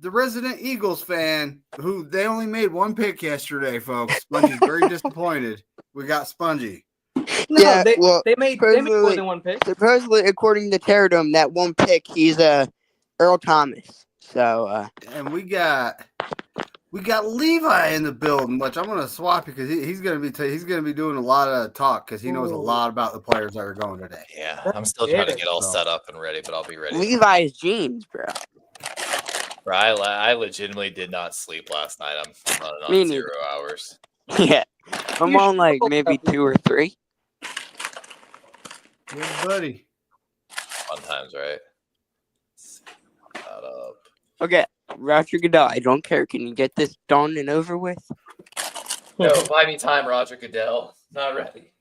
the resident Eagles fan, who they only made one pick yesterday, folks. Spongey's very disappointed. We got Spongy. No, Yeah, well, they made more than one pick. Supposedly, according to Terradome, that one pick, he's Earl Thomas. So, and we got Levi in the building, which I'm gonna swap because he's gonna be doing a lot of talk because he knows a lot about the players that are going today. Yeah, I'm still trying to get all set up and ready, but I'll be ready. Levi's jeans, bro. Bro, I legitimately did not sleep last night. I'm running on 0 hours. Yeah, I'm on like maybe 2 or 3. Yeah, buddy. Fun times, right? Shut up. Okay, Roger Goodell, I don't care. Can you get this done and over with? No, buy me time, Roger Goodell. Not ready.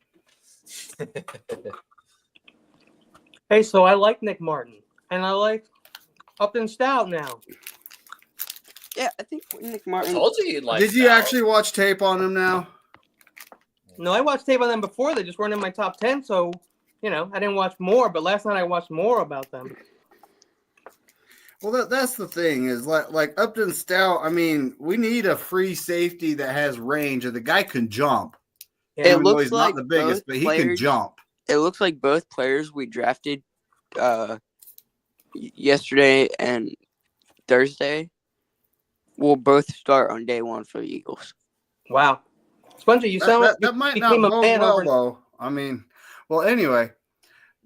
Hey, so I like Nick Martin, and I like Upton Stout now. Yeah, I think Nick I Martin. told you you'd like Did you Stout. actually watch tape on him now? No, I watched tape on them before. They just weren't in my top 10, so, I didn't watch more. But last night I watched more about them. Well, that's the thing is like Upton Stout. I mean, we need a free safety that has range, and the guy can jump. Yeah. Even though he's not the biggest, but he can jump. It looks like both players we drafted yesterday and Thursday will both start on day 1 for the Eagles. Wow. Spongy, you sound like that you might not became a bode fan well, over. though. I mean, well, anyway,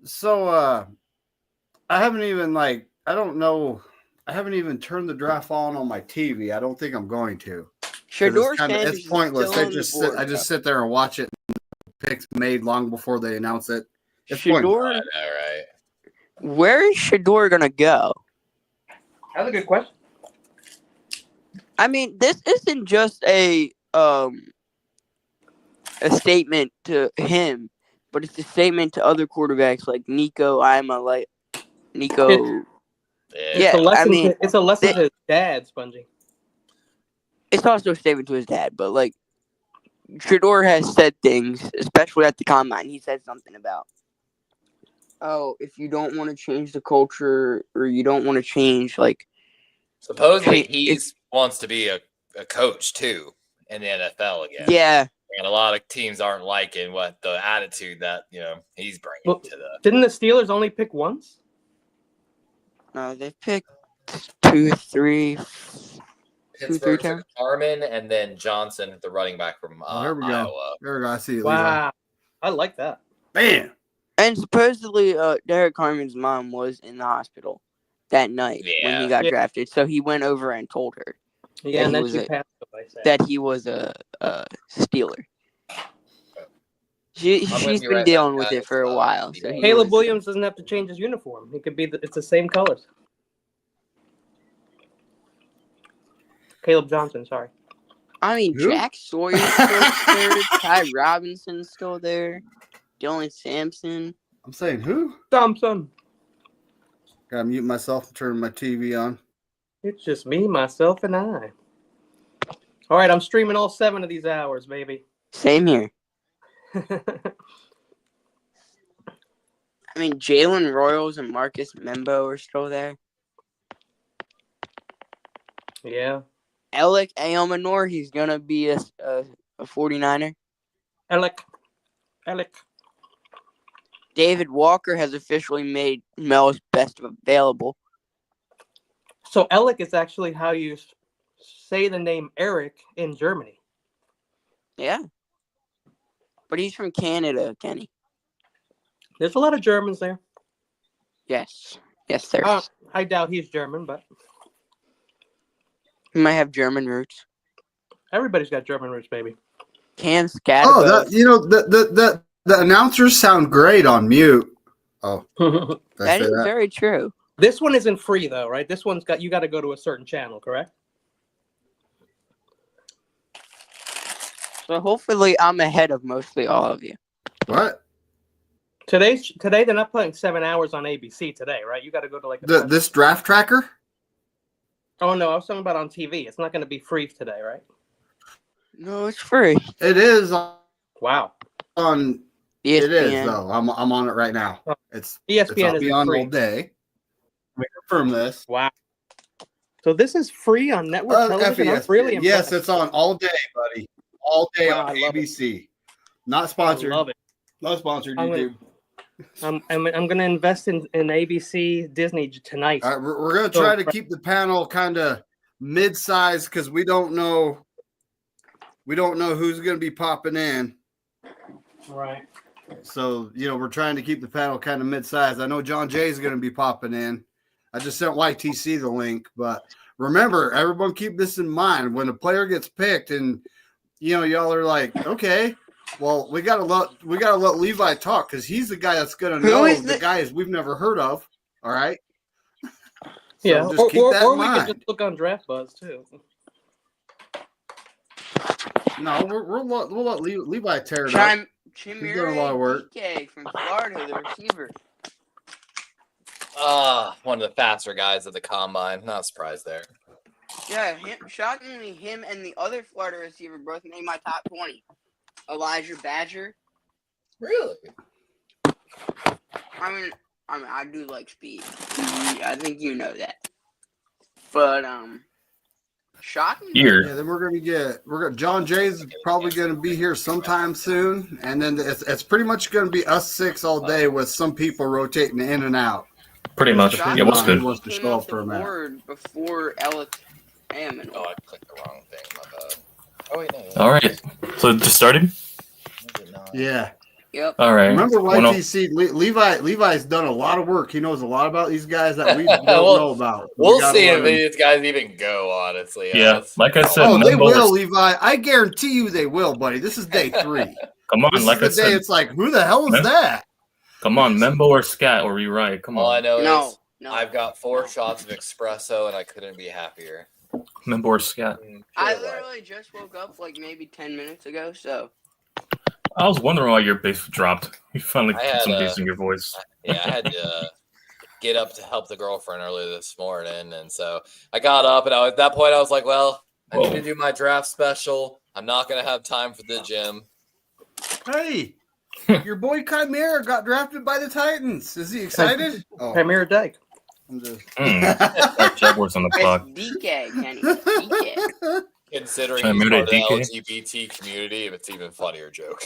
so I haven't even I don't know. I haven't even turned the draft on my TV. I don't think I'm going to. It's pointless. I just sit there and watch it. Picks made long before they announce it. It's pointless. I know, right? Where is Shador gonna go? That's a good question. I mean, this isn't just a statement to him, but it's a statement to other quarterbacks like Nico. Nico. It's a lesson to his dad, Spongy. It's also a statement to his dad, but Shador has said things, especially at the combine. He said something about, if you don't want to change the culture or you don't want to change, supposedly he wants to be a coach too in the NFL again. Yeah. And a lot of teams aren't liking what the attitude that he's bringing to the. Didn't the Steelers only pick once? No, they picked 2, 3. Pittsburgh took Harmon and then Johnson, the running back from Here we Iowa. go. There we go. I see it. Wow. I like that. Bam. And supposedly, Derek Harmon's mom was in the hospital that night when he got drafted. So he went over and told her that he was a Steeler. She's been dealing with it for a while. So Caleb Williams doesn't have to change his uniform. He could be. It's the same colors. Caleb Johnson, sorry. I mean, Who? Jack Sawyer's still there. Ty Robinson's still there. Dylan Sampson. I'm saying who? Thompson. Gotta mute myself and turn my TV on. It's just me, myself, and I. All right, I'm streaming all 7 of these hours, baby. Same here. I mean, Jalen Royals and Marcus Membo are still there. Yeah. Alec Ayomanor, he's going to be a 49er. Alec. David Walker has officially made Mel's best available. So Alec is actually how you say the name Eric in Germany. Yeah. But he's from Canada, Kenny. There's a lot of Germans there. Yes. Yes, there is. I doubt he's German, but he might have German roots. Everybody's got German roots, baby. Cam Scatterbo. The announcers sound great on mute. Oh, that is very true. This one isn't free though, right? This one's you got to go to a certain channel, correct? So hopefully I'm ahead of mostly all of you. What? Today they're not playing 7 hours on ABC today, right? You got to go to this draft tracker. Oh no, I was talking about on TV. It's not going to be free today, right? No, it's free. It is. Wow. On ESPN. It is though. I'm on it right now. It's ESPN is free all day. Let me confirm this. Wow. So this is free on network television. I'm really impressed. Yes, it's on all day, buddy. All day Wow, on I love it. ABC. Not I sponsored. love it. Not sponsored. I'm YouTube. I'm gonna invest in ABC Disney tonight. All right, we're gonna try to keep the panel kind of mid-size because we don't know who's gonna be popping in. Right. So we're trying to keep the panel kind of mid-size. I know John Jay is gonna be popping in. I just sent YTC the link, but remember, everyone keep this in mind when a player gets picked, and y'all are like, okay, well, we gotta let Levi talk because he's the guy that's gonna know the guys we've never heard of. All right. So Yeah, just keep that or in we mind. could just look on Draft Buzz too. No, we'll let Levi tear it up. He's doing a lot of work. DK from Florida, the receiver. One of the faster guys at the combine. Not surprised there. Yeah, shockingly, him and the other Florida receiver both made my top 20. Elijah Badger. Really? I mean, I do like speed. I think you know that. But shocking. Yeah, then we're gonna John Jay's probably gonna be here sometime soon, and then it's pretty much gonna be us six all day with some people rotating in and out. Pretty much. Yeah, what's good? Wants to show up for a minute. Word before Alex Hammond. Oh, I clicked the wrong thing. My bad. Oh wait, no. All right. So it just started? Yeah. Yep. All right. Remember YTC? Levi's done a lot of work. He knows a lot about these guys that we don't know about. We'll see if these guys even go, honestly. Yeah. Like I said, Oh, they Membo will, is- Levi. I guarantee you they will, buddy. This is day 3. Come on, This like I is the day said. it's like, who the hell is Mem- that? Come on, Membo or Scat or Rewrite. Come All I on. know is No. I've got 4 shots of espresso, and I couldn't be happier. Membo or Scat. I literally just woke up like maybe 10 minutes ago, so. I was wondering why your bass dropped. You finally I put had, some bass in your voice. Yeah, I had to get up to help the girlfriend earlier this morning, and so I got up, and at that point I was like, well, I need to do my draft special. I'm not going to have time for the gym. Hey, your boy Chimera got drafted by the Titans. Is he excited? Oh, Chimera Dyke. I'm just... Like Jaguars on the clock. It's DK, Kenny. DK. Considering I he's made part of the a DK. LGBT community, it's even funnier joke.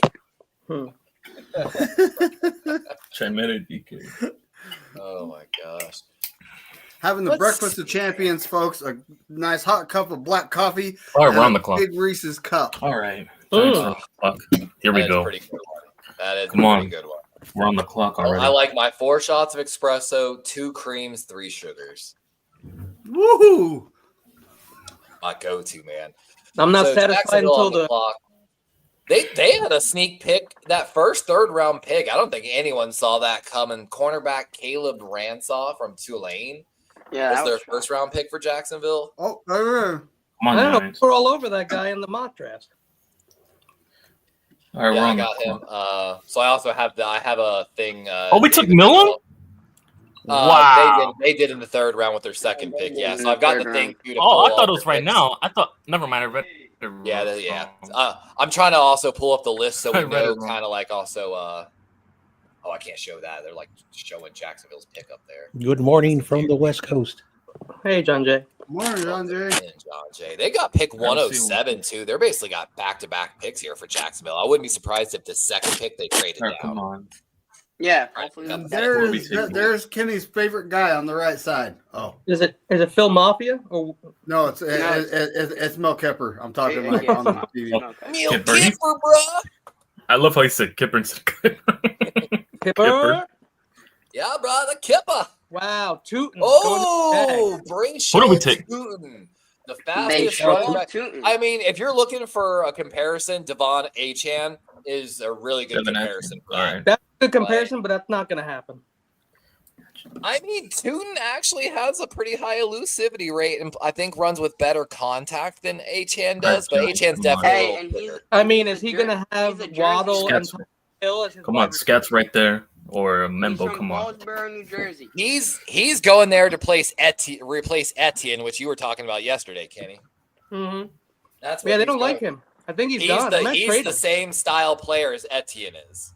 Chimera DK. Oh my gosh. Having the Let's breakfast of champions, folks. A nice hot cup of black coffee. All right, and we're on a the clock. Big Reese's cup. All right. Mm. Fuck. Here we That is go. a pretty good one. That is Come a on. pretty good one. We're on the clock already. I like my 4 shots of espresso, 2 creams, 3 sugars. Woohoo! My go-to, man. I'm not So satisfied Jacksonville until on the clock. They had a sneak pick, that first 3rd round pick. I don't think anyone saw that coming. Cornerback Caleb Ransaw from Tulane Yeah, was that their was first round pick for Jacksonville. Oh, Come I on, don't know. Giants. We're all over that guy in the mock draft. All right, Yeah, we're I on the got him. clock. So I also have I have a thing. Oh, we took David Millen? Bell. Wow. They did in the 3rd round with their 2nd pick. Yeah, so I've got the thing. too, to Oh, I pull thought up it was their right picks. now. I thought. Never mind. I read. Yeah, yeah. I'm trying to also pull up the list so I we read it know wrong. kind of like also. Oh, I can't show that. They're like showing Jacksonville's pick up there. Good morning from the West Coast. Hey, John Jay. morning, Andre. And John Jay. They got pick 107 too. They're basically got back-to-back picks here for Jacksonville. I wouldn't be surprised if the 2nd pick they traded All right, come down. on. Yeah, Right. hopefully. Yep. There's Kenny's favorite guy on the right side. Oh Is it Phil Mafia or no, it's Mel Kepper. I'm talking like on the TV. Okay. Neil Kipper. Kipper, bruh. I love how he said Kipper instead of Kipper. Pipper? Yeah, bro, the Kipper. Wow, Tootin. Oh, bring What do we Sean take? Tootin, the They fastest running showed back. Tootin. I mean, if you're looking for a comparison, Devon Achan is a really good Devin comparison. All right. That's a good comparison, but that's not going to happen. I mean, Tootin actually has a pretty high elusivity rate, and I think runs with better contact than Achan does. But Alright, Achan's come on. definitely Hey, a little and he's quicker. I mean, is he He's a going to have Jersey Waddle and Scats. Hill as his Come wide on, Scat's right there. Or he's Membo, from come on. Wallsboro, New Jersey. He's going there to replace Etienne, which you were talking about yesterday, Kenny. Mm-hmm. That's what Yeah, they he's don't like going. him. I think he's gone. I might He's trade the him. same style player as Etienne is.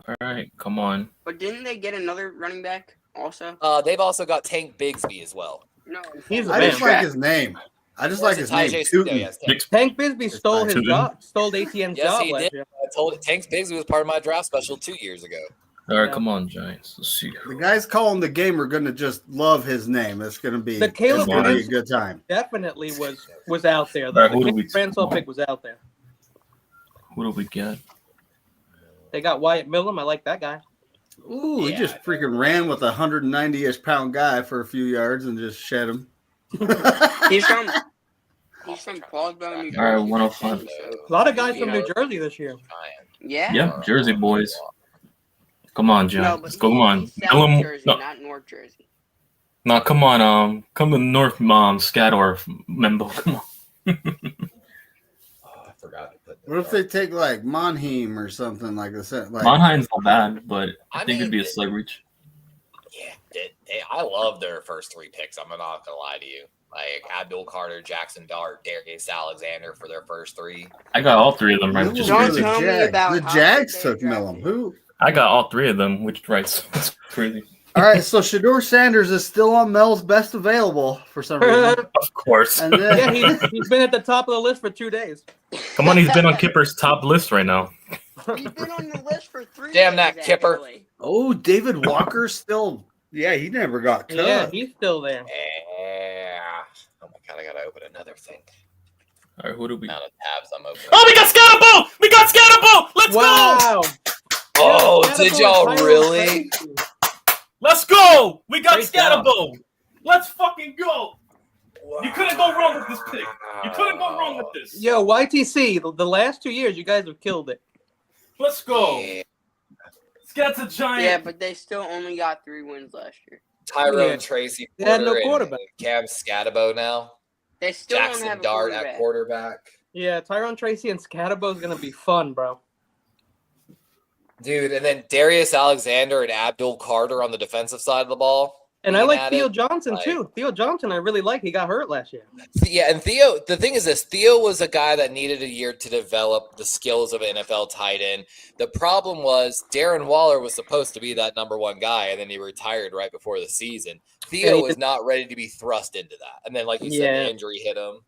All right, come on. But didn't they get another running back also? They've also got Tank Bigsby as well. No, He's a I man. just like his name. I just like his name. Tootin'. Yes, Tank Bisbee stole his Tootin'. job, stole ATM's Yes, job he last did. year. I told it. Tanks Bigsby was part of my draft special 2 years ago. All right, Yeah. come on, Giants. Let's see. The guys calling the game are going to just love his name. It's going to be, The Caleb it's gonna be a Branson good time. definitely was out there. All right, The who do we- Bransall pick was out there. Who do we get? They got Wyatt Millum. I like that guy. Ooh, he Yeah. just freaking ran with a 190-ish pound guy for a few yards and just shed him. He's from Caldwell, New Jersey. All right, 105. A lot of guys from New Jersey this year. Yeah. Yeah, Jersey boys. Come on, No, Giants. but Let's go. Come on. he's Tell South 'em- Jersey, no, not North Jersey. no, come on. Come to North Scadorf, Membo. Come on. Oh, I forgot to put. What if they take like Monheim or something like this? Like, Monheim's not bad, but I I think it'd be a mean, slight reach. Yeah, I love their first 3 picks. I'm not gonna lie to you. Like Abdul Carter, Jackson Dart, Darius Alexander for their first 3. I got all 3 of them right. Millum Just Don't to the tell me Jags. about The how Jags they took drafted. Millum. Who? I got all 3 of them, which right? That's crazy. All right, so Shador Sanders is still on Mel's best available for some reason. Of course. And then, Yeah, he's been at the top of the list for 2 days. Come on, he's been on Kipper's top list right now. He's been on the list for 3 Damn days, that Kipper. actually. oh, David Walker still. Yeah, he never got cut. Yeah, he's still there. Yeah. Oh my god, I gotta open another thing. All right, who do we? Amount of tabs I'm opening. Oh, we got Scatterbo! We got Scatterbo! Let's go! Wow. Oh, Yeah, did Scatterbo y'all and Tyrone really? Tracy. Let's go! We got Great job. Scatterbo! Let's fucking go! You couldn't go wrong with this pick. You couldn't go wrong with this. Yo, YTC, the last 2 years, you guys have killed it. Let's go. Yeah. Scat's a giant. Yeah, but they still only got 3 wins last year. Tyrone Yeah. Tracy They had no Porter and quarterback. Cam Scatabo now. They still don't Jackson have a Dart quarterback. at quarterback. Yeah, Tyrone Tracy and Scatabo is going to be fun, bro. Dude, and then Darius Alexander and Abdul Carter on the defensive side of the ball. And I Being like at Theo it, Johnson, like- too. Theo Johnson, I really like. He got hurt last year. Yeah, and Theo, the thing is this, Theo was a guy that needed a year to develop the skills of an NFL tight end. The problem was Darren Waller was supposed to be that number 1 guy, and then he retired right before the season. Theo was not ready to be thrust into that. And then, like you said, Yeah. the injury hit him.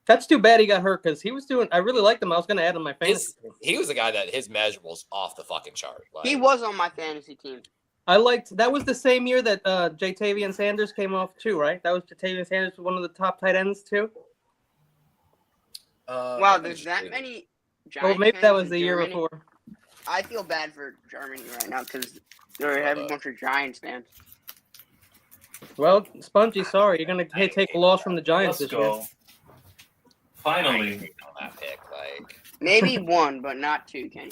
That's too bad he got hurt because he was doing. I really liked him. I was going to add him my fantasy team. He was a guy that his measurables off the fucking chart. Like, He was on my fantasy team. I liked that was the same year that Jatavian Sanders came off too, right? That was Jatavian Sanders was one of the top tight ends too. Wow, there's that many Giants Well, maybe that fans was in the year Germany. before. I feel bad for Germany right now because they have a bunch of Giants fans. Well, Spongy, sorry, you're gonna take a loss from the Giants Let's this year. go. Finally. on that pick, like Maybe 1, but not 2, Kenny.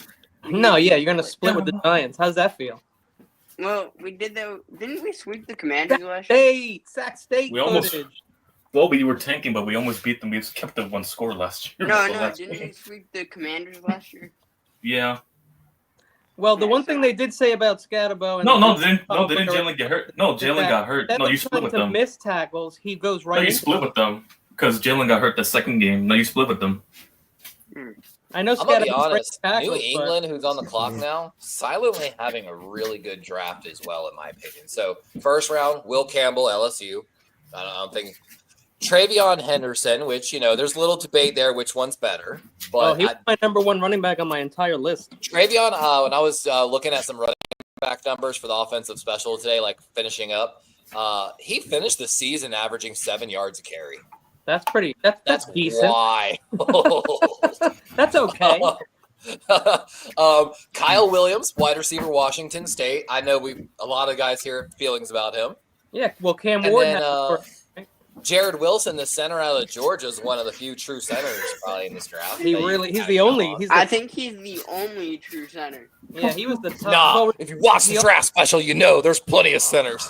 No, yeah, you're gonna split with the Giants. How's that feel? Well, we did though. Didn't we sweep the Commanders last year? Sac State We almost- footage. Well, we were tanking, but we almost beat them. We just kept the 1 score last year. No, So no, that's- didn't we sweep the Commanders last year? Yeah. Well, the one thing they did say about Scatterbo and No, didn't Jalen get hurt? No, Jalen got hurt. instead No, of you split trying with to them. miss tackles, he goes right No, you into split them. with them because Jalen got hurt the second game. No, you split with them. I know I'm gonna be Scatterbo's great honest. tackles, New but- England, who's on the clock now, silently having a really good draft as well, in my opinion. So first round, Will Campbell, LSU. I don't think Travion Henderson, which there's a little debate there, which one's better. But he was my number 1 running back on my entire list. Travion, when I was looking at some running back numbers for the offensive special today, like finishing up, he finished the season averaging 7 yards a carry. That's pretty. That's decent. Why? That's okay. Kyle Williams, wide receiver, Washington State. I know a lot of guys here have feelings about him. Yeah. Well, Cam And Ward. then Jared Wilson, the center out of Georgia, is one of the few true centers probably in this draft. he's the only. He's I the, think he's the only true center. yeah. He was the top. Nah, well, if you watch the draft special, there's plenty of centers.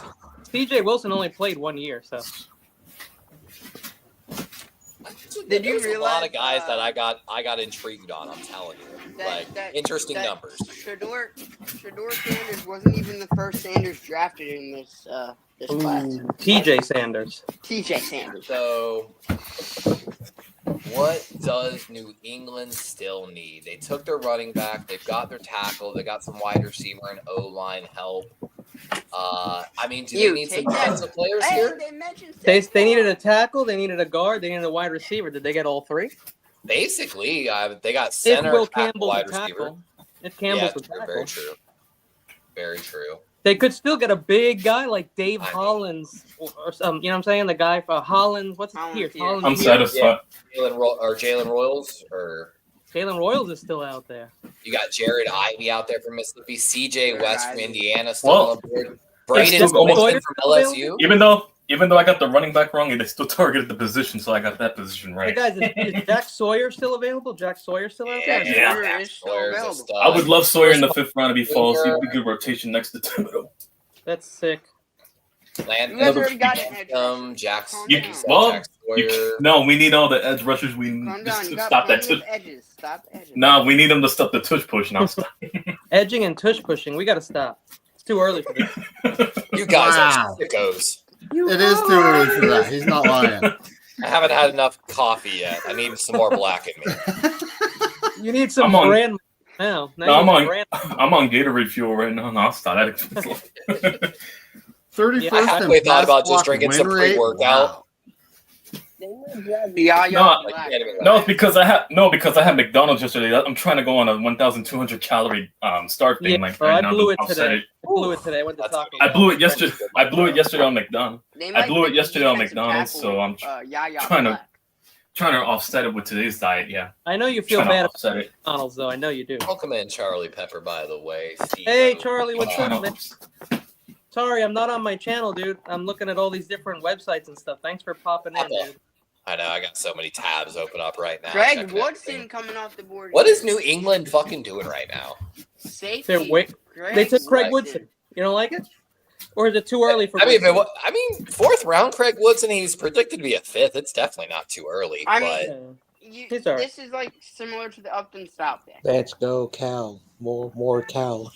CJ Wilson only played 1 year, so Did you There's a lot of realize, guys that I got intrigued on. I'm telling you, interesting that numbers. Shador Sanders wasn't even the first Sanders drafted in this class. TJ Sanders. TJ Sanders. So, what does New England still need? They took their running back. They've got their tackle. They got some wide receiver and O-line help. I mean, do they need some defensive players here? They mentioned They needed a tackle, they needed a guard, they needed a wide receiver. Did they get all three? Basically, they got If center, Will tackle, Campbell's wide the receiver. tackle. If Campbell's the true, tackle. very true. Very true. They could still get a big guy like Dave I mean- Hollins or some. You know what I'm saying? The guy for Hollins. What's his Hollins Pierce? Pierce. Hollins I'm Pierce. satisfied. Jalen Royals, or Jalen Royals is still out there. you got Jared Ivey out there from Mississippi, CJ Jared West from Ivey. Indiana still Well, on board. Braden still almost- Smith from LSU. Even though I got the running back wrong, they still targeted the position, so I got that position Hey right. guys, is Jack Sawyer still available? Jack Sawyer still out there? Yeah. Jack Is still Sawyer's a available. stud. I would love Sawyer in the 5th round to be false. He'd be good rotation next to Thibodeau. That's sick. Land- You guys already got an edge rusher. Jackson. You- well, Sawyer. No, we need all the edge rushers. We Calm just down. You to got stop that. plenty of edges. Stop the edges. Nah, we need them to stop the tush push. Now stop. Edging and tush pushing. We got to stop. It's too early for this. You guys Wow. are sickos. It is too early for that. He's not lying. I haven't had enough coffee yet. I need some more black in me. You need some I'm on- brand now. No, you I'm need on- brand. I'm on Gatorade fuel right now. No, I'll stop that. 31st I halfway and thought about best just block drinking win some rate? pre-workout. Wow. Yeah, No, Like, can't even No, lie. it's because I had McDonald's yesterday. I'm trying to go on a 1,200 calorie start thing. Yeah, Like bro, right I now, blew it I'll set today. it. I blew it today. I went to That's Taco okay. Bell. I blew it yesterday. I blew it yesterday on McDonald's. They I might blew it think yesterday on defensive McDonald's, tackle, so I'm Yaya trying to- Black. trying to offset it with today's diet. Yeah, I know you feel trying to bad about offset it. McDonald's, though. I know you do. Welcome in, Charlie Pepper, by the way. Steve. Hey, Charlie, what's Trying up, to man? Sorry, I'm not on my channel, dude. I'm looking at all these different websites and stuff. Thanks for popping in, dude. I know, I got so many tabs open up right now. Greg checking Woodson everything. coming off the board. What is New England fucking doing right now? Safety. They're wait- They took Craig Woodson. You don't like it? Or is it too early for I mean, if Woodson? it, I mean, 4th round, Craig Woodson. He's predicted to be a 5th. It's definitely not too early. I but mean- He's all right. This is like similar to the Upton South pick. Let's go, Cal. More Cal.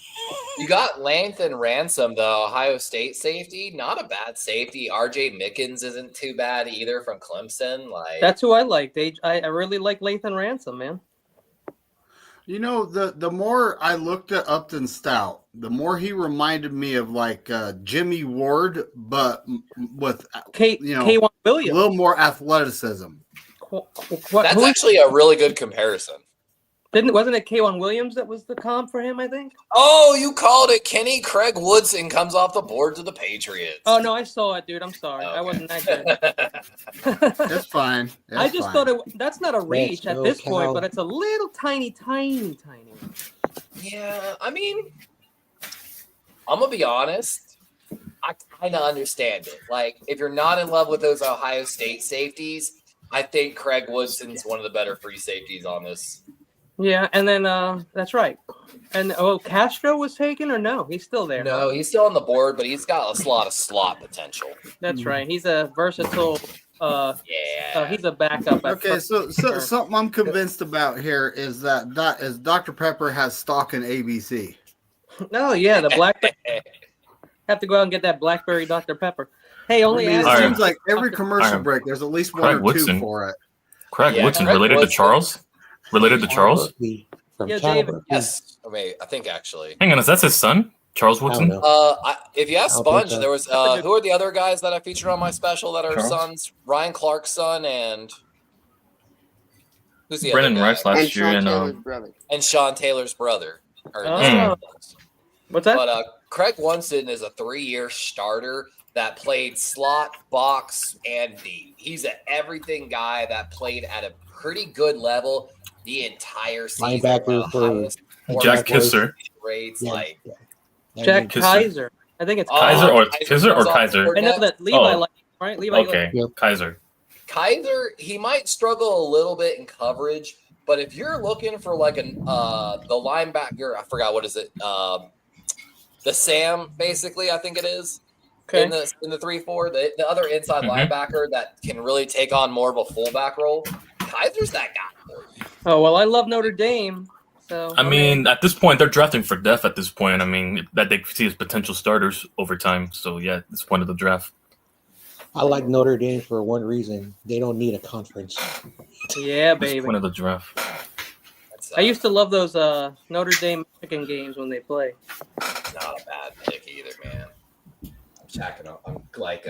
you got Langton Ransom, the Ohio State safety. Not a bad safety. RJ Mickens isn't too bad either from Clemson. Like That's who I like. I really like Lathan Ransom, man. You know, the more I looked at Upton Stout, the more he reminded me of like Jimmy Ward, but with you know, K1 a Williams. little more athleticism. that's actually a really good comparison. Wasn't it K1 Williams that was the comp for him, I think? Oh, you called it. Kenny Craig Woodson comes off the board to the Patriots. Oh, no, I saw it, dude. I'm sorry. I wasn't that good. That's fine. I just thought that's not a reach Let's at go, this point, Cal. but it's a little tiny. Yeah, I mean, I'm gonna be honest. I kind of understand it. Like, if you're not in love with those Ohio State safeties, I think Craig Woodson's one of the better free safeties on this. Yeah, and then that's right. And Castro was taken or no? He's still there. No, he's still on the board, but he's got a lot of slot potential. That's right. He's a versatile. Yeah. He's a backup. at Okay, first. so something I'm convinced about here is that Dr. Pepper has stock in ABC. No, yeah, the blackberry. Have to go out and get that blackberry Dr. Pepper. Hey, only I mean, it ask. seems like every commercial Alright. break, there's at least one Craig or two Woodson. for it. Craig Yeah, Woodson Craig related Woodson. to Charles? Related to Charles? From Yeah, Calvert. Yes. I mean, I think actually. Hang on, is that his son? Charles I don't Woodson? know. If you ask I'll Sponge, take that. there was who are the other guys that I featured on my special that are Charles? sons? Ryan Clark's son and who's the Brennan other guy? Rice last And year, Sean and Taylor's brother. And Sean Taylor's brother. Or Oh. What's that? But Craig Woodson is a 3-year starter that played slot, box, and D. He's an everything guy that played at a pretty good level the entire season. Linebacker for Jack Kisser. Rates, Yeah. like Jack Kisser. Kaiser. I think it's Kaiser or Kaiser Kisser or was off the Kaiser? board I know next. that Levi Oh. likes him, right? Levi Okay, Yep. Kaiser. Kaiser, he might struggle a little bit in coverage, but if you're looking for like the linebacker, I forgot what is it, the Sam basically, I think it is Okay. in the 3-4, the other inside Mhm. linebacker that can really take on more of a fullback role. Kaiser's that guy. For you. Oh well, I love Notre Dame. So I mean, at this point, they're drafting for depth at this point. I mean, that they see as potential starters over time. So, yeah, it's point of the draft. I like Notre Dame for one reason. They don't need a conference. yeah, It's baby. point of the draft. That's I used to love those Notre Dame Michigan games when they play. not a bad pick either, man. checking. I'm like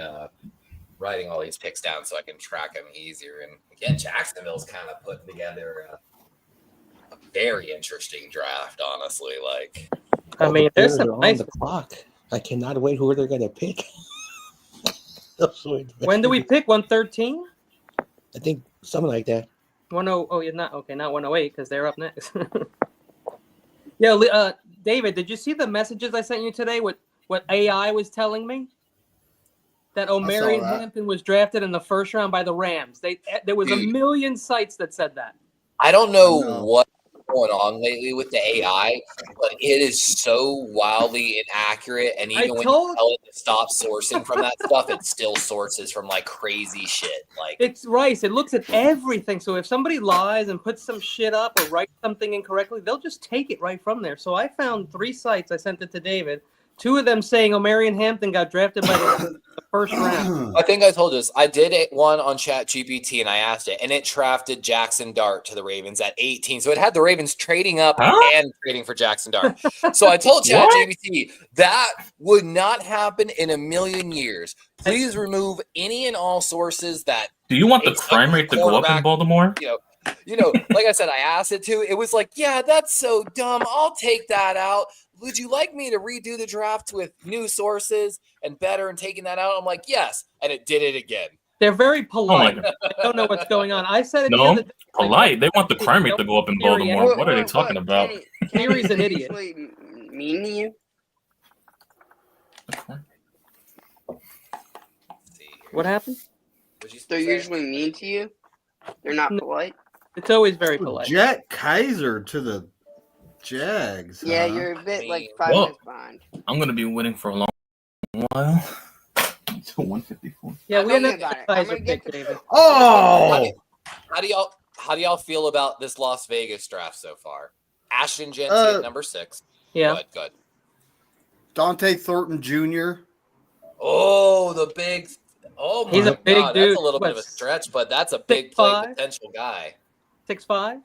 writing all these picks down so I can track them easier. And again, Jacksonville's kind of putting together a very interesting draft. Honestly, like I All mean, the there's Bears some are on nice. the clock. I cannot wait who they're going to pick. When do we pick 113? I think something like that. 10. Oh, yeah, not 108 because they're up next. Yeah, David, did you see the messages I sent you today? What AI was telling me? That Omarion that. Hampton was drafted in the first round by the Rams. There was a million sites that said that. I don't know I know. what's going on lately with the AI, but it is so wildly inaccurate. And even when you tell it to stop sourcing from that stuff, it still sources from like crazy shit. Like It's Rice. It looks at everything. So if somebody lies and puts some shit up or writes something incorrectly, they'll just take it right from there. So I found 3 sites. I sent it to David. 2 of them saying Omarion Hampton got drafted by the first round. I think I told you this. I did one on ChatGPT and I asked it, and it drafted Jackson Dart to the Ravens at 18. So it had the Ravens trading up and trading for Jackson Dart. So I told ChatGPT that would not happen in a million years. Please remove any and all sources that. Do you want the crime rate to go up in Baltimore? You know, like I said, I asked it to. It was like, yeah, that's so dumb. I'll take that out. Would you like me to redo the draft with new sources and better and taking that out? I'm like, yes. And it did it again. They're very Oh polite. my God. I don't know what's going on. I said it the No, other day. polite. They want the crime rate to go up in Baltimore. What are they talking about? Theory's an idiot. Mean to you? What happened? They're usually mean to you. They're not polite. It's always very polite. Jet Kaiser to the Jags. Yeah, huh? you're a bit like 5 Well- minutes behind. I'm going to be waiting for a long while. Until 154. Yeah, we Tell me had about it. that I'm gonna get pick, to- David. Oh, How do y'all feel about this Las Vegas draft so far? Ashton Genty at number 6. Yeah. Good. Dante Thornton Jr. Oh, the big. Oh my He's a big God, dude. that's a little bit of a What, stretch, but that's a big play 6'5"? potential guy. 6'5".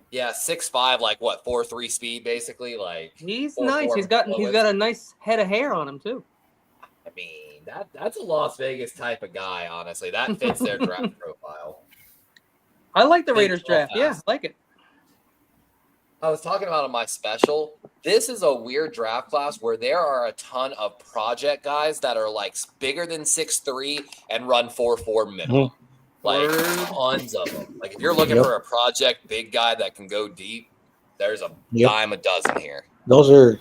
Yeah, 6'5", like what, 4.3 speed, basically. Like He's 4'4" nice. He's got a nice head of hair on him too. I mean, that's a Las Vegas type of guy. Honestly, that fits their draft profile. I like the Big Raiders draft. Yeah, fast. I like it. I was talking about on my special. This is a weird draft class where there are a ton of project guys that are like bigger than 6'3" and run 4.4 minimum. Like tons of them. Like if you're looking for a project big guy that can go deep, there's a dime a dozen here. Those are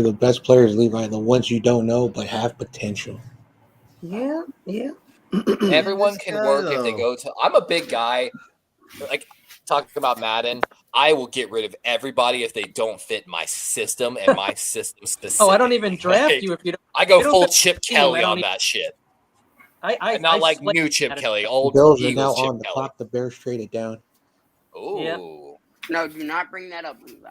the best players, Levi. The ones you don't know but have potential. Yeah. Everyone This can guy, work if they though. go to. I'm a big guy. Like talking about Madden, I will get rid of everybody if they don't fit my system and my system specific. Oh, I don't even draft Like, you if you don't. I go you don't full fit Chip my team, Kelly I don't on even- that shit. I Not like slay new Chip Madden. Kelly, old Bills are now Eagles Chip on the Kelly. clock. The Bears traded down. Ooh. Yeah. No, do not bring that up, Levi.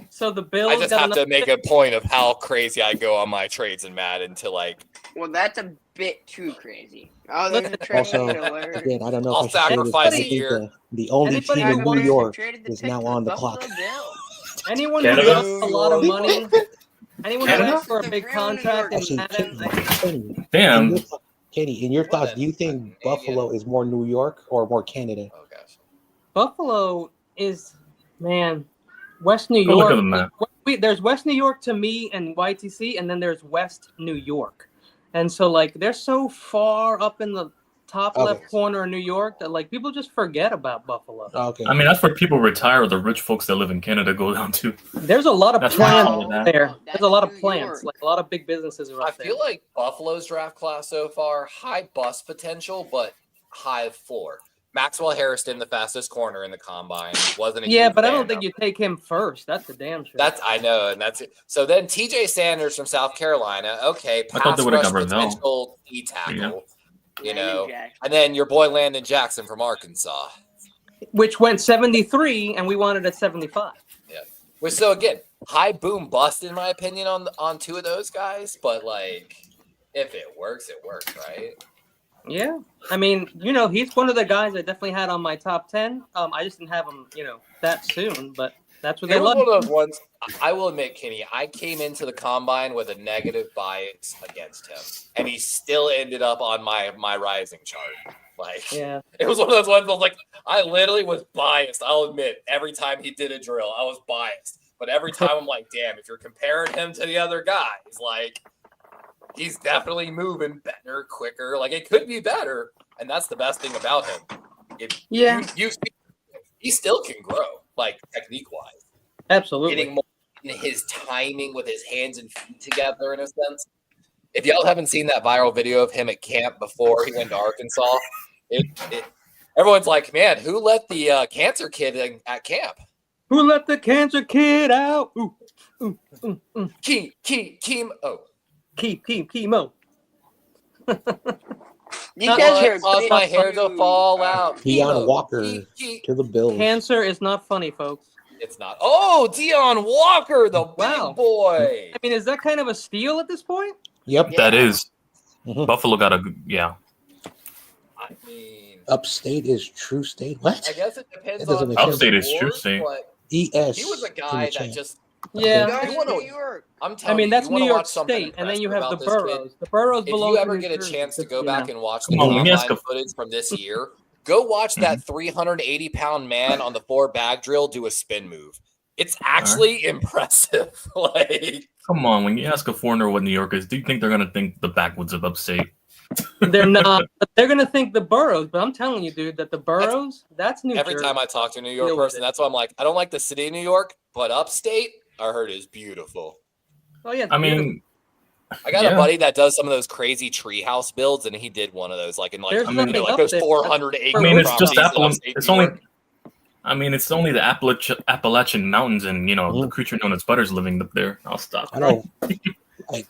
So the Bills I just got have to another make a point of how crazy I go on my trades in Madden to like. Well, that's a bit too crazy. Oh, there's a trade Also, alert. again, I don't know I'll if I should share this, but I sacrifice a think year. the only Anybody team who in New wants- York traded the is pick now to on the Buffalo clock. Bills. anyone who Canada? asks a lot of money. Anyone who Canada? asks for a big contract in Actually, Madden, Kenny, Damn. Katie, in your thoughts, do you think Buffalo is more New York or more Canada? Oh gosh. Buffalo is, man, West New Go look York. at the map. There's West New York to me and YTC, and then there's West New York. And so, like, they're so far up in the top Okay. left corner of New York that, like, people just forget about Buffalo. Okay. I mean, that's where people retire or the rich folks that live in Canada go down to. There's a lot of That's plants why I call it there. that. There's a lot of That's New plants. York. Like, a lot of big businesses are I up there. feel like Buffalo's draft class so far, high bust potential, but high floor. Maxwell Harrison, the fastest corner in the combine, wasn't a Yeah, huge but I fan don't think of. you take him first. That's the damn sure. That's I know, and that's it. So then TJ Sanders from South Carolina, okay, I thought pass they would've rush got Ravel. potential D tackle, you know, Jackson. and then your boy Landon Jackson from Arkansas. Which went 73, and we wanted at 75. Which so again, high boom bust in my opinion on 2 of those guys, but like if it works, it works, right? Yeah, I mean, you know, he's one of the guys I definitely had on my top 10. I just didn't have him, you know, that soon. But That's what It they was love. one of those ones. I will admit, Kenny, I came into the combine with a negative bias against him, and he still ended up on my rising chart. Like, Yeah. it was one of those ones. I was like, I literally was biased. I'll admit, every time he did a drill, I was biased. But every time I'm like, damn, if you're comparing him to the other guys, like, he's definitely moving better, quicker. Like, it could be better, and that's the best thing about him. He still can grow, like, technique-wise. Absolutely. Getting more in his timing with his hands and feet together, in a sense. If y'all haven't seen that viral video of him at camp before he went to Arkansas, everyone's like, man, who let the cancer kid at camp? Who let the cancer kid out? Ooh, ooh, ooh, ooh. Chemo. Chemo. You Not guys what? hear Cause my hair to fall out. Deion Chemo. Walker Ke- to the Bills. Cancer is not funny, folks. It's not. Oh, Deion Walker, the Wow. big boy. I mean, is that kind of a steal at this point? Yep. That is. Mhm. Buffalo got a good, yeah. I mean, Upstate is true state. What? I guess it depends That doesn't on make sense. Upstate is true awards, state. but ES. he was a in guy the that chat. just. Yeah. Guys You wanna- in New York. I'm I telling mean, you, that's you wanna New York watch something State, and then you impressive have the about this kid? boroughs. The boroughs If belong you to ever New get a Jersey, chance to just, go you back know. and watch the Come on, when you ask combine footage from this year, go watch that 380-pound man on the 4 bag drill do a spin move. It's actually impressive. Like, Come on, when you ask a foreigner what New York is, do you think they're gonna think the backwoods of upstate? They're not. But they're gonna think the boroughs. But I'm telling you, dude, that the boroughs, that's New every Jersey. time I talk to a New York Deal with person, it. that's why I'm like, I don't like the city of New York, but upstate, I heard is beautiful. Oh yeah. I mean, I got Yeah. a buddy that does some of those crazy treehouse builds, and he did one of those, like in like, There's you nothing know, like up those there. 400 acre I mean, it's just properties in upstate It's New only. York. I mean, it's only the Appalachian Mountains, and the Mhm. creature known as Butters living up there. I'll stop. I know. Like,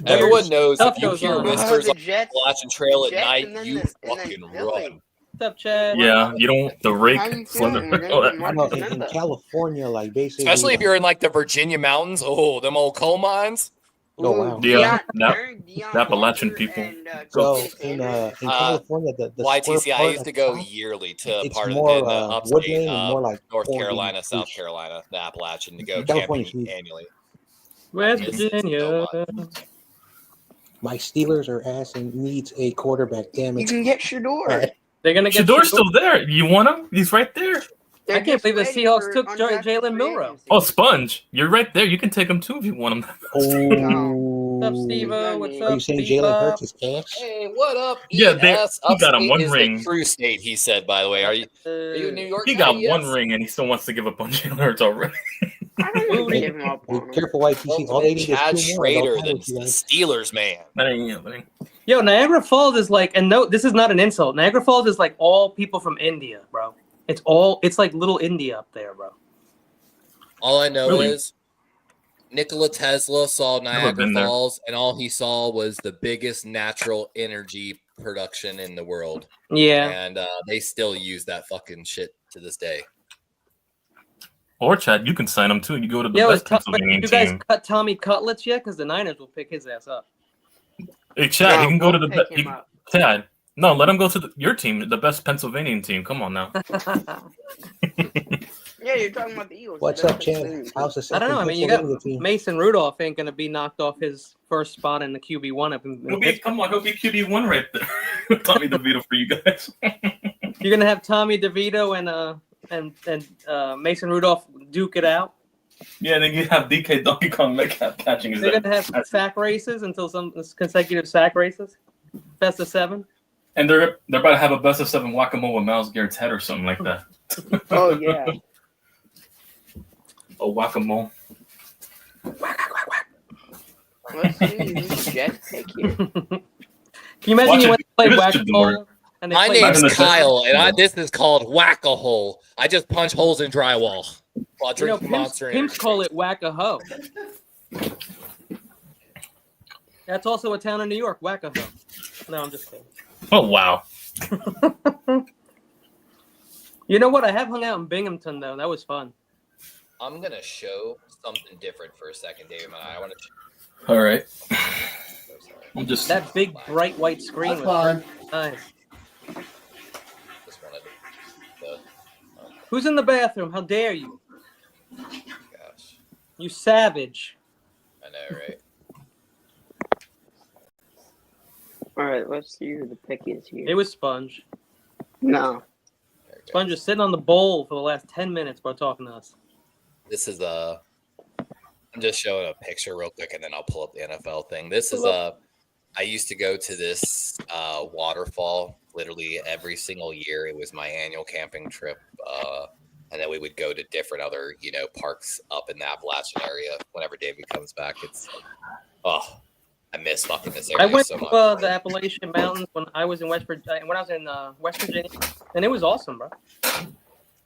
Everyone knows Stuff if you goes hear on. whispers the on the Jets. Appalachian Trail at Jets night, and then you and then fucking Philly. run. What's up, Chad? Yeah, you don't. The rake, How you slender. feeling? We're Oh, gonna get I know Marcus in Mendoza. California, like basically, Especially if you're in like the Virginia mountains. Oh, them old coal mines. Oh, wow. Yeah, Deion the Appalachian Walker people. and, So Chris in Sanders. California, the YTC, square I part used to at go top, yearly to it's part more of in upstate, woodland and more like North corn Carolina, beef, South fish. Carolina, the Appalachian to go California's camping huge. annually. West It's Virginia. so much. My Steelers are ass and needs a quarterback. Damn You it! can get Shador. Right. They're gonna get. Shador's still there. You want him? He's right there. They're I can't just believe the waiting Seahawks for took undrafted Jalen free Milrow. agency. Oh, Sponge, you're right there. You can take him too if you want him. Oh, What's up, Steve-O? What's Are Are up, you saying Bebop? Jalen Hurts is ass? Hey, what up? Yeah, ES he got him upstate one is ring. the true state. He said. By the way, are you a New York? He guy? got one Yes. ring, and he still wants to give up on Jalen Hurts already. I don't want to Booty. give him up Be on him. careful, YTC. All they need Chad is 2 more. and they'll Schrader, tie the with you guys. Steelers man. That ain't nothing. Yo, Niagara Falls is like, and no, this is not an insult. Niagara Falls is like all people from India, bro. It's like little India up there, bro. All I know Really? is Nikola Tesla saw Niagara been there. Falls, and all he saw was the biggest natural energy production in the world. Yeah. And they still use that fucking shit to this day. Or Chad, you can sign him too. You go to the Yo, best you Pennsylvania guys team. cut Tommy Cutlets yet? Because the Niners will pick his ass up. Hey, Chad, No, you can go to we'll the pick him up. Chad. No, let him go to your team, the best Pennsylvanian team. Come on now. Yeah, you're talking about the Eagles. What's They're up, Chad? Pennsylvania. How's the I don't second know. I mean, you got Pennsylvania team? Mason Rudolph ain't gonna be knocked off his first spot in the QB1 up in Come on, he'll be QB1 right there. Tommy DeVito for you guys. You're gonna have Tommy DeVito and Mason Rudolph duke it out. Yeah, and then you have DK Donkey Kong Metcalf catching his They're head. gonna have sack races until some consecutive sack races, best of 7. And they're about to have a best of 7 whack-a-mole with Myles Garrett's head or something like that. Oh, yeah. A whack-a-mole. Let's see who's Jets pick here. Can you imagine Watch you it. went to play It is whack-a-mole? Shador. And they My played- Imagine name's the- Kyle, and this is called Whack-a-Hole. I just punch holes in drywall while You know, drinking pimps, Monster pimps Energy. call it whack-a-hoe. That's also a town in New York, whack-a-hoe. No, I'm just kidding. Oh, wow. You know what? I have hung out in Binghamton, though. That was fun. I'm going to show something different for a second, David. I want to All right. so sorry. I'm just... That big, bright white screen That's was fine. nice. Just wanted to Who's in the bathroom? How dare you? You savage. I know, right? All right, let's see who the pick is here. It was Sponge. No. There we go. Sponge is sitting on the bowl for the last 10 minutes while talking to us. This is a. I'm just showing a picture real quick, and then I'll pull up the NFL thing. This is a. I used to go to this waterfall literally every single year. It was my annual camping trip, and then we would go to different other, parks up in the Appalachian area. Whenever David comes back, I miss fucking this area I went so to much. the Appalachian Mountains when I was in West Virginia, West Virginia, and it was awesome, bro.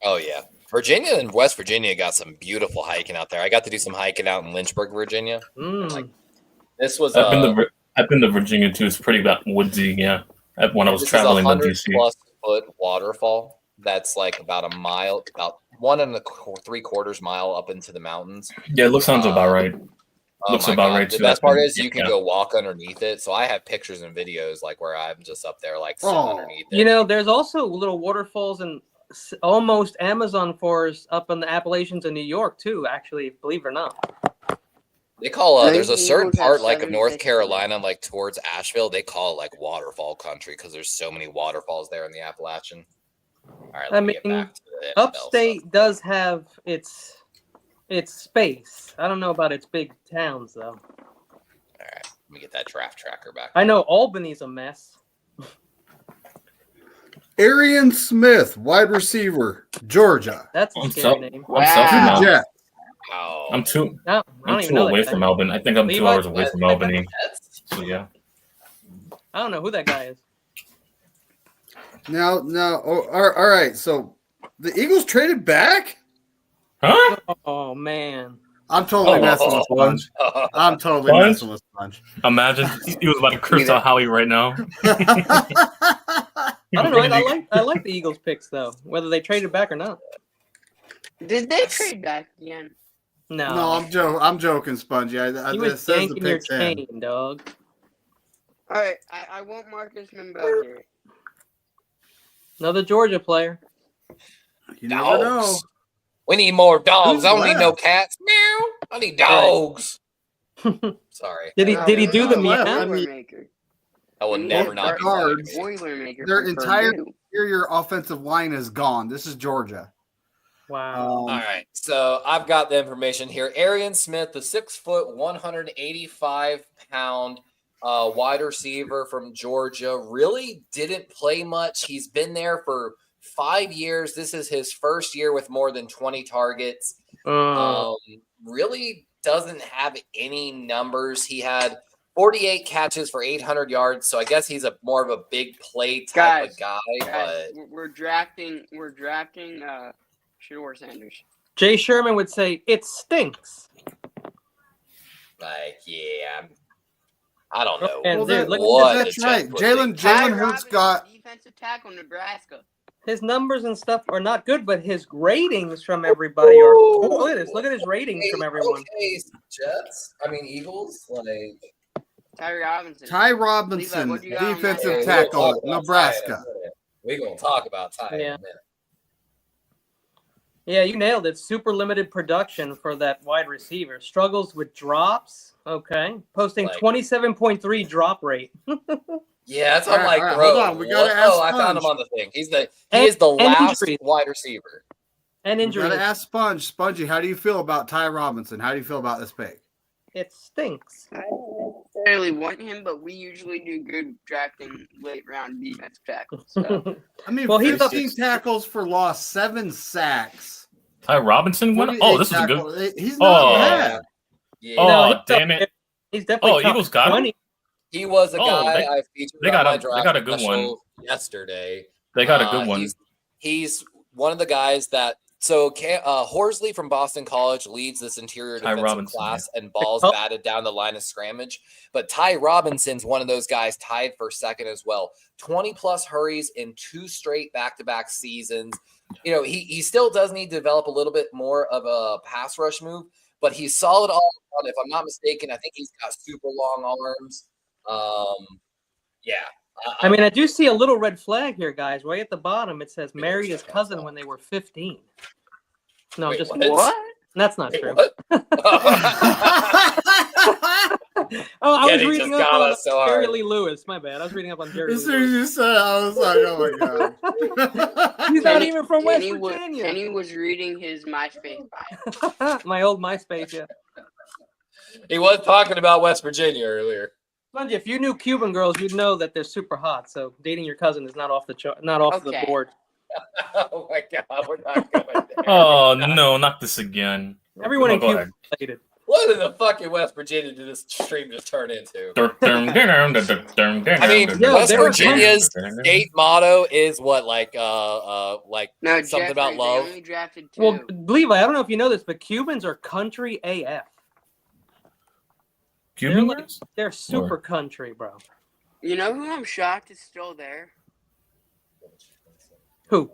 Oh yeah, Virginia and West Virginia got some beautiful hiking out there. I got to do some hiking out in Lynchburg, Virginia. Mm. This was I've been to Virginia too. It's pretty about woodsy. Yeah, when I was this traveling is in 100 DC. plus foot waterfall. That's like about a mile, about 1 3/4 mile up into the mountains. Yeah, it sounds about right. Oh my God. The best part is you can go walk underneath it. So I have pictures and videos like where I'm just up there, like sitting underneath it. There's also little waterfalls and almost Amazon forests up in the Appalachians in New York too. Actually, believe it or not. They call there's a Eagles certain have part like of 7 North pictures. Carolina, like towards Asheville. They call it like waterfall country because there's so many waterfalls there in the Appalachian. All right, let me get back to the NFL Upstate stuff. does have its space. I don't know about its big towns though. All right, let me get that draft tracker back. I know Albany's a mess. Arian Smith, wide receiver, Georgia. That's a I'm scary so- name. I'm selfish now. Jet. Wow. I'm too No, I don't even know away that from guy. Albany. I think I'm Levi? 2 hours away from Albany. So yeah. I don't know who that guy is. Now, all right. So the Eagles traded back? Huh? Oh man. I'm totally messing with Sponge. I'm totally Sponge? messing with Sponge. Imagine he was about to curse out Howie right now. I don't know. I like the Eagles picks though, whether they traded back or not. Did they trade back again? No. No, I'm joking, Spongy. he It was says the yanking your pick's in. chain, dog. All right, I want Marcus Membo here. Another Georgia player. You never know. Dogs. We need more dogs. Who's I don't need no left? cats. Meow. I need dogs. Sorry. Did he do the well, meow? I mean- Boilermaker. I will never not be guards. lying. Boilermaker. Their from entire Purdue. interior offensive line is gone. This is Georgia. Wow. All right, so I've got the information here. Arian Smith, the 6 foot, 185 pound wide receiver from Georgia, really didn't play much. He's been there for 5 years. This is his first year with more than 20 targets. Really doesn't have any numbers. He had 48 catches for 800 yards. So I guess he's more of a big play type of guy. Guys, But we're drafting Shador Sanders. Jay Sherman would say it stinks. I don't know. And Well, dude, look at what that's the right. Jets would think. Jalen Hurts got. defensive tackle, Nebraska. his numbers and stuff are not good, but his ratings from everybody are. Look at this. Look at his ratings from everyone. Okay, Jets. I mean Eagles. Like Ty Robinson. Ty Levi, Robinson, what do you got on defensive that? we'll tackle, talk about Nebraska. Ty in a minute. We're gonna talk about Ty in a Yeah. minute. Yeah, you nailed it. Super limited production for that wide receiver. Struggles with drops. Okay. Posting Like- 27.3 drop rate. Yeah, that's what I'm All right, like, all right, bro. hold on, we gotta what? ask Oh, I found him Sponge. on the thing. He And- is the and last injuries. wide receiver. And You injuries. gotta ask Spongy, how do you feel about Ty Robinson? How do you feel about this pick? It stinks. I don't necessarily want him, but we usually do good drafting late round defensive tackles. So. I mean, Well, he's 15 tackles for loss, 7 sacks. Ty Robinson went. 48 Oh, this is a good. tackles. He's not Oh. bad. Yeah. Oh, No, he's damn it. He's definitely Oh, top Eagles got him? 20. He was a Oh, guy they- I featured they on got my a- they draft got a good special yesterday. They got a good one. He's one of the guys that Horsley from Boston College leads this interior Ty defensive Robinson, class and balls Oh. batted down the line of scrimmage. But Ty Robinson's one of those guys tied for second as well. 20 plus hurries in 2 straight back-to-back seasons. You know, he still does need to develop a little bit more of a pass rush move, but he's solid all around. If I'm not mistaken, I think he's got super long arms. Yeah. I mean, I do see a little red flag here, guys. Right at the bottom, it says married his cousin when they were 15. No, Wait, just what? What? That's not Wait, true. what? Oh, I was Kenny reading just up got on us so Jerry hard. Lee Lewis. My bad. I was reading up on Jerry As Lee soon as Lewis. you said it, I was like, oh my god. He's not Kenny- even from West Kenny was, Virginia. Kenny was reading his MySpace bio. My old MySpace, yeah. He was talking about West Virginia earlier. Spongy, if you knew Cuban girls, you'd know that they're super hot. So dating your cousin is not off the the Okay. board. Oh my god, we're not going there. Oh no, not this again. Everyone in Go Cuba ahead. is related. What in the fucking West Virginia did this stream just turn into? I mean, Yo, West there are Virginia's state motto is what, like No, something about Jeffrey, love. They only drafted 2. Well, Levi, I don't know if you know this, but Cubans are country AF. Cuban They're, guys? they're super country, bro. You know who I'm shocked is still there? Who?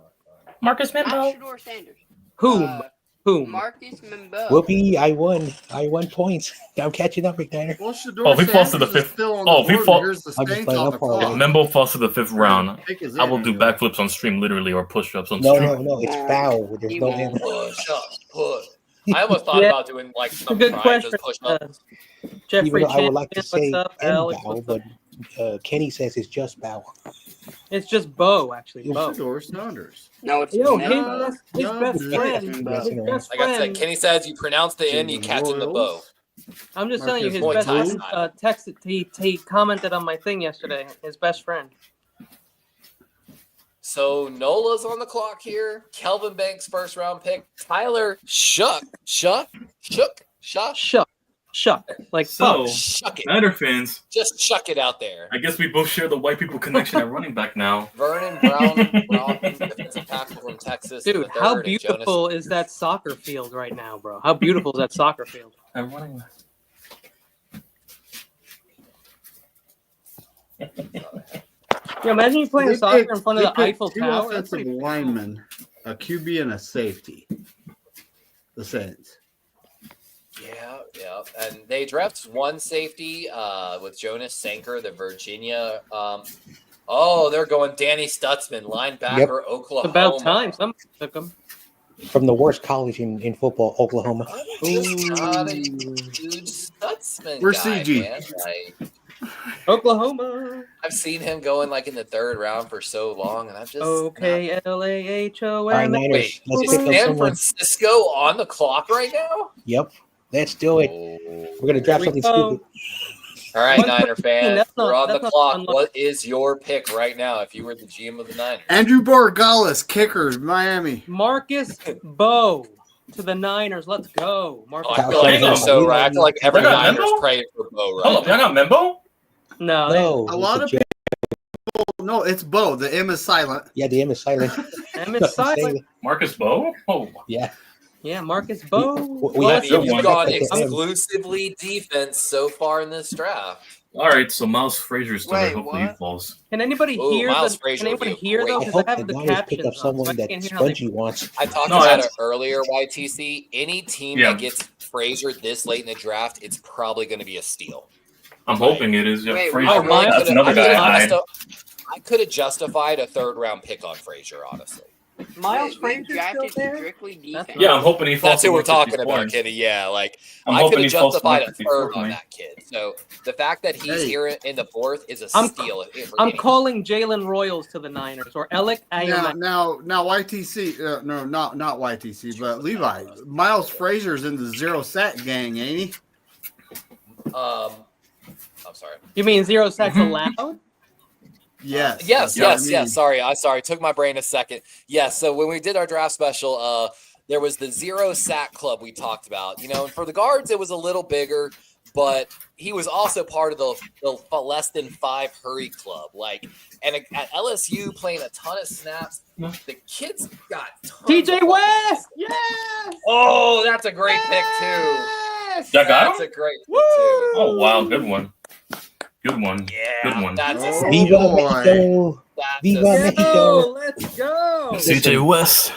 Marcus Not Membo. Shador Sanders. Whom? Uh, Whom? Marcus Membo. Whoopee, I won. I won points. I'm catching up, McDiner. Well, Shador Oh, if he falls to the Sanders is fifth- still on oh, the if he board, fall- and here's the I'm just Saints playing on up the for a If clock. Membo falls to the 5th round, Pick is I will in do anyway. backflips on stream, literally, or push-ups on No, stream. no, it's foul. There's He no won't. hammer. Push up, push. I almost thought Yeah. about doing like It's a some good tries, question. just push up. Jeffrey Even though I would like to Champion, say what's up? Alex, bow, what's but up? Kenny says it's just bow. It's just Bo, actually. Bo. Shador Sanders. No, it's Yo, Membo. his best Yeah, friend. yeah. His best Like I said, friend. Kenny says you pronounce the N, you catch in the bow. Royals. I'm just telling you, his Marcus best Boyd friend texted. He commented on my thing yesterday. His best friend. So Nola's on the clock here. Kelvin Banks, first round pick. Tyler Shuck. Shuck. Like So, fuck. Shuck it. Niner fans, Just chuck it out there. I guess we both share the white people connection at running back now. Vernon Brown, defensive tackle from Texas. in Dude, the how third, and Jonas- beautiful is that soccer field right now, bro? How beautiful is that soccer field? At running back. Yeah, imagine you playing They soccer picked- in front of they the picked Eiffel two Tower. That's offensive pretty linemen, a QB and a safety. The Saints. Yeah. And they drafted one safety with Jonas Sanker, the Virginia. They're going Danny Stutzman, linebacker, Yep. Oklahoma. It's about time somebody took him. From the worst college in football, Oklahoma. Not a huge Stutzman Where's guy, CG? man. Like, Oklahoma. I've seen him going like in the third round for so long, and I've just All right, OKLAHOM. Niners. Wait, Let's is pick up San someone. Francisco on the clock right now? Yep. Let's do it. We're gonna draft Here we something go. stupid. All right, 113, Niner fans, that's not- we're on the that's not clock. unlucky. What is your pick right now if you were the GM of the Niners? Andrew Borregales, kickers, Miami. Marcus Bowe to the Niners. Let's go. Marcus Oh, I feel like Damn. you're so right. I feel like every They're not Niner's Membo? praying for Bo Oh, right they're now. not Membo? No, No, A lot it's of J- people. No, it's Bo. The M is silent. Yeah, the M is silent. Emmett Silent. Marcus Bo? Oh, Yeah. Yeah, Marcus Bowe. we I have mean, good you've one. gone That's the M. exclusively defense so far in this draft. all right. So Miles Frazier's still there. Wait, Hopefully he what? falls. Can anybody Ooh, hear Miles the? Frazier Can would be anybody a hear great though? I Because hope I the have the Niners pick captions up on, so someone I that can't hear how they. Spongy wants. I talked No, about that's- it earlier, YTC. Any team Yeah. that gets Frazier this late in the draft, it's probably going to be a steal. I'm hoping it is. Yeah, Wait, Frazier. oh, Miles- That's another guy I hide. I could have justified a third round pick on Frazier, honestly. Miles We Frazier still drafted there? strictly That's defense. Yeah, I'm hoping he falls. That's who to we're talking 154. about, Kenny. Yeah, like I'm I hoping could he have falls to justified a 154 third for on me. that kid. So the fact that he's Hey. here in the fourth is a I'm- steal. for I'm any- calling Jalen Royals to the Niners or Alec Ayman. Now, YTC. No, not YTC, but Levi. Miles Frazier's in the zero sack gang, ain't he? I'm sorry. You mean 0 sacks Mhm. allowed? Yes. Yes, that's what I mean. yes. Sorry. Took my brain a second. Yes. So when we did our draft special, there was the 0 sack club we talked about. And for the guards, it was a little bigger, but he was also part of the less than 5 hurry club. And at LSU playing a ton of snaps, the kids got tons TJ of- West. Yes. Oh, that's a great pick too. Yes. Y'all got That's him? a great pick Woo! too. Oh wow, good one. Good one. Yeah, Good one. that's a Oh, Viva boy. Mexico! that's Viva a- Mexico! Yo, let's go. CJ West.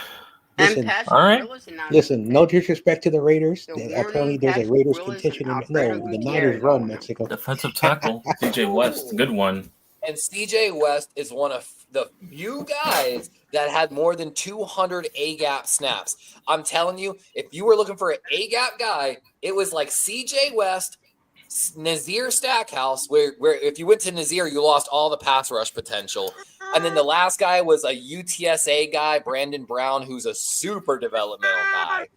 And Listen, Patrick all right. Willis announced Listen, no disrespect to the Raiders. The Apparently, warning, there's a Patrick Raiders Willis contention. and No, Alfredo the Gutierrez Niners run on him. Mexico. Defensive tackle. CJ West. Good one. And CJ West is one of the few guys that had more than 200 A-gap snaps. I'm telling you, if you were looking for an A-gap guy, it was like CJ West, Nazir Stackhouse, where if you went to Nazir, you lost all the pass rush potential. And then the last guy was a UTSA guy, Brandon Brown, who's a super developmental guy.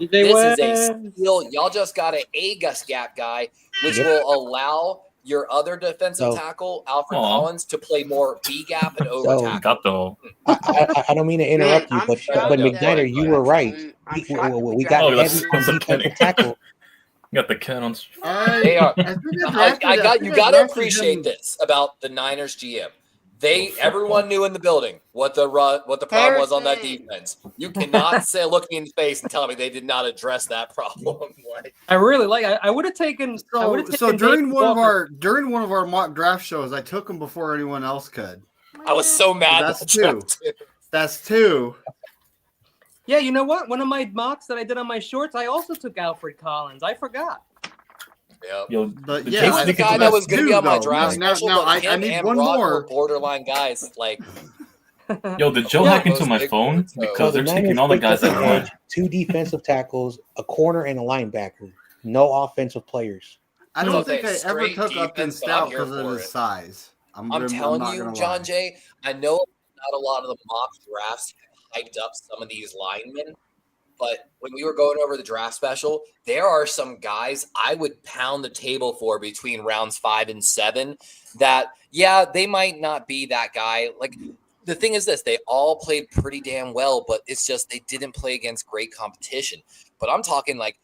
This is a steal. Y'all just got an A-gap guy, which will allow your other defensive tackle, Alfred Collins, to play more B-gap and over tackle. I don't mean to interrupt you, but McNider, you were right. We got heavy defensive tackle. You got the cat on. They are. You got to appreciate this about the Niners GM. Everyone knew in the building what the problem was on that defense. You cannot say look me in the face and tell me they did not address that problem. I really like. I would have taken. So during one of our mock draft shows, I took him before anyone else could. I was so mad. That's two. That's two. Yeah, you know what? One of my mocks that I did on my shorts, I also took Alfred Collins. I forgot. Yep. Yo, But he was the guy that was going to be on my draft special, now, but him I need and one Rod more. were borderline guys. Like, Yo, did Joe hack into my phone? Because they're taking all the guys that want. 2 defensive tackles, a corner, and a linebacker. No offensive players. I don't think I ever straight took Upton defense, but I'm Stout here because of for his it. size. I'm not telling you, gonna John lie. Jay, I know not a lot of the mock drafts have hyped up some of these linemen, but when we were going over the draft special, there are some guys I would pound the table for between rounds 5 and 7 that, yeah, they might not be that guy. Like, the thing is this, they all played pretty damn well, but it's just they didn't play against great competition. But I'm talking like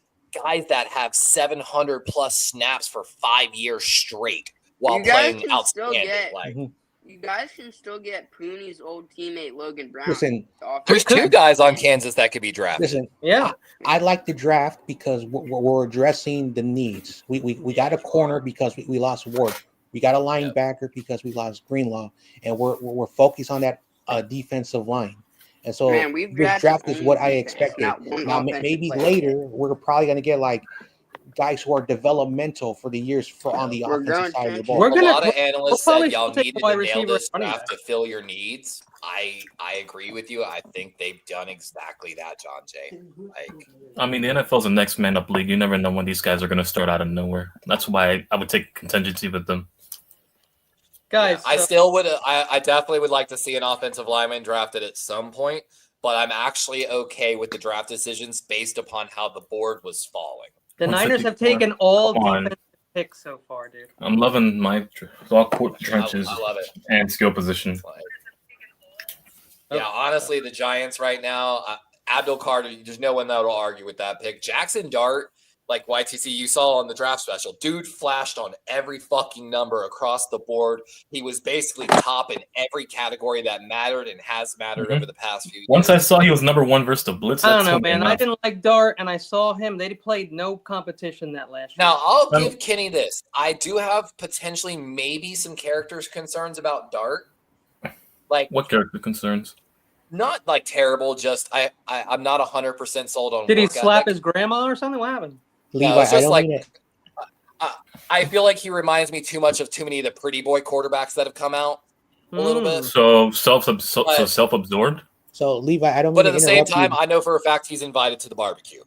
guys that have 700 plus snaps for 5 years straight while playing outstanding. You guys can still get Pooney's old teammate Logan Brown. Listen, There's 2 guys on Kansas that could be drafted. Listen, Yeah, I like the draft because we're addressing the needs. We got a corner because we lost Ward. We got a linebacker because we lost Greenlaw, and we're focused on that defensive line. And so this draft is what I expected. Now maybe later we're probably going to get like guys who are developmental for the years on the offensive side of the ball. A lot of analysts said y'all take needed a wide to nail receiver this running draft back. to fill your needs. I agree with you. I think they've done exactly that, John Jay. Like, I mean, the NFL's a next man up league. You never know when these guys are going to start out of nowhere. That's why I would take contingency with them. guys. I still would. I definitely would like to see an offensive lineman drafted at some point, but I'm actually okay with the draft decisions based upon how the board was falling. The Niners have 154. taken all Come on. defensive picks so far, dude. I'm loving my all court trenches I love it. and skill position. Yeah, honestly, the Giants right now, Abdul Carter, there's no one that will argue with that pick. Jackson Dart, like YTC you saw on the draft special, dude flashed on every fucking number across the board. He was basically top in every category that mattered and has mattered over the past few years. Once I saw he was number 1 versus the Blitz, I don't that's know, something man. I else. didn't like Dart, and I saw him. They played no competition that last year. Now, I'll give Kenny this. I do have potentially maybe some characters concerns about Dart. Like, What character concerns? not like terrible, just I'm not 100% sold on Did he work slap ethic. his grandma or something? What happened? Levi, it's I just don't like- mean it. I feel like he reminds me too much of too many of the pretty boy quarterbacks that have come out a little bit. So self-absorbed. So Levi, I don't mean But to at the same interrupt time, you. I know for a fact he's invited to the barbecue.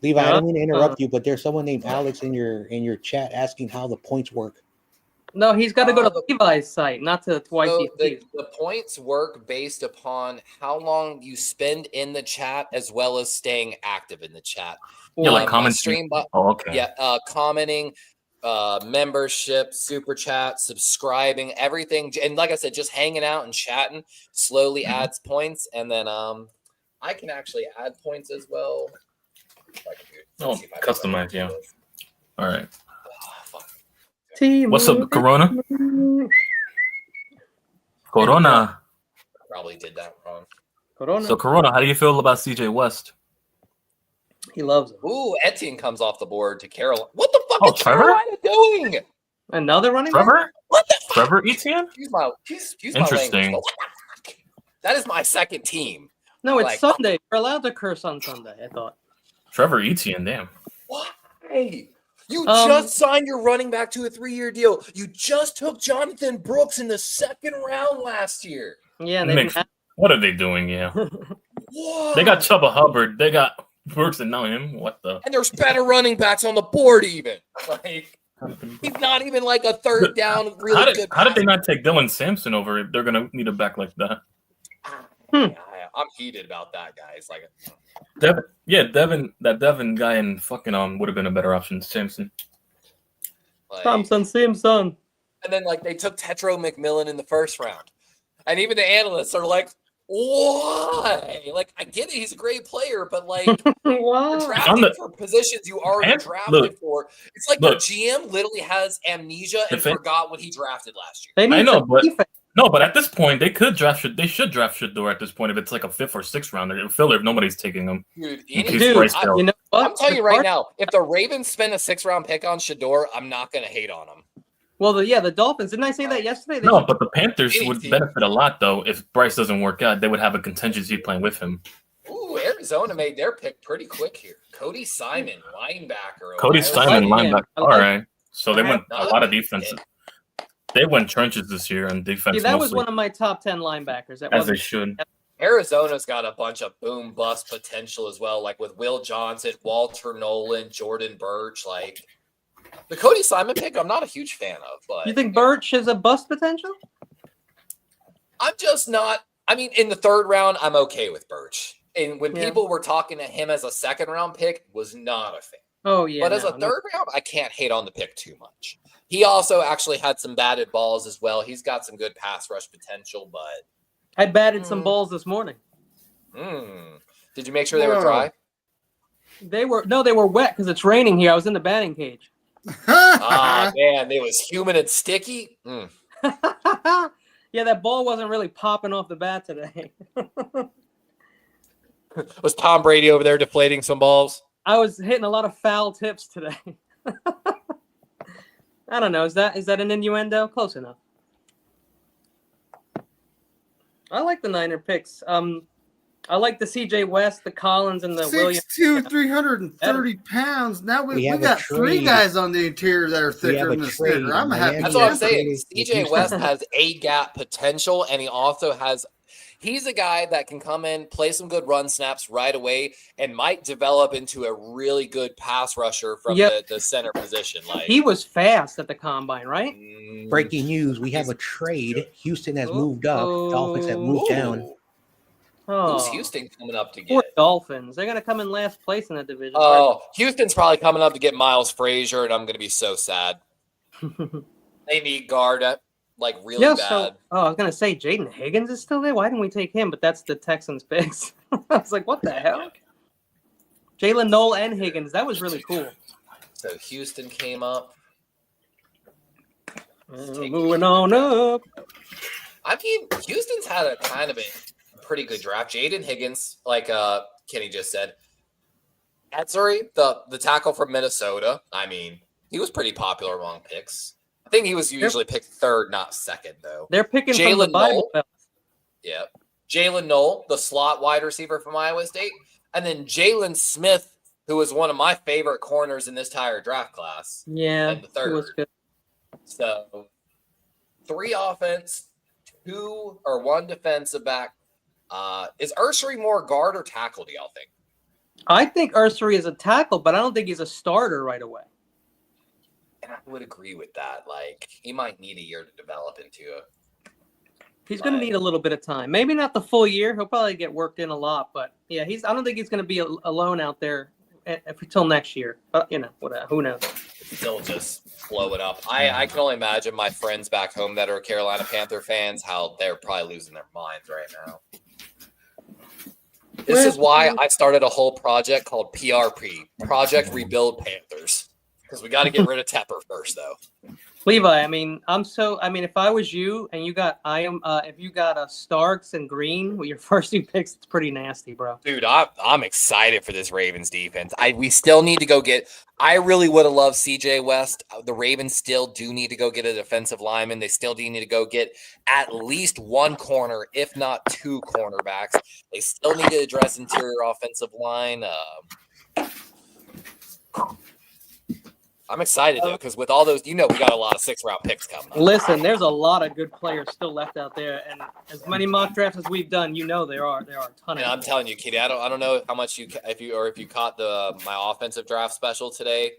Levi, I Huh? don't mean to interrupt you, but there's someone named Alex in your chat asking how the points work. No, he's got to go to Levi's site, not to So YTC. the points work based upon how long you spend in the chat as well as staying active in the chat. Yeah, like My commenting. stream bu- Oh, okay. Yeah, commenting, membership, super chat, subscribing, everything. And like I said, just hanging out and chatting slowly adds points. And then I can actually add points as well. If I can do it. Oh, Let's see if I can customize, do yeah. this. All right. Oh, fuck. What's up, Corona? Corona. Probably did that wrong. Corona. So, Corona, how do you feel about CJ West? He loves him. Ooh, Etienne comes off the board to Carolina. What the fuck Oh, is Trevor? Carolina doing? Another running back? Trevor? What the fuck? Trevor Etienne? Excuse my language, Interesting. but what the fuck? That is my second team. No, it's Like- Sunday. You're allowed to curse on Sunday, I thought. Trevor Etienne, damn. Why? You just signed your running back to a 3-year deal. You just took Jonathan Brooks in the second round last year. Yeah, What are they doing? Yeah. What? They got Chuba Hubbard. They got Brooks and now him. What the? And there's better running backs on the board even. Like, he's not even like a third down really good. How did they not take Dylan Sampson over if they're going to need a back like that? I'm heated about that, guys. Like, Devin guy in fucking would have been a better option. Sampson. Simpson. And then like they took Tetro McMillan in the first round, and even the analysts are like, "Why?" Like, I get it, he's a great player, but like, you're drafting for positions you already drafted for. It's like the GM literally has amnesia and forgot what he drafted last year. I know, but at this point, they should draft Shador at this point if it's like a 5th or 6th rounder. Filler if nobody's taking him. Dude, you know what? I'm telling you right now, if the Ravens spend a 6th-round pick on Shador, I'm not going to hate on him. Well, the Dolphins. Didn't I say that yesterday? But the Panthers would benefit a lot, though. If Bryce doesn't work out, they would have a contingency playing with him. Ooh, Arizona made their pick pretty quick here. Cody Simon, linebacker. Linebacker. All right. So they went a lot of defense. They went trenches this year on defense. That was one of my top 10 linebackers. As they should. Arizona's got a bunch of boom bust potential as well, like with Will Johnson, Walter Nolan, Jordan Birch. Like the Cody Simon pick, I'm not a huge fan of. But you think Birch has a bust potential? I'm just not. I mean, in the 3rd round, I'm okay with Birch. And when people were talking to him as a 2nd-round pick, was not a fan. Oh yeah. But as a 3rd round, I can't hate on the pick too much. He also actually had some batted balls as well. He's got some good pass rush potential, but I batted some balls this morning. Did you make sure they were dry? They were wet because it's raining here. I was in the batting cage. Man, it was humid and sticky. Yeah, that ball wasn't really popping off the bat today. Was Tom Brady over there deflating some balls? I was hitting a lot of foul tips today. I don't know. Is that an innuendo? Close enough. I like the Niner picks. I like the CJ West, the Collins, and the Williams. 6'2", 330 pounds. Now we got 3 guys on the interior that are thicker than the sticker. I'm happy. That's what I'm saying. CJ West has A-gap potential, and he's a guy that can come in, play some good run snaps right away, and might develop into a really good pass rusher from the center position. Like he was fast at the combine, right? Breaking news: we have a trade. Houston has moved up. Dolphins have moved down. Who's Houston coming up to get? Poor Dolphins. They're going to come in last place in that division. Oh, Houston's probably coming up to get Miles Frazier, and I'm going to be so sad. They need guard at really bad. I was going to say Jaden Higgins is still there. Why didn't we take him? But that's the Texans' picks. I was like, what the hell? Jalen Noel and Higgins. That was really cool. So Houston came up. Moving on up. I mean, Houston's had a kind of a pretty good draft. Jaden Higgins, like Kenny just said. Etzuri, the tackle from Minnesota. I mean, he was pretty popular among picks. I think he was usually picked 3rd, not 2nd, though. They're picking from the Bible Belt. Yeah. Jalen Noel, the slot wide receiver from Iowa State. And then Jalen Smith, who was one of my favorite corners in this entire draft class. Yeah, in the 3rd. He was good. So 3 offense, 2 or 1 defensive back. Is Ursary more guard or tackle, do y'all think? I think Ursary is a tackle, but I don't think he's a starter right away. And I would agree with that. Like, he might need a year to develop into a. He's going to need a little bit of time. Maybe not the full year. He'll probably get worked in a lot, but yeah, I don't think he's going to be alone out there until next year. Whatever. Who knows? Still just blow it up. I can only imagine my friends back home that are Carolina Panther fans, how they're probably losing their minds right now. This is why I started a whole project called PRP, Project Rebuild Panthers, because we got to get rid of Tepper first, though. Levi, if I was you and if you got a Starks and Green with your first 2 picks, it's pretty nasty, bro. Dude, I'm excited for this Ravens defense. We still need to go get. I really would have loved CJ West. The Ravens still do need to go get a defensive lineman. They still do need to go get at least 1 corner, if not 2 cornerbacks. They still need to address interior offensive line. I'm excited though, because with all those, we got a lot of 6th-round picks coming up. Listen, there's a lot of good players still left out there, and as many mock drafts as we've done, there are a ton And of. I'm telling you, Katie, I don't know how much if you caught my offensive draft special today.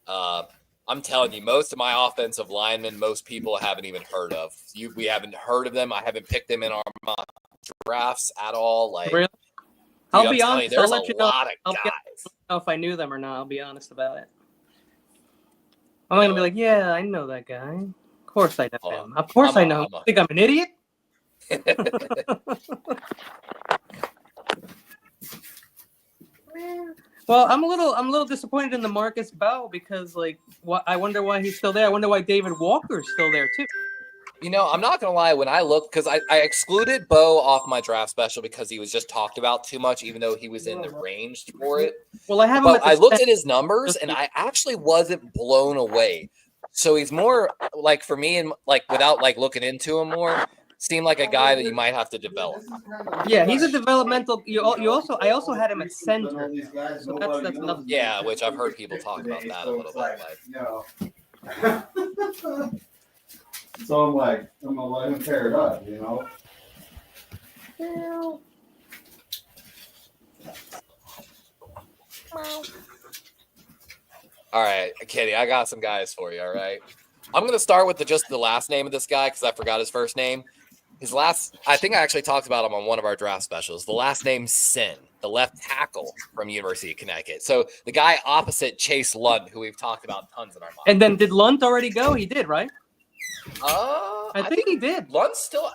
I'm telling you, most of my offensive linemen, most people haven't even heard of. We haven't heard of them. I haven't picked them in our mock drafts at all. Like, Really? dude, I'll I'm be telling honest. you, there's I'll let you a know. lot of I'll guys. know if I knew them or not. I'll be honest about it. I'm gonna be like, yeah, I know that guy. Of course I know him. Of course I know him. Think I'm an idiot? Well, I'm a little disappointed in the Marcus Bow because I wonder why he's still there. I wonder why David Walker's still there too. I'm not gonna lie. When I looked, because I excluded Bo off my draft special because he was just talked about too much, even though he was in the range for it. Well, I have him. But I looked at his numbers, and I actually wasn't blown away. So he's more like, for me, and like without like looking into him more, seemed like a guy that you might have to develop. Yeah, he's a developmental. I also had him at center. So that's nothing. Yeah, which I've heard people talk about that a little bit. Like. So I'm gonna let him tear it up, All right, Kitty, I got some guys for you. All right, I'm gonna start with just the last name of this guy because I forgot his first name. I think I actually talked about him on one of our draft specials. The last name Sin, the left tackle from University of Connecticut. So the guy opposite Chase Lunt, who we've talked about tons in our mock. And then did Lunt already go? He did, right? I think he did. Lunt's still.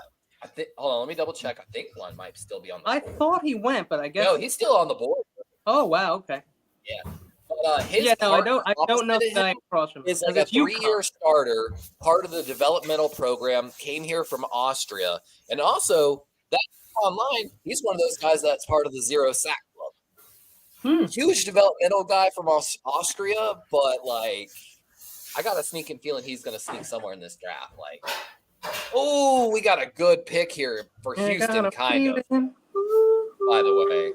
Hold on, let me double check. I think Lunt might still be on the board. I thought he went, but I guess no, he's still on the board. Oh wow, okay. Yeah. I don't know the guy across from him. Is like a 3-year starter, part of the developmental program, came here from Austria, and also that online, he's one of those guys that's part of the 0 sack club. Huge developmental guy from Austria, but like, I got a sneaking feeling he's going to sneak somewhere in this draft. Like, oh, we got a good pick here for Houston, kind of. By the way.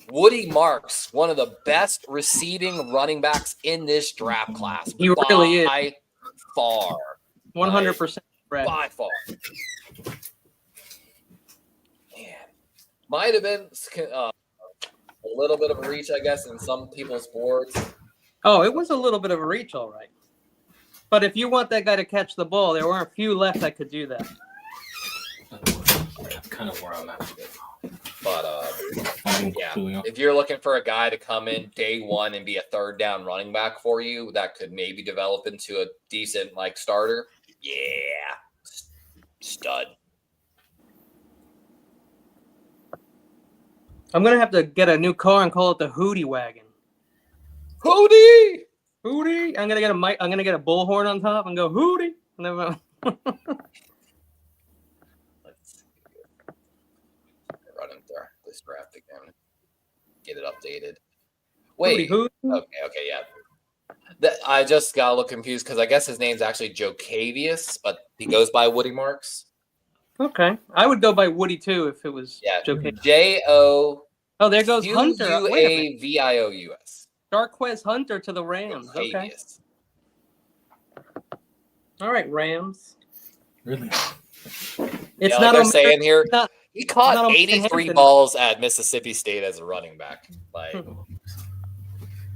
Woody Marks, one of the best receiving running backs in this draft class. He really is. By far. 100%. By far. Man. Might have been a little bit of a reach, I guess, in some people's boards. Oh, it was a little bit of a reach, all right. But if you want that guy to catch the ball, there weren't a few left that could do that. That's kind of where I'm at. But if you're looking for a guy to come in day one and be a 3rd down running back for you, that could maybe develop into a decent starter. Yeah, stud. I'm gonna have to get a new car and call it the Hootie Wagon. Hootie. I'm gonna get a mic. I'm gonna get a bullhorn on top and go Hootie. Running through this draft again. Get it updated. Wait. Hootie. Okay, yeah. I just got a little confused because I guess his name's actually Jocavius, but he goes by Woody Marks. Okay, I would go by Woody too if it was Jocavius. J-O. Oh, there goes Hunter. U-A-V-I-O-U-S. Darquez Hunter to the Rams. Okay. All right, Rams. Really? It's not. They're saying here. He caught 83 balls at Mississippi State as a running back. Like, oh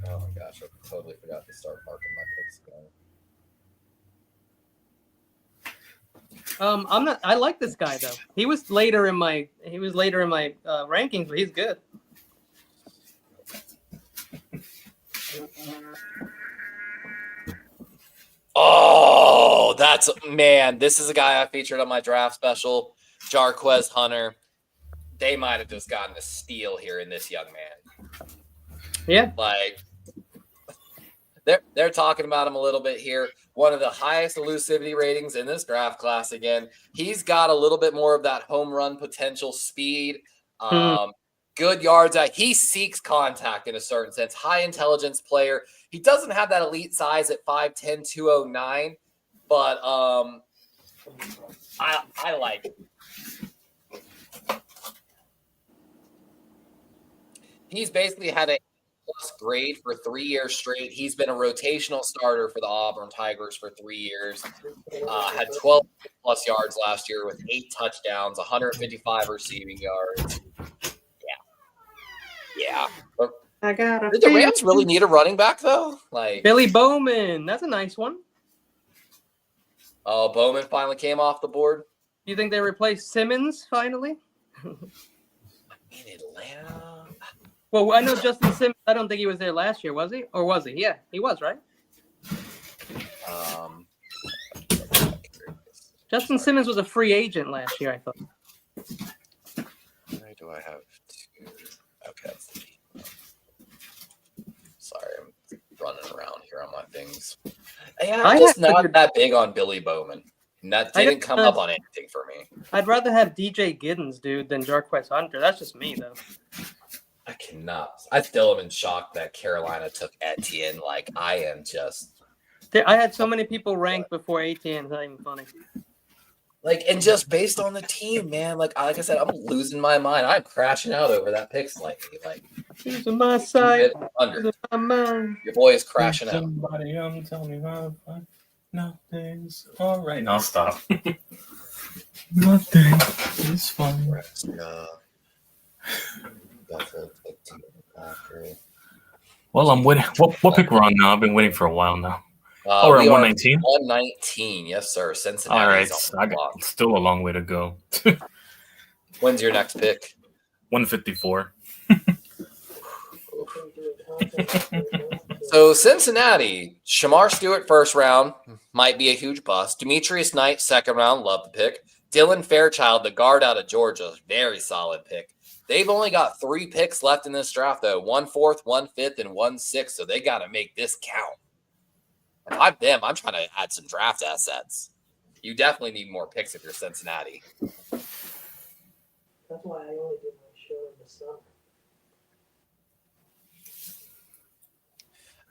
my gosh, I totally forgot to start marking my picks again. I like this guy though. He was later in my rankings, but he's good. Oh, this is a guy I featured on my draft special, Jarquez Hunter. They might have just gotten a steal here in this young man. Yeah. Like, they're talking about him a little bit here. One of the highest elusivity ratings in this draft class again. He's got a little bit more of that home run potential speed. Good yards. He seeks contact in a certain sense. High intelligence player. He doesn't have that elite size at 5'10", 209, but I like it. He's basically had a plus grade for 3 years straight. He's been a rotational starter for the Auburn Tigers for 3 years. Had 12 plus yards last year with 8 touchdowns, 155 receiving yards. Yeah. But I got did the Rams really need a running back though? Like Billy Bowman. That's a nice one. Oh, Bowman finally came off the board. You think they replaced Simmons finally? In Atlanta. Well, I know Justin Simmons. I don't think he was there last year, was he? Or was he? Yeah, he was, right? Justin Simmons was a free agent last year, I thought. Why do I have two? Okay, that's the team. Sorry, I'm running around here on my things. Yeah, I'm just not that big on Billy Bowman. And that didn't come up on anything for me. I'd rather have DJ Giddens, dude, than Jarquez Hunter. That's just me, though. I cannot. I still am in shock that Carolina took Etienne. Like, I am just. I had so many people ranked before Etienne. It's not even funny. Like, and just based on the team, man. Like I said, I'm losing my mind. I'm crashing out over that pick slightly. Like, he's on my side. Under. My mind. Your boy is crashing out. Somebody tell me how nothing's all right. No, stop. Nothing is fine. Well, I'm waiting. What pick we're on now? I've been waiting for a while now. We're at 119. 119, yes, sir. Cincinnati. All right, I got still a long way to go. When's your next pick? 154. So Cincinnati, Shamar Stewart, first round, might be a huge bust. Demetrius Knight, second round, love the pick. Dylan Fairchild, the guard out of Georgia, very solid pick. They've only got 3 picks left in this draft, though. 1 4th, 1 5th, and 1 6th. So they got to make this count. If I'm them, I'm trying to add some draft assets. You definitely need more picks if you're Cincinnati. That's why I only did my show in the summer.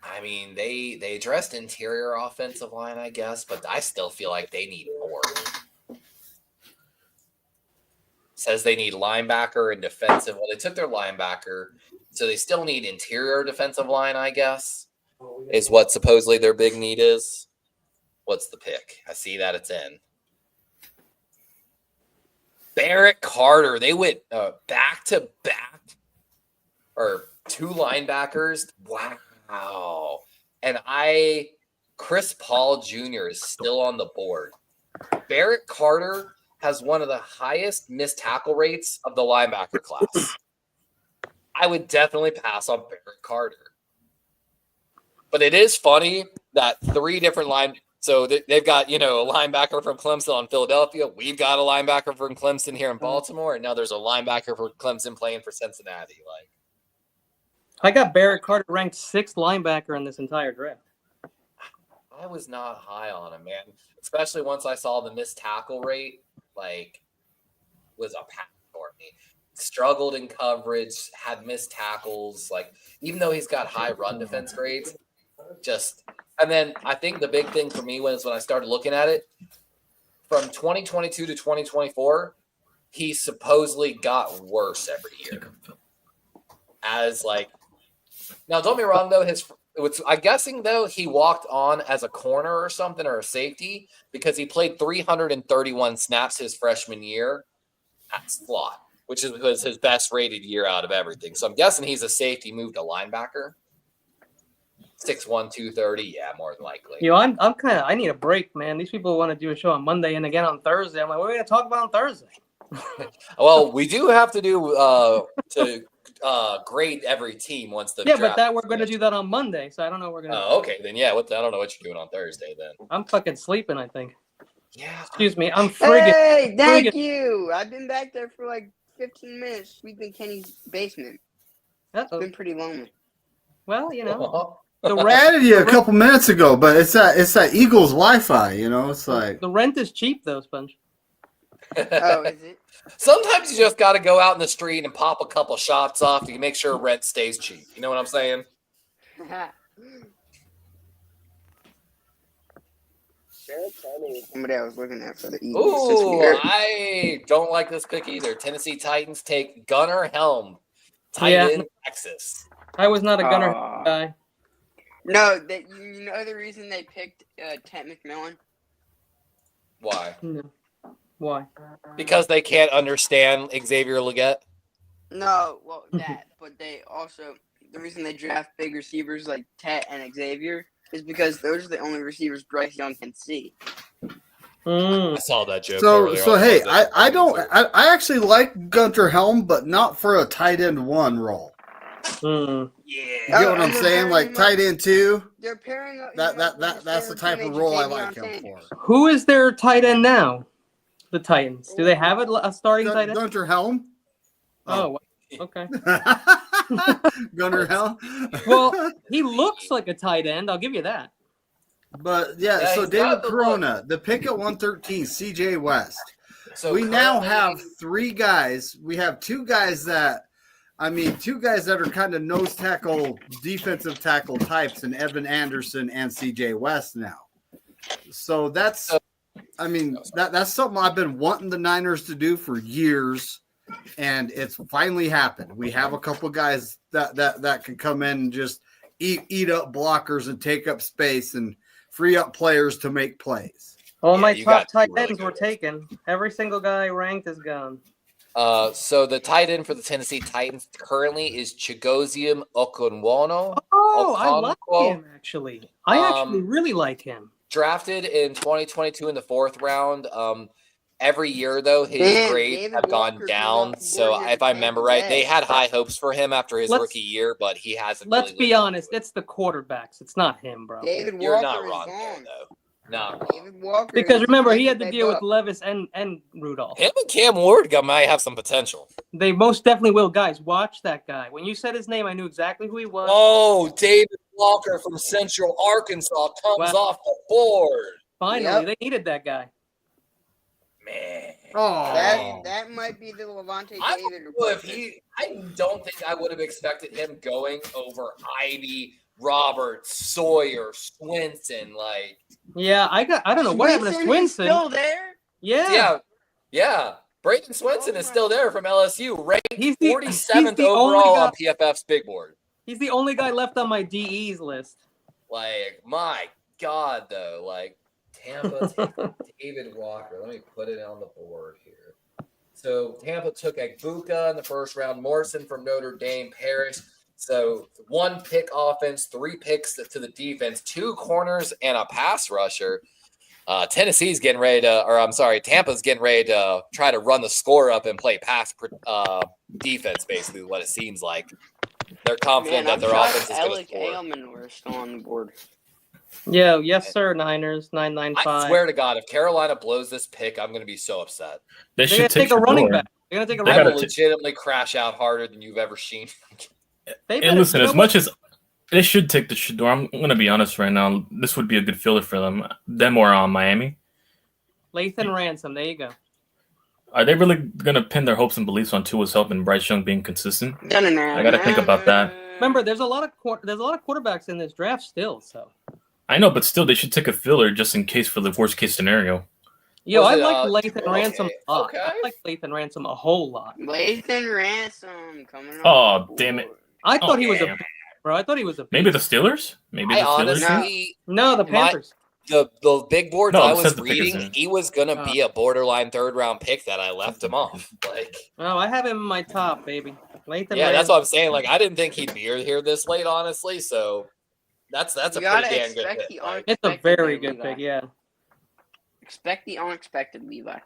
I mean, they addressed interior offensive line, I guess, but I still feel like they need more. Says they need linebacker and defensive. Well, they took their linebacker, so they still need interior defensive line, I guess, is what supposedly their big need is. What's the pick? I see that it's in. Barrett Carter. They went back-to-back or 2 linebackers. Wow. And Chris Paul Jr. is still on the board. Barrett Carter has one of the highest missed tackle rates of the linebacker class. I would definitely pass on Barrett Carter. But it is funny that 3 different so they've got, a linebacker from Clemson on Philadelphia. We've got a linebacker from Clemson here in Baltimore. And now there's a linebacker for Clemson playing for Cincinnati. Like, I got Barrett Carter ranked 6th linebacker in this entire draft. I was not high on him, man. Especially once I saw the missed tackle rate, was a pack for me. Struggled in coverage, had missed tackles. Even though he's got high run defense grades, and then I think the big thing for me was when I started looking at it, from 2022 to 2024, he supposedly got worse every year. Now don't be wrong though, I'm guessing though he walked on as a corner or something or a safety because he played 331 snaps his freshman year at slot, which was his best rated year out of everything. So I'm guessing he's a safety, moved to linebacker. 6'1", 230, yeah, more than likely. I need a break, man. These people want to do a show on Monday and again on Thursday. I'm like, what are we going to talk about on Thursday? Well, we do have to do grade every team once the draft. But that we're going to do that on Monday, so I don't know what we're going to do. Okay, then I don't know what you're doing on Thursday then. I'm fucking sleeping, I think. Yeah. Excuse me, I'm friggin'. Hey, thank you. I've been back there for 15 minutes sleeping in Kenny's basement. It's been pretty lonely. Well, I added you a couple minutes ago, but it's that Eagles Wi-Fi, It's like the rent is cheap though, Sponge. Oh, is it? Sometimes you just got to go out in the street and pop a couple shots off to make sure rent stays cheap. You know what I'm saying? Somebody I was looking at for the Eagles. Ooh, I don't like this pick either. Tennessee Titans take Gunnar Helm, tight end, Texas. I was not a Gunnar Aw. guy. No, that you know the reason they picked Ted McMillan? Why? No. Why? Because they can't understand Xavier Leggett. No, well that, but they also the reason they draft big receivers like Tet and Xavier is because those are the only receivers Bryce Young can see. Mm. I saw that joke. So earlier. so I'll hey, put that I in don't there. I actually like Gunter Helm, but not for a tight end 1 role. Mm. You get what I'm and they're saying? pairing Like him tight up- end 2. They're pairing up. That's the type of role I like him for. Who is their tight end now? The Titans. Do they have a starting tight end? Gunter Helm. Oh, wow. Okay. Gunter Helm. Well, he looks like a tight end. I'll give you that. But yeah, Yeah, so he's David got the Corona, the pick at 113, CJ West. So We now currently- have 3 guys. We have 2 guys that are kind of nose tackle, defensive tackle types in Evan Anderson and CJ West now. So that's something I've been wanting the Niners to do for years, and it's finally happened. We have a couple guys that can come in and just eat up blockers and take up space and free up players to make plays. All Yeah, my you top got tight two really ends good were ones. taken. Every single guy ranked is gone. So the tight end for the Tennessee Titans currently is Chigozium Okunwono, Oh, I like Okonkwo. him actually. I actually really like him. Drafted in 2022 in the 4th round. Every year though, his Man, grades David have gone Walker down. comes off the So board here if I to remember Tampa right, Bay. they had high hopes for him after his Let's- rookie year, but he hasn't. Let's really be lived up honest. to it. It's the quarterbacks. It's not him, bro. David Walker You're not is wrong there, gone. though. Not wrong. David Walker. Because is remember, he Tampa had to Bay deal with Buck. Levis and Rudolph. Him and Cam Ward might have some potential. They most definitely will. Guys, watch that guy. When you said his name, I knew exactly who he was. Oh, David Walker from Central Arkansas comes Wow. off the board. Finally, Yep. they needed that guy. Man. Oh, That might be the Levante I David don't know if replacement. I don't think I would have expected him going over Ivy, Roberts, Sawyer, Swinson. Like, Yeah, I don't know what happened to Is Swinson. still there? yeah. Brayden Swinson is still there from LSU, ranked He's the- 47th he's the only overall guy- on PFF's big board. He's the only guy left on my DEs list. Like, my God, though. Like, Tampa took David Walker. Let me put it on the board here. So, Tampa took Egbuka in the 1st round, Morrison from Notre Dame, Parrish. So, 1 pick offense, 3 picks to the defense, 2 corners, and a pass rusher. Tampa's getting ready to try to run the score up and play pass defense, basically, what it seems like. They're confident Man, that their I'm offense shocked is going to Alec score. Ailman were still on the board. Yes, sir. Niners 995. I swear to God, if Carolina blows this pick, I'm going to be so upset. They They're should gonna take a running Shador. back. They're gonna take a They I running will gotta back. legitimately crash out harder than you've ever seen. They And better- listen, you as know much as they should take the Shador, I'm going to be honest right now. This would be a good filler for them or Miami. what? Lathan Ransom. There you go. Are they really going to pin their hopes and beliefs on Tua's help and Bryce Young being consistent? I gotta think about that. Remember, there's a lot of quarterbacks in this draft still. So, I know, but still, they should take a filler just in case for the worst case scenario. yo, Was I it, like Lathan okay, Ransom a lot. okay. I like Lathan Ransom a whole lot. Lathan Ransom coming Oh, off the damn it. board. I thought he was damn. a bro. I thought he was a Maybe the Steelers? Maybe the I Steelers? honestly, no, the My- Panthers. the big boards No, I it was says the pick is reading, in. he was going to be a borderline 3rd round pick that I left him off. Like, Oh, I have him in my top, baby. Lathan yeah, that's Ransom. what I'm saying. Like, I didn't think he'd be here this late, honestly. So that's a You pretty gotta damn good expect pick. the Like, It's a unexpected very there, good Levi. pick. Yeah. Expect the unexpected, Levi.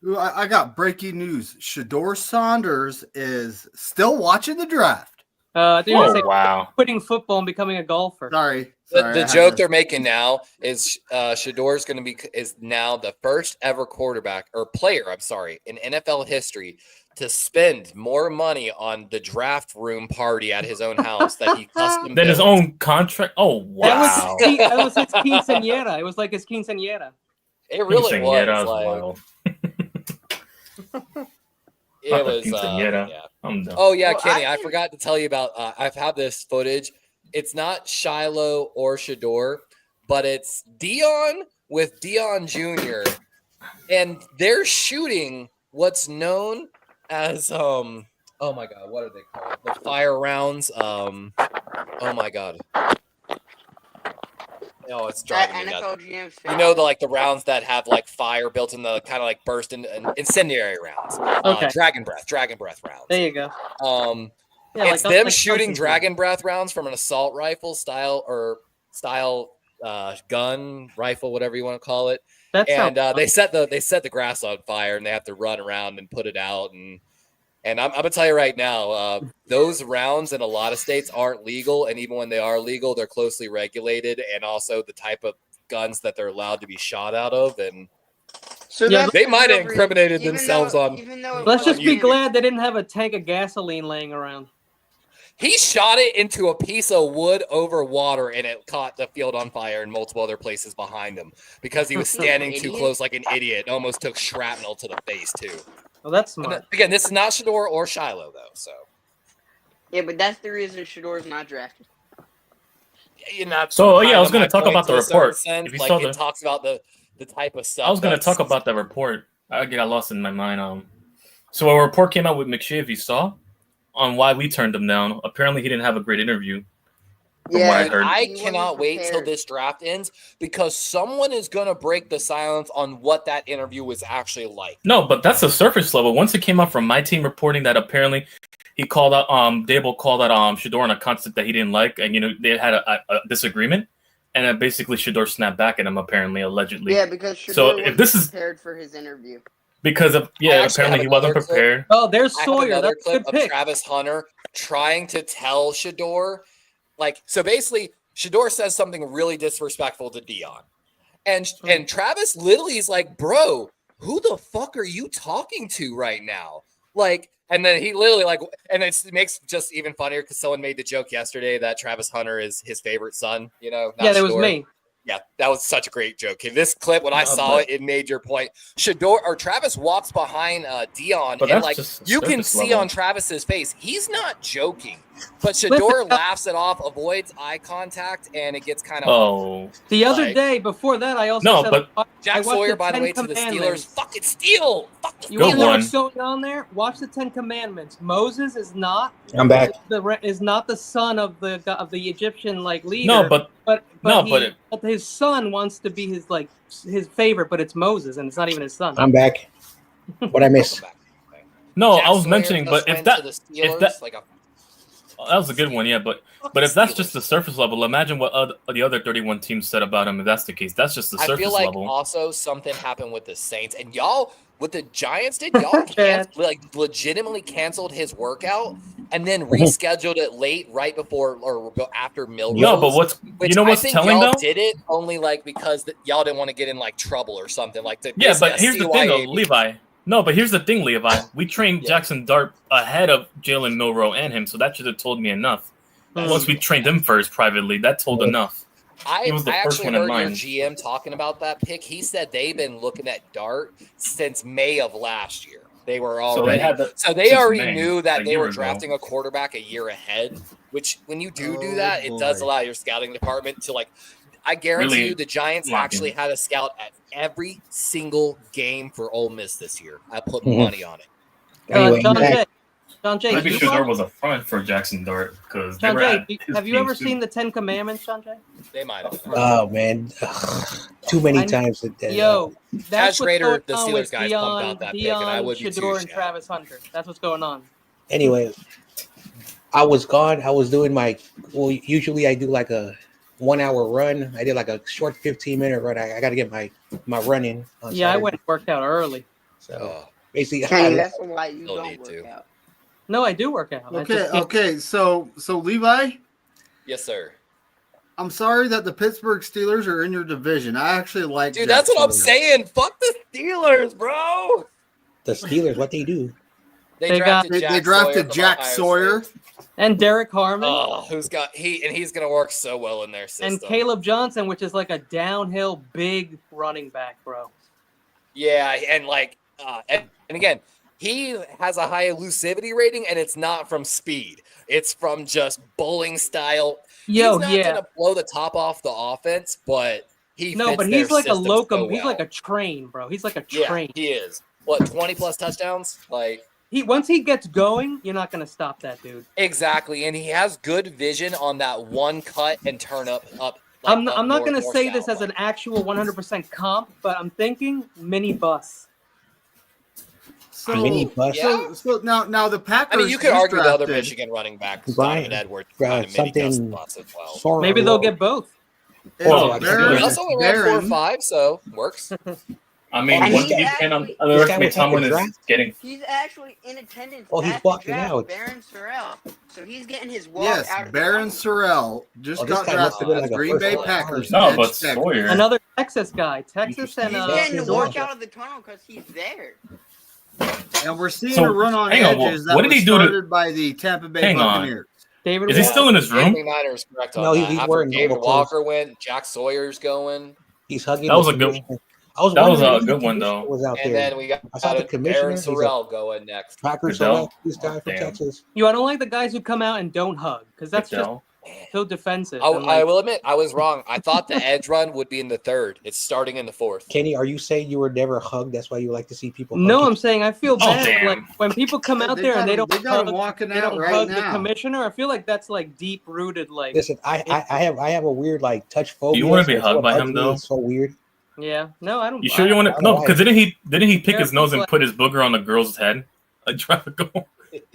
Ooh, I got breaking news. Shador Saunders is still watching the draft. I think you're gonna Oh, say wow. quitting football and becoming a golfer. Sorry. the I had joke to- they're making now is Shador's going to is now the first ever quarterback or player, I'm sorry, in NFL history to spend more money on the draft room party at his own house that he custom Then his built. own contract. Oh, wow. That was his quinceañera. It was like his quinceañera. It really was. Quinceañera is Like, wild. it Not the was. quinceañera. Yeah. I'm done. Oh yeah, Well, Kenny, I I- forgot to tell you about. I've had this footage. It's not Shiloh or Shador, but it's Dion with Dion Jr. And they're shooting what's known as Oh my god, what are they called? The fire rounds. Oh my god. Oh, it's driving me nuts. NFL GM. You know the rounds that have like fire built in the kind of like burst and incendiary rounds. Okay. Dragon breath rounds. There you go. Yeah, It's like- them like shooting something. dragon breath rounds from an assault rifle style gun rifle, whatever you want to call it. That And sounds they set the grass on fire, and they have to run around and put it out. And I'm gonna tell you right now, those rounds in a lot of states aren't legal, and even when they are legal, they're closely regulated, and also the type of guns that they're allowed to be shot out of. And So Yeah, that's they might have over- incriminated even themselves though- on. even though it Let's just be wasn't- glad they didn't have a tank of gasoline laying around. He shot it into a piece of wood over water, and it caught the field on fire and multiple other places behind him because he was standing too Idiot. close like an idiot. And almost took shrapnel to the face too. Well, that's And smart. again, this is not Shador or Shiloh though, so Yeah, but that's the reason Shador's not drafted. you know. So, yeah, I was kind gonna of talk my about point the to a certain report. sense. If you Like saw it the- talks about the type of stuff. I was going to that's- talk about that report. I got lost in my mind. So a report came out with McShay, if you saw, on why we turned him down. Apparently, he didn't have a great interview. From what I Dude, heard. I he wasn't cannot wait till prepared. this draft ends because someone is going to break the silence on what that interview was actually like. No, but that's the surface level. Once it came out from my team reporting that apparently he called out, Dable called out Shador on a concept that he didn't like, and they had a disagreement, and then basically Shador snapped back at him, apparently, allegedly. Yeah, because Shador So if wasn't this is- prepared for his interview. Because of I actually apparently have he wasn't another clip. prepared. Oh, there's I have Sawyer. another That's a clip good of pick. Travis Hunter trying to tell Shador, so basically Shador says something really disrespectful to Dion, and Travis literally is like, "Bro, who the fuck are you talking to right now?" And then he literally and it makes just even funnier because someone made the joke yesterday that Travis Hunter is his favorite son. Not Yeah, that was Shador. me. Yeah, that was such a great joke. In this clip, when I saw but- it made your point. Travis walks behind Dion, But and that's just you can surface see level. on Travis's face, he's not joking. But Shador laughs it off, avoids eye contact, and it gets kind of Oh, The other Like- day before that, I also No, said but- I Jack watched Sawyer, the by the 10 way, to the Steelers. Commandments. Fucking steal. You Go want to know one. what's going on there? Watch the 10 Commandments. Moses is not I'm back. the son of the Egyptian leader. no, but but no, he- but his son wants to be his favorite, but it's Moses, and it's not even his son. I'm back. What I miss? no, Jack I was Sawyer mentioning, just but if went that to the Steelers, that- like a that was a good one, yeah, but if that's just the surface level, imagine what the other 31 teams said about him. If that's the case, that's just the I surface feel like level. also something happened with the Saints, and y'all, what the Giants did, y'all legitimately canceled his workout and then rescheduled it late, right before or after Milrose. No, but what's Which what's I think telling y'all though? did it only because y'all didn't want to get in trouble or something Yeah, but here's the thing, though, CYA. Levi. No, but here's the thing, Levi. We trained Yeah. Jackson Dart ahead of Jalen Milroe and him, so that should have told me enough. Once we trained him first privately, that told enough. I He was the first actually one in heard your line. GM talking about that pick. He said they've been looking at Dart since May of last year. They were So they already had the, So they since already May, knew a that they year were ago. drafting a quarterback a year ahead, which when you do Oh, that, it does boy. allow your scouting department to I guarantee Really you the Giants lock in. actually had a scout at every single game for Ole Miss this year. I put Mhm. money on it. Anyway, John I'm back. Jay. John Jay, Maybe you Shador watch- was a front for Jackson Dart because they John were Jay, at his have you team, ever too. seen the 10 Commandments, John Jay? They might have. Oh man, too many I- times. Yo, that's As what's Raider, going the on Steelers with guys pumped Dion, out that pick, and I would be too, Shador, and Shaq. Travis Hunter. That's what's going on. Anyway, I was gone. I was doing usually I do a 1 hour run. I did a short 15-minute run. I got to get my run in. On Yeah, I Saturday. went and worked out early. So Oh, basically, Kenny, that's why you Still don't need work to. out. No, I do work out. I Okay, just- okay. So Levi, yes, sir. I'm sorry that the Pittsburgh Steelers are in your division. I actually like. Dude, Jack that's what I'm Sawyer. saying. Fuck the Steelers, bro. the Steelers, what they do? They got- They drafted Jack Sawyer. and Derek Harmon Oh, he's gonna work so well in their system. and Caleb Johnson, which is a downhill big running back, bro. Yeah, and and again, he has a high elusivity rating, and it's not from speed. It's from just bowling style. Yo, he's not yeah. gonna blow the top off the offense, but he No, fits but their he's like a system locum. so He's well. like a train, bro. He's like a Yeah, train. he is. What, 20 plus touchdowns? once he gets going, you're not gonna stop that dude. Exactly, and he has good vision on that one cut and turn up. Like, I'm up not north, gonna north, say south, this as like. an actual 100% comp, but I'm thinking mini bus. So, Mini bus. Yeah. so now the Packers. I mean, you could just argue the other drafted- Michigan running back, Brian, Donovan Edwards, kind of mini something bus as well. Sorry, Maybe they'll get both. Well, Barron- He also only ran Barron- 4.5, so works. I mean, And what he's do you can on actually- other This guy Rick was at the Tomlin is draft? getting. He's actually in attendance. Oh, he's at the walking draft, out. Barron Sorrell. So he's getting his walk Yes, out of Baron the Sorrell just Oh, this got guy must drafted have been by like the a Green first Bay round Packers. No, edge but tackle. Sawyer. Another Texas guy. Texas and He's Yeah, getting he's the walk Georgia. out of the tunnel because he's there. And we're seeing So, a run on hang on, edges that what did was he do to- started by the Tampa Bay Hang on. Buccaneers. David. Is he Walker. still in his room? 49ers correct on No, that. he's After wearing David normal Walker went, Jack Sawyer's going, He's hugging. That was the a good- commissioner. I was that was wondering a if the good one, commissioner though. Was out and there. then we got I saw the commissioner, Aaron he's a- Sorrell going next. Packer Goodell. Sorrell, this guy from Damn. Texas. Yo, I don't like the guys who come out and don't hug because that's just Goodell. so defensive. I I'm like, will admit, I was wrong. I thought the edge run would be in the third. It's starting in the fourth. Kenny, are you saying you were never hugged? That's why you like to see people. hug no, you? I'm saying I feel Oh, bad damn. like when people come out there and they don't They got him hug, walking they out don't right hug the now. commissioner. I feel like that's like deep rooted. Like, Listen, I have a weird like touch phobia. You wanna be so hugged by hugging him, me though? is so weird. yeah, no, I don't. You sure you want to? I No, don't because didn't he pick Yeah, his nose and but- put his booger on the girl's head? Like trying to go.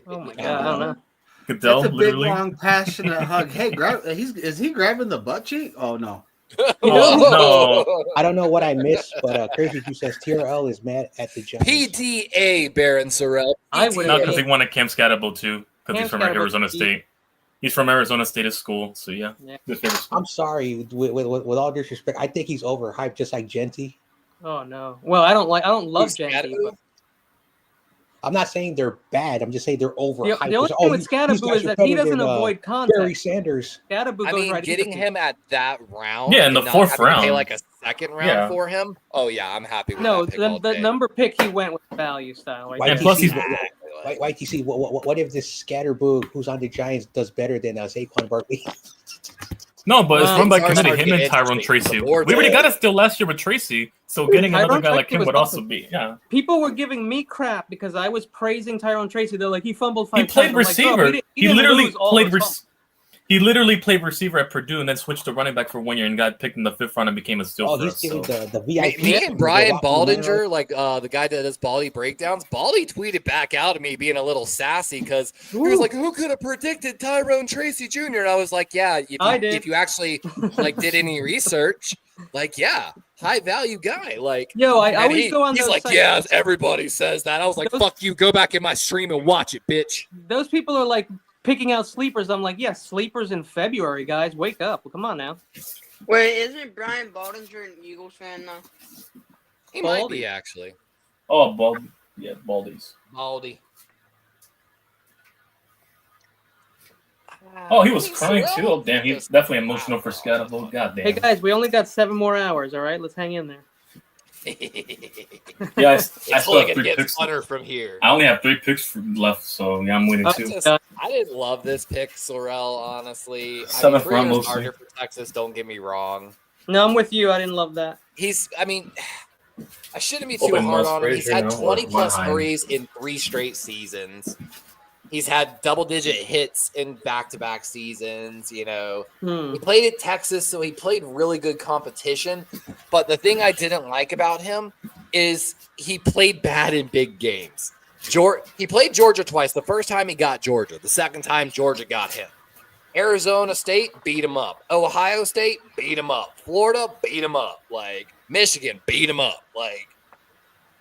Oh my god, I don't know. Goodell, That's a big, literally. long, passionate hug. Hey, is he grabbing the butt cheek? Oh no. Oh, no. I don't know what I missed, but Crazy Q says TRL is mad at the Giants. PTA Baron Sorrell. I would- No, because he wanted Cam Scatterbo too, because he's Cam from Scatterbo- Arizona State. He's from Arizona State at school, so yeah. Yeah. His favorite school. I'm sorry, with all disrespect, I think he's overhyped, just like Genty. Oh no. Well, I don't love Who's Genty. Scatterbo? But I'm not saying they're bad. I'm just saying they're overhyped. the only It's, thing with these Scatterbo guys is are that he better doesn't than, avoid Barry contact. Sanders. Scatterbo I goes mean, right getting into him at that round. Yeah, in the and not fourth having to Pay round. like a second round Yeah. for him. Oh yeah, I'm happy with No, that pick all the day. number pick he went with value style. Right Why And there. plus he's White TC, what if this Scatterboo who's on the Giants does better than Saquon Barkley? no, but it's Well, run by it's committee. hard Him to and get Tyrone interesting. Tracy. The We board's already all- got a steal last year with Tracy, so getting another Tyrone guy like Tracy him was would also awesome. be yeah. People were giving me crap because I was praising Tyrone Tracy. They're like, he fumbled He 5 played times. I'm like, receiver. bro, he he didn't literally lose all played. those fumbles. He literally played receiver at Purdue and then switched to running back for 1 year and got picked in the 5th round and became a steal Oh, for he's us. giving So. the Me, VIP. me and Brian the Rocky Man. Baldinger, like the guy that does Baldy breakdowns, Baldy tweeted back out at me being a little sassy because he was like, "Who could have predicted Tyrone Tracy Jr.?" And I was like, "Yeah, I did. if you actually like did any research, like yeah, high value guy." Like, Yo, I and always go on he's those like, sites. "Yeah, everybody says that." I was like, Those- "Fuck you, go back in my stream and watch it, bitch." Those people are like picking out sleepers. I'm like, yeah, sleepers in February, guys. Wake up. Well, come on now. Wait, isn't Brian Baldinger an Eagles fan now? He might Baldy. be actually Oh, Baldy. Yeah, Baldies. Baldy. Oh, he was I think crying Sorrell too. Oh, damn, he's just- definitely emotional for Scatterbo. God damn. Hey guys, we only got 7 more hours. All right, let's hang in there. Yeah, I It's still only have gonna 3 get picks. funner from here. I only have 3 picks left, so yeah, I'm waiting Oh, too. God. I didn't love this pick, Sorrell, honestly. Seventh I mean, round 3 mostly. starter for Texas, don't get me wrong. No, I'm with you. I didn't love that. I mean, I shouldn't be too Open hard most on him. He's Frazier, had no, 20 or plus Mannheim. hurries in 3 straight seasons. He's had double-digit hits in back-to-back seasons, you know. Hmm. He played at Texas, so he played really good competition. But the thing I didn't like about him is he played bad in big games. He played Georgia twice. The first time he got Georgia. The second time Georgia got him. Arizona State beat him up. Ohio State beat him up. Florida beat him up. Like Michigan beat him up. Like,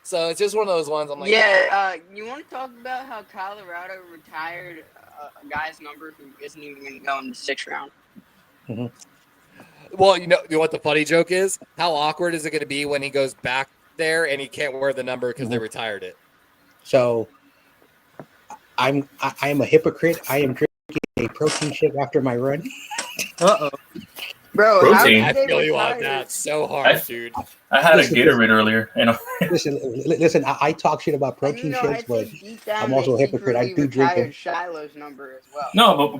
so it's just one of those ones. I'm like, You want to talk about how Colorado retired a guy's number who isn't even going to go in the 6th round? Well, you know what the funny joke is? How awkward is it going to be when he goes back there and he can't wear the number because they retired it? So I am a hypocrite. I am drinking a protein shake after my run. Uh-oh. Bro, Protein. how I did they feel you on retire that so hard, I- dude. I had a Listen, Gatorade earlier, and Listen. I talk shit about And protein shakes, I but think deep down I'm also a they hypocrite. I secretly do drink retired them. Shiloh's number as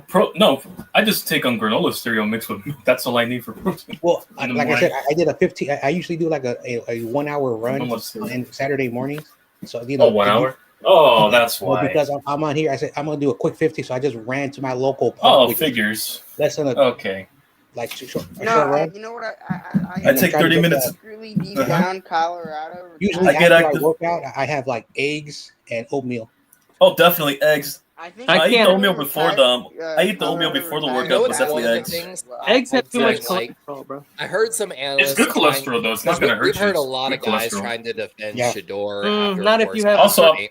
well. no, I just take on granola cereal mixed with milk. That's all I need for protein. Well, In the like I morning. said, I did a 15. I usually do like a 1 hour run Almost. on Saturday mornings. So Oh, 1 hour? Oh, that's Well, why. because I'm on here, I said I'm gonna do a quick 50, so I just ran to my local park. Oh, which is figures. less than a Okay. like short No, run. you know what? I And I'm take trying to 30 get minutes. that. Really deep Uh-huh. down Colorado. Usually I get after active. I work out, I have like eggs and oatmeal. Oh, definitely eggs. I think I I eat the can't- oatmeal before I eat the oatmeal before the You workout, know but what's definitely one of the eggs. things? Eggs have I've too much seen, like, cholesterol, bro. I heard some analysts. It's good trying- cholesterol though. It's because not going to hurt we've you. heard a It's lot good of guys cholesterol. trying to defend Yeah. Shador Mm, after, not of if course, you have- Also, Colorado.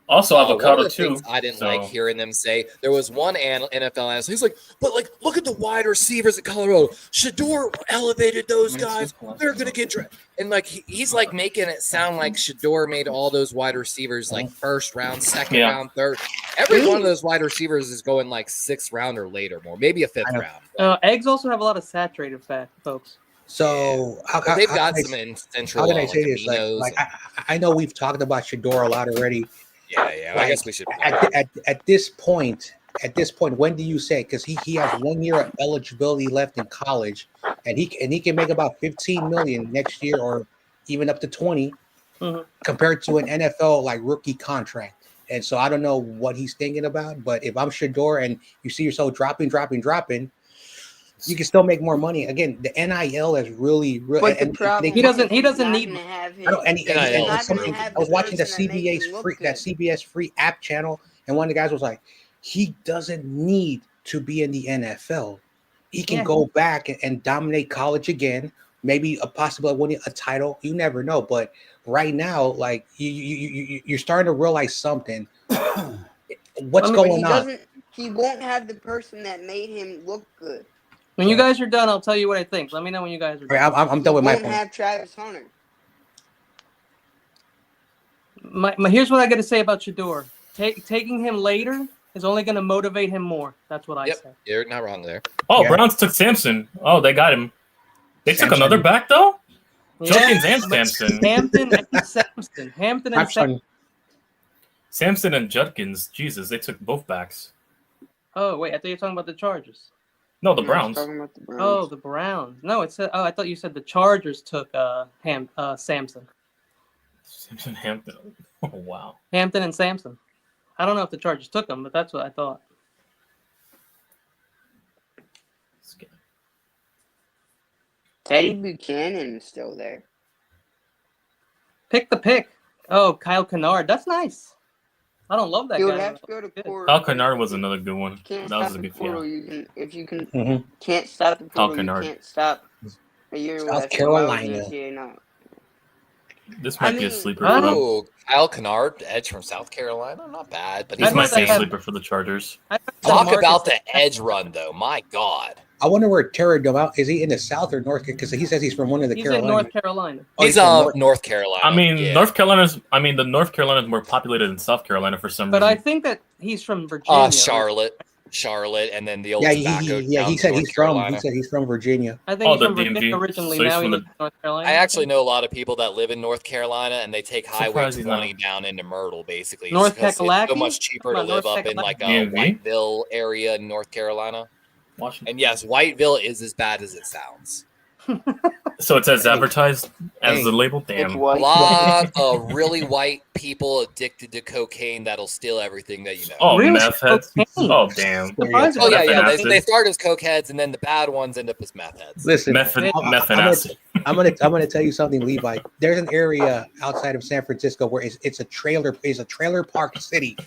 Also One of avocado the too. things I didn't like So hearing them say, there was one NFL analyst. He's like, but like, look at the wide receivers at Colorado. Shador elevated those guys. They're gonna get drafted. And like he's like making it sound like Shador made all those wide receivers like first round, second Yeah. round, third. Every one of those wide receivers is going like sixth round or later, more maybe a fifth I know. round. Eggs also have a lot of saturated fat, folks. So But they've got how some can essential I like say this? aminos. Like I know we've talked about Shador a lot already. Yeah. I Like, guess we should. At this point, when do you say? Because he has 1 year of eligibility left in college, and he can make about 15 million next year, or even up to 20, compared to an NFL like rookie contract. And so I don't know what he's thinking about, but if I'm Shador and you see yourself dropping, you can still make more money. Again, the NIL is really. But the and problem He doesn't is he's not need- gonna have his, I don't, and he's not gonna something, have I was the watching the person that makes him look good. CBS free app channel, and one of the guys was like, he doesn't need to be in the NFL. He can Yeah. go back and dominate college again. Maybe a possible winning a title. You never know. But right now, like you're starting to realize something. What's But going on? He won't have the person that made him look good. When you guys are done, I'll tell you what I think. Let me know when you guys are All right, done. I'm done with my Won't point. have Travis Hunter. Here's what I got to say about Shador. Taking him later is only going to motivate him more. That's what I say. You're not wrong there. Oh, Yeah. Browns took Samson. Oh, they got him. They took Samson. another back though. Yeah. Judkins and Samson. Hampton and Samson. Hampton and Samson. Samson and Judkins. Jesus, they took both backs. Oh wait, I thought you were talking about the Chargers. No, the No, Browns. he's talking about the Browns. Oh, the Browns. No, it said. Oh, I thought you said the Chargers took Samson. Samson Hampton. Oh wow. Hampton and Samson. I don't know if the Chargers took them, but that's what I thought. Teddy Buchanan is still there. Pick the pick. Oh, Kyle Kennard. That's nice. I don't love that He would guy. have to go to Good. court. Kyle Kennard was another good one. Can't That was stop a the good portal. yeah. You can, if you can, Mhm. can't stop the Kyle portal. You Kennard. can't stop a year South left. Carolina. This might be a mean, sleeper I for don't them. Oh, Kyle Kennard, edge from South Carolina, not bad. But This I'd might rather be a have- sleeper for the Chargers. talk about the edge run, though. My God, I wonder where Terry Deval is. He in the South or North? Because he says he's from one of the He's in Carolinas. North Carolina. Oh, he's from North Carolina. I mean, yeah. North Carolina's. I mean, the North Carolina is more populated than South Carolina for some But I reason. think that he's from Virginia. Charlotte, and then the old Yeah, tobacco. he towns, said North he's from. Carolina. He said he's from Virginia. I think Oh, he's the from DMV. Virginia originally. So he's Now he from lives in North Carolina. I actually know a lot of people that live in North Carolina, and they take Highway Surprised he's 20 not. down into Myrtle, basically. North because it's so Kakalaki? much cheaper to Come on, live North up in like a DMV? Whiteville area in North Carolina. Washington. And yes, Whiteville is as bad as it sounds. So it says advertised as Hey. the label. It's Damn. A white. lot of really white people addicted to cocaine that'll steal everything that you know. Oh, Really? meth heads. Cocaine? Oh, damn. Surprising. Oh, yeah. Meth They, and they acid. start as cokeheads, and then the bad ones end up as meth heads. Listen, Meth and acid. I'm gonna tell you something, Levi. There's an area outside of San Francisco where it's a trailer park city,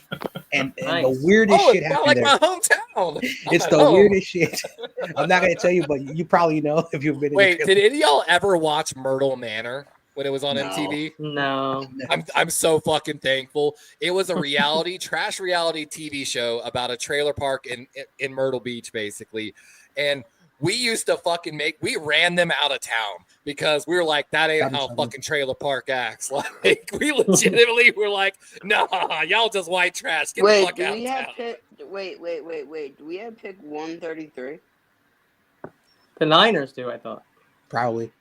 and Nice. the weirdest Oh, shit it's not happened like there. my hometown. It's I'm the at home. weirdest shit. I'm not gonna tell you, but you probably know if you've been. Wait, in did any of y'all ever watch Myrtle Manor when it was on No. MTV? No. I'm so fucking thankful. It was a reality, trash reality TV show about a trailer park in Myrtle Beach, basically. And we used to we ran them out of town because we were like, that ain't how a fucking trailer park acts. Like, we legitimately were like, nah, y'all just white trash. Get the Wait, fuck do out we of have town. pick? Wait. Do we have pick 133? The Niners do, I thought. Probably.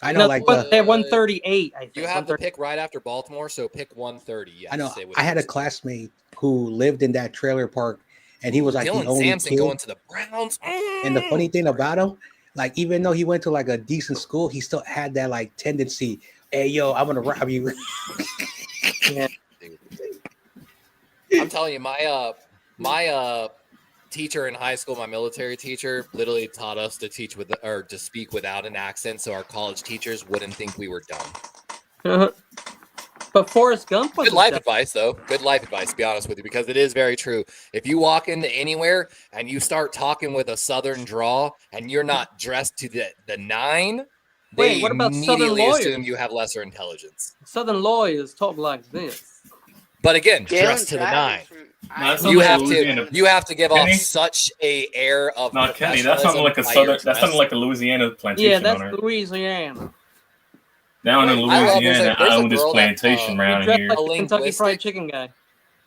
I know, No, like they have 138, I think. You have the 130. pick right after Baltimore, so pick 130. Yes, I know. it would I had a be. classmate who lived in that trailer park, and he was like Dylan the only Sampson kid. going to the Browns. And the funny thing about him, like even though he went to like a decent school, he still had that like tendency. Hey, yo, I'm gonna rob you. Yeah. I'm telling you, my teacher in high school, my military teacher, literally taught us to teach with or to speak without an accent, so our college teachers wouldn't think we were dumb. But Forrest Gump was Good life advice, though. Good life advice, to be honest with you, because it is very true. If you walk into anywhere and you start talking with a Southern drawl and you're not dressed to the nine, Wait, they what about Southern immediately lawyers? assume you have lesser intelligence. Southern lawyers talk like this. But again, Jalen dressed to the nine. Travis from that's Iowa. You like have Louisiana. to give Kenny? off such a air of No, Kenny, that sounded like a professionalism by your southern. That sounded dress. like a Louisiana plantation Yeah, that's owner. Louisiana. Down in I love- Louisiana, there's I a own this girl that, plantation uh, around Dressed here. like the Kentucky Linguistic. Fried Chicken guy.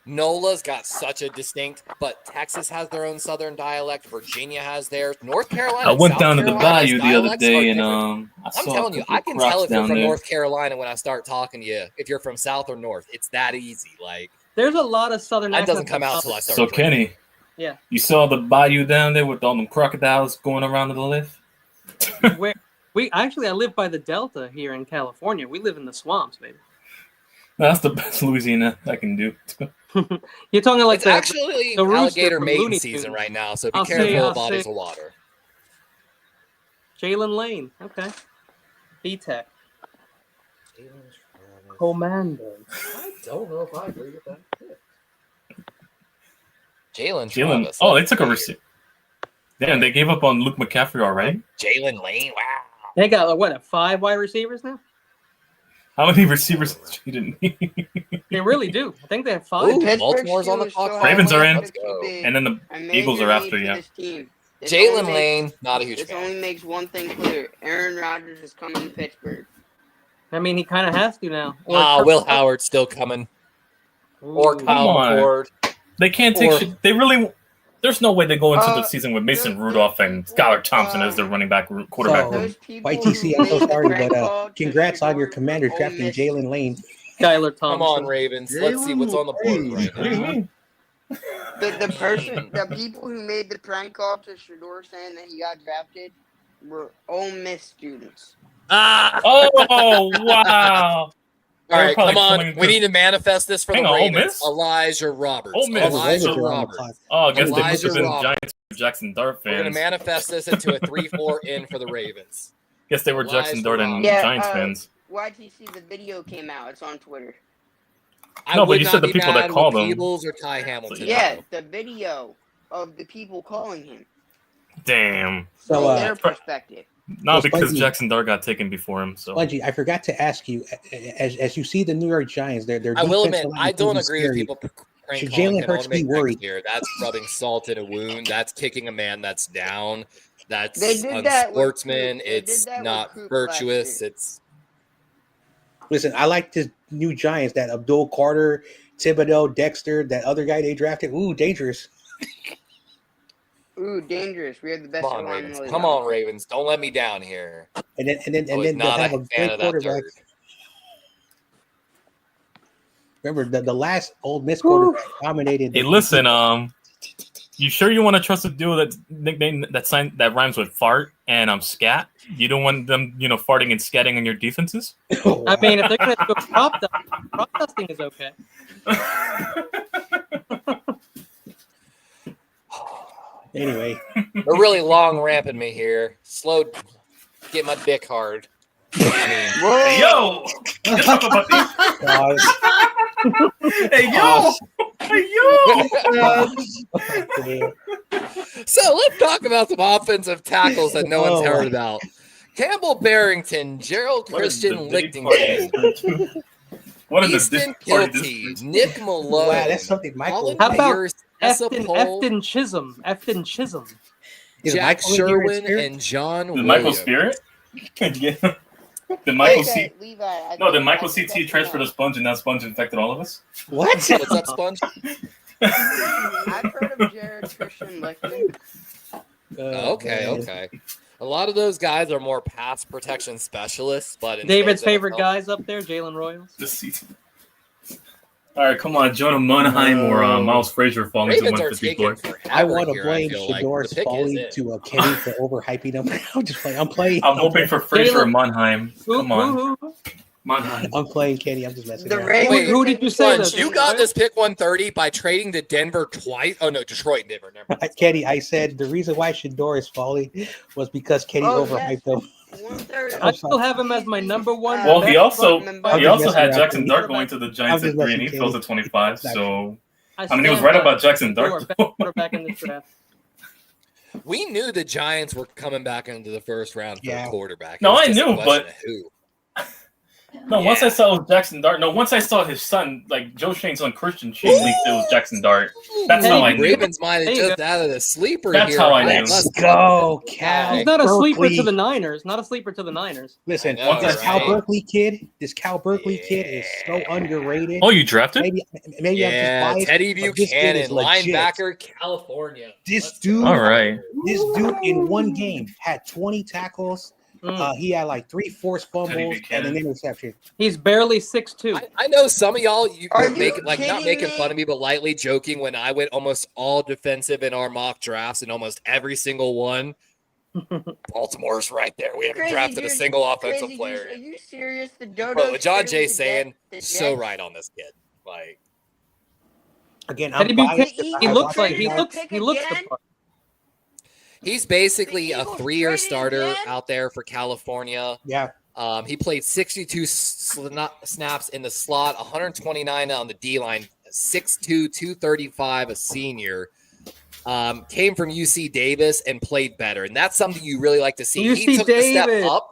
NOLA's got such a distinct, but Texas has their own Southern dialect. Virginia has theirs. North Carolina. I went South down to the Carolina's bayou the other dialects day, are and different. I I'm saw telling you, a couple I can crocs tell if you're down from there. North Carolina when I start talking to you. If you're from South or North, it's that easy. Like There's a lot of Southern that doesn't accents come out that till I start. So drinking. Kenny, Yeah. you saw the bayou down there with all them crocodiles going around to the left? Where I live by the Delta here in California. We live in the swamps, baby. That's the best Louisiana I can do. You're talking like It's the actually the rooster alligator from mating Looney season Tunes. right now, so be I'll careful say- of I'll bodies say- of water. Jalen Lane. Okay. B-Tech. Commander. I don't know if I agree with that. Jalen Jalen. Travis. Oh, they took a receipt. Damn, they gave up on Luke McCaffrey already. Jalen Lane. Wow. They got what, 5 wide receivers now? How many receivers didn't need? They really do. I think they have 5. Ooh, Pittsburgh Baltimore's on the Steelers clock. still have Ravens are in. one Let's go. big- And then the a major Eagles are need after, for yeah. this team. This Jalen only Lane, makes- not a huge This fan. only makes one thing clear: Aaron Rodgers is coming to Pittsburgh. I mean, he kind of has to now. Will Howard's still coming. Or Ooh. Kyle Come on. McCord. They can't take Or- shit. They really. There's no way they go into the Uh, season with Mason the- Rudolph and Skylar Thompson as their running back, quarterback. So- room. Those people YTC, who I'm so made the sorry, prank but call to congrats on your Shedeur commander for Ole drafting Miss. Jalen Lane. Skylar Thompson. Come on, Ravens. Let's see what's on the board right What do you now. mean? The people who made the prank call to Shedeur saying that he got drafted were Ole Miss students. Ah! Oh wow! All right, probably come on. coming We need to manifest this for Hang the on, Ole Ravens. Miss? Elijah Roberts. Ole Miss. Elijah Ravens are on the Roberts. clock. Oh, I guess they must have Elijah been Roberts. Giants or Jackson Dart We're going to fans. manifest this into a 3-4 in for the Ravens. Guess they were Elijah Jackson Dart and Roberts. Yeah, Giants fans. YTC, the video came out. It's on Twitter. I No, but would you not said the be people that mad with called him. Peebles or Ty Hamilton. Yeah, the video of the people calling him Damn. So, from their pro- perspective. No, So, because Spongy- Jackson Dart got taken before him. So Bungie, I forgot to ask you, as you see the New York Giants, their I will defensive admit, line I don't is agree with scary. people prank Should calling Jalen him. I Hurts wanna make be that worried? clear. That's rubbing salt in a wound. That's kicking a man that's down. That's They did that with unsportsman. Coop. They did It's that with not Coop virtuous. last year. It's Listen, I like the new Giants, that Abdul Carter, Thibodeau, Dexter, that other guy they drafted. Ooh, dangerous. Ooh, dangerous. We have the best come on, line in Ravens. the league. Come on, Ravens. Don't let me down here. And then I was they'll not have a a fan great of that quarterback. turd. Remember the last Old Miss quarterback dominated. hey, listen. You sure you want to trust a duo that nickname that rhymes with fart and scat? You don't want them, farting and scatting on your defenses? I mean, if they're going to go prop dusting is okay. Anyway, They're really long ramping me here. Slow. Get my dick hard. Hey, yo, let's talk about these. Hey, yo, hey, yo. So let's talk about some offensive tackles that no one's Oh. heard about. Campbell Barrington, Gerald What is Christian the big Lichtenstein, What is Easton this party? Kilty, Nick Malone. wow, that's something Michael. Colin How about Pierce, Efton Chisholm. Is Jack Michael in here in Sherwin, spirit? and John Did Michael Williams. Spirit? Yeah. Did Michael Okay, C? Levi, I No, did think- Michael I think CT that's transfer to enough. Sponge and that Sponge infected all of us? What? What's up, Sponge? I've heard of Jared Christian Lichtman. Okay, okay. A lot of those guys are more pass protection specialists, but in David's today's favorite NFL guys up there, Jalen Royals. The CT. All right, come on, Jonah Munheim or Miles Frazier falling to Ravens are taking 154. forever I want to here, blame feel like. Shedeur The pick is Spalding in. to Kenny for overhyping him. I'm just playing. I'm playing. I'm hoping for Frazier Jalen- or Munheim. Who? Come on. Who? Man, I'm playing Kenny. I'm just messing The around. Ravens Who did you say Sponge, that? you got this pick 130 by trading to Denver twice. Oh no, Detroit and Denver. Never mind. Kenny, I said the reason why Shador is falling was because Kenny Oh, overhyped yes. him. 130. I still have him as my number one. Well, he best also quarterback. he also messing had around, Jackson Kenny. Dart going to the Giants I'm at just 3, and he messing, fell to Kenny. 25. It's not So I mean, he was stand right by about Jackson Shador, Dart. best though. quarterback in this draft. We knew the Giants were coming back into the first round for Yeah. a quarterback. It No, was I just a knew, question but- of who. No, once I saw it was Jackson Dart. No, once I saw his son, like Joe Shane's son, Christian Shane, leaked it was Jackson Dart. That's how I knew. Ravens might have There you just added a sleeper That's here. how I knew. Let's go, Cal. He's not a sleeper Berkeley. to the Niners. Not a sleeper to the Niners. Listen, I know, this Cal right? Berkeley kid, is so underrated. Oh, you drafted? Maybe I'm Yeah, just biased. Teddy but this kid is Buchanan, legit. linebacker, California. This Let's dude- go. All right. This dude in one game had 20 tackles. Mm. He had like 3 forced fumbles and Buchanan. an interception. He's barely 6'2". I know some of y'all Are were you making not kidding making me? fun of me, but lightly joking when I went almost all defensive in our mock drafts and almost every single one. Baltimore's right there. We haven't Crazy, drafted a dude. single offensive Crazy, player. Are you serious? The Dodo. But what John traded Jay's the saying, Jets- the so Jets- right on this kid. Like Again, Teddy I'm Buchanan, biased. He he I looks watched like the he guy. looks Pick he looks the again? part. he's basically The a Eagles 3-year traded starter again? out there for California. Yeah, He played 62 snaps in the slot, 129 on the D line, 6'2", 235, a senior. Came from UC Davis and played better, and that's something you really like to see. He UC took a step Davis. up.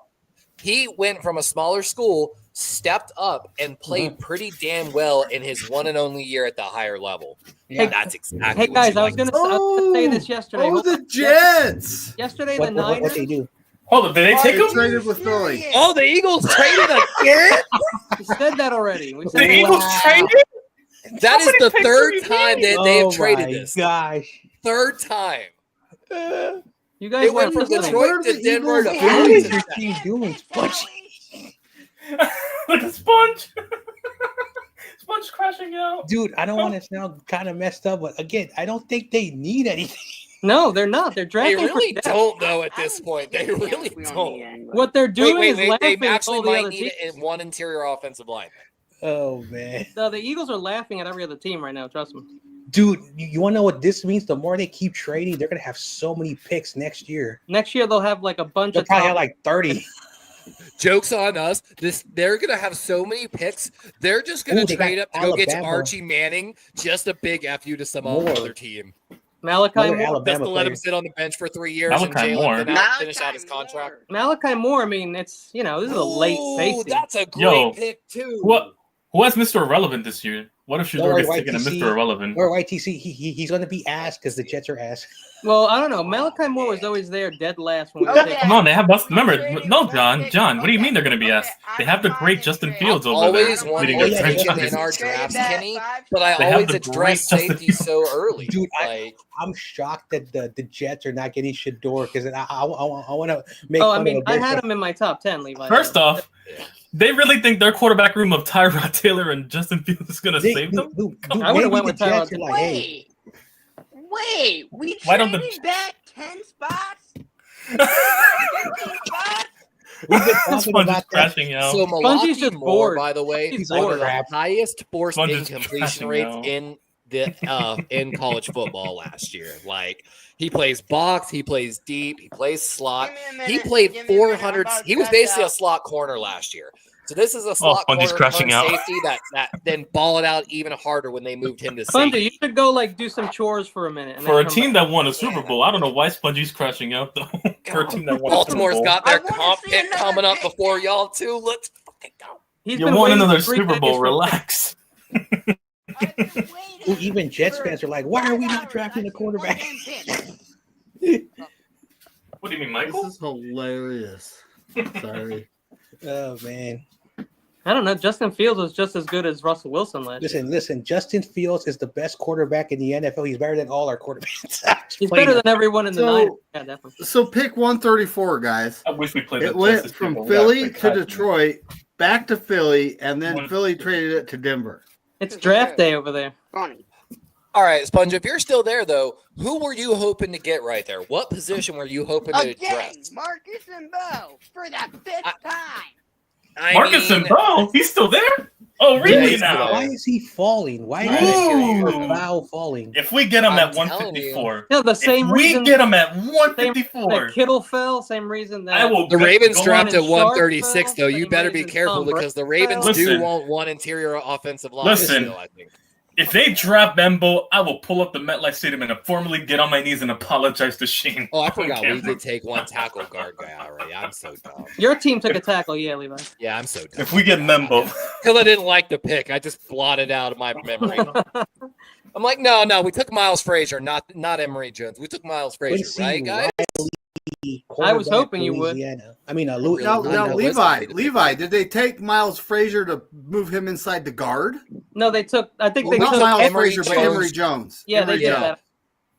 He went from a smaller school, stepped up, and played pretty damn well in his one and only year at the higher level. yeah. And that's exactly Hey guys, what I you was like. gonna say this yesterday. Oh, Hold the on. Jets. Yesterday, What the Niners. what they do? Hold on, did they take They him? traded with Philly. Oh, the Eagles traded again? We said that already. We The said Eagles Wow. traded? That is Somebody the picked third who you time need. that they've Oh traded my this. Gosh. Third time. you guys It went weren't from listening. Detroit What are to the Denver to Eagles How Philly is to your team doing, Sponge? Look at Sponge. Sponge crashing out. Dude, I don't want to sound kind of messed up, but again, I don't think they need anything. No, they're not. They're They drafting really for depth. don't know at this point. They really don't. What they're doing is They laughing at actually all the might other need teams. one interior offensive lineman. Oh man, The Eagles are laughing at every other team right now. Trust me. dude, you want to know what this means? The more they keep trading, they're gonna have so many picks next year. Next year they'll have like a bunch They'll of probably top. have like 30. Joke's on us. They're gonna have so many picks. They're just gonna Ooh, they got trade up to go get Alabama. Archie Manning. Just a big fu to some More. other team. Malachi Another Moore. Alabama Just to let him player. sit on the bench for 3 years and Malachi Moore. Jalen finish out his contract. Malachi Moore. I mean, it's this is a late Ooh, safety. That's a great Yo, pick too. Who has Mr. Irrelevant this year? What if Shador Don't gets worry, taken to YTC. Mr. Irrelevant? Or YTC, he's gonna be ass because the Jets are ass. Well, I don't know. Malachi Moore was always there, dead last when we Okay. were Come on, they have us. Remember, Trading no, one John, pick. John. What do you mean they're going to be Okay, ass? They have the great Justin Fields over Always there wanted leading to their take him franchise. in our Traded drafts, that Kenny, 5 but I They have always the address great Justin safety Fields. so early. Dude, like, I'm shocked that the Jets are not getting Shador because I want to make. Oh, I fun mean, of I the had him in my top 10, Levi. First off, they really think their quarterback room of Tyrod Taylor and Justin Fields is going to They- save them? dude, I would've maybe went the with Jets Tyrod. are like, hey, Wait, we Why don't traded the- back 10 spots? 15 spots? we've been talking Sponge is about that. crashing out. so Spongy's Milwaukee just Moore, bored. by the way, He's one bored. of the highest forced Sponge is incompletion crashing rates out. in the in college football last year. Like, he plays box, he plays deep, he plays slot. Give me a He minute, played give me a minute, I'm 400. about to He was crash basically a out. slot corner last year. So this is a slot Spongy's corner crashing turned out. safety that then balled out even harder when they moved him to Spongy, safety. you should go like do some chores for a minute. And For then a come team back. that won a Super Bowl, I don't know why Spongy's crashing out, though. For a team that won a Super Baltimore's Bowl. got I their wanna comp see pick another coming up pick. before y'all too. Let's fucking go. He's You been won waiting another for 3 Super decades Bowl. for- Relax. I've been Ooh, waiting even Jets for fans are like, why are we not 5 drafting a hours. quarterback? What do you mean, This Michael? is hilarious. Sorry. Oh man, I don't know. Justin Fields was just as good as Russell Wilson last year. listen. Justin Fields is the best quarterback in the NFL. He's better than all our quarterbacks. He's better than everyone in the So- Niners. Yeah, definitely. So pick 134, guys. I wish we played It the went Jets from Super Bowl. Philly That's to like- Detroit, back to Philly, and then One- Philly traded it to Denver. It's draft day over there. Funny. All right, Sponge, if you're still there, though, who were you hoping to get right there? What position were you hoping to Again, address? Marcus and Bo for the 5th time. Marcus and Bo, he's still there? Oh, really he's still now? there. Why is he falling? Why is Ooh. Val falling? If we get him I'm at telling 154, No, the same if we reason get him at that 154, Kittle fell, same reason that I will. The bet- Ravens go dropped on at Sharp 136, fell, though. You same better be reason careful Tom because the Brady Ravens fell. do Listen. want one interior offensive line. Listen. Still, I think. If they draft Bembo, I will pull up the MetLife Stadium and formally get on my knees and apologize to Shane. Oh, I on forgot we camera. did take one tackle guard guy already. I'm so dumb. Your team took a tackle, yeah, Levi. Yeah, I'm so dumb. If we get Membo, Because I didn't like the pick, I just blotted out of my memory. I'm like, no, we took Miles Frazier, not Emory Jones. We took Miles Frazier, Quincy right, guys? Riley, I was quarterback, hoping you would. Louisiana. I mean, Now- Now, Really? now No, Levi, did they take Miles Frazier to move him inside the guard? No, they took. I think Well, they not took. Miles Emory Frazier, but Jones. Emory Jones. Yeah, they Emory did Jones. that.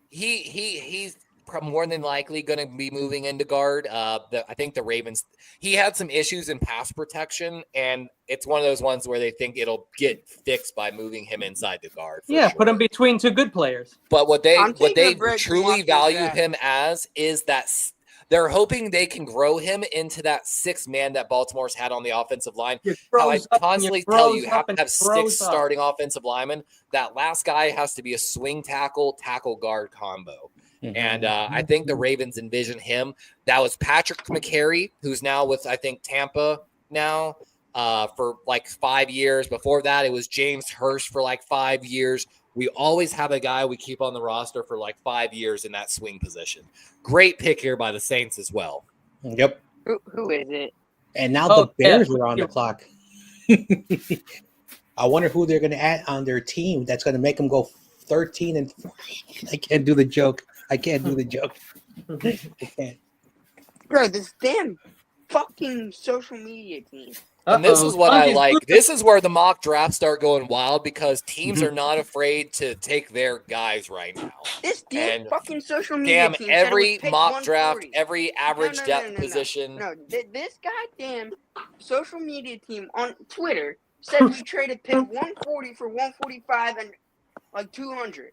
He's more than likely going to be moving into guard. I think the Ravens. He had some issues in pass protection, and it's one of those ones where they think it'll get fixed by moving him inside the guard. for Yeah, put him sure. between two good players. But what I'm taking they a break from truly watching value that. him as is that they're hoping they can grow him into that sixth man that Baltimore's had on the offensive line. You How I froze up and constantly tell froze you have up to and have six froze up. starting offensive linemen. That last guy has to be a swing tackle guard combo. And I think the Ravens envision him. That was Patrick McCary, who's now with, I think, Tampa now for like 5 years. Before that, it was James Hurst for like 5 years. We always have a guy we keep on the roster for like 5 years in that swing position. Great pick here by the Saints as well. Yep. Who is it? And now Oh, the Bears yeah. are on the clock. I wonder who they're going to add on their team that's going to make them go 13 and 14. I can't do the joke. I can't. I can't. Bro, this damn fucking social media team. And this is what I Monkey's like. good. This is where the mock drafts start going wild because teams Mhm. are not afraid to take their guys right now. This damn And fucking social media Damn, team. said it every was pick mock draft, 140. every average no, depth no. position. No, this goddamn social media team on Twitter said we traded pick 140 for 145 and like 200.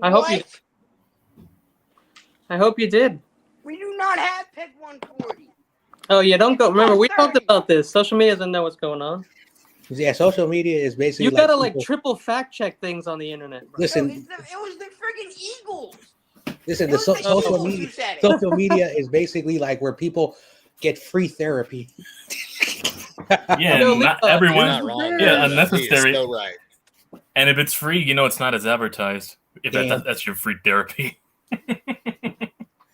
I hope you- What? I hope you did. We do not have pick 140. Oh yeah, don't go. Remember, we talked 130. about this. Social media doesn't know what's going on. Yeah, social media is basically. You gotta like people- triple fact check things on the internet. Bro. Listen, No, it was the friggin' Eagles. listen. It The was the social Eagles media, who said it. social media is basically like where people get free therapy. yeah, No, not Levi, everyone. You're not wrong. Yeah, He is unnecessary. so right. And if it's free, you know it's not as advertised. If Damn. that's your free therapy.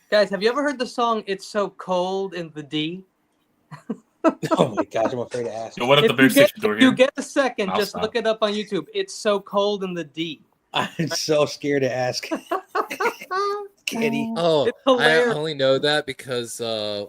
Guys, have you ever heard the song "It's So Cold in the D"? Oh my gosh, I'm afraid to ask. So what if the If Bears you get, take door if you here? get a second, I'll just stop. look it up on YouTube. It's so cold in the D. I'm so scared to ask. Kenny. Oh, It's I hilarious. only know that because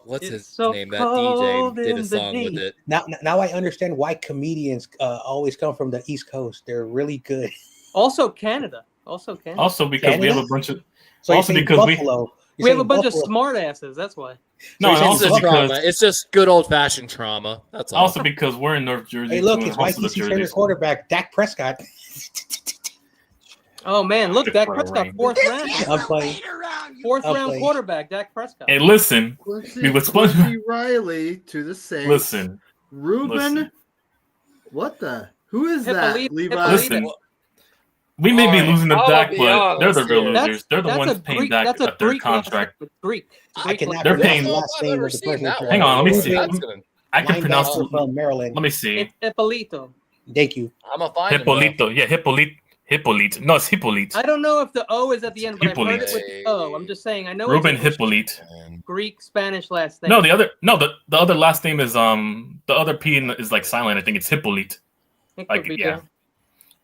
what's It's his so name? That cold DJ did in a the song with D. it. Now I understand why comedians always come from the East Coast. They're really good. Also Canada. Also Canada. Also because we have a Canada? bunch of So Also you're saying because we- Buffalo. we have a bunch of smart asses. That's why. no, and it's also just trauma. because It's just good old fashioned trauma. That's all. also because we're in North Jersey. Hey, look, too, it's and most of the YTC's favorite jerseys- quarterback, Dak Prescott. Oh man, look, Dak For a Prescott, ring. fourth This round, kid's I'm not playing. playing around, you fourth I'm round playing. quarterback, Dak Prescott. Hey, listen, Quincy, We was- Quincy Riley to the Saints. listen, Ruben. listen. What the? Who is that? Hippolyte- Levi. Hippolyte- Listen. We may be Alright, losing to I'll Dak, be but they're the honest real here. losers. They're the That's ones a paying Greek. Dak That's a at their Greek last contract. name. Greek. I Greek cannot last They're pronounce paying- the last I've name never of the seen person. that one. Hang on, let me see. That's gonna- I can pronounce. Linebacker from Maryland. Let me see. name. Ippolito. Thank you. I'm a find him, though. Hippolito. Yeah, Hippolyte. No, it's Hippolyte. I don't know if the O is at the end, but I've heard it Hippolyte. with the O. I'm just saying. I know Ruben it's English, Hippolyte. Greek, Spanish last name. No, the other last name is the other P is like silent. I think it's Hippolyte. It could Like be yeah, there.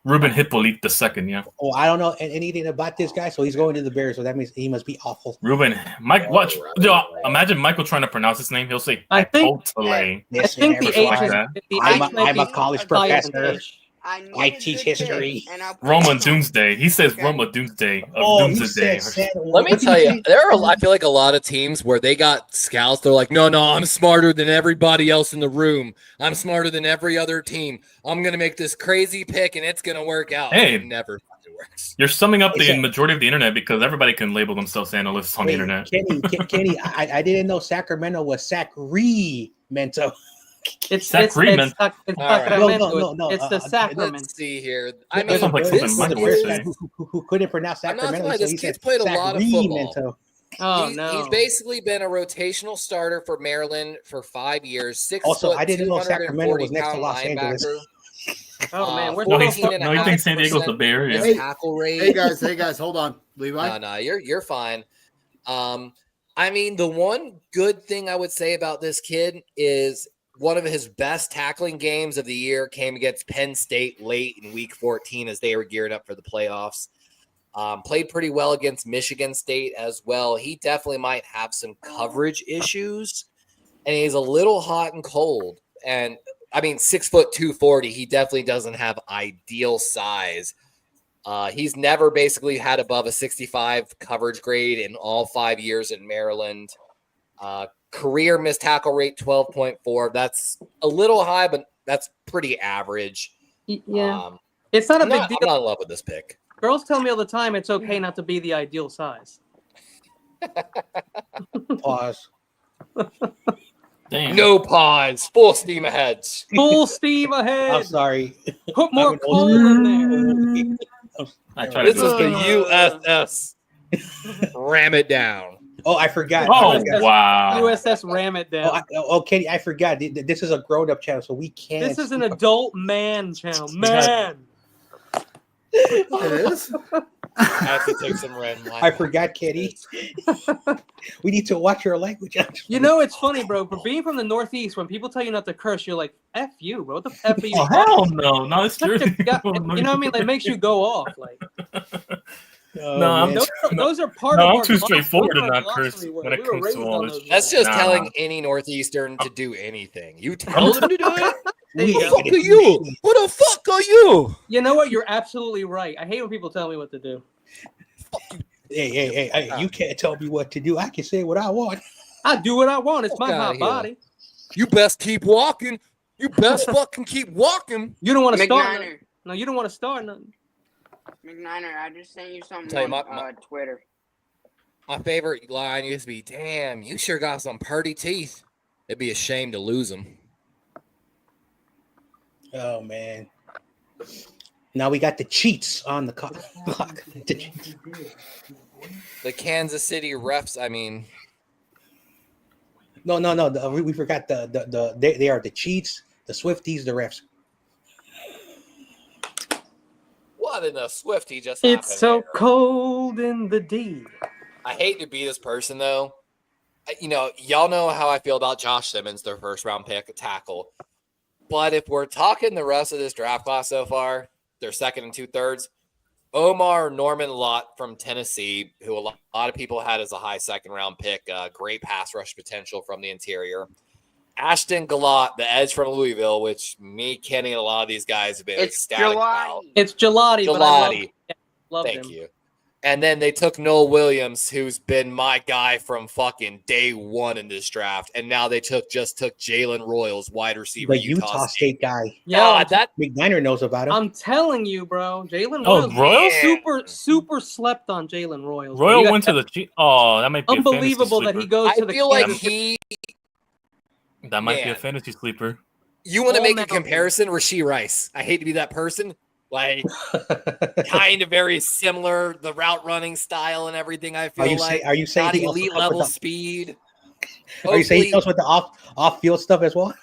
Ruben Hippolyte the second. Yeah, Oh, I don't know anything about this guy, so he's going to the Bears. So that means he must be awful. Ruben. Mike, watch. Right. Yo, imagine Michael trying to pronounce his name. He'll say I think- totally. I Listen, think the everyone, H like is that. the I'm H a- might I'm a be college silent professor. H. I teach history. Roma Doomsday. He says Roma Doomsday of Oh, he Doomsday. said Santa- Let me what did tell he you, say? there are. I feel like a lot of teams where they got scouts. They're like, no, I'm smarter than everybody else in the room. I'm smarter than every other team. I'm gonna make this crazy pick, and it's gonna work out. Hey. It never fucking works. You're summing up It's the a- majority of the internet because everybody can label themselves analysts on the Wait, internet. Kenny, I didn't know Sacramento was Sacramento. It's Sacrament. it's All right. Sacramento. No, it's the sacrament. Let's see here. I There's mean, sounds like there's something a Michael would British say. guy who couldn't pronounce I'm not Sacramento, gonna lie, so this he kid's said played a lot of football. Sacramento. Oh He's no. basically been a rotational starter for Maryland for 5 years. 6 Also, foot, I didn't know Sacramento 240 was next to pound Los Angeles. linebacker. Oh man, we're No, so he's far. no, he thinks San Diego's the Bay Area. His Hey, tackle rate. Hey guys, hold on, Levi. No, you're fine. I mean, the one good thing I would say about this kid is one of his best tackling games of the year came against Penn State late in week 14 as they were gearing up for the playoffs. Played pretty well against Michigan State as well. He definitely might have some coverage issues, and he's a little hot and cold. And I mean, 6 foot 240, he definitely doesn't have ideal size. He's never basically had above a 65 coverage grade in all 5 years in Maryland. Career missed tackle rate 12.4. That's a little high, but that's pretty average. Yeah, it's not a big deal. I'm not in love with this pick. Girls tell me all the time it's okay not to be the ideal size. Pause. Damn. No pause. Full steam ahead. Full steam I'm ahead. sorry. Put more I'm an old- coal in there. I try to This do is it. the USS. Ram it down. Oh, I forgot. Oh, I forgot. wow. USS Ram it down. Katie, I forgot. This is a grown-up channel, so we can't. This is an adult man channel. Man. It is. I have to take some red wine. I forgot, Katie. We need to watch our language. You know, it's funny, bro. For being from the Northeast, when people tell you not to curse, you're like, F you, bro. What the F are you? Oh, hell no. No, it's true. You know what I mean? Like, makes you go off. Like, Oh, No, I'm man. those are part No, of I'm our too straightforward those to are our not curse glossary when words. it We were comes raised to on all those this. words. That's just Nah. telling any Northeastern to do anything. You tell them to do it? There you Who go. the fuck are you? Who the fuck are you? You know what? You're absolutely right. I hate when people tell me what to do. Hey, you can't tell me what to do. I can say what I want. I do what I want. It's Fuck my outta hot here. body. You best keep walking. You best fucking keep walking. You don't want to start. McNiner, No, you don't want to start nothing. McNiner, I just sent you something Tell you on my- Twitter. My favorite line used to be, damn, you sure got some purty teeth. It'd be a shame to lose them. Oh man. Now we got the cheats on the clock. The Kansas City refs, I mean, No. We forgot they are the cheats, the Swifties, the refs. what in the Swifty just It's happened so there? cold in the D. I hate to be this person, though. You know, y'all know how I feel about Josh Simmons, their first round pick, a tackle. But if we're talking the rest of this draft class so far, their second and 2/3, Omar Norman Lott from Tennessee, who a lot of people had as a high second round pick, great pass rush potential from the interior. Ashton Gallot, the edge from Louisville, which me, Kenny, and a lot of these guys have been It's ecstatic about. Gelati. It's Gelati, but I Gelati. love Thank him. you. And then they took Noel Williams, who's been my guy from fucking day one in this draft. And now they just took Jalen Royals, wide receiver, The Utah State guy. Yeah, God, that McNiner knows about him. I'm telling you, bro. Jalen Oh, Royals. Royals? Super slept on Jalen Royals. Royal You got- went to the G. Oh, that might be unbelievable a that fantasy he goes I to the feel like Kansas he. That might be a Man. fantasy sleeper. You want to All make a mountain. comparison? Rasheed Rice. I hate to be that person. Like, kind of very similar, the route running style and everything. I feel like Are you saying not he also elite comes with level the- speed. Are you saying he Hopefully- comes with the off field stuff as well?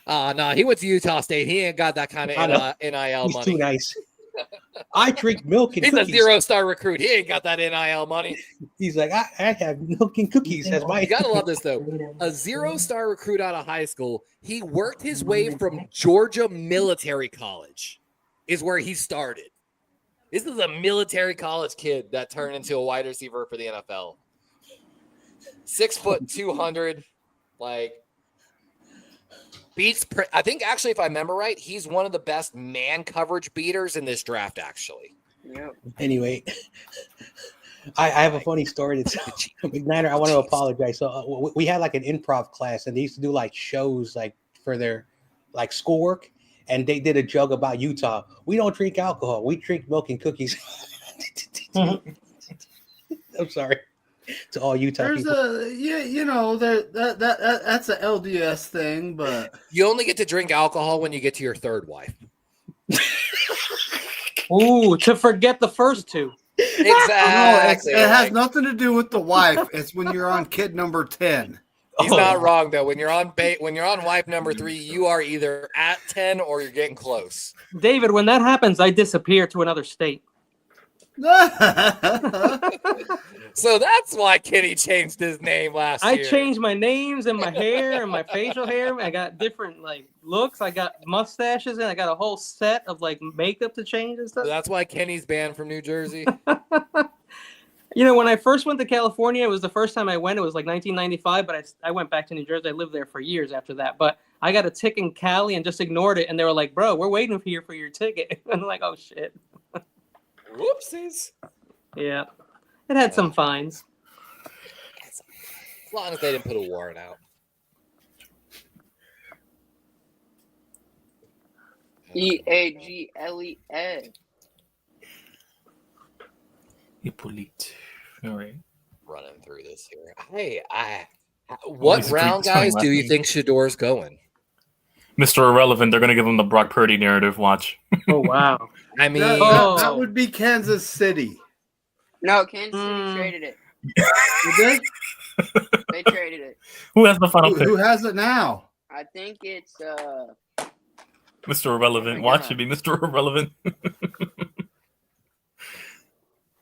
No, he went to Utah State. He ain't got that kind I know. of NIL He's money. too nice. I drink milk and He's a cookies. 0-star recruit. He ain't got that NIL money. He's like, I have milk and cookies as my. You gotta love this though. A 0-star recruit out of high school. He worked his way from Georgia Military College, is where he started. This is a military college kid that turned into a wide receiver for the NFL. 6 foot 200, like beats. I think actually, if I remember right, he's one of the best man coverage beaters in this draft. Actually, Yep. Anyway, I have a funny story to tell. McNiner, I want to apologize. So we had like an improv class, and they used to do like shows like for their like schoolwork, and they did a joke about Utah. We don't drink alcohol. We drink milk and cookies. I'm sorry. To all Utah There's people. that's a LDS thing, but You only get to drink alcohol when you get to your third wife. Ooh, to forget the first two. Exactly. it has like- nothing to do with the wife. It's when you're on kid number 10. He's Oh. not wrong though. When you're on wife number 3, you are either at 10 or you're getting close. David, when that happens, I disappear to another state. So that's why Kenny changed his name last I year. changed my names and my hair and my facial hair. I got different like looks. I got mustaches and I got a whole set of like makeup to change and So stuff. that's why Kenny's banned from New Jersey. You know, when I first went to California, it was the first time I went. It was like 1995, but I went back to New Jersey. I lived there for years after that. But I got a ticket in Cali and just ignored it. And they were like, bro, we're waiting here for your ticket. And I'm like, oh, shit. Whoopsies. Yeah. It had some fines. As long as they didn't put a warrant out. EAGLES. Hippolyte. All right. Running through this here. Hey, what he's round, spelling guys, last do you name. think Shador's going? Mr. Irrelevant, they're going to give him the Brock Purdy narrative. Watch. Oh, wow. I mean, That would be Kansas City. No, Kansas City Mm. traded it. You did? They traded it. Who has the final Who, pick? who has it now? I think it's Mr. Irrelevant. Oh my Watch God. should be Mr. Irrelevant.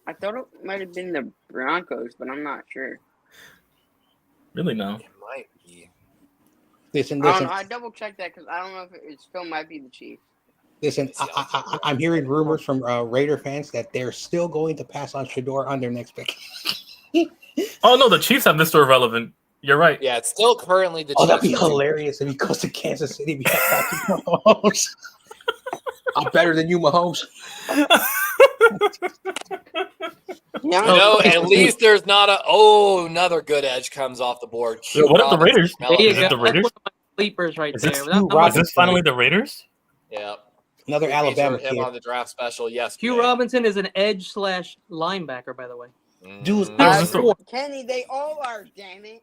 I thought it might have been the Broncos, but I'm not sure. Really, no. it might be. Listen, I don't listen, know. I double checked that because I don't know if it still might be the Chiefs. listen. I'm hearing rumors from Raider fans that they're still going to pass on Shador on their next pick. Oh, no, the Chiefs have Mr. Irrelevant. You're right. Yeah, it's still currently the Oh, that'd be Chiefs. hilarious if he goes to Kansas City behind Patrick Mahomes. I'm better than you, Mahomes. Yeah, No, at least there's not another good edge comes off the board. Yeah, what if the Robinson Raiders? from There you Is it go. the That's Raiders? one of my sleepers right Is there. it That- Hugh I'm Is Robinson? this finally the Raiders? Yeah. Another We Alabama featured him kid. on the draft special yesterday. Hugh Robinson is an edge / linebacker, by the way. Dude, Mm. Is this the- Kenny, they all are. Damn it.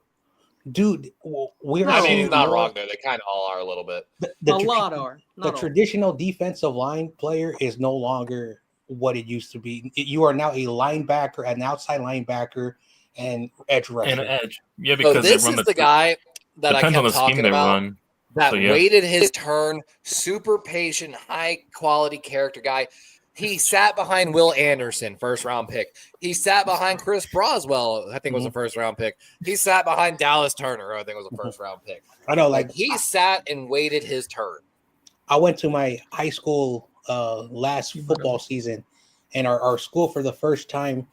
Dude, we're I mean, seeing he's not more- wrong there. They kind of all are a little bit. The A tra- lot are. the Not all. traditional defensive line player is no longer what it used to be. You are now a linebacker, an outside linebacker, and edge rusher. And an edge. Yeah, So because this they run is the guy that I Depends on kept the scheme talking they about. run. That So, yeah. waited his turn, super patient, high quality character guy. He sat behind Will Anderson, first round pick. He sat behind Chris Broswell, I think was a first round pick. He sat behind Dallas Turner, I think was a first round pick. I know, Like like he sat and waited his turn. I went to my high school last football season, and our school for the first time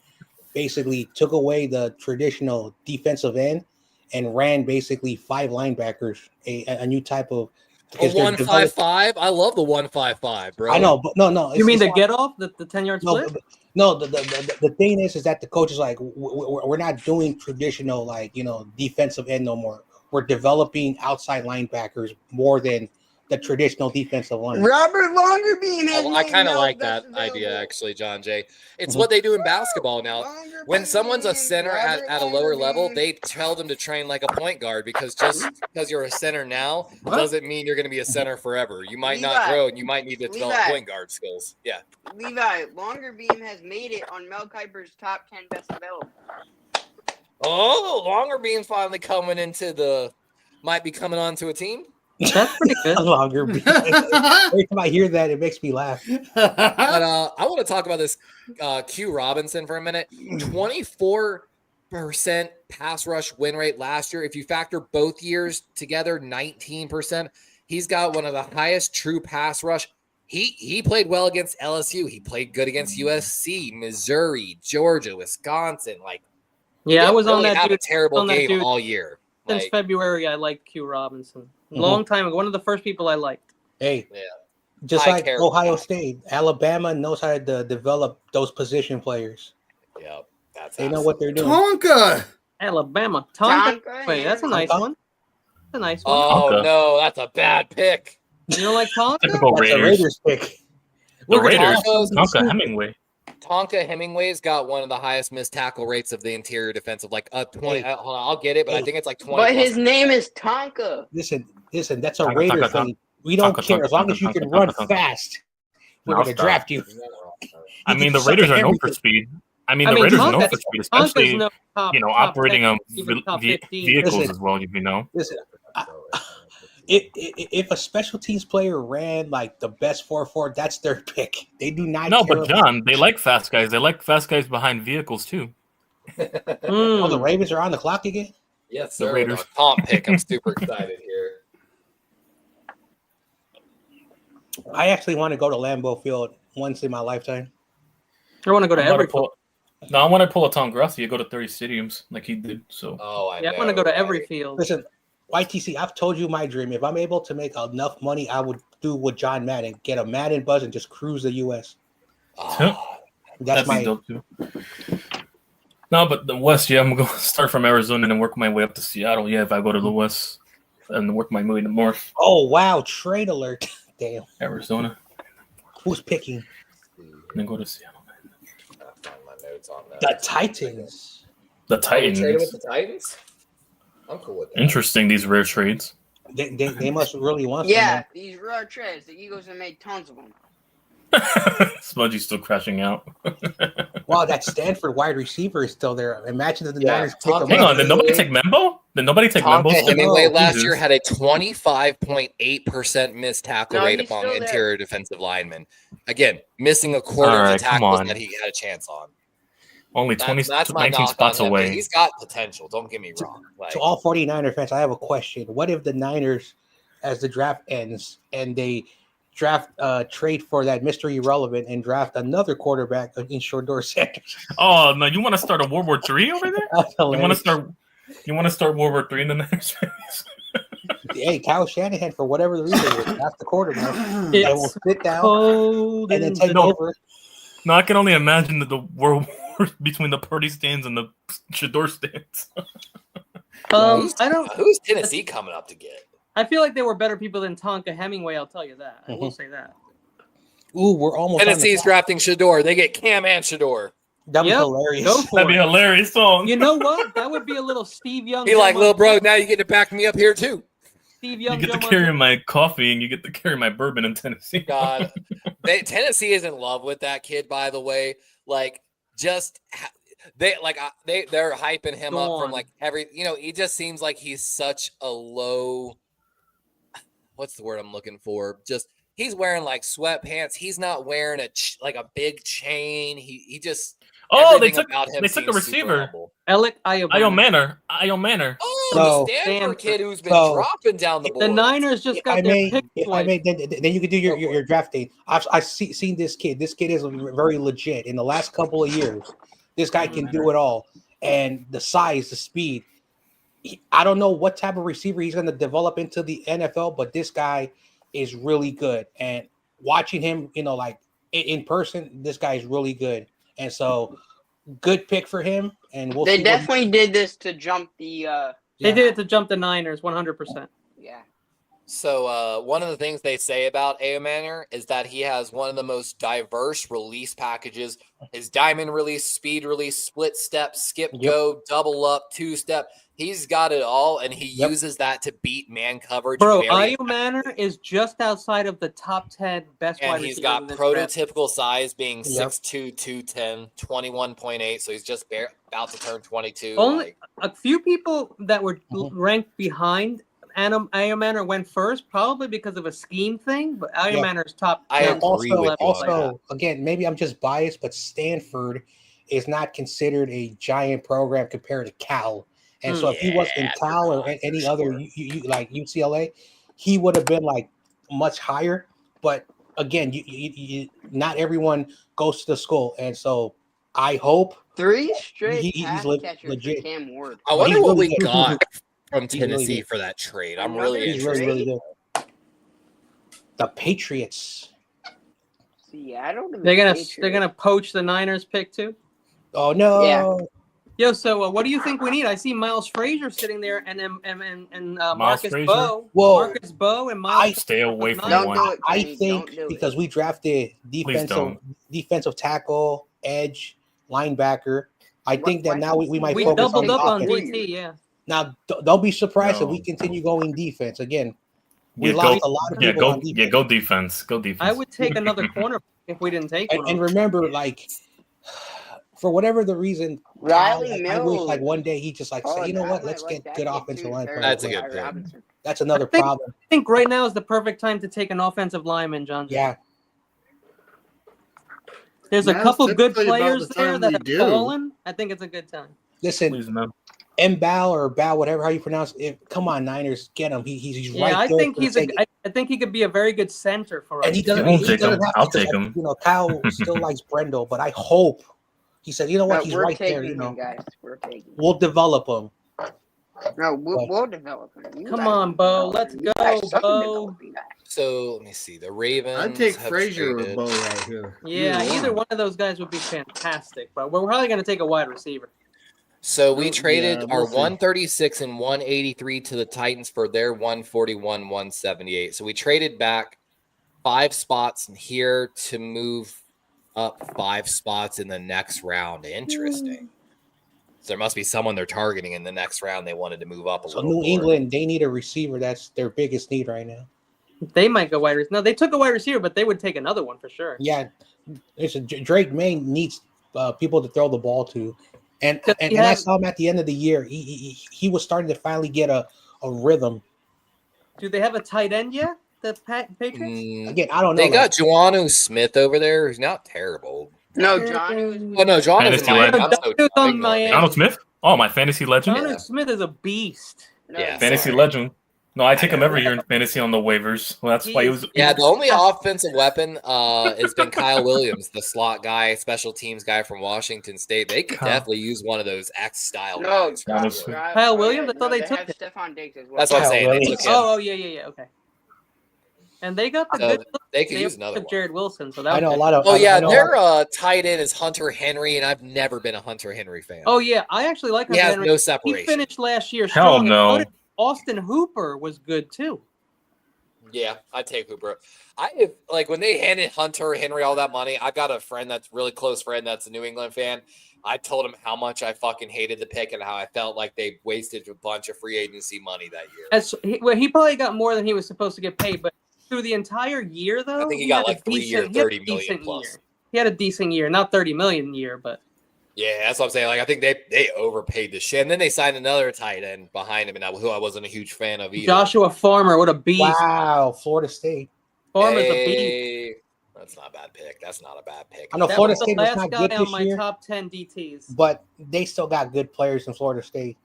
basically took away the traditional defensive end and ran basically 5 linebackers, a new type of. A because they're 155. I love the 155, bro. I know, but no. You mean it's the not- get off, the 10-yard No, split? the thing is that the coach is like, we're not doing traditional, like, defensive end no more. We're developing outside linebackers more than the traditional defensive line. Robert Longerbeam has I made kind of no like that best idea, available. actually, John Jay. It's Mhm. what they do in basketball now. When Longerbeam, someone's a center at a Robert lower level, Longerbeam. they tell them to train like a point guard because just because you're a center now What? doesn't mean you're going to be a center forever. You might not Levi. grow and you might need to develop Levi. point guard skills. Yeah. Levi, Longerbeam has made it on Mel Kiper's top 10 best available. Oh, longer beams finally coming into might be coming onto a team. That's pretty good. Longer. Every time I hear that, it makes me laugh. But I want to talk about this Q Robinson for a minute. 24% pass rush win rate last year. If you factor both years together, 19%. He's got one of the highest true pass rush. He played well against LSU. He played good against USC, Missouri, Georgia, Wisconsin. Like, Yeah, I didn't was on really that have dude a terrible on that game dude all year. since Like, February. I liked Q Robinson. Mhm. Long time ago. One of the first people I liked. Hey, Yeah. just High like character. Ohio State, Alabama knows how to develop those position players. yeah, that's They know what they're doing. Tonka. Alabama. Tonka. Tonka, Wait, that's a nice Tonka? one. That's a nice one. Oh Tonka. no, that's a bad pick. You don't like Tonka? Typical That's a Raiders. Raiders pick. The Look at Raiders. Broncos. Tonka Hemingway. Tonka Hemingway's got one of the highest missed tackle rates of the interior defensive, like 20. Hey. Hold on, I'll get it, but I Hey. think it's like 20. But plus. his name is Tonka. Listen, that's a Tonka, Raider Tonka, thing. We don't Tonka, care as long Tonka, as you Tonka, can Tonka, run Tonka. fast. We're No, gonna stop. draft you. I You mean, can the suck Raiders at are known for everything. speed. I mean, I the mean, Raiders are known Tonka- for speed, Tonka's especially no top, you know top operating 10, on even top 15. vehicles Listen. as well. You know, Listen, if a special teams player ran like the best 4-4, that's their pick. They do not. no, care but John, they like fast guys. They like fast guys behind vehicles too. Oh, the Hmm. Ravens are on the clock again. Yes, The sir. Raiders. Our comp pick. I'm super excited here. I actually want to go to Lambeau Field once in my lifetime. I want to go to I wanna every. pull- No, I want to pull a Tom Grassi. You go to 30 stadiums like he did. So Oh, I Yeah, know. I want to go to right? every field. Listen, YTC, I've told you my dream. If I'm able to make enough money, I would do what John Madden, get a Madden buzz and just cruise the U.S. Oh, That's that'd be my. dope too. No, but the West, yeah, I'm going to start from Arizona and then work my way up to Seattle. Yeah, if I go to the West and work my way to north, Oh wow! Trade alert. Damn. Arizona, Who's picking? and then go to Seattle. I'll find my notes on that. The Titans. The Oh, you traded Titans. with the Titans? I'm cool with that. Interesting, these rare trades. They must really want. Yeah, these rare trades. The Eagles have made tons of them. Smudgy's still crashing out. someone. Wow, that Stanford wide receiver is still there. Imagine if the Yeah, Niners pick Tom him Hang up. on, did nobody take Membo? Did nobody take Membo? Tonka Hemingway Oh, last Jesus. year had a 25.8% missed tackle No, rate he's among still there. interior defensive linemen. Again, missing a quarter All of right, the come tackles on. that he had a chance on. Only 20, That's my 19 knock spots on him, but away. He's got potential. Don't get me wrong. Like, To all 49er fans, I have a question. What if the Niners, as the draft ends, and they draft trade for that Mr. Irrelevant and draft another quarterback in Shador Sanders? Oh no, you want to start a World War III over there? That's You want hilarious. to start World War III in the Niners? Hey, Kyle Shanahan, for whatever the reason, that's the quarterback. They will It's sit down cold and then in take the- No. over. No, I can only imagine that the world war between the Purdy stands and the Shador stands. I don't. who's Tennessee coming up to get? I feel like there were better people than Tonka Hemingway. I'll tell you that. I will say that. Ooh, we're almost on the Tennessee's clock. drafting Shador. They get Cam and Shador. That'd be Yep, hilarious. Go for That'd be a it. hilarious song. You know what? That would be a little Steve Young. Be Joe like, little bro, Montana. now you get to back me up here too. Steve You Young. get Joe to carry Montana. my coffee and you get to carry my bourbon in Tennessee. God, Tennessee is in love with that kid. By the way, like just they're hyping him Go up from on. like every. You know, he just seems like he's such a low. What's the word I'm looking for? Just he's wearing like sweatpants. He's not wearing like a big chain. He just. Oh, they everything took about him they took a seems super receiver. humble. Alec Io Iobana. Manor. Oh, So- the Stanford Stanford. kid who's been So- dropping down the board. The Niners just got their pick if I twice. may, then you can do your drafting. I've seen this kid. This kid is very legit. In the last couple of years, this guy can do it all. And the size, the speed. I don't know what type of receiver he's going to develop into the NFL, but this guy is really good. And watching him, like in person, this guy is really good. And so, good pick for him. And we'll They see. definitely did this to jump the. They did it to jump the Niners 100%. Yeah. So one of the things they say about Io Manor is that he has one of the most diverse release packages. His diamond release, speed release, split step, skip Yep. go, double up, two step. He's got it all, and he Yep. uses that to beat man coverage. Bro, very Io Manor is just outside of the top 10 best wide and he's receivers got in this draft. prototypical size being Yep. 6'2", 210, 21.8. So he's just about to turn 22. Only a few people that were Mhm. ranked behind Io Manor went first, probably because of a scheme thing. But Io Yeah. Manor's top. I 10 agree with you on Also, again, maybe I'm just biased, but Stanford is not considered a giant program compared to Cal. And so if he was in Yeah, Cal or for any sure. other like UCLA, he would have been like much higher. But again, not everyone goes to the school, and so I hope 3 straight He's pass legit. catchers for Cam Ward. I wonder he's what really we good. got from He's really Tennessee good. for that trade. I'm Another really he's really interested. really good. The Patriots. Seattle. to the They're Patriots. gonna poach the Niners pick too. Oh no! Yeah. Yo, so what do you think we need? I see Miles Frazier sitting there, and Marcus Frazier? Bowe, Whoa. Marcus Bowe, and Miles. Stay away from Don't one. do it, I Kenny. think Don't do because it. we drafted don't. defensive tackle edge, linebacker. I think that now we might We focus doubled up on offense. DT, yeah. Now, don't be surprised if we No. continue going defense again. We Yeah, lost go- a lot of Yeah, people on go. defense. Yeah, go defense. Go defense. I would take another corner if we didn't take one. And remember, like, for whatever the reason, Riley Kyle, I wish Mills. like one day he just like say, you know what, let's get good offensive line players. That's a But good pick. that's another I think- problem. I think right now is the perfect time to take an offensive lineman, John. Yeah, There's a That's couple good typically about players the there time that we have do. fallen. I think it's a good time. listen, Please, man. Mbal or Bal, whatever how you pronounce it. Come on, Niners, get him. He's Yeah, right I there. think for the he's a. taking. I think he could be a very good center for us. And he doesn't. won't He take doesn't him. have to I'll because, take him. You know, Kyle still likes Brendel, but I hope he said, you know what, he's we're right taking there. You him, know, guys. We're taking him. we'll develop him. No, we'll, But- we'll develop him. You Come guys on, will Bo. develop Let's him. You guys go, suck at Bo. developing guys. So let me see. The Ravens. I'd take have Frazier or traded- Bo right here. Yeah, either one of those guys would be fantastic. But we're probably going to take a wide receiver. So we Yeah, traded we'll our see. 136 and 183 to the Titans for their 141, 178. So we traded back 5 spots in here to move up 5 spots in the next round. Interesting. So there must be someone they're targeting in the next round. They wanted to move up a So little New more. England, they need a receiver. That's their biggest need right now. They might go wide receiver. No, they took a wide receiver, but they would take another one for sure. Yeah, Drake May needs people to throw the ball to, and Does and, he and I have- saw him at the end of the year. He was starting to finally get a rhythm. Do they have a tight end yet? The Patriots? Again, I don't know. They got Joanu Smith over there, who's not terrible. No, John. Oh no, John's Fantasy in Miami. legend. I'm so Jonu's on ignoring Miami. it. Donald Smith. Oh, my fantasy legend. Jonnu Yeah. Smith is a beast. No, Yeah, Fantasy sorry. legend. No, I take him every year in fantasy on the waivers. Well, that's why he was. Yeah, the only offensive weapon has been Kyle Williams, the slot guy, special teams guy from Washington State. They could Kyle. definitely use one of those X style No, guys. Donald Kyle, Smith. Kyle Williams? I thought they took have him. Stephon Diggs as well. That's what I'm Kyle saying. They Williams. took him. Oh, yeah. Okay. And they got the So good. they could They use another took one. Jared Wilson, so that I know a was lot of. Oh I yeah, know a their lot- tight end is Hunter Henry, and I've never been a Hunter Henry fan. Oh yeah, I actually like he Hunter has Henry. no He separation. finished last year Hell strong. and no. so did Austin Hooper was good too. Yeah, I'd take Hooper. I like when they handed Hunter Henry all that money. I got a friend that's really close friend that's a New England fan. I told him how much I fucking hated the pick and how I felt like they wasted a bunch of free agency money that year. Well, he probably got more than he was supposed to get paid, but through the entire year, though, I think he got had a like 3 year, decent- he had a 30 million decent plus. year. He had a decent year, not 30 million year, but Yeah, that's what I'm saying. Like I think they overpaid the shit, and then they signed another tight end behind him, and who I wasn't a huge fan of either. Joshua Farmer, what a beast! Wow, Florida State. Farmer's a beast. Hey, that's not a bad pick. That's not a bad pick. I know That Florida was the State was last not guy good on this my year, top 10 DTs. but they still got good players in Florida State.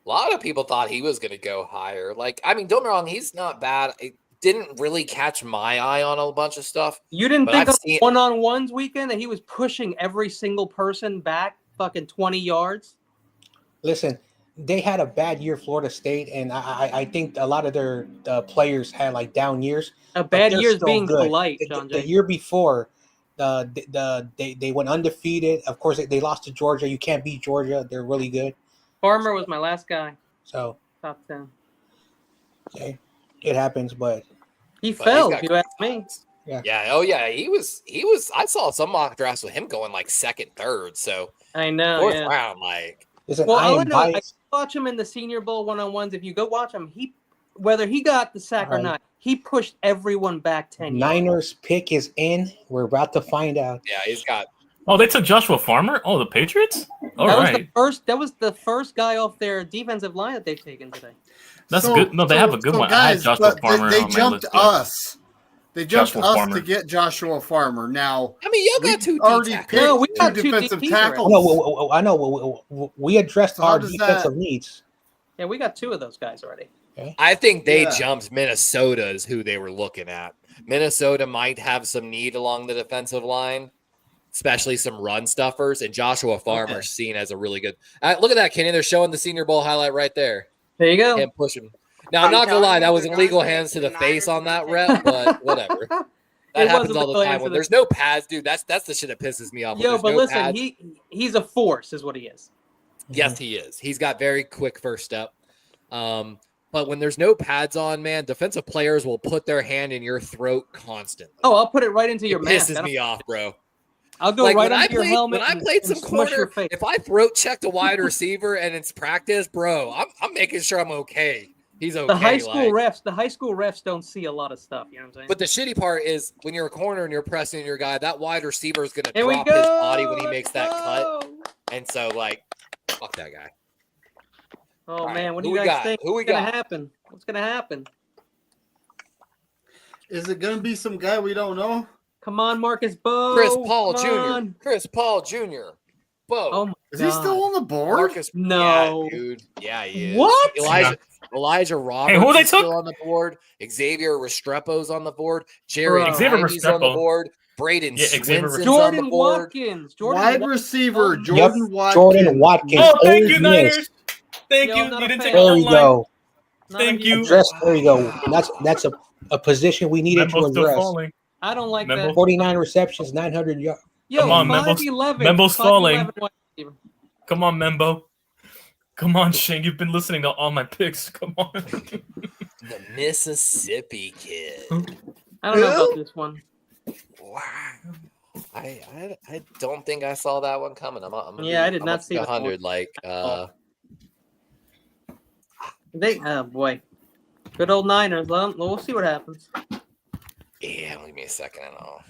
A lot of people thought he was going to go higher. Like, I mean, don't get me wrong, he's not bad. It didn't really catch my eye on a bunch of stuff. You didn't But think I've on seen- one-on-ones weekend that he was pushing every single person back fucking 20 yards? Listen, they had a bad year, Florida State, and I think a lot of their players had like down years. A but bad they're year is still being good. polite, The- John the Jay. year before, they went undefeated. Of course, they lost to Georgia. You can't beat Georgia; they're really good. Farmer was my last guy, So top 10. okay, it happens, but He But fell, he's if got you ask me. Yeah. Yeah. Oh, yeah. He was. I saw some mock drafts with him going like second, third. So I know, fourth yeah. round, like. listen, Well, I all I am know, I biased. watch him in the Senior Bowl one-on-ones. If you go watch him, whether he got the sack or Right. not, he pushed everyone back 10 yards. Niners pick is in. We're about to find out. Yeah, he's got. Oh, they took Joshua Farmer. Oh, the Patriots. All That right, was the first guy off their defensive line that they've taken today. that's good. No, they have a good one. I had Joshua but Farmer They on my jumped list. too. us. They jumped Joshua us Farmer. to get Joshua Farmer. Now I mean, y'all we got two already D-tackles. picked No, we two got two defensive DTs tackles. No, I know. We addressed How our does defensive that- needs. Yeah, we got two of those guys already. I think they Yeah. jumped Minnesota is who they were looking at. Minnesota might have some need along the defensive line, especially some run stuffers, and Joshua Farmer Okay. seen as a really good. Look at that, Kenny. They're showing the Senior Bowl highlight right there. There you go. Him pushing. Now, I'm not gonna telling lie, you, that was they're an illegal gonna hands to the take face the on that Niners rep, but whatever. That It was happens a all the illegal time hands when to the- there's no pads, dude. That's the shit that pisses me off. When Yo, there's but no listen, pads. he's a force, is what he is. Yes, he is. He's got very quick first step. But when there's no pads on, man, defensive players will put their hand in your throat constantly. Oh, I'll put it right into your it mask. pisses me off, bro. I'll go Like right when I under your played, helmet. when I and- played and some smush your corner, face. if I throat checked a wide receiver and it's practice, bro, I'm making sure I'm okay. He's okay. The high school like, refs don't see a lot of stuff. You know what I'm saying? but the shitty part is when you're a corner and you're pressing your guy, that wide receiver is gonna Here we drop go. his body when he Let's makes that cut. go. And so like, fuck that guy. Oh right, man, what do who you we guys got? think? Who we What's gonna got? happen? What's gonna happen? Is it gonna be some guy we don't know? Come on, Marcus Bo. Chris Paul Come Jr. on. Chris Paul Jr. Bo. Oh my Is God. he still on the board? Marcus. No. Yeah, dude. Yeah, he is. What? Elijah Roberts who they is still took? on the board. Xavier Restrepo's on the board. Jared Bro. Xavier Hyme's on the Restrepo. board. Braden Yeah, Xavier Swenson's on the Jordan board. Watkins. Wide Watkins. receiver Oh, Jordan Watkins. Jordan Watkins. Oh, thank you, Ole Miss. Niners. Thank Yo, you. I'm not You a didn't fan. take There a we line. go. Not Thank a you. huge- Address. There you go. That's a position we needed to Membo's still address. falling. I don't like Membo. that. 49 receptions, 900 yards. Yo, Come on, Membo's- 5'11". Membo's 5'11" falling. wide receiver. Come on, Membo. Come on, Shane. You've been listening to all my picks. Come on. The Mississippi kid. I don't know Who? about this one. Wow. I don't think I saw that one coming. Yeah, I did not see that 100. Like, Oh boy, good old Niners. Well, we'll see what happens. yeah, give me a second and I'll.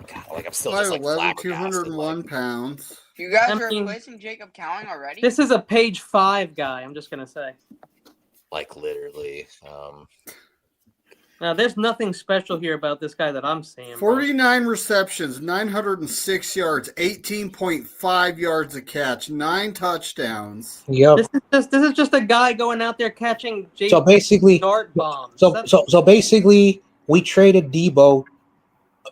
God, like I'm still just like 5'11", flabbergasted. 201 Like, pounds. You guys I are mean- replacing Jacob Cowing already? This is a page 5 guy. I'm just gonna say. like literally. Now, there's nothing special here about this guy that I'm seeing. bro. 49 receptions, 906 yards, 18.5 yards a catch, 9 touchdowns. Yep. This is just a guy going out there catching So basically, dart bombs. so basically, we traded Debo.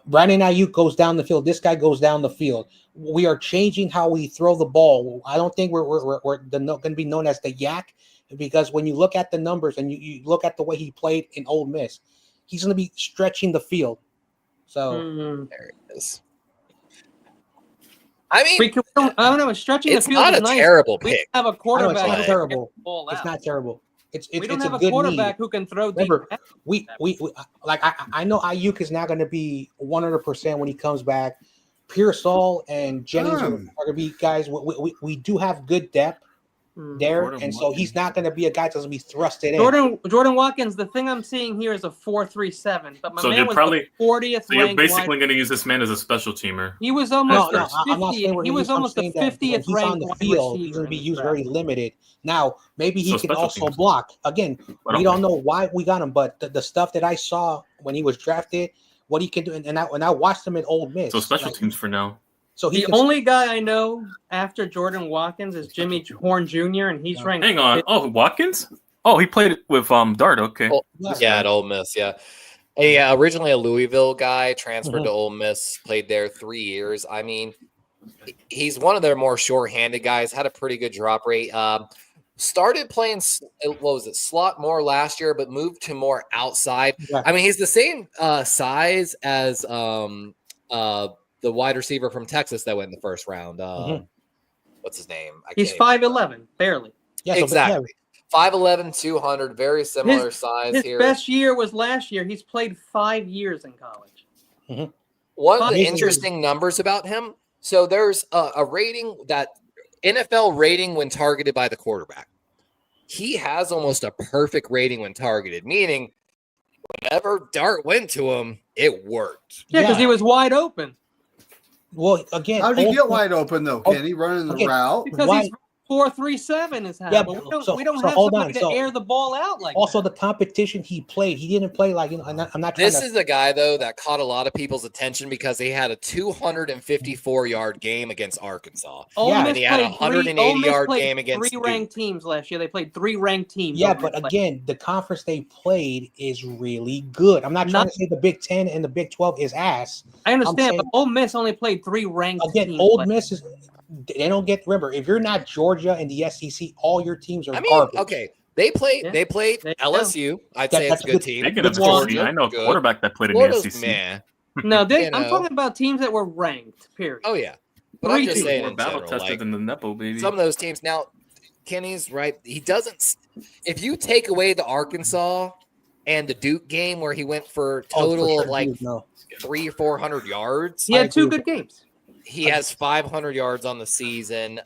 Brandon Ayuk goes down the field. This guy goes down the field. We are changing how we throw the ball. I don't think we're going to be known as the Yak, because when you look at the numbers and you look at the way he played in Ole Miss, he's going to be stretching the field. So Mhm. There it is. I mean, I don't know. Stretching it's the field not is a nice. terrible We pick. don't have a I know quarterback. it's not who can terrible. get the ball it's out. not terrible. It's We don't it's have a a good quarterback need. who can throw deep. Remember, passes. we like I know Ayuk is not going to be 100% when he comes back. Pearsall and Jennings are going to be guys. We do have good depth Mhm. there, Jordan and so he's Watkins. not going to be a guy that's going to be thrusted in. Jordan Watkins. The thing I'm seeing here is a 4.37, but my So man you're was probably- the 40th So you're ranked. basically going to use this man as a special teamer. He was almost No, the I'm not 50th. saying we're He gonna was use- I'm almost the saying that when 50th he's ranked on the wide field. He's receiver going to be in used this very draft. limited. Now, maybe he So can special also teams. block. Again, But we don't know why we got him, but the stuff that I saw when he was drafted, what he can do, and I watched him at Ole Miss. So special like, teams for now. So he The can, only guy I know after Jordan Watkins is Jimmy Horn Jr., and he's ranked. Hang on. Oh, Watkins? Oh, he played with Dart. Okay. Oh, Yeah. yeah, at Ole Miss, yeah. Yeah, originally a Louisville guy, transferred Mhm. to Ole Miss, played there 3 years. I mean, he's one of their more sure-handed guys. Had a pretty good drop rate. Started playing slot more last year, but moved to more outside. Yeah. I mean, he's the same size as the wide receiver from Texas that went in the first round. Mhm. What's his name? He's can't even- 5'11", barely. yeah, so, but yeah, exactly. 5'11", 200, very similar size His here. best year was last year. He's played 5 years in college. One of the Amazing. interesting numbers about him. So there's a rating, that NFL rating when targeted by the quarterback. He has almost a perfect rating when targeted, meaning whenever Dart went to him, it worked. Yeah, because Yeah. he was wide open. well, again, How did he Ole- get wide open though? Oh, Kenny running the okay. route? Because Why- he's 4.37 is how. Yeah, but so- we don't so have hold somebody on, so- to air the ball out like Also, that. the competition he played, he didn't play like I'm not trying This to. is the guy, though, that caught a lot of people's attention because he had a 254-yard game against Arkansas. Ole Yeah. Miss And he had a played 180-yard played game against three Duke. ranked teams last year. They played 3 ranked teams. Yeah, Ole Miss but played. again, the conference they played is really good. I'm not trying to say the Big 10 and the Big 12 is ass. I understand, saying- but Ole Miss only played 3 ranked Again, teams. Old last Miss is they don't get. Remember, if you're not Georgia and the SEC, all your teams are I mean, garbage. okay, they played Yeah. They played There you go. LSU. I'd That- say that's it's a good good- team. Speaking Good of SEC, Georgia, I know a good. quarterback that played in the Florida's SEC. meh. No, You I'm know. talking about teams that were ranked. Period. Oh yeah, but I'm 3 just teams saying More in battle general, tested like, than the Nepo, baby. some of those teams. Now, Kenny's right. He doesn't. If you take away the Arkansas and the Duke game where he went for Oh, for total sure, of like dude, no. 300 or 400 yards. He I had two agree good games. He has 500 yards on the season.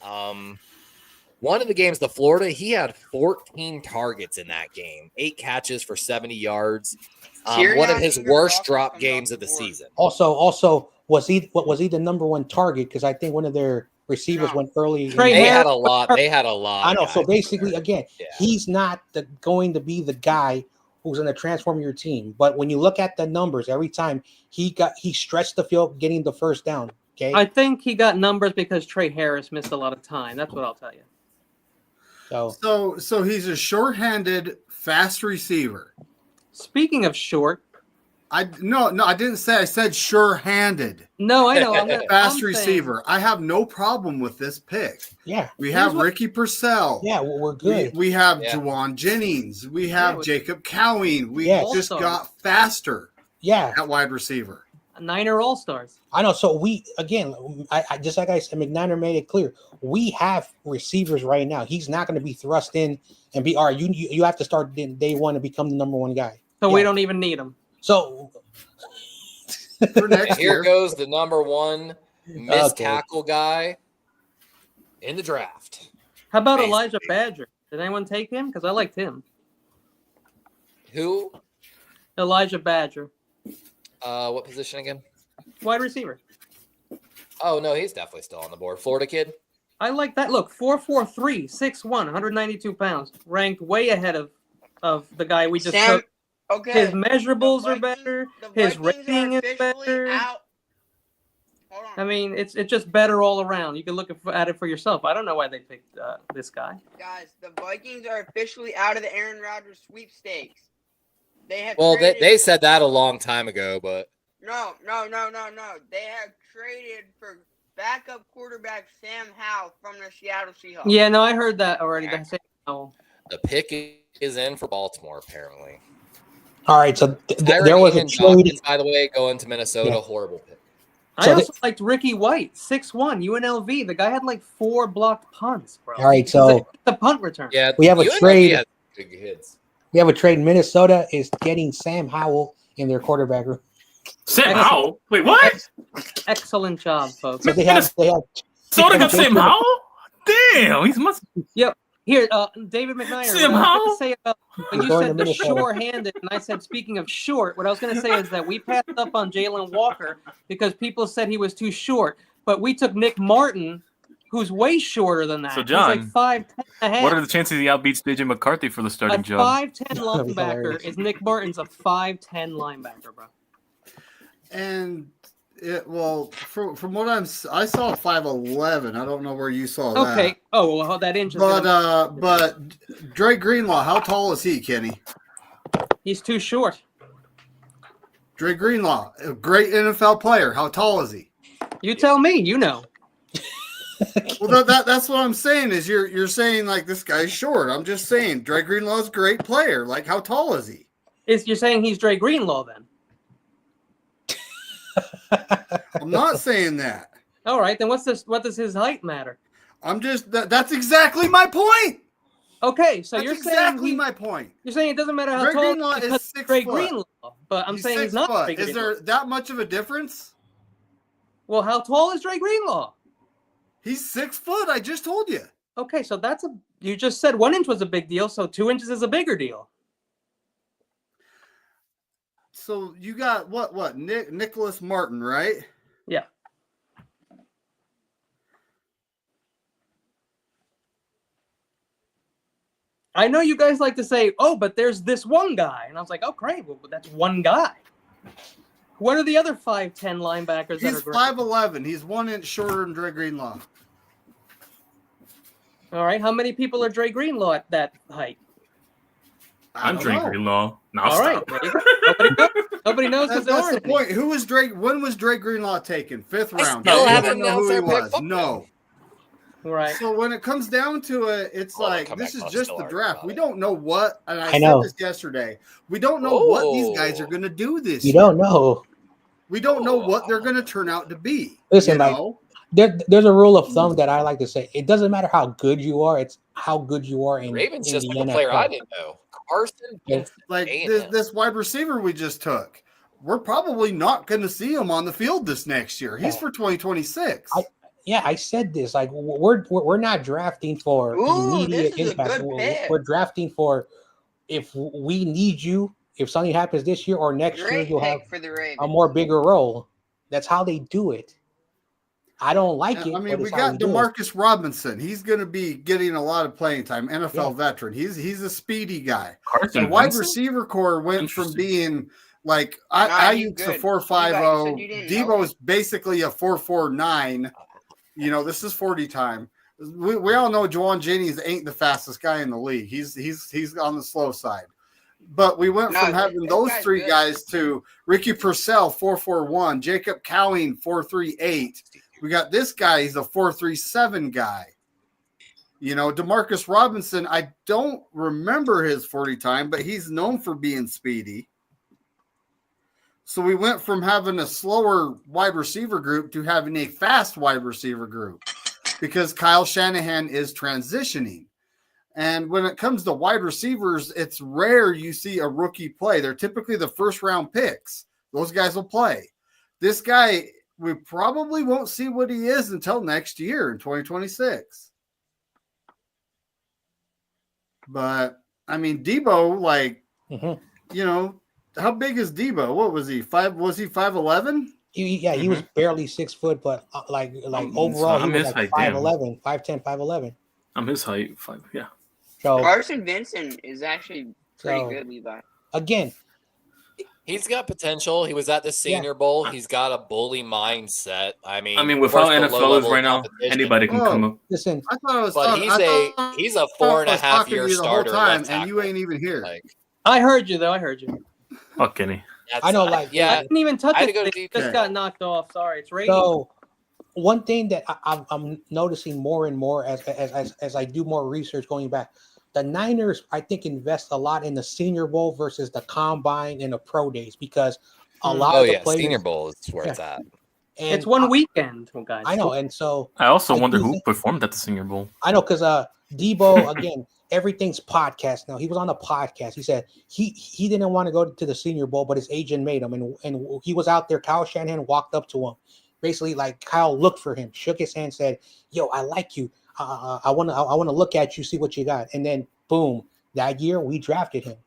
One of the games, the Florida, he had 14 targets in that game, 8 catches for 70 yards. One of his worst drop games of the season. Also, was he the number one target? Because I think one of their receivers went early. Trey They Harris- had a lot. They had a lot. I know. of So guys basically, there. again, Yeah. he's not going to be the guy who's going to transform your team. But when you look at the numbers, every time he stretched the field, getting the first down. Okay. I think he got numbers because Trey Harris missed a lot of time. That's what I'll tell you. So he's a short-handed, fast receiver. Speaking of short, No, I didn't say. I said sure-handed, no, I know. fast I'm saying- receiver. I have no problem with this pick. Yeah. We Here's have what- Ricky Purcell. Yeah. We're good. We have Yeah. Juwan Jennings. We have we- Jacob Cowing. We Yes. just All-stars. got faster Yeah. at wide receiver. Niner All-Stars. I know. So we again, I just like I said, McNair made it clear. We have receivers right now. He's not going to be thrust in and be all right. You have to start day one to become the number one guy. So we Yeah. don't even need him. So For And next here year, goes the number one missed Okay. tackle guy in the draft. How about Basically. Elijah Badger? Did anyone take him? Because I liked him. Who? Elijah Badger, What position again? wide receiver. Oh, no, he's definitely still on the board. Florida kid? I like that. Look, 4'4", 6'1", 192 pounds, ranked way ahead of the guy we just Sam, took. okay. His measurables The are Vikings- better. the His Vikings are rating is officially better. out. Hold on. I mean, it's just better all around. You can look at it for yourself. I don't know why they picked this guy. Guys, the Vikings are officially out of the Aaron Rodgers sweepstakes. They have Well, traded... they said that a long time ago, but No. They have traded for backup quarterback Sam Howell from the Seattle Seahawks. Yeah, no, I heard that already. They say, oh, the pick is in for Baltimore, apparently. all right. So Tyron there was a Eamon trade. Dawkins, by the way, going to Minnesota. Yeah. Horrible pick. I So also liked Ricky White, 6'1", UNLV. The guy had like 4 blocked punts, bro. All right, so the punt return. Yeah, We have a UNLV trade. has good kids. we have a trade. Minnesota is getting Sam Howell in their quarterback room. Sam Howell? Wait, what? Excellent job, folks. So they have Soda got Sam Howell? Damn, he's must. Here, David McNair. Sam what I was Howell? gonna say about when you Going said to the Minnesota. sure-handed, and I said speaking of short, what I was going to say is that we passed up on Jalen Walker because people said he was too short, but we took Nick Martin, who's way shorter than that. So, He's John, like 5'10" and a half. What are the chances he outbeats JJ McCarthy for the A starting job? 5'10" That'd be linebacker hilarious. is Nick Martin's a 5'10" linebacker, bro. and from what I saw 5'11". I don't know where you saw that. Okay. Oh, well, that inch is gonna- But Dre Greenlaw, how tall is he, Kenny? he's too short. Dre Greenlaw, a great NFL player. How tall is he? You tell me. You know. Well, that's what I'm saying. Is you're saying like this guy's short. I'm just saying Dre Greenlaw's a great player. Like how tall is he? You're saying he's Dre Greenlaw then? I'm not saying that. All right. Then what does his height matter? I'm just that's exactly my point. Okay, so That's you're exactly saying my point. you're saying it doesn't matter how Dre tall Greenlaw is because 6 Dre foot. Greenlaw, but I'm saying he's 6 not foot. Dre Is Greenlaw. there that much of a difference? Well, how tall is Dre Greenlaw? He's 6 foot. I just told you. Okay, so you just said 1 inch was a big deal, so 2 inches is a bigger deal. So you got what? Nicholas Martin, right? Yeah. I know you guys like to say, "Oh, but there's this one guy," and I was like, "Oh, great, well, that's one guy." What are the other 5'10" linebackers that He's are great? 5'11". He's 1 inch shorter than Dre Greenlaw. All right, how many people are Dre Greenlaw at that height? I I'm don't Dre know. Greenlaw. No, All right, stop. there you go. Nobody knows because there That's aren't the any. point. Who was Dre? When was Dre Greenlaw taken? 5th I round. still Does haven't anyone know who he announced their was? pick. No. Right. So when it comes down to it, it's Well, like come this back, is I'll just still the argue draft. about We it. don't know what, and I I know. said this yesterday. We don't know what these guys Oh. are going to do this. You year. don't know. We don't know what they're going to turn out to be. Listen, you like, know? There's a rule of thumb that I like to say. It doesn't matter how good you are. It's how good you are in Ravens in just the like a player NFL. I didn't know. Carson Benson Like paying this, him. this wide receiver we just took, we're probably not going to see him on the field this next year. He's Yeah. for 2026. I said this. Like we're not drafting for Ooh, immediate this is a impact. good pick. We're drafting for if we need you. If something happens this year or next year, Great you'll have pick for the Ravens. a more bigger role. That's how they do it. I don't like it. I mean, but we it's how got do it. Demarcus Robinson. He's going to be getting a lot of playing time. NFL Yeah. veteran. He's a speedy guy. Carson The wide Vincent? receiver core went from Interesting. being like he's Ayuk's a good. 4.50. You said you didn't know Debo's basically a 4.49. You know, this is 40 time. We all know Juwan Jennings ain't the fastest guy in the league. He's on the slow side. But we went No, from having this those guy's three good. guys to Ricky Purcell 4.41, Jacob Cowing 4.38. We got this guy. He's a 4.37 guy. You know, Demarcus Robinson, I don't remember his 40 time, but he's known for being speedy. So we went from having a slower wide receiver group to having a fast wide receiver group because Kyle Shanahan is transitioning. And when it comes to wide receivers, it's rare you see a rookie play. They're typically the first round picks. Those guys will play. This guy, we probably won't see what he is until next year in 2026. But I mean, Debo, like, you know, how big is Debo? What was he? Was he 5'11"? He was barely 6 foot, but like overall, he I'm was his like height, damn. 5'11", 5'10", 5'11". I'm his height. Yeah. So Carson Vincent is actually pretty So- good, Levi. again, He's got potential. He was at the Senior Bowl. He's got a bully mindset. I mean, with how versus the NFL is low-level right now, competition. anybody can come up. listen, I thought I was. But he's a 4.5 year starter left and you tackle. ain't even here. Like, I heard you though. I heard you. Fuck Kenny. that's- I know, like- I yeah. didn't even touch I had it. to go to It DK. just got knocked off. Sorry, it's raining. so one thing that I'm noticing more and more as I do more research going back, the Niners I think invest a lot in the Senior Bowl versus the Combine and the Pro Days because a lot Oh of the yeah, players. Senior Bowl is where it's at. And It's one weekend, guys. I know, and so I also I wonder do who think- performed at the Senior Bowl. I know because Debo again, everything's podcast now. He was on a podcast. He said he didn't want to go to the Senior Bowl, but his agent made him, and he was out there. Kyle Shanahan walked up to him, basically like Kyle looked for him, shook his hand, said, "Yo, I like you. I want to look at you, see what you got." And then boom, that year we drafted him.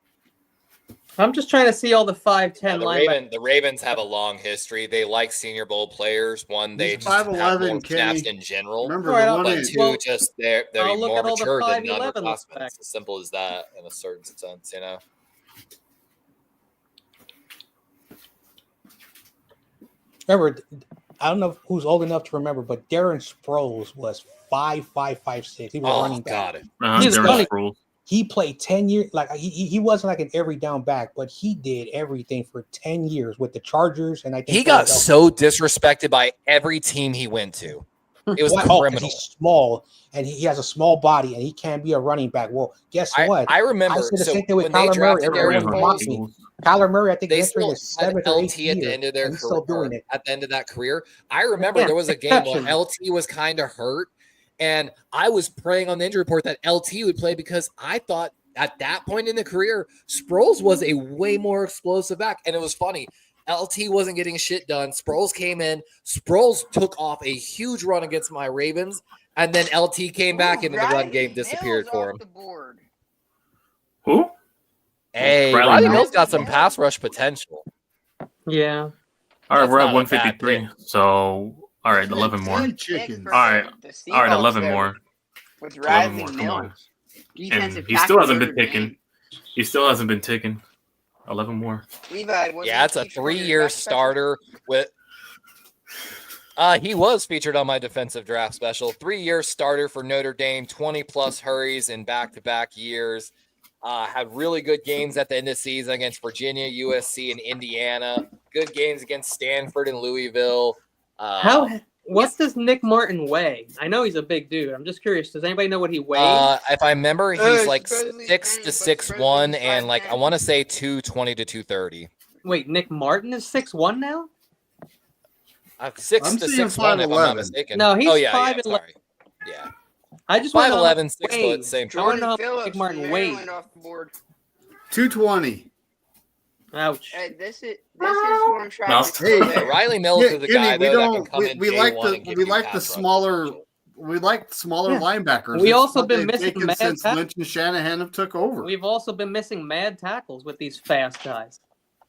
I'm just trying to see all the 5'10" linebackers. The Ravens have a long history. They like Senior Bowl players. One, they He's just have 5'11", more snaps Kenny. in general. Remember All right, the I'll- one But in- two, Well, just they're I'll look more at all the mature than 5'11" underclassmen. linebackers. It's as simple as that in a certain sense, you know. Remember, I don't know who's old enough to remember, but Darren Sproles was 5'5", 5'6". He was a Oh running back. God, He's Darren funny. Sproles. He played 10 years. Like he wasn't like an every down back, but he did everything for 10 years with the Chargers. And I think he got Philadelphia. so disrespected by every team he went to. It was Why? Oh, 'cause criminal. he's small and he has a small body and he can't be a running back. Well, guess what? I remember. I said the So same thing with when they Kyler Murray. drafted Everyone Darren was Sproles, mocking. Kyler Murray, I think, they entering still his had 7th or 8th LT at the year, end of their and he's still career. doing it. At the end of that career, I remember Yeah, there was a game where exception. LT was kind of hurt, and I was praying on the injury report that LT would play because I thought at that point in the career, Sproles was a way more explosive back, and it was funny. LT wasn't getting shit done. Sproles came in. Sproles took off a huge run against my Ravens, and then LT came back into the run game, disappeared for him. The board. Who? Hey, Riley Riley Mills. Mills got some pass rush potential. Yeah. All right, That's we're at not a bad 153. So, all right, 11 more. Ten chickens. All right. All right, 11 more. With 11 Riley more. Come on. Mills. And Defensive he still tackle hasn't been Notre Dame. taken. He still hasn't been taken. 11 more. Levi, was Yeah, he it's a featured on your 3-year draft special? starter with. He was featured on my defensive draft special. 3-year starter for Notre Dame, 20-plus hurries in back-to-back years. Had really good games at the end of the season against Virginia, USC, and Indiana. Good games against Stanford and Louisville. What does Nick Martin weigh? I know he's a big dude. I'm just curious. Does anybody know what he weighs? If I remember, he's like supposedly 6 to tiny, but 6'1", supposedly and like I 5'10". want to say 220 to 230. Wait, Nick Martin is 6'1" now? 6 I'm to seeing 6'1", if I'm 5'11". not mistaken. No, he's oh yeah, 5'11". sorry. Yeah, I just want to know how 5'11", much 6 he foot, weighs. same. I want to know Jordan how much Phillips Nick Martin from weighs. Maryland off the board. 220. Ouch. This is what I'm trying Mouse. to Hey, say. Riley Mills Yeah, is the Guinea, guy we though that can don't. come in We day like one and the give we you like the pass rush smaller. potential. We like smaller Yeah. linebackers. We It's also what been they've missing taken mad since tackles. Lynch and Shanahan have took over. We've also been missing mad tackles with these fast guys.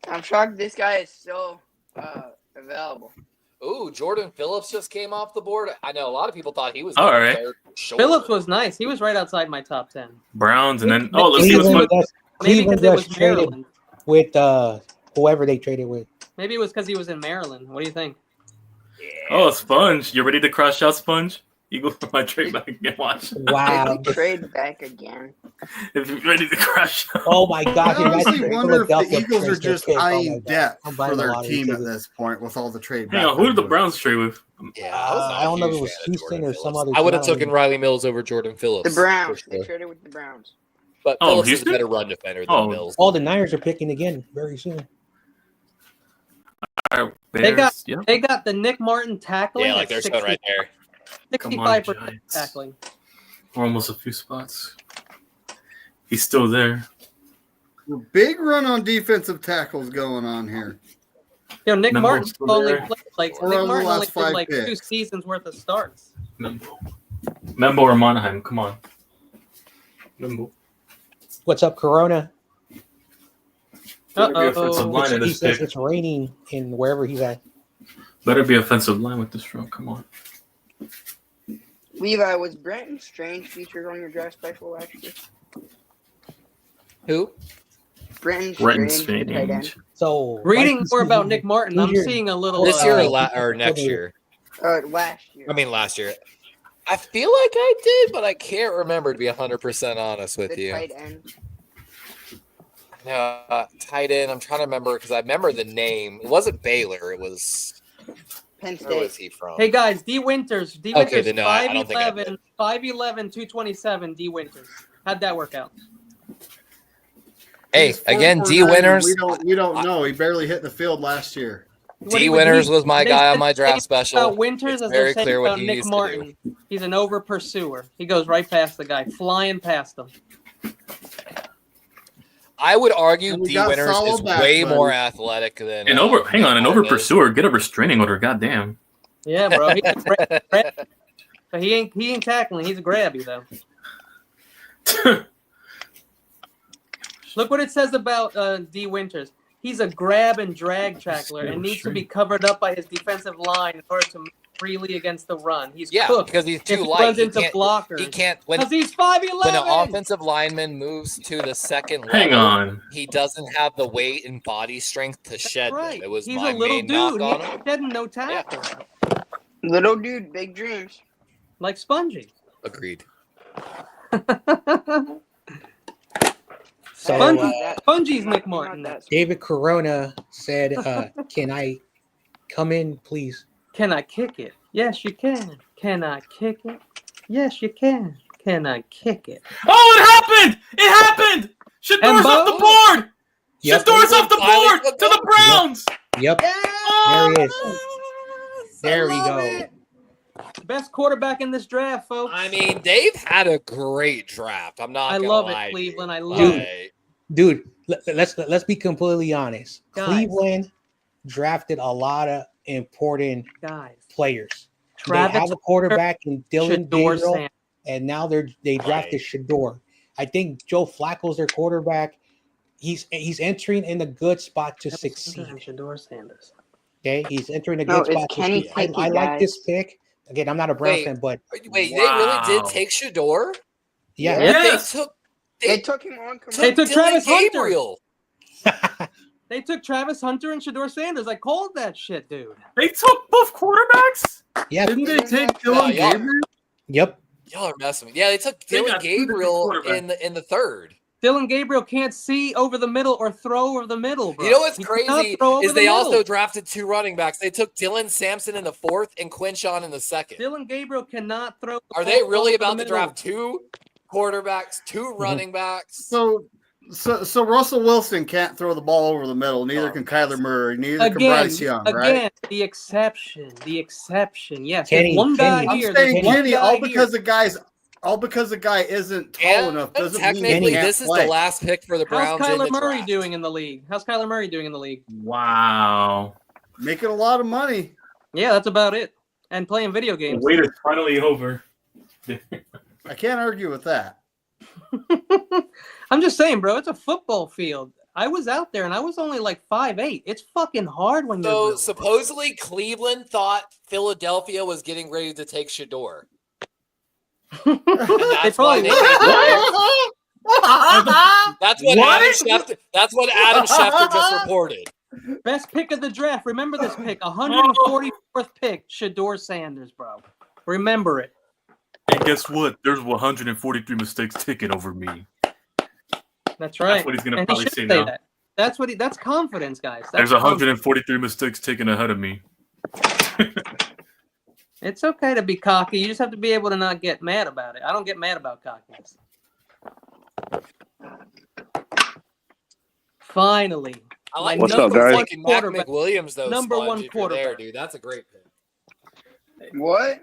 I'm shocked this guy is still available. Ooh, Jordan Phillips just came off the board. I know a lot of people thought he was All going right. there short. Phillips was nice. He was right outside my top 10. Browns, and then let's see what's Cleveland going. just, Maybe Cleveland because it was just traded Maryland. with whoever they traded with. Maybe it was because he was in Maryland. What do you think? Oh, Sponge, you ready to crush out Sponge? Eagles might trade back again. Watch. Wow. If we trade back again. If you're ready to crush. Oh my gosh. I honestly imagine wonder if the Philadelphia Eagles are trades their just pick. Oh my eyeing God. depth I'm for buying a their lottery team at ticket. this point with all the trade. Hang on, who did the Browns trade with? Yeah, I was not I don't a know if huge it was fan of Houston Jordan or some Phillips. other I would have team. taken Riley Mills over Jordan Phillips. The Browns. for They sure. traded with the Browns. But Oh, Phillips is a Houston? better run defender than Oh. Mills. All the Niners are picking again very soon. All right, They got- Bears, yeah. They got the Nick Martin tackling. Yeah, like at they're showing right there. Come on, 65% Giants. tackling. We're almost a few spots. He's still there. Big run on defensive tackles going on here. Yo, Nick Membo Martin still only there? played like Or Nick on the Martin only last played 5 like 2 picks. seasons worth of starts. Membo or Monaheim, come on. Membo. What's up, Corona? Better be offensive Uh-oh. line in He this says pick. it's raining in wherever he's at. Better be offensive line with this row. Come on. Levi, was Brenton Strange featured on your draft special last year? Who? Brenton Brenton Strange, the tight end. Strange. So Reading Vikings more about season- Nick Martin, I'm who's your- seeing a little. This year Uh, or next year? Last year. I mean, last year. I feel like I did, but I can't remember to be 100% honest with the you. tight end. No, tight end. I'm trying to remember because I remember the name. It wasn't Baylor. It was. Penn Where was State. he from? Hey guys, D Winters, Okay, then no, I don't think I 5'11", 5'11", 227, D Winters. How'd that work out? Hey, He's again, 4'9", D and Winners. We don't know. He barely hit the field last year. What D he- Winners he- was my they guy said on my the same draft special. About Winters It's as very they're saying clear what about he Nick used to do. Martin. He's an over pursuer. He goes right past the guy, flying past him. I would argue And we D got Winners Salo is back, way buddy. more athletic than. An over, hang on, an over Martin is. pursuer. Get a restraining order. Goddamn. Yeah, bro. He's a grab. But he ain't tackling. He's a grabby though. Look what it says about D Winters. He's a grab and drag tackler and needs to be covered up by his defensive line in order to move freely against the run. He's Yeah, cooked because he's if too he light. runs He into can't. blockers. He can't. When Because he's 5'11". an offensive lineman moves to the second level, Hang on. he doesn't have the weight and body strength to shed Right. them. It was He's my a little main knock dude. on He's him. shedding no tackle. Little dude, big dreams. Like Spongy. Agreed. So Spongy. that- Spongy's Nick I'm Martin. not that- David Corona said, "Can I come in, please?" Can I kick it? Yes, you can. Can I kick it? Yes, you can. Can I kick it? Oh, it happened! It happened! Shador's off the board! Yep. Shador's off the Finally board took to the Browns! Yep. Yeah! There he is. There we go. Best quarterback in this draft, folks. I mean, they've had a great draft. I'm not. I gonna love it, lie to you. Cleveland. I love Dude. it. Dude, let's be completely honest. Guys. Cleveland drafted a lot of important Guys. players. They Travis have a quarterback in Dylan Shador Gabriel, Sanders. and now they drafted Shador. I think Joe Flacco's their quarterback. He's entering in a good spot to succeed. Shador Sanders. Okay, he's entering a No, good it's spot to Kenny succeed. Pickett, I like this guys. pick. Again, I'm not a Browns Wait. fan, but Wait, they Wow. really did take Shador? yeah, Yes. They took him on They commercial. took Travis Hunter. Gabriel. They took Travis Hunter and Shador Sanders. I called that shit, dude. They took both quarterbacks? yeah, Didn't they take Yeah, Dylan yeah. Gabriel? yep. Y'all are messing with me. Yeah, they took They Dylan got two different Gabriel quarterbacks. in the third. Dylan Gabriel can't see over the middle or throw over the middle, bro. You know what's He cannot crazy throw over is the they middle. also drafted two running backs. They took Dylan Sampson in the fourth and Quinshawn in the second. Dylan Gabriel cannot throw. the Are they ball really over the about to middle. draft two quarterbacks, two running backs? So Russell Wilson can't throw the ball over the middle. Neither can Kyler Murray. Neither can Bryce Young. Right? Again, the exception. Yes, Kenny, there's one guy Kenny. I'm here. saying there's one Kenny guy all here. because the guy's All because the guy isn't tall And enough doesn't mean technically, he can't this is play. the last pick for the How's Browns in Kyler the Murray draft. doing in the league? How's Kyler Murray doing in the league? Wow. Making a lot of money. Yeah, that's about it. And playing video The games. wait is finally over. I can't argue with that. I'm just saying, bro, it's a football field. I was out there and I was only like 5'8". It's fucking hard when you're So little. supposedly Cleveland thought Philadelphia was getting ready to take Shador. They That's why probably they were. That's what Adam Schefter just reported. Best pick of the draft. Remember this pick. 144th pick, Shador Sanders, bro. Remember it. And guess what? There's 143 mistakes taken over me. That's right. That's what he's gonna And he probably should say say now. that. That's confidence, guys. That's There's confidence. 143 mistakes taken ahead of me. It's okay to be cocky. You just have to be able to not get mad about it. I don't get mad about cockiness. Finally. I like What's number up, guys? fucking Mac Quarterback. McWilliams though. Number Sponge, one if you're there, quarterback. dude. That's a great pick. What?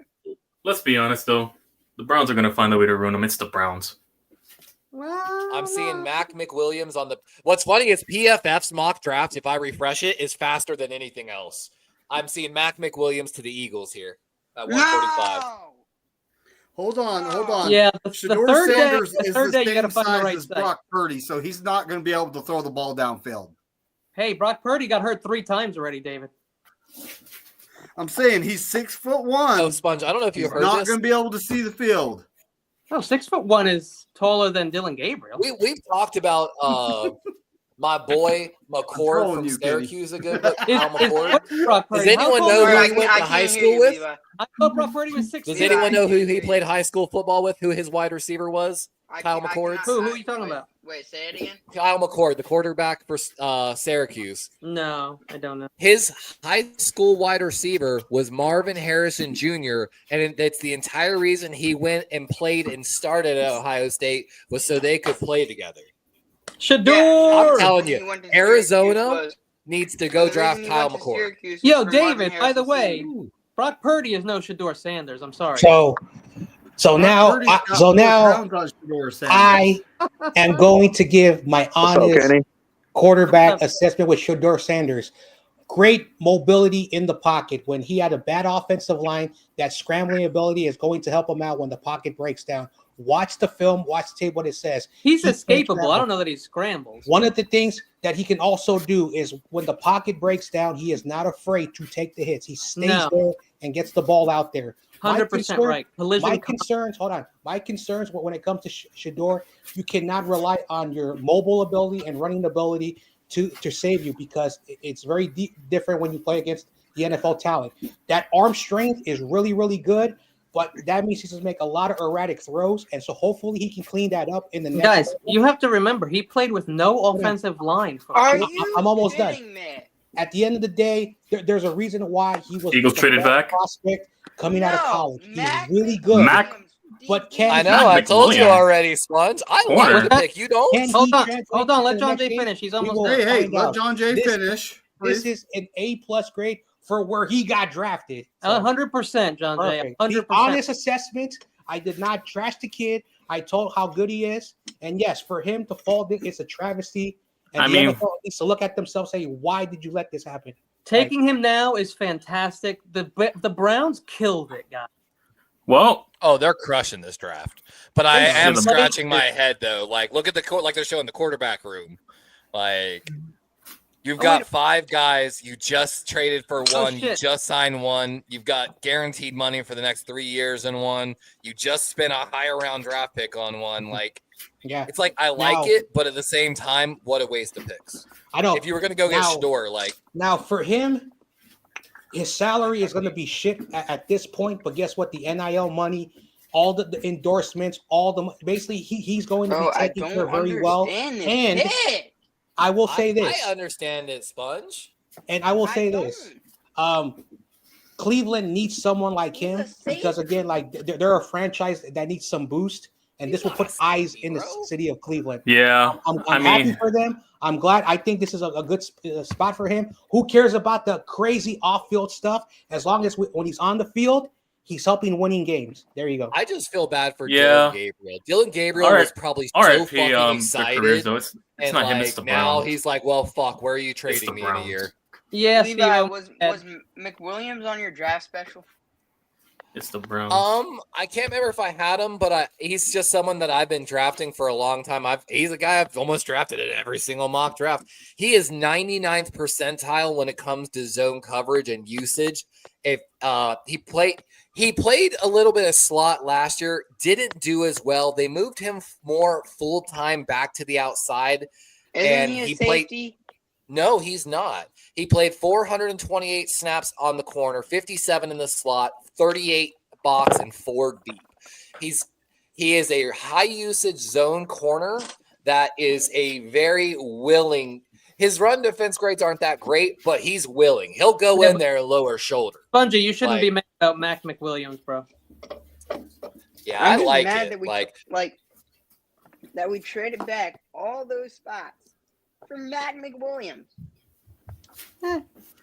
Let's be honest, though. The Browns are going to find a way to ruin them. It's the Browns. I'm seeing Mac McWilliams on the. What's funny is PFF's mock draft, if I refresh it, is faster than anything else. I'm seeing Mac McWilliams to the Eagles here at 145. No! Hold on. Yeah, the Shador third Sanders day, the is third the day you got to same find the size right as side. Brock Purdy, so he's not going to be able to throw the ball downfield. Hey, Brock Purdy got hurt 3 times already, David. I'm saying he's 6'1". Oh, Sponge, I don't know if you He's heard not this. going to be able to see the field. No, 6'1" is taller than Dylan Gabriel. We've talked about my boy McCord trolling from you, Kenny. Syracuse a good bit. Is, Kyle is McCord. what's Brock Does Purdy? How anyone tall know is who he? he went to high school with? I thought Brock Purdy was 6'6". Does anyone know who he played high school football with? Who his wide receiver was? Kyle McCord. Who are you talking about? Wait, say it again. Kyle McCord, the quarterback for Syracuse. No, I don't know. His high school wide receiver was Marvin Harrison Jr., and that's the entire reason he went and played and started at Ohio State was so they could play together. Shador! I'm telling you, Arizona needs to go draft Kyle McCord. Yo, David, by the way, Brock Purdy is no Shador Sanders. I'm sorry. So now, Purdy's got so more now pounds on Shador Sanders. I am going to give my What's up, honest Kenny? quarterback assessment with Shador Sanders. Great mobility in the pocket. When he had a bad offensive line, that scrambling ability is going to help him out when the pocket breaks down. Watch the film, watch the tape, what it says. He's He can escapable. I travel. don't know that he scrambles. One of the things that he can also do is when the pocket breaks down, he is not afraid to take the hits. He stays No. there and gets the ball out there. My 100% concern- right. Collision. My concerns, hold on. My concerns when it comes to Shador, you cannot rely on your mobile ability and running ability to save you because it's very different when you play against the NFL talent. That arm strength is really, really good, but that means he's going to make a lot of erratic throws, and so hopefully he can clean that up in the next. Guys, you have to remember he played with no offensive line. For Are I'm- you I'm almost done. kidding me? At the end of the day, there's a reason why he was Eagles the traded best back? prospect coming out of No, college. He's Mac really good. Mac- But can I he- know. I told you McWilliams. already, Sponge. I Corner. like the pick. You don't. Can he Hold on, translate hold on. Let to the John next Jay game? finish. He's We almost will done. Hey, find let out. John Jay This- finish. This please. is an A+ grade for where he got drafted. So, 100%, John Jay. perfect. 100%. The honest assessment. I did not trash the kid. I told how good he is, and yes, for him to fall, it's a travesty. And I the mean- NFL needs to look at themselves, and say, "Why did you let this happen?" Taking him now is fantastic. The Browns killed it, guys. Well, Oh, they're crushing this draft. But I Thanks, am Jim. scratching my head though. Like, look at like they're showing the quarterback room. Like, you've got wait. 5 guys. You just traded for one. You shit. just signed one. You've got guaranteed money for the next 3 years in one. You just spent a higher round draft pick on one. Like, Yeah, it's like I like Now- it, but at the same time, what a waste of picks. I know. If you were going to go get Now- Shador, like, Now, for him, his salary is going to be shit at this point. But guess what? The NIL money, all the endorsements, basically he's going to Bro, be I taken don't care very well. understand this And pick. I will say this, I understand it, Sponge. and I will say I this. don't. Cleveland needs someone like He's him a safe- because again, like they're a franchise that needs some boost, and He's this will not put a eyes safety, in the bro. city of Cleveland. yeah. I'm I happy mean- for them. I'm glad. I think this is a good spot for him. Who cares about the crazy off-field stuff? As long as when he's on the field, He's helping winning games. There you go. I just feel bad for Yeah. Dylan Gabriel. Dylan Gabriel All right. was probably so R.I.P. fucking Their excited. careers, though. It's And not him. It's the like now Browns. he's like, well, fuck, where are you It's trading the me in a Browns. year? Yeah, Levi, Steve. was McWilliams on your draft special? It's the Browns. I can't remember if I had him, but he's just someone that I've been drafting for a long time. He's a guy I've almost drafted in every single mock draft. He is 99th percentile when it comes to zone coverage and usage. If he played a little bit of slot last year, didn't do as well. They moved him more full time back to the outside. Isn't And he a he played- safety? No, he's not. He played 428 snaps on the corner, 57 in the slot, 38 box, and 4 deep. He is a high usage zone corner that is a very willing. His run defense grades aren't that great, but he's willing. He'll go in there and lower shoulder. Spongy, you shouldn't be Like- mad about Mac McWilliams, bro. Yeah, I'm I just like mad it. that we Like that we traded back all those spots for Matt McWilliams.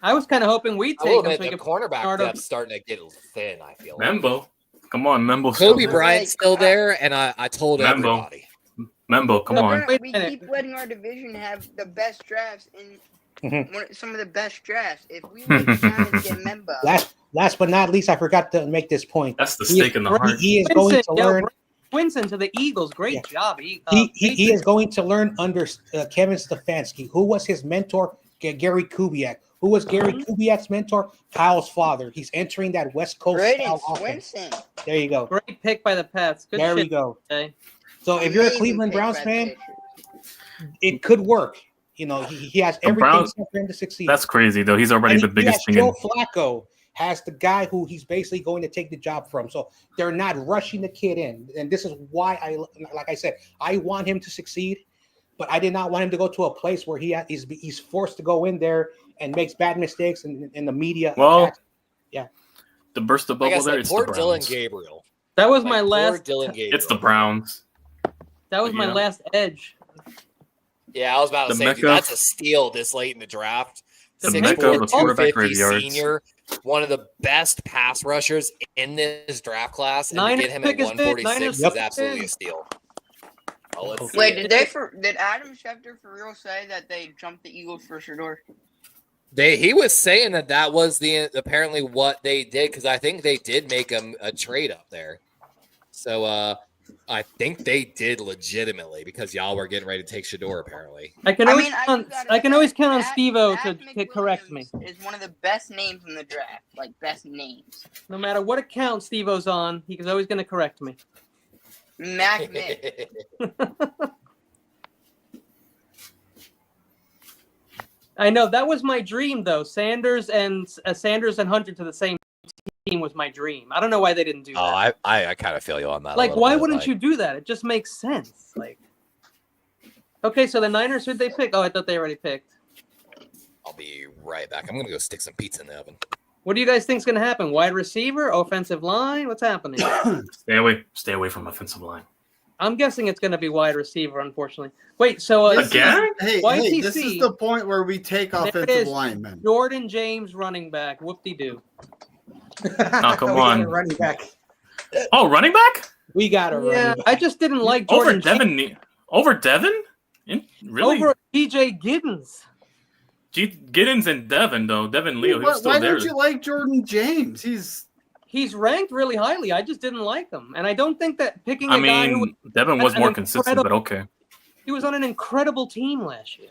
I was kind of hoping we'd I take will him so admit, we the could cornerback start up- depth's starting to get thin. I feel like. Membo. Come on, Membo. Kobe there. Bryant's still there, and I told Membo. everybody. Membo, come But on. Wait a we minute. keep letting our division have the best drafts in some of the best drafts. If we make time to get Membo, Last but not least, I forgot to make this point. That's the He- stake in the heart. He is going Winston, to learn. Winston to the Eagles. Great Yeah. job. He is going to learn under Kevin Stefanski. Who was his mentor? Gary Kubiak. Who was Gary Kubiak's mentor? Kyle's father. He's entering that West Coast Braden style offense. Swinson. There you go. Great pick by the Pats. Good There we shit. go. Jay. So if you're a Amazing Cleveland pick Browns by the fan, Patriots. it could work. You know, he has everything Browns- for him to succeed. That's crazy, though. He's already And the he biggest has thing. Joe Flacco has the guy who he's basically going to take the job from. So they're not rushing the kid in. And this is why like I said, I want him to succeed, but I did not want him to go to a place where he's forced to go in there and makes bad mistakes and the media. Well, attacks. To burst the Like I bubble there, said, it's the poor Browns. Dylan Gabriel. That was Like, my poor last. Dylan Gabriel. It's the Browns. That was my Yeah. last edge. Yeah, I was about to The say, dude, Mecca- that's a steal this late in the draft. The 6'4", Mecca of the quarterback 250 graveyards. senior, one of the best pass rushers in this draft class, and Niners to get him at pick is big. 146 Niners is pick is absolutely big. a steal. Oh, let's see Wait, it. did Adam Schefter for real say that they jumped the Eagles for Shador? He was saying that was apparently what they did, because I think they did make a trade up there. So I think they did legitimately, because y'all were getting ready to take Shador apparently. I can I always mean, I count. do gotta I can say, always count on Mac- Steve-O Mac to correct me. McWilliams Is one of the best names in the draft, like best names. No matter what account Steve-O's on, he's always going to correct me. Mac Mick. I know that was my dream, though. Sanders and Hunter to the same team was my dream. I don't know why they didn't do that. I kind of feel you on that. Like, why wouldn't you do that? It just makes sense. Like, okay, so the Niners, who'd they pick? Oh, I thought they already picked. I'll be right back. I'm gonna go stick some pizza in the oven. What do you guys think's going to happen? Wide receiver, offensive line? What's happening? Stay away from offensive line. I'm guessing it's going to be wide receiver, unfortunately. Wait, so This is- Again? Hey, YTC. this is the point where we take There it offensive is. linemen. Jordan James, running back. Whoop-de-doo. Oh, come We got on. a running back. Oh, running back? We got a Yeah, running back. I just didn't like Over Jordan James Devin? Over Devin? Really? over T.J. Giddens. Giddens and Devin, though. Devin Leo, he was still Why there. don't you like Jordan James? He's ranked really highly. I just didn't like him, and I don't think that picking a I guy who mean, Devin was an more consistent, but okay. he was on an incredible team last year.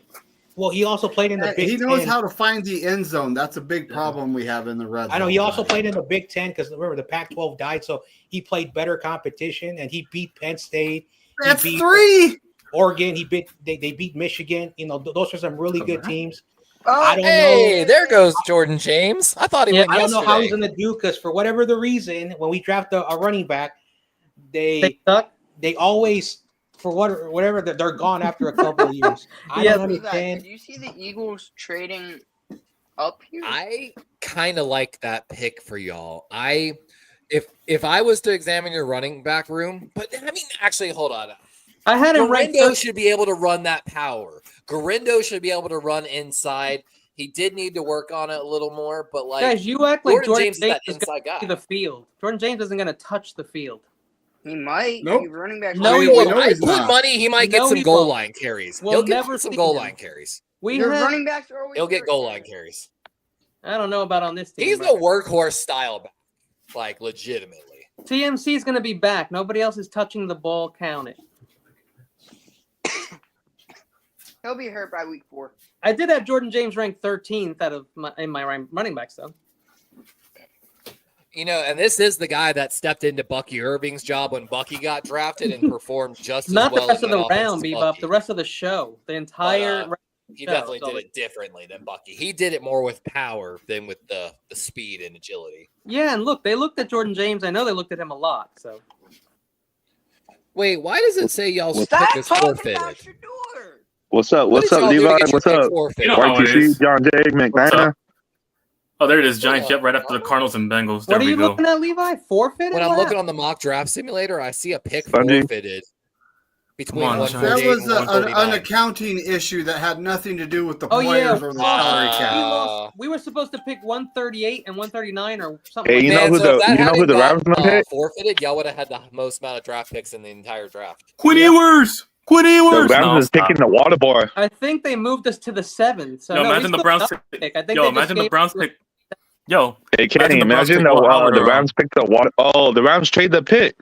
Well, he also played in the Big He knows Ten. how to find the end zone. That's a big problem we have in the red zone. I know he also played in the Big Ten because remember the Pac-12 died, so he played better competition and he beat Penn State. That's he beat three. Oregon. They beat Michigan. You know, those are some really good teams. Oh, I don't Hey, know. there goes Jordan James. I thought he Yeah, went I don't know how he's yesterday. going to do because for whatever the reason, when we draft a running back, They suck. they always for whatever they're gone after a couple of years. I Yeah, don't Levi, understand. did you see the Eagles trading up here? I kind of like that pick for y'all. If I was to examine your running back room, but I mean, actually, hold on. I had him ranked. Garindo should be able to run that power. Garindo should be able to run inside. He did need to work on it a little more, but like Guys, you act like Jordan James is that is inside going guy. to the field. Jordan James isn't going to touch the field. He might. Nope. He's running back. No, he we won't. know I he's put not. money he might get No, some he goal won't. line carries. We'll He'll get never some see goal him. line carries. Your have, running backs are always He'll get hurt, goal man. line carries. I don't know about on this team. He's but the workhorse style back, like legitimately. TMC is going to be back. Nobody else is touching the ball. Count it. He'll be hurt by week 4. I did have Jordan James ranked 13th out of my running backs, though. You know, and this is the guy that stepped into Bucky Irving's job when Bucky got drafted and performed just Not as well. the rest in of that the offense round, as Bebop. Bucky. The rest of the show. The entire. He show, definitely so did it differently than Bucky. He did it more with power than with the speed and agility. Yeah, and look, they looked at Jordan James. I know they looked at him a lot. So Wait, why does it say y'all's pick Stop is talking forfeited? about Shador. What's up? What What's did up, y'all do to Levi? get your What's pick up? forfeited? You know how it YTC, is. John J, What's McMahon. up? Oh, there it is. Giants. Hold Yep, on. right after the Cardinals and Bengals. There what are we you go. looking at, Levi? Forfeited? When I'm What looking happened? on the mock draft simulator, I see a pick Bungie. forfeited between Come on, That 148 was and an 139. accounting issue that had nothing to do with the Oh, yeah. players or the salary We cap. lost. We were supposed to pick 138 and 139 or something. Hey, like you that. know who so if the that you know who hadn't the got, Rams gonna pick? forfeited, y'all would have had the most amount of draft picks in the entire draft. Quinn Yeah. Ewers. Quinn The Ewers. Rams No, is stop. picking the water boy. I think they moved us to the 7th. So Yo, no, we imagine the still Browns. got the pick. I think Yo, they just imagine the gave Browns us- pick. Yo, Hey, Kenny, the Browns imagine pick Will Howard the or, Rams picked the water. Oh, the Rams trade the pick.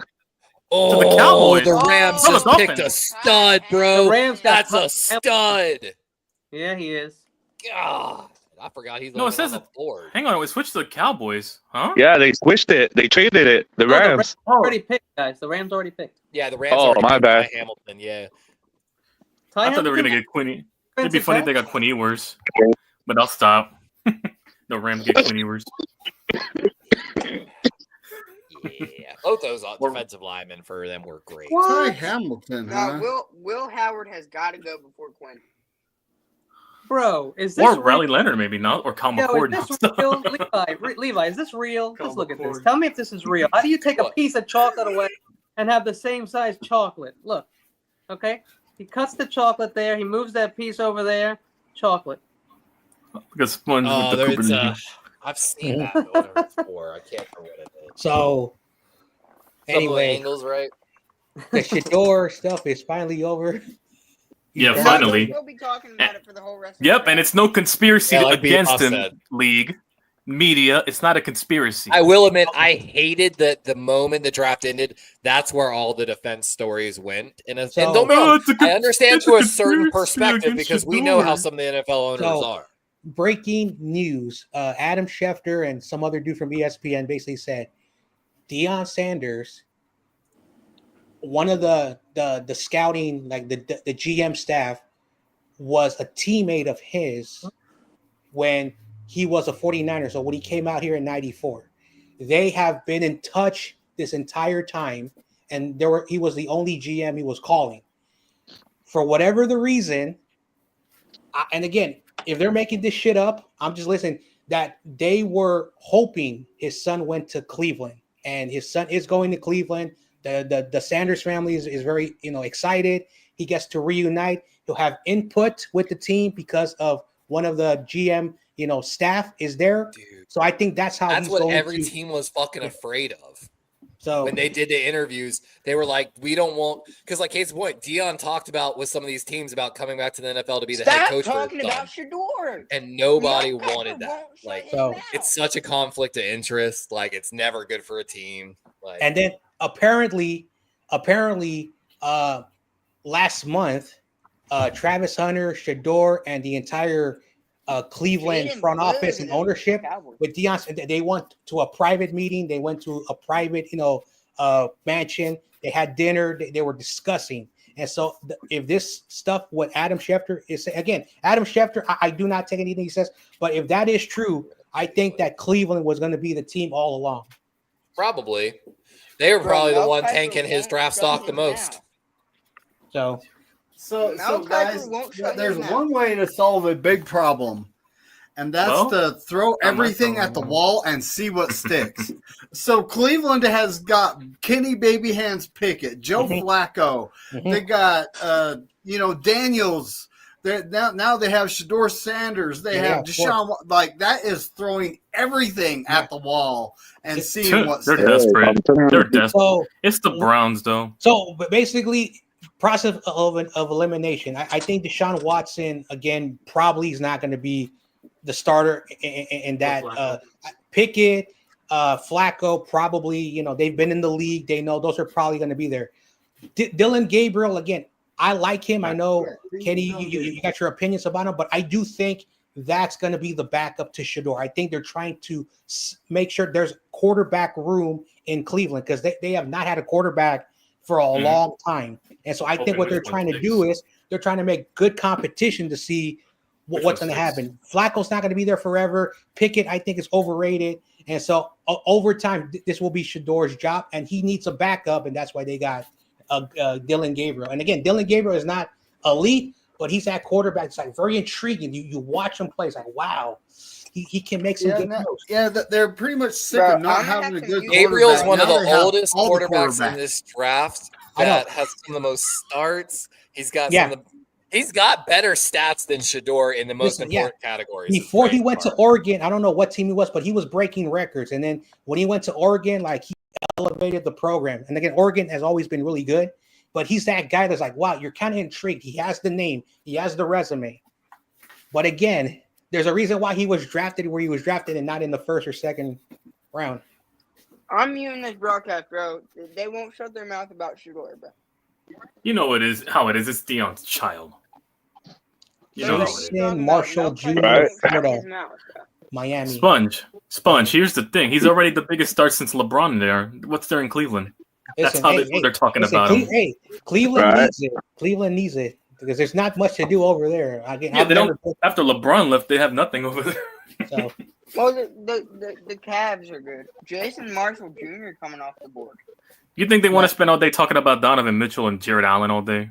Oh, the Cowboys. the Rams Oh, just the picked a Dolphins. stud, The bro. Rams got That's a stud. Yeah, he is. God, I forgot he's No, not it says on the board. hang on, we switched to the Cowboys, huh? Yeah, they switched it. They traded it. The No, the Rams. Rams already picked, guys. The Rams already picked. Yeah, the Rams. Oh, already my picked bad. Ty Hamilton. Yeah. Ty I thought they were gonna Hamilton, get Quinn. It'd be funny if they got Quinn Ewers, but I'll stop. The Rams get Quinn Ewers. Yeah, both those defensive linemen for them were great. Ty Hamilton, huh? No, Will Howard has got to go before Quinn. Bro, is this Or real? Riley Leonard, maybe not, or Kyle Yo, McCord. is this real? Levi, is this real? Kyle Let's look at this. McCord. Tell me if this is real. How do you take a What? piece of chocolate away and have the same size chocolate? Look, okay? He cuts the chocolate there. He moves that piece over there. Chocolate. Because sponge Oh, with the there's Kubernetes. I've seen that owner before. I can't remember what it is. So Some of the anyway, angles, right? the Shador stuff is finally over. Yeah, He's finally. We'll be talking about it for the whole rest of Yep, the and it's no conspiracy Yeah, like against Bebop him. said. League media. It's not a conspiracy. I will admit, I hated that the moment the draft ended. That's where all the defense stories went. And don't get me wrong, it's a I understand it's to a conspiracy certain perspective against because we know how Shador. some of the NFL owners So- are. Breaking news: Adam Schefter and some other dude from ESPN basically said Deion Sanders, one of the scouting, like the GM staff, was a teammate of his when he was a 49er. So when he came out here in '94, they have been in touch this entire time, and he was the only GM he was calling. For whatever the reason, and again, if they're making this shit up, I'm just listening, that they were hoping his son went to Cleveland, and his son is going to Cleveland. The Sanders family is very, excited. He gets to reunite. He'll have input with the team because of one of the GM, staff is there. Dude, So I think that's how that's he's what going every to. team was fucking afraid of. So When they did the interviews, they were like, we don't want, because like case in point, Dion talked about with some of these teams about coming back to the NFL to be the head Stop coach for talking his about son, Shador. and nobody Mel Kiper wanted that. won't shut Like, his So- mouth. it's such a conflict of interest. Like, it's never good for a team. Like, and then apparently, last month, Travis Hunter, Shador, and the entire Cleveland Jaden front office Wood and is ownership Cowboys. with Deion, they went to a private meeting. They went to a private, mansion. They had dinner. They were discussing. And so, if this stuff, what Adam Schefter is again, Adam Schefter, I do not take anything he says, but if that is true, I think that Cleveland was going to be the team all along. probably. They were Bro, probably the Mel one Kiper tanking his won't draft shut stock his the most. mouth. So, So Mel Kiper guys, won't shut his there's mouth. one way to solve a big problem, and that's Well, to throw not my everything at the problem. wall and see what sticks. So Cleveland has got Kenny Baby Hands Pickett, Joe Mhm. Flacco. mhm. They got Daniels. Now they have Shador Sanders. They have of course. Deshaun. Like that is throwing everything at the wall and seeing what They're sticks. desperate. They're desperate. So, It's the Browns, though. but basically, process of elimination. I think Deshaun Watson again probably is not going to be the starter in that. Pickett, Flacco probably. They've been in the league. They know those are probably going to be there. Dylan Gabriel again. I like him. I know, Kenny, you got your opinions about him, but I do think that's going to be the backup to Shador. I think they're trying to make sure there's quarterback room in Cleveland because they have not had a quarterback for a long time. And so I think what they're trying to do is they're trying to make good competition to see what's going to happen. Flacco's not going to be there forever. Pickett, I think, is overrated. And so over time, this will be Shador's job, and he needs a backup, and that's why they got Dylan Gabriel. And again, Dylan Gabriel is not elite, but he's that quarterback. It's like very intriguing. You watch him play, it's like, wow, he can make some good throws. They're pretty much sick of not having a good Gabriel's quarterback. one of Now the they have oldest all the quarterbacks in this draft that has some of the most starts. He's got he's got better stats than Shador in the most important categories. Before he went to Oregon, I don't know what team he was, but he was breaking records. And then when he went to Oregon, like he elevated the program. And again, Oregon has always been really good, but he's that guy that's like, wow, you're kind of intrigued. He has the name, he has the resume. But again, there's a reason why he was drafted where he was drafted and not in the first or second round. I'm muting this broadcast, bro. They won't shut their mouth about Shador, bro. You know how it is. It's Deion's child. You know how it is. Marshall Jr. Right. Miami. Sponge. Here's the thing. He's already the biggest start since LeBron there. What's there in Cleveland? That's how they're talking about him. Cleveland needs it. Cleveland needs it because there's not much to do over there. They don't. After LeBron left, they have nothing over there. So. Well, the Cavs are good. Jason Marshall Jr. coming off the board. You think they want to spend all day talking about Donovan Mitchell and Jared Allen all day?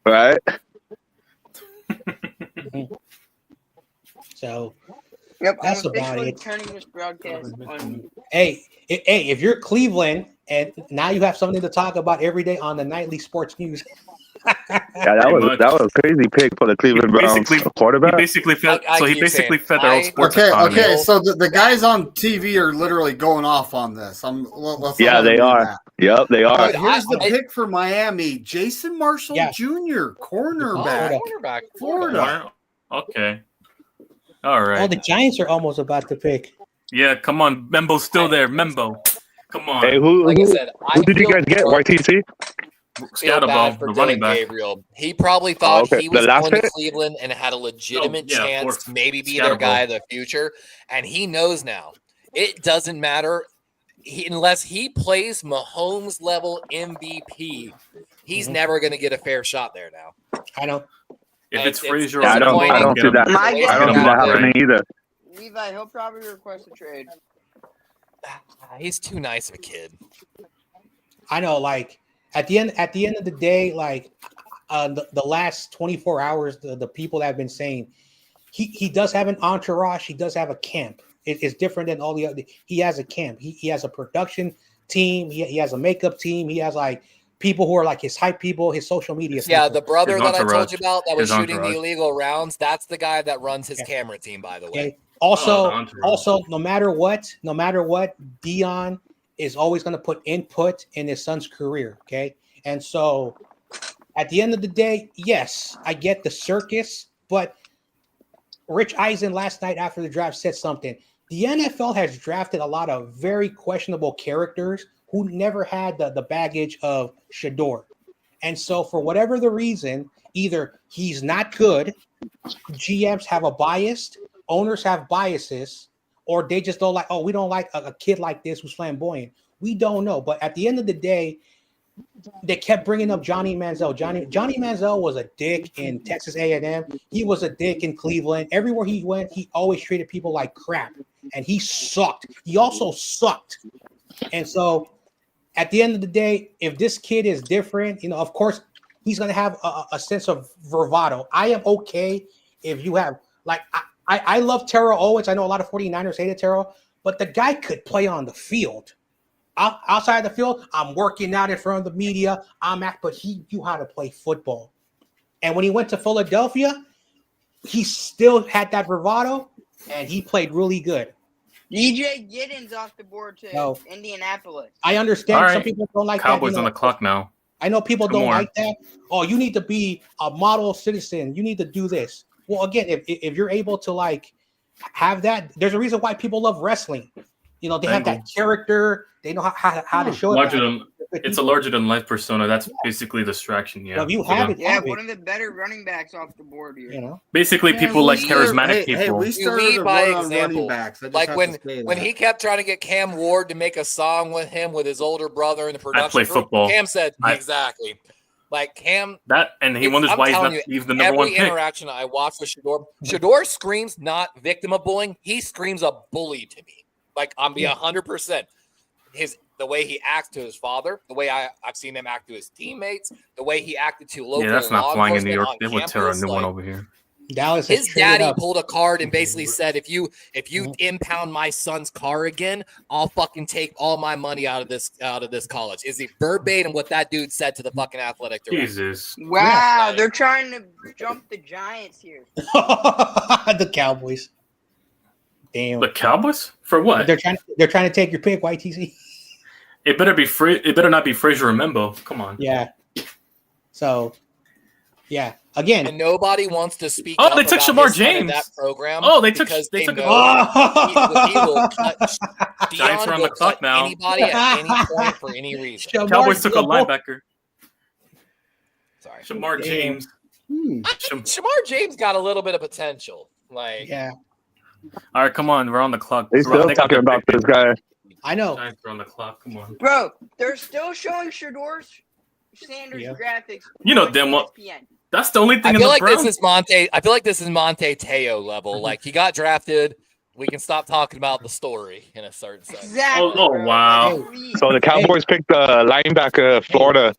Right. So yep, that's I'm about it. Turning this broadcast on. Hey, if you're Cleveland and now you have something to talk about every day on the nightly sports news. Yeah, that was a crazy pick for the Cleveland Browns quarterback. He basically fed their own sports economy. Okay, so the guys on TV are literally going off on this. They are. Yep, they are. Here's the pick for Miami: Jason Marshall Jr., cornerback, Florida. Okay, all right. Oh, the Giants are almost about to pick. Yeah, come on, Membo's still there. Membo, come on. Hey, who did you guys get? YTC. Scatterball, the running back. Gabriel. He probably thought he was going to Cleveland and had a legitimate chance to maybe be their guy in the future. And he knows now. It doesn't matter unless he plays Mahomes level MVP. He's never going to get a fair shot there now. I know. If it's Frazier, I don't see that. I don't see that happening either. Levi, he'll probably request a trade. He's too nice of a kid. I know, like. At the end of the day, like the last 24 hours, the people that have been saying he does have an entourage. He does have a camp. It's different than all the other. He has a camp. He has a production team. He has a makeup team. He has like people who are like his hype people, his social media. Yeah, people. the brother that I told you about that was shooting the illegal rounds. That's the guy that runs his camera team, by the way. Also, no matter what, Deion is always going to put input in his son's career, okay? And so at the end of the day, yes, I get the circus, but Rich Eisen last night after the draft said something. The NFL has drafted a lot of very questionable characters who never had the baggage of Shador. And so for whatever the reason, either he's not good, GMs have a bias, owners have biases, or they just don't like, we don't like a kid like this who's flamboyant. We don't know. But at the end of the day, they kept bringing up Johnny Manziel. Johnny Manziel was a dick in Texas A&M. He was a dick in Cleveland. Everywhere he went, he always treated people like crap. And he sucked. He also sucked. And so at the end of the day, if this kid is different, of course, he's going to have a sense of bravado. I am okay if you have, like, I love Terrell Owens. I know a lot of 49ers hated Terrell, but the guy could play on the field. Outside the field, I'm working out in front of the media. But he knew how to play football. And when he went to Philadelphia, he still had that bravado, and he played really good. DJ Giddens off the board to No. Indianapolis. I understand All some right. people don't like Cowboys that. on the clock now. I know people Two don't more. like that. Oh, you need to be a model citizen. You need to do this. Well, again, if you're able to like have that, there's a reason why people love wrestling. You know, they have that character. They know how to show Larger it. than it's a larger than life persona. That's basically distraction. Yeah. Well, if you for have them. it, Yeah, have one it. of the better running backs off the board here. You know, Basically, people like charismatic Hey, people. we You started lead to by run on running example. backs. I just Like have when to say when that. he kept trying to get Cam Ward to make a song with him with his older brother in the production. play group, football. Cam said I- exactly. Like Cam, That and he wonders I'm why he's telling not you, he's the number one every pick. interaction I watch with Shador screams not victim of bullying. He screams a bully to me. Like I'm be 100%. The way he acts to his father, the way I've seen him act to his teammates, the way he acted to local Yeah, that's law not flying in New enforcement York. on They would tear a campus, new one like, over here. Dallas has his traded daddy up. pulled a card and basically said, if you impound my son's car again, I'll fucking take all my money out of this college. Is it verbatim what that dude said to the fucking athletic director? Jesus. Wow, they're trying to jump the Giants here. The Cowboys. Damn. The Cowboys for what? They're trying to take your pick, YTC. It better be It better not be Frazier or Membo. Come on. Yeah. So, yeah. Again. And nobody wants to speak. Oh, up they took about Shamar his son in James. That program. Oh, they took- because they took know Oh. he will cut. Giants Deion are on will the clock cut now. Anybody at any point for any reason. Cowboys took a linebacker. Sorry, Shamar James. Shamar James got a little bit of potential. Like, Yeah. All right, come on. We're on the clock. They still got talking the about pick. this guy. I know. Giants are on the clock. Come on. Bro, they're still showing Shador Sanders Yeah. graphics. You know on damn well- ESPN. That's the only I thing in feel the like Browns. this is Monte. I feel like this is Monte Teo level. Like he got drafted. We can stop talking about the story in a certain sense. Exactly. Oh, bro. wow. Like, please. So the Cowboys picked the linebacker, Florida.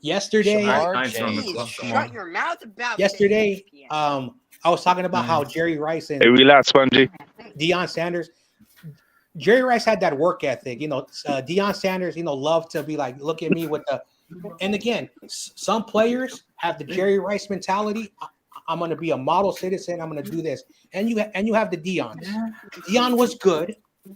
Yesterday, Shamar Giants are on the Please, clock. Come shut on. your mouth about yesterday, ESPN. I was talking about how Jerry Rice and Hey, relax, Spongy. Deion Sanders. Jerry Rice had that work ethic. You know, Deion Sanders, loved to be like, look at me with the. And again, some players have the Jerry Rice mentality. I'm going to be a model citizen. I'm going to do this. And you have the Deion. Deion was good.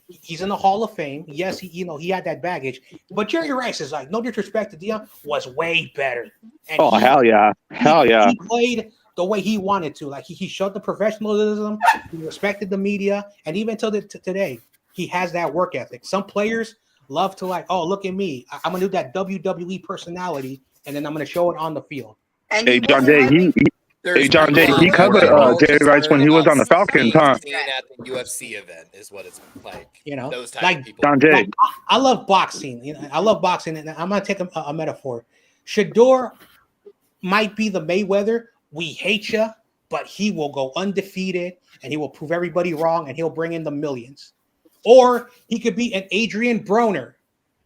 He's in the Hall of Fame. Yes, he had that baggage. But Jerry Rice is like, no disrespect to Deion, was way better. And Oh, hell yeah. Hell yeah. He played the way he wanted to. Like he showed the professionalism. He respected the media, and even till today, he has that work ethic. Some players love to like, oh, look at me. I'm gonna do that WWE personality, and then I'm gonna show it on the field. And Hey, he John wasn't Jay, having- Hey, John Jay, he covered Jerry Rice when he was on the Falcons, huh? Seen at the UFC event is what it's like. Those type like of people. John Jay. Like, I love boxing. I love boxing, and I'm gonna take a metaphor. Shador might be the Mayweather. We hate you, but he will go undefeated, and he will prove everybody wrong, and he'll bring in the millions. Or he could be an Adrian Broner.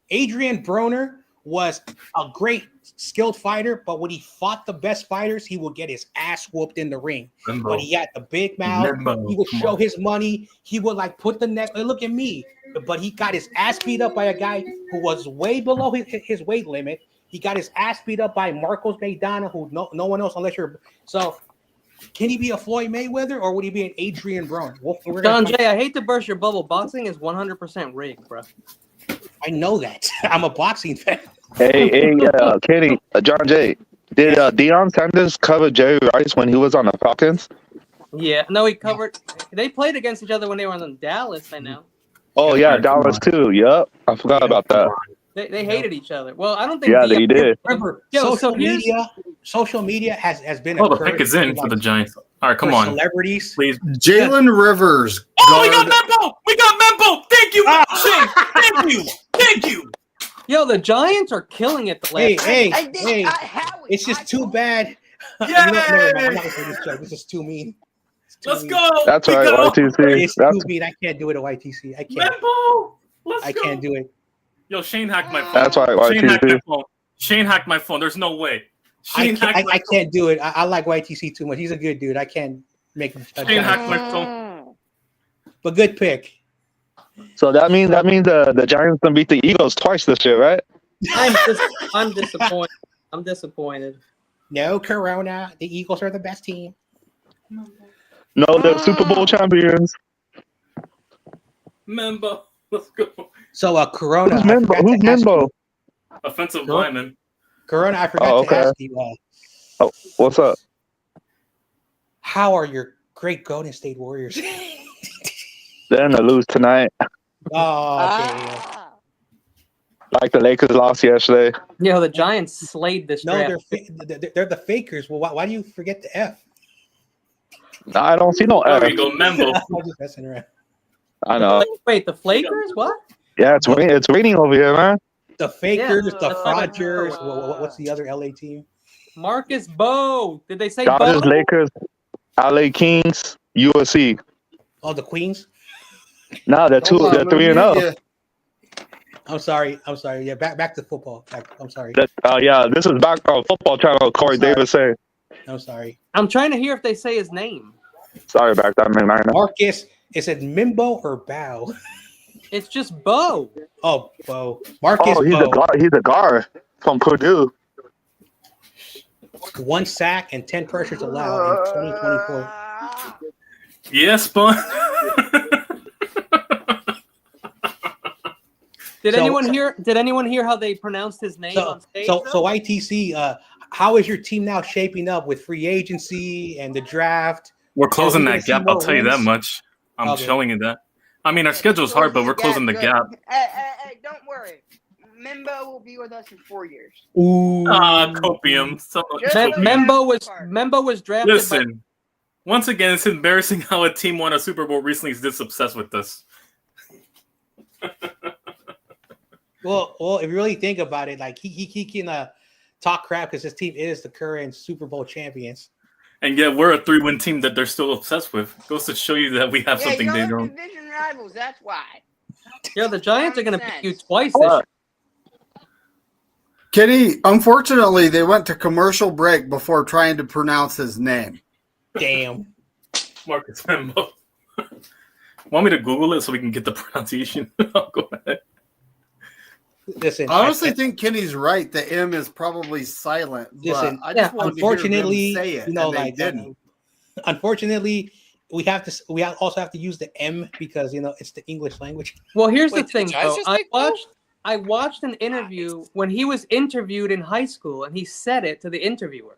Adrian Broner was a great skilled fighter, but when he fought the best fighters, he would get his ass whooped in the ring. Membo. But he had the big mouth. Membo, He would come show on. his money. He would like put the neck. Look at me. But he got his ass beat up by a guy who was way below his weight limit. He got his ass beat up by Marcos Maidana, who no one else unless you're. So, can he be a Floyd Mayweather or would he be an Adrian Broner? John Jay, I hate to burst your bubble. Boxing is 100% rigged, bro. I know that. I'm a boxing fan. Hey, Kenny, John Jay, did Deion Sanders cover Jerry Rice when he was on the Falcons? Yeah, no, he covered. They played against each other when they were in Dallas. I know Oh, yeah, Dallas too. Yup. I forgot about that. they hated each other. Well, I don't think. Yeah, they did. Remember, Yo, social media has been. Oh, a the pick curse is in for the Giants. All right, come for on. celebrities. Please. Jalen Rivers. Oh, we got guard- Membo! We got Membo! Thank you, Shane! Thank you! Thank you! Yo, the Giants are killing it. The last Hey, Howie, it's just too bad. Yay! I'm not gonna say this joke. This is too mean. It's too Let's mean. go! That's We right, go. YTC. It's That's too mean. I can't do it at YTC. I can't. Membo! Let's I go! can't do it. Yo, Shane hacked my phone. That's right, Shane hacked my YTC. phone. Shane hacked my phone. There's no way. I Shane hacked my I can't do it. I like YTC too much. He's a good dude. I can't make a Shane Giants hacked fan. my phone. But good pick. So that means the Giants gonna beat the Eagles twice this year, right? I'm disappointed. I'm disappointed. No, Corona. The Eagles are the best team. No, they're Super Bowl champions. Membo. Let's go. So, Corona. Who's I Mimbo? forgot Who's to ask Mimbo? you- Offensive Girl- lineman. Corona, I forgot Oh, to okay. ask you. What's up? How are your great Golden State Warriors? They're gonna lose tonight, Okay. Ah. like the Lakers lost yesterday. Yo, the Giants slayed this No, draft. they're the fakers. Well, why do you forget the F? No, I don't see no There F. you go, Membo. I'm just messing around. I know. Wait, the Flakers? What? Yeah, it's raining over here, man. The fakers, Yeah, the fraudsters. What's the other LA team? Marcus Bowe. Did they say Dodgers, Bowe? Lakers, LA Kings, USC. Oh, the Queens. No, they're Hold on, they're let 3 me and 0. get I'm sorry. Yeah, back to football. I'm sorry. Yeah, this is back on football channel. Corey Sorry. Davis say. I'm sorry. I'm trying to hear if they say his name. Sorry about that, man. Marcus, is it Mimbo or Bow? It's just Bowe. Oh, Bo. Marcus Oh, he's Bo. a guard. He's a guard from Purdue. 1 sack and 10 pressures allowed in 2024. Yes, Spawn. Did So- anyone hear? Did anyone hear how they pronounced his name So, on stage? so, though? so ITC, how is your team now shaping up with free agency and the draft? We're closing Are we that gonna see gap. more I'll tell you that wins? much. I'm Okay. showing you that. I mean, our schedule's hard, but we're closing the gap. Hey, don't worry. Mimbo will be with us in 4 years. Ooh. Copium. Just Mem- like Membo was drafted. Listen, once again, it's embarrassing how a team won a Super Bowl recently is this obsessed with us. Well, if you really think about it, like he can talk crap because his team is the current Super Bowl champions. And yet we're a 3-win team that they're still obsessed with. Goes to show you that we have Yeah, something they you're don't. division rivals. That's why. Yeah, the Giants are going to Common beat you sense. twice this year. Kenny. Unfortunately, they went to commercial break before trying to pronounce his name. Damn. Marcus Membo. Want me to Google it so we can get the pronunciation? I'll go ahead. Listen, I honestly think Kenny's right. The M is probably silent. But Listen, I just wanted unfortunately, to hear him say it, you know, and they like didn't. unfortunately, also have to use the M because it's the English language. Well, here's Wait, the did thing, the Giants though. just make Bowe? I watched an interview when he was interviewed in high school, and he said it to the interviewer.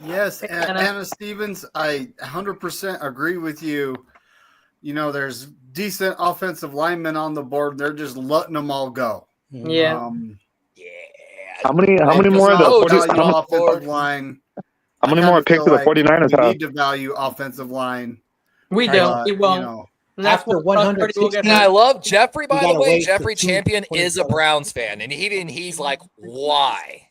Yes, And I- Anna Stevens, I 100% agree with you. You know, there's decent offensive linemen on the board. They're just letting them all go. Yeah. How many They more? just The don't 40, value how, offensive line. how many I more kinda picks feel do the 49ers we have? need to value offensive line. We But, don't. We won't. You know, And that's After what Brock Purdy will get 160 And I hurt. love Jeffrey, by the gotta way. wait Jeffrey till Champion is a 2/27. Browns fan, and he's like, why?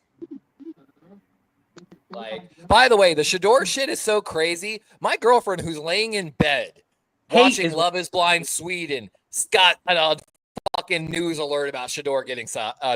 Like, by the way, the Shador shit is so crazy. My girlfriend, who's laying in bed Hate watching is- Love Is Blind Sweden, got a fucking news alert about Shador getting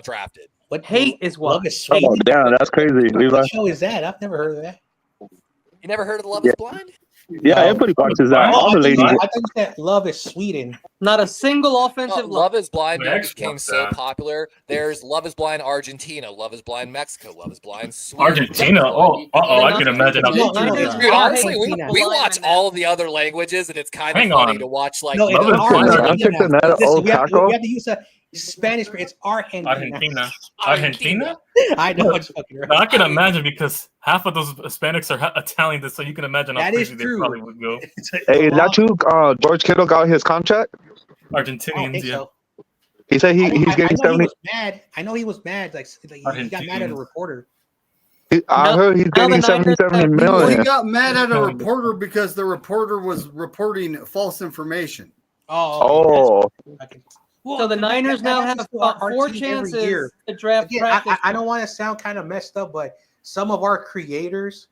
drafted. What Hate is what. Love is sweet. Oh, damn, that's crazy, Levi. What show is that? I've never heard of that. You never heard of the Love Is Blind? Yeah, everybody watches that. Oh, All the ladies. I thought you said Love is Sweden. Not a single offensive line. Love Is Blind My ex became watched so that. popular. There's Love Is Blind Argentina, Love Is Blind Mexico, Love Is Blind Sweden. Argentina. Oh, I can imagine. No, how no, Dude, no. honestly, Argentina. we watch all the other languages, and it's kind of Hang funny on. to watch. Like, No, you it's Love is Blind. I'm Argentina. thinking that Listen, old we have taco. to use a Spanish. It's Argentina. Argentina? I know it's fucking right. No, I can imagine because half of those Hispanics are Italian, so you can imagine how That is crazy they true. probably would go. Hey, is that true? George Kittle got his contract. I don't Argentinians, think yeah. so. He said he's I getting know 70. he was mad. I know he was mad. Like he got mad at a Argentinians. reporter. I Now- heard he's now the getting 70 Niners have- well, he million. got mad at a Oh, reporter because the reporter was reporting false information. Oh, So the Niners now have four chances to draft Again, practice. I don't want to sound kind of messed up, but some of our creators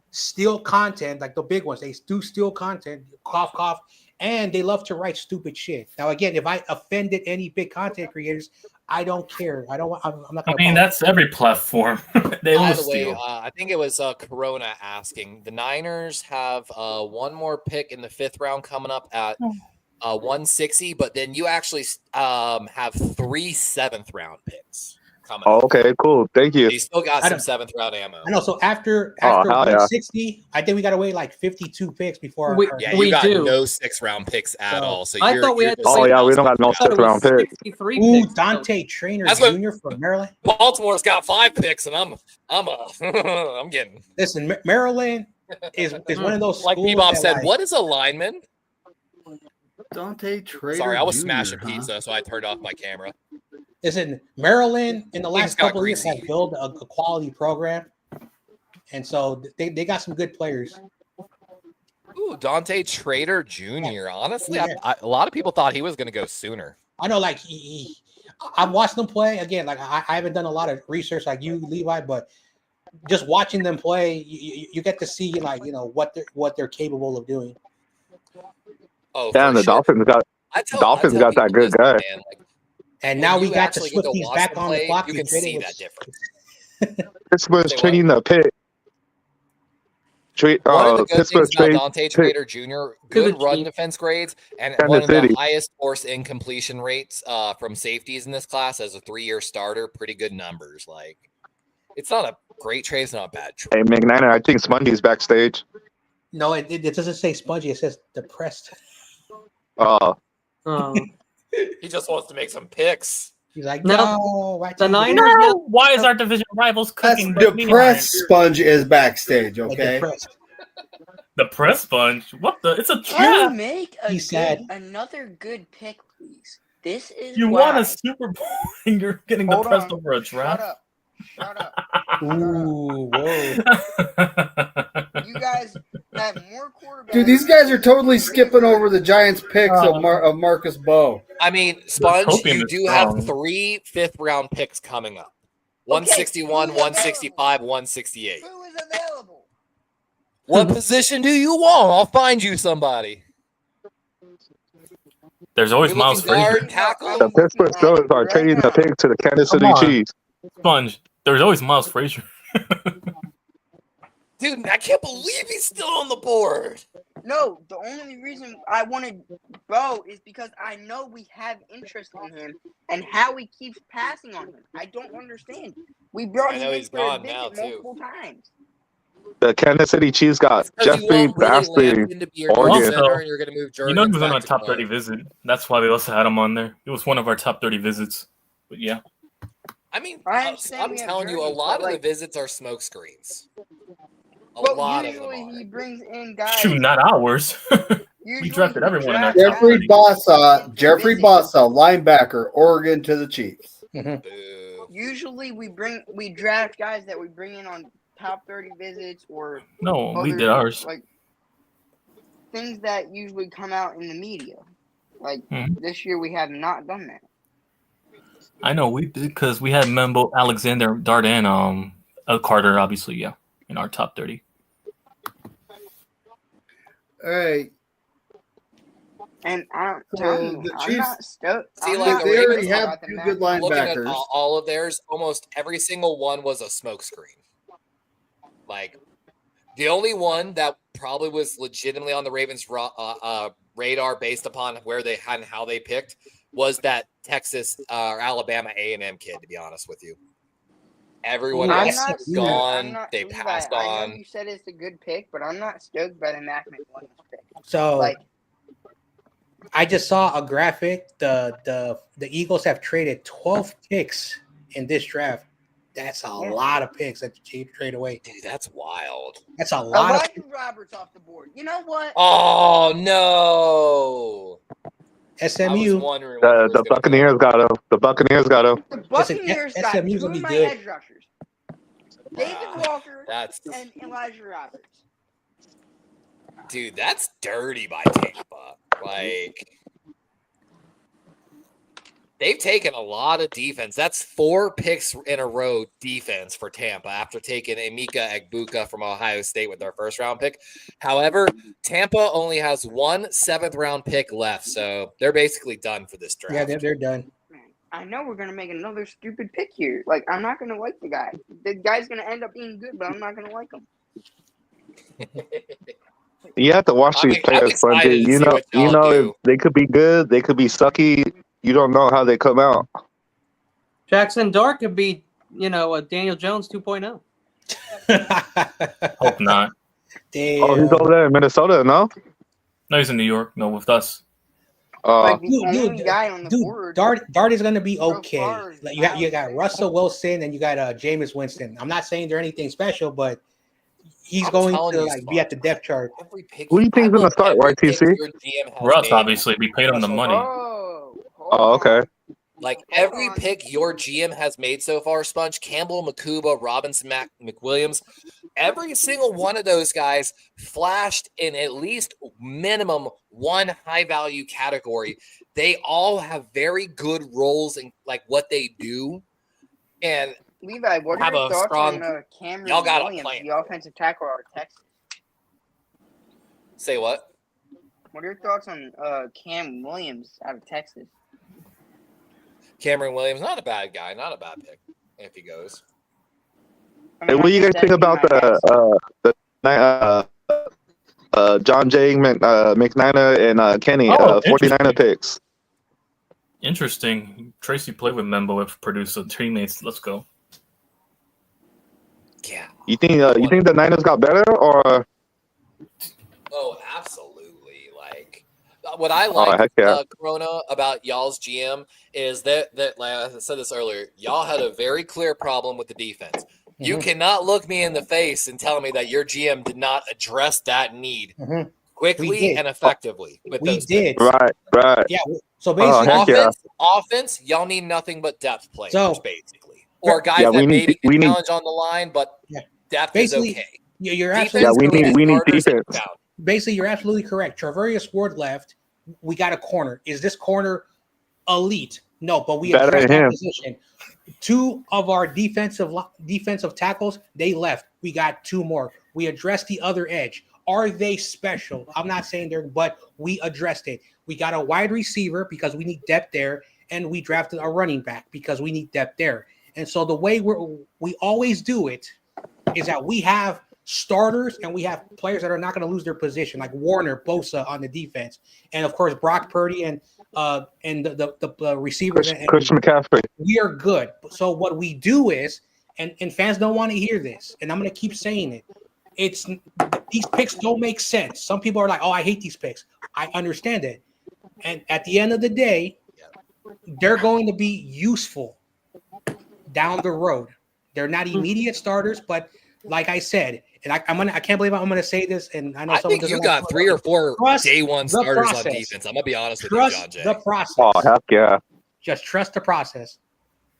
steal content, like the big ones. They do steal content, cough, cough, and they love to write stupid shit. Now, again, if I offended any big content creators, I don't care. I don't want. I'm not I gonna. mean, that's every platform. They by will the way, steal. I think it was Corona asking. The Niners have one more pick in the 5th round coming up at 160, but then you actually have 3 7th round picks. coming Oh, up. okay, cool. Thank you. He's still got I some don't- 7th round ammo. I know. So after hell yeah. 160, I think we got to wait like 52 picks before. We- our Yeah, we you got do. no 6th round picks at So, all. So I you're, thought we you're had to just Oh wait- yeah, we don't got no I thought it 6th round was pick. 63 Ooh, picks. Dante Trainer That's what- Jr. from Maryland. Baltimore's got 5 picks, and I'm getting Listen, Maryland is one of those like schools Bebop that, said. like, What is a lineman? Dante Trader. Sorry, I was Jr., smashing huh? pizza, so I turned off my camera. Listen, Maryland in the Things last got couple of years greasy. has built a quality program, and so they got some good players. Ooh, Dante Trader Jr. Honestly, Yeah. a lot of people thought he was going to go sooner. I know, like I've watched them play again. Like I haven't done a lot of research like you, Levi, but just watching them play, you get to see like what they're capable of doing. Oh, Damn, for the sure. Dolphins got Dolphins got that good guy. Man, like, And when now we you got the actually get to Swifties watch back them on the play, clock. you We can traded see with- that difference. Pittsburgh's Say what? trading the pick. One of the good Pittsburgh things about trade Dante Trader Jr. Good the run Chiefs. defense grades and Kansas one of the City. highest force incompletion rates from safeties in this class as a 3-year starter. Pretty good numbers. Like, it's not a great trade. It's not a bad trade. Hey, McNiner, I think Spongy's backstage. No, it doesn't say spongy. It says depressed. Oh, He just wants to make some picks. He's like, No, no. Why the change Niners it?" now- Why is our division rivals That's cooking? but me depressed. iron? Sponge is backstage. Like, Okay. depressed. The press sponge. What the? It's a Can trap. you make a He said- another good pick, please? This is You why. won a Super Bowl and you're getting Hold depressed on. over a Shut draft. up. Shut up. Ooh, whoa. You guys have more quarterbacks. Dude, these guys are totally skipping over the Giants' picks of Marcus Bowe. I mean, Sponge, copium you is do have strong. 3 5th-round picks coming up. 161, who's 165, 168. Who is available? What position do you want? I'll find you somebody. There's always You're Miles looking guard, Frazier. tackle. the Pittsburgh Steelers are trading the pick to the Kansas City Come on. Chiefs. Sponge. There's always Miles Frazier. Dude, I can't believe he's still on the board. No, the only reason I wanted Bo is because I know we have interest in him and how he keeps passing on him. I don't understand. We brought I him know in he's for a gone visit now, too. multiple times. The Kansas City Chiefs got Because you Jeffrey want Willie Bastry. Lampkin to be your Oregon. new center, and you're going to move Jurgens You know he was on back our to top guard. 30 visit. That's why we also had him on there. It was one of our top 30 visits. But yeah. I mean, I understand I'm we have telling you, a Jurgens, lot but, of like- the visits are smoke screens. A But lot of them usually are. he brings in guys. Shoot, not ours. Usually drafted he everyone in our drafts top guys- Jeffrey Bossa, linebacker, Oregon to the Chiefs. Mm-hmm. Boo. Usually we draft guys that we bring in on top 30 visits or No, we other, did ours. like things that usually come out in the media. Like Mhm. this year we have not done that. I know we did because we had Membo, Alexander, Darden, Carter, obviously, yeah, in our top 30. All right. And I'm So telling you, the I'm Chiefs- not stoked. See, I'm like, not the They worried already about have the two matchup. good Looking at linebackers. all of theirs, almost every single one was a smoke screen. Like, the only one that probably was legitimately on the Ravens' radar based upon where they had and how they picked was that Texas or Alabama A&M kid, to be honest with you. Everyone Ooh, I'm else not is stoked. gone. I'm not, They Levi, passed I know on. you said it's a good pick, but I'm not stoked by the Mac McWilliams pick. So Like, I just saw a graphic. The Eagles have traded 12 picks in this draft. That's a lot of picks that the Chiefs trade away. Dude, that's wild. That's a lot of. Elijah Roberts off the board. You know what? Oh, no. I was SMU. wondering where he was The gonna go. Buccaneers got him. The Buccaneers got him. The Listen, Buccaneers got SMU's two gonna of be my good. edge rushers. David Walker That's and Elijah Roberts. dude, that's dirty by Tampa. Like, they've taken a lot of defense. That's 4 picks in a row defense for Tampa after taking Emeka Egbuka from Ohio State with their first round pick. However, Tampa only has 1 7th-round pick left, so they're basically done for this draft. Yeah, they're done. Man, I know we're gonna make another stupid pick here. Like, I'm not gonna like the guy. The guy's gonna end up being good, but I'm not gonna like him. You have to watch I'm these ex- I'm players, excited Spongy. to see what y'all You know, do. they could be good, they could be sucky. You don't know how they come out. Jackson Dart could be, a Daniel Jones 2.0. Hope not. Damn. Oh, he's over there in Minnesota, no? No, he's in New York. No, with us. Like the only Dude, guy on the board. Dart is going to be so okay. far is Like, you got Russell Wilson and you got Jameis Winston. I'm not saying they're anything special, but he's I'm going telling to you, like be at the depth chart. Every pick, Who do you think is I gonna love start, every pick YTC? your GM has Russ, made. obviously, we paid him the money. Oh, Oh, okay. Like Hold every on. pick your GM has made so far, Sponge, Campbell, Makuba, Robinson, McWilliams, every single one of those guys flashed in at least minimum one high value category. They all have very good roles in like what they do. And Levi, what are Have your a thoughts strong- on Cameron y'all got a Williams, plan. the offensive tackle out of Texas? say what? What are your thoughts on Cam Williams out of Texas? Cameron Williams, not a bad guy, not a bad pick if he goes. I Hey, mean, what do you I guys think about the John Jay McNiner and Kenny Oh, 49er picks? Interesting. Tracy played with Membo if produced teammates. Let's go. Yeah. You think the Niners got better or? Oh, absolutely. Like what I Oh, like, heck yeah. Corona, about y'all's GM is that like I said this earlier, y'all had a very clear problem with the defense. You cannot look me in the face and tell me that your GM did not address that need We quickly did. and effectively. With We those did. Right. Yeah. So Oh, basically, heck yeah. offense, y'all need nothing but depth players, So- basically, or guys Yeah, that we need- maybe we can need- challenge on the line, but Yeah. depth Basically, is okay. you're Defense, absolutely Yeah, we need starters and defense. found. basically you're absolutely correct. Travarius Ward left. We got a corner. Is this corner elite? No, but we Better addressed than that him. position. Two of our defensive tackles, they left. We got two more. We addressed the other edge. Are they special? I'm not saying they're, but we addressed it. We got a wide receiver because we need depth there, and we drafted a running back because we need depth there. And so the way we always do it is that we have starters and we have players that are not going to lose their position, like Warner, Bosa on the defense, and of course Brock Purdy and the receivers. And Christian McCaffrey. we are good. So what we do is, and fans don't want to hear this, and I'm going to keep saying it. It's these picks don't make sense. Some people are like, "Oh, I hate these picks." I understand it, and at the end of the day, they're going to be useful down the road. They're not immediate starters, but like I said, and I can't believe I'm gonna say this, and I know I someone think doesn't you like got 3 or 4 Trust day one the starters on process. defense. I'm gonna be honest with you, John trust Jay. the process. Oh, heck yeah. Just trust the process.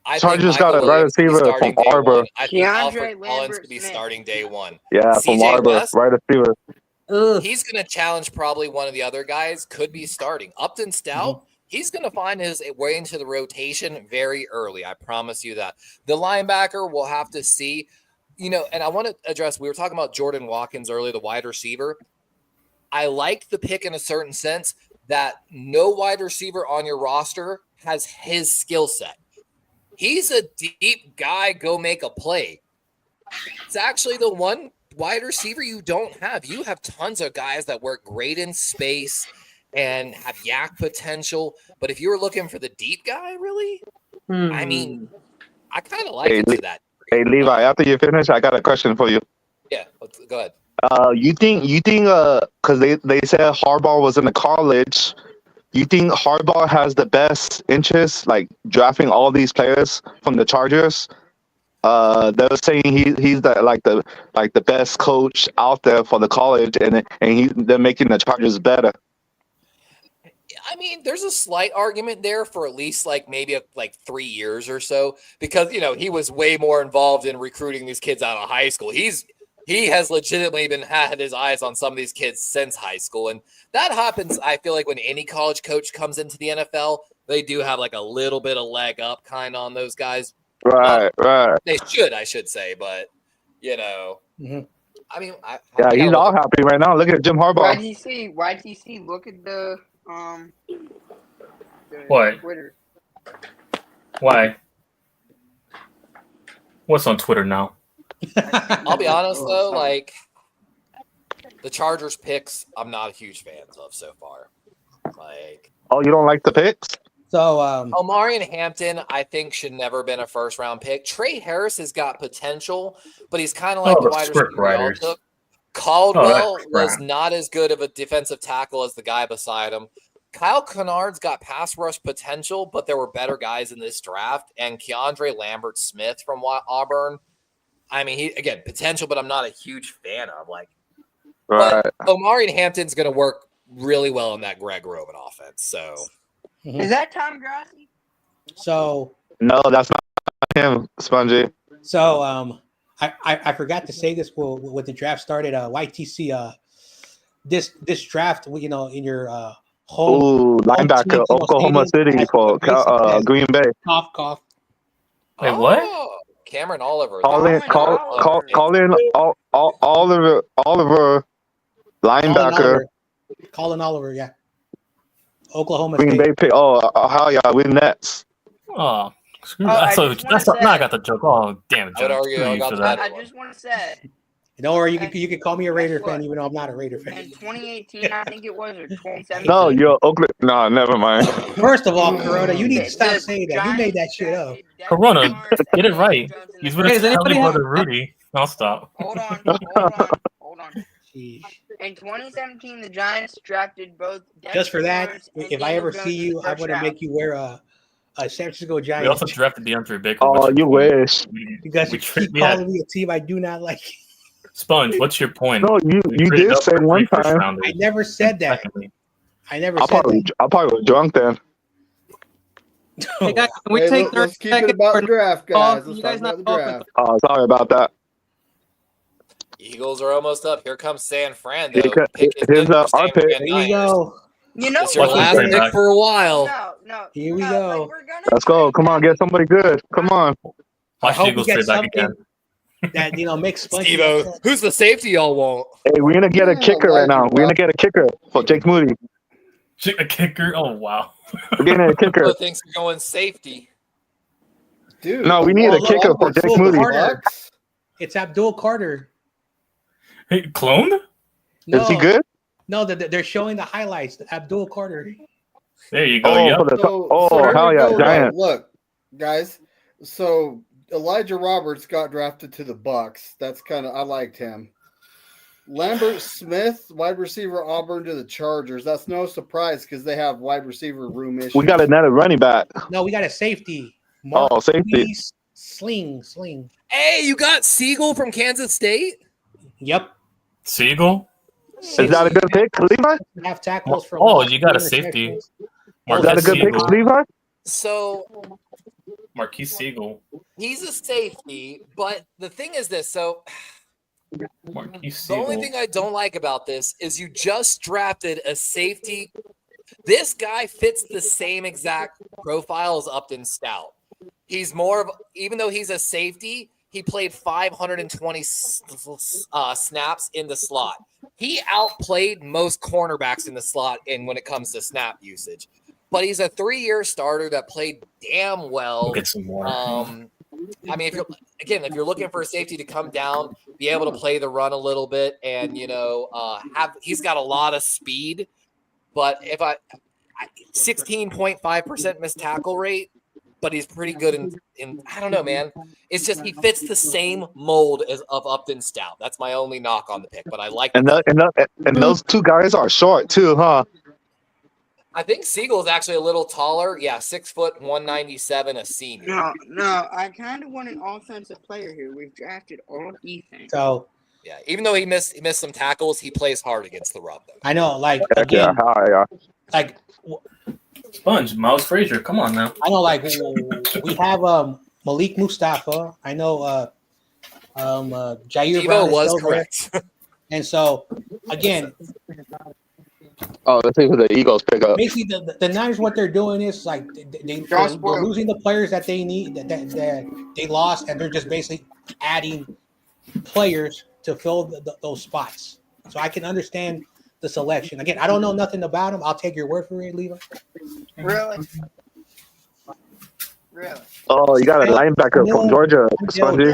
I Chargers think got Michael a wide Williams could be receiver starting from day Arbor. one. I think Keandre Alfred Collins Lambert could be Smith. starting day one. Yeah, from CJ Arbor, West? right receiver. He's going to challenge probably one of the other guys, could be starting. Upton Stout, he's going to find his way into the rotation very early. I promise you that. The linebacker will have to see, and I want to address, we were talking about Jordan Watkins earlier, the wide receiver. I like the pick in a certain sense that no wide receiver on your roster has his skill set. He's a deep guy, go make a play. It's actually the one wide receiver you don't have. You have tons of guys that work great in space and have yak potential. But if you were looking for the deep guy, really, I mean, I kind of like Hey, it to that. Hey, Levi, after you finish, I got a question for you. Yeah, go ahead. You think, because they said Harbaugh was in the college, you think Harbaugh has the best interest, like drafting all these players from the Chargers? They're saying he's the best coach out there for the college, and they're making the Chargers better. I mean, there's a slight argument there for at least maybe 3 years or so, because he was way more involved in recruiting these kids out of high school. He has legitimately had his eyes on some of these kids since high school, and that happens. I feel like when any college coach comes into the NFL, they do have a little bit of leg up kind of on those guys. Right. They should, I should say, but I mean, Yeah, he's all happy right now. Look at Jim Harbaugh. YTC, look at the What? Twitter. Why? What's on Twitter now? I'll be honest though, the Chargers picks, I'm not a huge fan of so far. Oh, you don't like the picks? So Omarion Hampton, I think, should never been a first round pick. Trey Harris has got potential, but he's kind of like the wide script receiver we all writers. took. Caldwell that's was crap. not as good of a defensive tackle as the guy beside him. Kyle Kennard's got pass rush potential, but there were better guys in this draft. And Keandre Lambert Smith from Auburn. I mean, he again potential, but I'm not a huge fan of. Like, Right. but Omarion Hampton's going to work really well in that Greg Roman offense. So Is that Tom Grassi? So No, that's not him, Spongy. I forgot to say this when the draft started. YTC this draft, you know, in your home Ooh, linebacker, team, you know, Oklahoma stadium, City has for basically has Green Bay. cough. Wait, what? Oh, Cameron Oliver. Call in Oliver, linebacker, Colin Oliver, yeah. Oklahoma Green State. Bay pick. Oh, how y'all win Nets? Oh, screw Oh, that. I So just that's wanna now I say- got the joke. Oh, damn it, I would John. argue Screw I you got for that. that. I just want to say, Don't worry, you can call me a Raider Guess fan, what? even though I'm not a Raider in fan. 2018, I think it was, or 2017. No, you're Oakland. No, never mind. First of all, Corona, you need to stop the saying that. You made that shit up. Giants drafted Corona, Devin Lawrence and get it Daniel right. Jones in He's the with Hey, his does first anybody family have- brother Rudy. I'll stop. Hold on. Jeez. In 2017, the Giants drafted both. Just for that, Lawrence and if I Daniel ever Jones see in the you, I'm first gonna round. make you wear a San Francisco We Giants. also drafted DeAndre Baker. Oh, What's your you point? wish. You guys we keep we had- calling me a team I do not like. Sponge, what's your point? No, you We traded did up say for one 3 first time. rounders. I never said that. Secondly. I never I said probably was drunk then. that. Hey guys, can we Hey, take 30 let's keep it seconds about for the draft, talk? guys. Let's You talk guys about not the talk with draft. Oh, sorry about that. Eagles are almost up. Here comes San Fran, Here though. co- Pick is here's, good for our San pick. Fran Here we Niners. go. You know It's your What's last the pick back? for a while. No. Here we no, go. Like, we're gonna Let's go. trade Come on, back. get somebody good. Come on. I Watch the hope we Eagles get trade back something again. that makes Spongy. Steve-O, who's the safety y'all want? Hey, we're gonna get a Yeah, kicker right now. Elijah We're gonna get a kicker for Jake Moody. A kicker? Oh, wow. We're getting a kicker. Who thinks we're going safety? Dude, No, we need a Auburn kicker for Jake versus Moody. the Bucks? It's Abdul Carter. Hey, clone? No, Is he good? No, they're showing the highlights. Abdul Carter. There you go. Oh, Yep. for the So here hell we yeah, go, Giant. though. Look, guys. So Elijah Roberts got drafted to the Bucks. That's kind of I liked him. Lambert Smith, wide receiver Auburn to the Chargers. That's no surprise because they have wide receiver room issues. We got another running back. No, we got a safety. Oh, safety. Sling. Hey, you got Siegel from Kansas State? Yep. Siegel? Is that a good pick, Levi? Half tackles from. Oh, you got a interceptions. safety. Is that a Marquise good pick, Siegel. Levi? So Marquise Siegel. he's a safety, but the thing is this. So Marquise the only Siegel. thing I don't like about this is you just drafted a safety. This guy fits the same exact profile as Upton Stout. He's more of, even though he's a safety, he played 520 snaps in the slot. He outplayed most cornerbacks in the slot when it comes to snap usage. But he's a 3-year starter that played damn well. We'll get some more. I mean, if you're looking for a safety to come down, be able to play the run a little bit, and he's got a lot of speed. But 16.5% missed tackle rate, but he's pretty good in I don't know, man. It's just he fits the same mold of Upton Stout. That's my only knock on the pick, but I like. And those two guys are short too, huh? I think Siegel is actually a little taller. Yeah, 6 foot 197, a senior. No. I kind of want an offensive player here. We've drafted all defense. So Yeah, even though he missed some tackles, he plays hard against the run. Though. I know, like Heck yeah, again, yeah. like Sponge, Miles Frazier. Come on now. I know, like we have Malik Mustafa. I know Jair Devo Brown is was still there. correct. And so again, Oh, let's see who the Eagles pick up. basically the Niners, what they're doing is like they're losing the players that they need that they lost, and they're just basically adding players to fill those spots. So I can understand the selection. Again, I don't know nothing about him. I'll take your word for it, Levi. Really? Oh, you got a linebacker from Georgia, Spongy.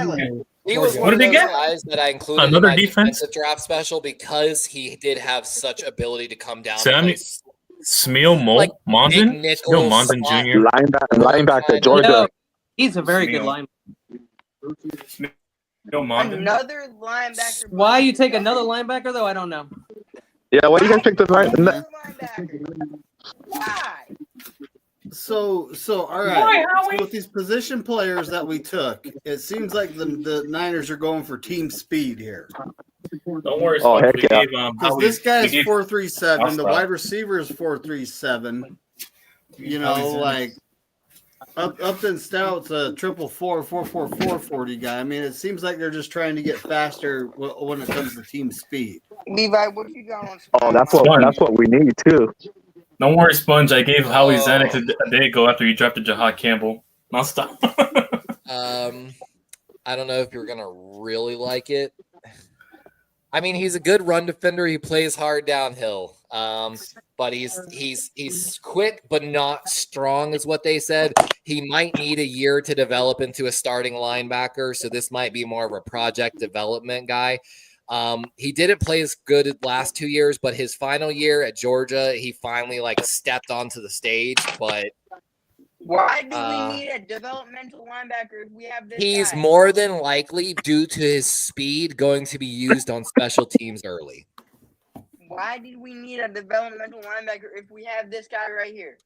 He was Georgia. one of did those they get? guys that I included Another in my defense? defensive draft special because he did have such ability to come down. Sammy- Smeel Like Monson? big nickel Smeel Monson slot. Jr. Linebacker, Georgia. Yo, he's a very good Smeel. linebacker. Smeel Monson? Another linebacker. Why you take another linebacker though? I don't know. Yeah, why you guys pick the line? Another linebacker. Why? So all Why, right. Howie? So with these position players that we took, it seems like the Niners are going for team speed here. Don't worry, Oh, Spuds. heck We yeah. gave Because Howie- this guy we is gave- 4.37, I'll the stop. wide receiver is 4.37. You know, Howie's in like Upton Stout's a 4.44 guy. I mean, it seems like they're just trying to get faster when it comes to team speed. Levi, what you got on? Oh, that's Fun. what we need too. Don't worry, Sponge. I gave Howie Oh. Xanax a day ago after he drafted Jahad Campbell. Now stop. I don't know if you're gonna really like it. I mean, he's a good run defender. He plays hard downhill. But he's quick but not strong, is what they said. He might need a year to develop into a starting linebacker, so this might be more of a project development guy. He didn't play as good as last 2 years, but his final year at Georgia, he finally stepped onto the stage. But Why do we need a developmental linebacker if we have this he's guy? more than likely, due to his speed, going to be used on special teams early. Why did we need a developmental linebacker if we have this guy right here?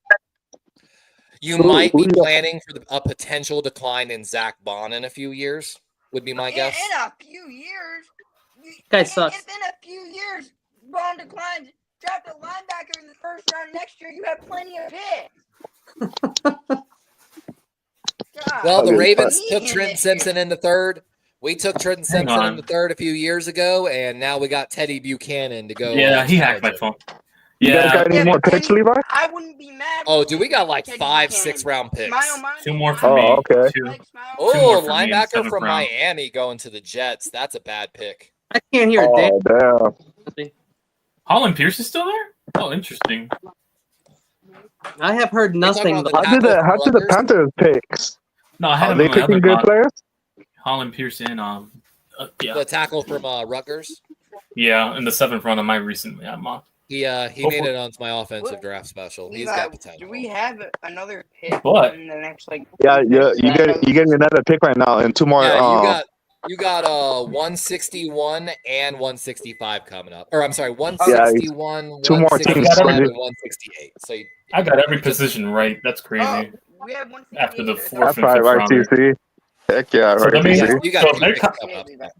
You might be who do you- planning for a potential decline in Zach Bond in a few years, would be my guess. In a few years. Guy sucks. If in a few years, Bond declines, draft a linebacker in the first round next year, you have plenty of picks. God, Well, the Okay, Ravens he took in Trenton this Simpson in the third. We took Trenton Hang Simpson in on. the third a few years ago, and now we got Teddy Buchanan to go. Yeah, he hacked my Georgia. phone. You guys Yeah, got any Yeah, more but picks, Teddy- Levi? I wouldn't be mad. Oh, if dude, we got like Teddy 5, Buchanan. 6 round picks. Smile Monday, 2 more Smile for me. Oh, okay. Two. Like Smile Two more Oh, for me in linebacker seventh from round. Miami going to the Jets. That's a bad pick. I can't hear a damn. Oh, damn. Holland Pierce is still there? Oh, interesting. I have heard nothing. about But How did the Rutgers? Panthers picks? No, I had Are him they in my other picking good mock. players? Holland Pierce and yeah, The tackle from Rutgers. yeah, in the 7th round of my recent mock. He made it onto my offensive draft special. He's got potential. Do we have another pick What? in the next Yeah, you get another pick right now and 2 more. Yeah, you got 161 and 165 coming up. Or I'm sorry, 161, 2 more teams. 167, and 168. So I got every position right. That's crazy. Oh, we have one After the 4th That's and 5th right, right, rounder. TC. Heck yeah, So right, that means- TC. you got So two they're picks co- coming up.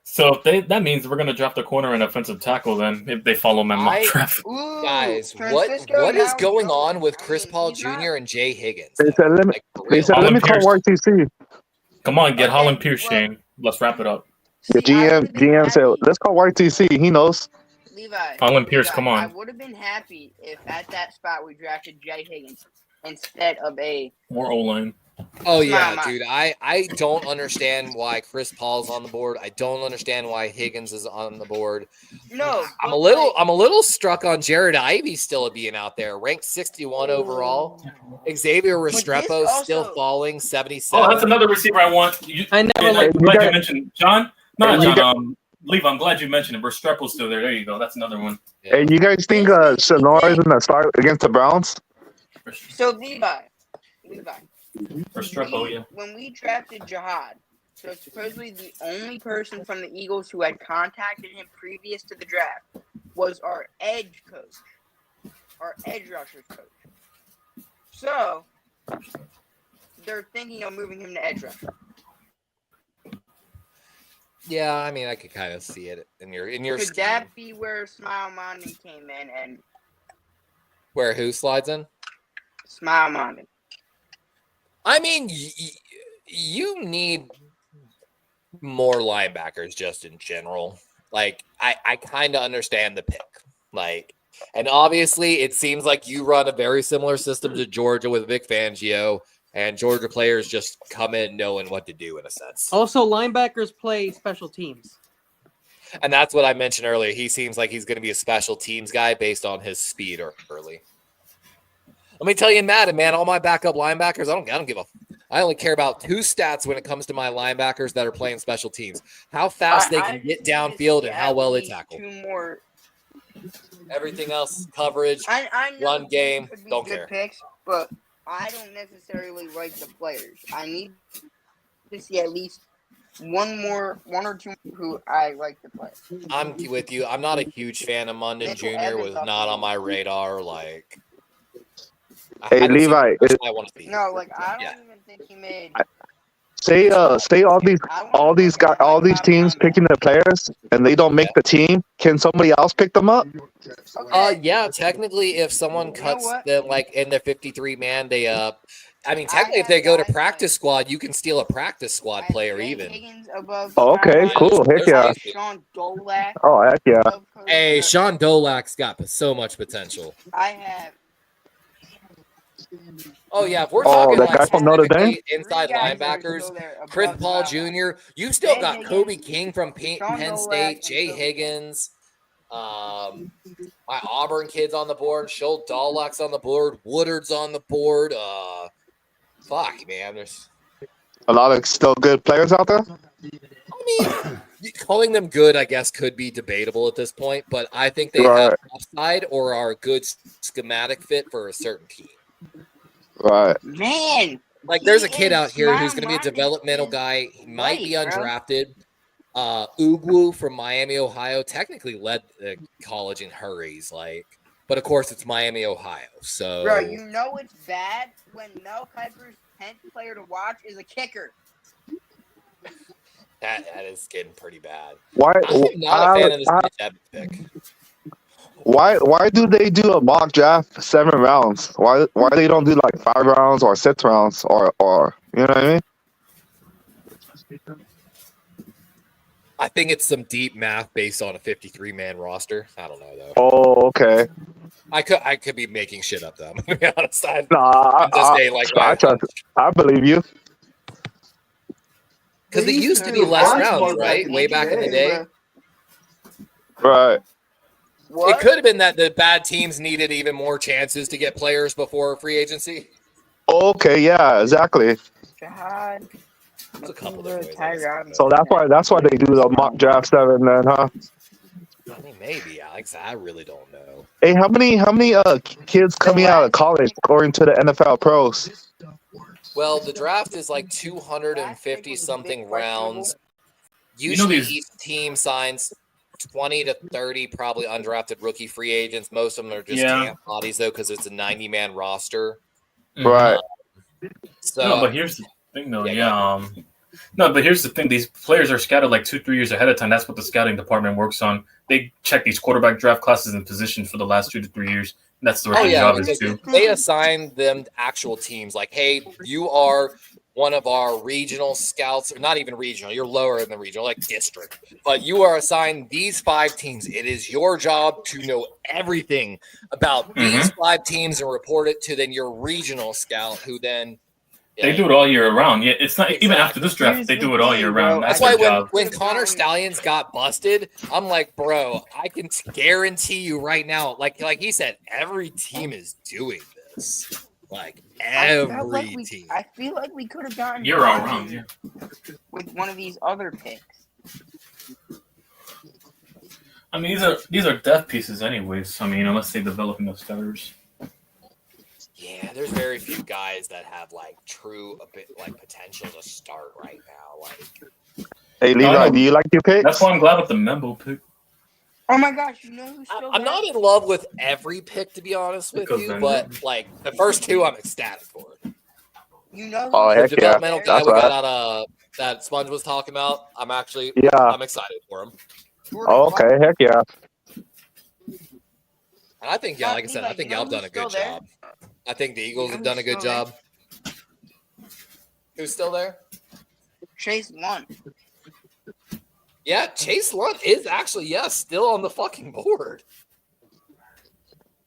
So that means we're gonna draft a corner and offensive tackle then if they follow my mock draft. Ooh, Guys, Francisco what is now going goes. on with I Chris mean, Paul he's Jr. not- and Jay Higgins? They said, let me, Like, for they real. said, let me Holland call Pierce. YTC. Come on, get Okay, Holland Pierce, well- Shane. Let's wrap it up. The See, I would've been GM said, happy. let's call YTC. He knows. Levi, Holland Pierce, Levi, come on. I would have been happy if at that spot we drafted Jay Higgins instead of a. More O-line. Oh yeah, Nah. dude. I don't understand why Chris Paul's on the board. I don't understand why Higgins is on the board. No, I'm but, a little struck on Jared Ivey still being out there, ranked 61 overall. Xavier this Restrepo still also- falling 77. Oh, that's another receiver I want. I never I'm liked. glad got- you mentioned John. No, Hey, you John. Leave. I'm glad you mentioned it. Restrepo's still there. There you go. That's another one. Yeah. Hey, you guys think Sonora is going to start against the Browns? So Levi, Restrepo, yeah. when we drafted Jihad, so supposedly the only person from the Eagles who had contacted him previous to the draft was our edge coach, our edge rushers coach. So they're thinking of moving him to edge rusher. Yeah, I mean, I could kind of see it in your Could scheme. that be where Smile Mondi came in and Where who slides in? Smile Mondi? I mean, you need more linebackers just in general. Like, I kind of understand the pick. Like, and obviously, it seems like you run a very similar system to Georgia with Vic Fangio, and Georgia players just come in knowing what to do in a sense. Also, linebackers play special teams. And that's what I mentioned earlier. He seems like he's going to be a special teams guy based on his speed early. Let me tell you, Madden, man, all my backup linebackers, I don't give a. I only care about 2 stats when it comes to my linebackers that are playing special teams: how fast they can get just need to downfield see and how at well they least tackle. 2 more Everything else, coverage, I know run these game, could be don't good care. picks, but I don't necessarily like the players. I need to see at least one or two who I like to play. I'm with you. I'm not a huge fan of Munden Mitchell Jr. Evans was off not the on my board. radar. Like, Hey, I don't see Levi, the person I want to see. No, like I don't Yeah. even think he made. say all these teams picking the players and they don't make the team. Can somebody else pick them up? Okay. Yeah, technically, if someone You know cuts what? them like in their 53 man, they I mean, I technically, if have they go to guys practice squad, you can steal a practice I squad have player Jay even. Higgins above Oh, okay, Skyline. cool. Heck yeah. I have Sean Dolak Oh, heck yeah. above Cody Hey, Smith. Sean Dolak's got so much potential. I have Oh yeah, if we're Oh, talking that like guy from Notre Dame? specifically inside three guys that are linebackers, still there Chris above Paul Skyline. Jr. You've still Jay got Higgins, Kobe King from Sean Penn Dolak, State, and Jay Kobe Higgins, my Auburn kid's on the board, Schultz Dolak's on the board, Woodard's on the board. Fuck, man, there's. A lot of still good players out there. I mean, calling them good, I guess, could be debatable at this point, but I think they Right. have upside or are a good schematic fit for a certain team. Right. Man, Like, there's a he kid is out here who's going to be a smart-minded developmental as guy. He might be right, bro. undrafted. Ugwu from Miami, Ohio, technically led the college in hurries, but of course it's Miami, Ohio. So, Bro, you know it's bad when Mel Kiper's 10th player to watch is a kicker. that is getting pretty bad. Why? I'm not a fan of this Mitch Evans pick. Why do they do a mock draft 7 rounds? Why they don't do like 5 rounds or 6 rounds or you know what I mean? I think it's some deep math based on a 53-man roster. I don't know though. Oh, okay. I could be making shit up though. I'm gonna be honest. I'm Nah, just saying like I trust. I believe you. because it used to be less rounds, right? Way back in the day. Right. What? It could have been that the bad teams needed even more chances to get players before free agency. Okay. Yeah. Exactly. God. There's a couple different ways. Tyrod. So that's why they do the mock draft 7 then, huh? I mean, maybe, Alex. I really don't know. Hey, how many kids coming out of college going to the NFL pros? Well, the draft is like 250 something rounds. You know Usually these- each team signs 20 to 30 probably undrafted rookie free agents. Most of them are just Yeah. camp bodies though, because it's a 90-man roster. Right. So No, but here's the thing, though. Yeah, Yeah. No, but here's the thing. These players are scouted like 2-3 years ahead of time. That's what the scouting department works on. They check these quarterback draft classes and positions for the last 2 to 3 years. That's what oh their yeah, job is because too. they assign them actual teams. Like, hey, you are one of our regional scouts, or not even regional. You're lower in the regional, like district. But you are assigned these 5 teams. It is your job to know everything about these 5 teams and report it to then your regional scout, who then They do it all year round. Yeah, it's not even after this draft. They do it all year round. That's That's why their when, job. when Connor Stallions got busted, I'm like, bro, I can guarantee you right now, like he said, every team is doing this. Like every team. I feel like we could have gotten Year all round. Yeah. with one of these other picks. I mean, these are depth pieces, anyways. I mean, unless they develop enough starters. Yeah, there's very few guys that have like true potential to start right now. Like, Hey, Levi, do you like your picks? That's why I'm glad with the Membo pick. Oh my gosh, you know who's still I'm not in love with every pick, to be honest with you, but like the first 2, I'm ecstatic for. You know Oh, who's heck The yeah. developmental guy That's we right. got out that Sponge was talking about, I'm excited for him. Oh, okay. Heck yeah. And I think, like I said, I think y'all have done a good job. I think the Eagles have done a good job. Who's still there? Chase Lunt. Yeah, Chase Lunt is actually, still on the fucking board.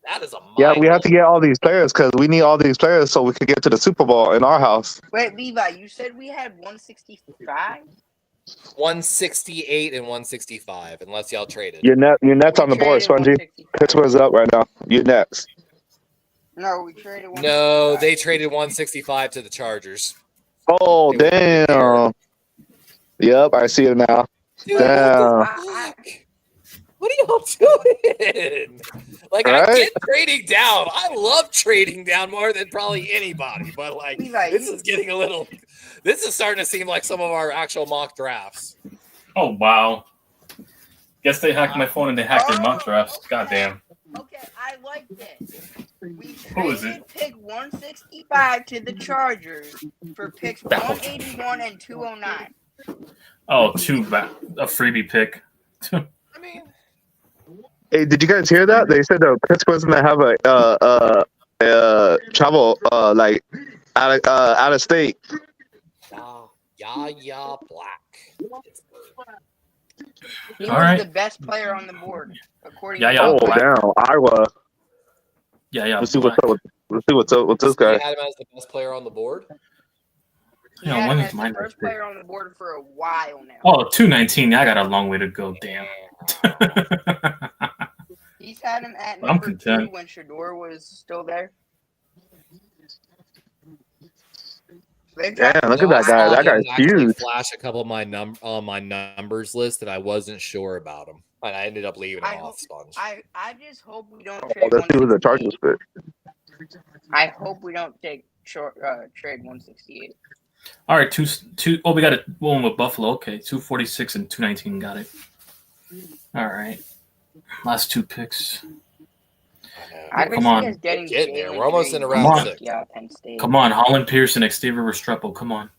That is a Yeah, we have to get all these players because we need all these players so we could get to the Super Bowl in our house. Wait, Levi, you said we had 165? 168 and 165, unless y'all traded. You're next on the board, Spongy. Pittsburgh's up right now. You're next. No, we traded 165. No, they traded 165 to the Chargers. Oh, damn. Yep, I see it now. Dude, Damn. what What are y'all doing? Like, I Right? get trading down. I love trading down more than probably anybody. But like, Levi, this is getting a little. This is starting to seem like some of our actual mock drafts. Oh wow. Guess they hacked my phone and they hacked their mock drafts. Goddamn. Okay, I like this. We Who is traded pick 165 to the Chargers for picks 181 and 209. Oh, a freebie pick. I mean, Hey, did you guys hear that? They said the Pittsburgh's gonna have a travel like out of state. yeah, black. He All was right. the best player on the board, according Yeah, to yeah. Oh Black. damn, Iowa. Yeah. Let's see what's up. Let's see what's up with this You guy. had him as the best player on the board. He Yeah, had when him is as the mine first next pick? player on the board for a while now. Oh, 219. I got a long way to go. Damn. He's had him at I'm number 2 content. when Shador was still there. They Damn, drafted look at that guy. That guy's actually huge. flash a couple of my on my numbers list, and I wasn't sure about him, and I ended up leaving him I off hope- Sponge. I just hope we don't Oh, trade let's see who the 168. Chargers pick. I hope we don't take trade 168. All right, two. Oh, we got one with Buffalo. Okay, 246 and 219. Got it. All right. Last two picks. I could Come see on. us getting Getting there. Jalen We're almost Green in from round six. Penn State. Come on, Holland Pearson, Xavier Restrepo. Come on.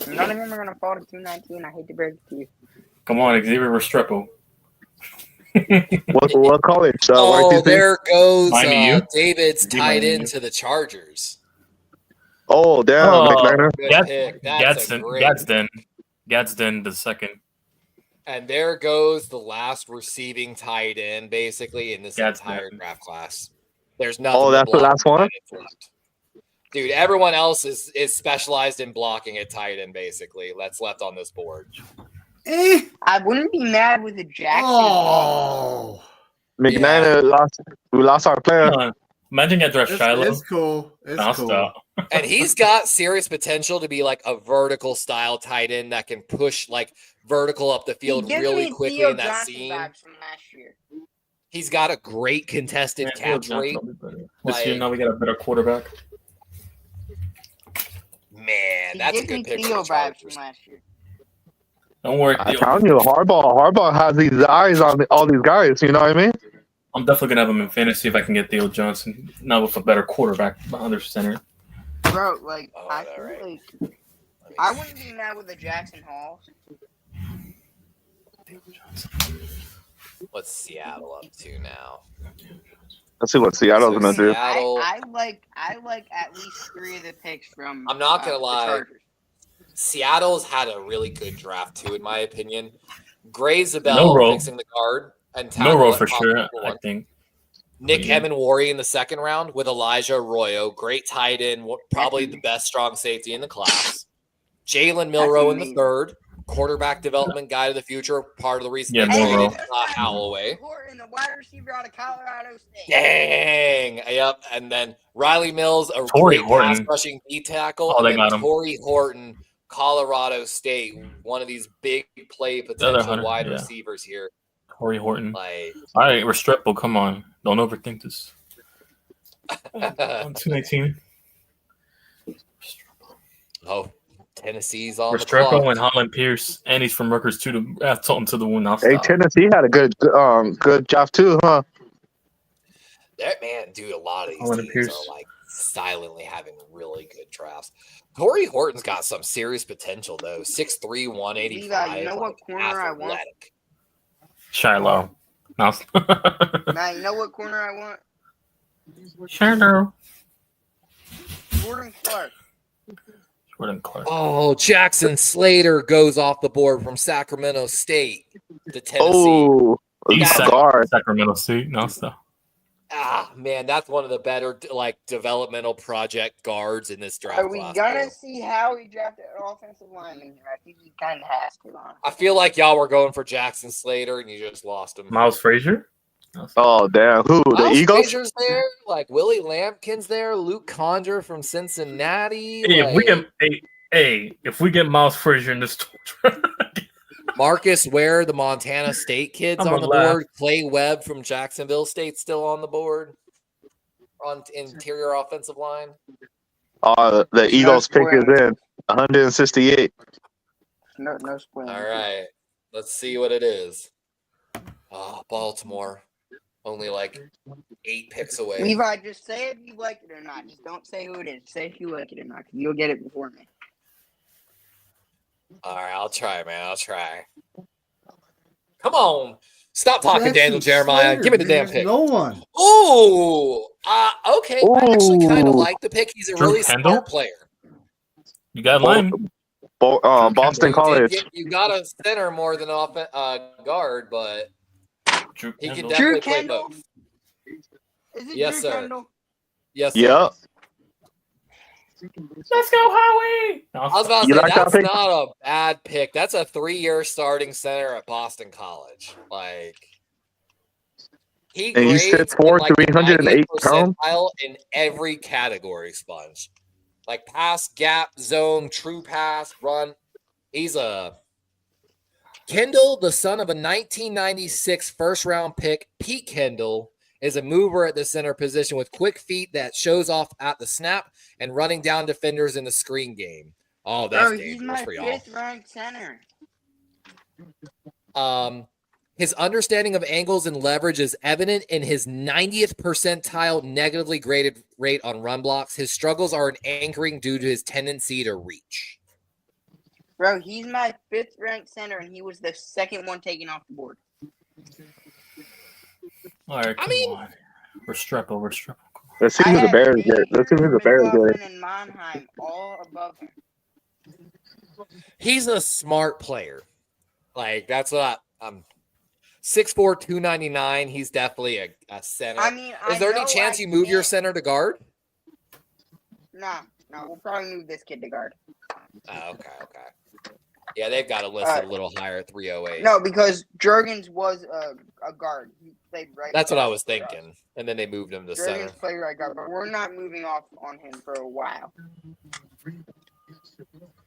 None of them are gonna fall to 219. I hate to break it to you. Come on, Xavier Restrepo. What college? Oh, YTC? there goes Miami U? David's Did tied Miami U? into the Chargers. Oh damn, Oh, McLaren. Good pick. That's a great. Gadsden the second. And there goes the last receiving tight end, basically, in this That's entire good. draft class. There's nothing. Oh, but that's the last blocking one? tight ends left. Dude, everyone else is specialized in blocking at tight end, basically. That's left on this board. I wouldn't be mad with a Jackson. Oh, McLaren lost. We lost our player. Come on. Imagine I draft Shiloh. it's cool. It's Bounced cool. out. And he's got serious potential to be like a vertical style tight end that can push like vertical up the field He gives really me quickly Theo in that Johnson scene. vibes from last year. He's got a great contested Man, Theo catch Johnson rate. will be better. This year Like- now we got a better quarterback. Man, He that's a gives me good pick for Theo the vibes from Chargers. last year. Don't worry, I'm Theo. telling you, Harbaugh has these eyes on all these guys. You know what I mean? I'm definitely gonna have him in fantasy if I can get Theo Johnson. Now with a better quarterback under center. Bro, like Oh, I that feel right. like I wouldn't be mad with a Jackson Hall. What's Seattle up to now? Let's see what Seattle's So gonna do. Seattle- I like at least 3 of the picks from. I'm not gonna the lie. Chargers. Seattle's had a really good draft too, in my opinion. Gray Zabel No row. fixing the guard and No tackle roll at for top sure. number I one. think. Nick Yeah. Emenwari in the second round with Elijah Arroyo, great tight end, probably the best strong safety in the class. Jalen Milrow in the amazing. third, quarterback development guy to the future, part of the reason Yeah, they Milrow. traded Holloway. Horton, the wide receiver out of Colorado State. Dang. Yep. And then Riley Mills, a Torrey great pass Horton. rushing D tackle. Oh, and they then got him. Torrey Horton, Colorado State, one of these big play potential Hunter, wide yeah. receivers here. Corey Horton. Like, All right, Restrepo, come on. Don't overthink this. 219. oh, Tennessee's on the clock. Restrepo and Holland Pierce, and he's from Rutgers too. To add something to the win. I'll Hey, stop. Tennessee had a good draft too, huh? That man, dude, a lot of these Holland teams Pierce. are like silently having really good drafts. Corey Horton's got some serious potential though. 6'3", 185. Levi, you know what like, corner I want? athletic. Shiloh. No. Now you know what corner I want? Shiloh. Jordan Clark. Jordan Clark. Oh, Jackson Slater goes off the board from Sacramento State to Tennessee. Oh, He's guard. Sacramento State. No, so. Ah, man, that's one of the better like developmental project guards in this draft Are we class. gonna too. see how he drafted an offensive lineman here? I think he kind of has to. On. I feel like y'all were going for Jackson Slater and you just lost him. Miles Frazier. Oh damn! Who? The Miles Eagles? Frazier's there, like Willie Lampkin's there, Luke Conjure from Cincinnati. Hey, if we like- get if we get Miles Frazier in this draft, Marcus Ware, the Montana State kid's I'm on the gonna laugh. board. Clay Webb from Jacksonville State's still on the board on interior offensive line. The Eagles pick is in 168. No spoiling. All right, let's see what it is. Oh, Baltimore, only like 8 picks away. Levi, just say if you like it or not. Just don't say who it is. Say if you like it or not, 'cause you'll get it before me. All right, I'll try, man. I'll try. Come on. Stop talking, Jackson Daniel Jeremiah. Slater, Give me the damn there's pick. No one. Ooh. Okay. I actually kind of Ooh. like the pick. He's a Drew really Kendall? smart player. You got line. Boston You College. got a center more than guard, but Drew he can Kendall. definitely Drew play Kendall? both. Is it Yes, Drew sir. Kendall? Yes, sir. Yep. Let's go, Howie. I was about to You say, like that that's pick? not a bad pick. That's a 3-year starting center at Boston College. Like, he And he's grades 6'4", in, like, the 308 90th pounds. percentile in every category, Sponge. Like pass, gap, zone, true pass, run. He's a Kendall, the son of a 1996 first-round pick, Pete Kendall, is a mover at the center position with quick feet that shows off at the snap and running down defenders in the screen game. Oh, that's Bro, he's dangerous my for y'all. 5th ranked center. His understanding of angles and leverage is evident in his 90th percentile negatively graded rate on run blocks. His struggles are in anchoring due to his tendency to reach. Bro, he's my 5th ranked center, and he was the 2nd one taken off the board. All right, I come mean- on. Restrepo. Let's see I who the had Bears get. Bader, Let's see who the Bears McLaughlin, get. and Monheim all above him. He's a smart player. Like, that's what I'm 6'4", 299. He's definitely a center. I mean, Is there any chance you move your center to guard? No, we'll probably move this kid to guard. Oh, okay. Yeah, they've got it listed a little higher at 308. No, because Jurgens was a guard. He played right. That's what guard I was for us. thinking. And then they moved him to center. Jurgens played right guard, but we're not moving off on him for a while.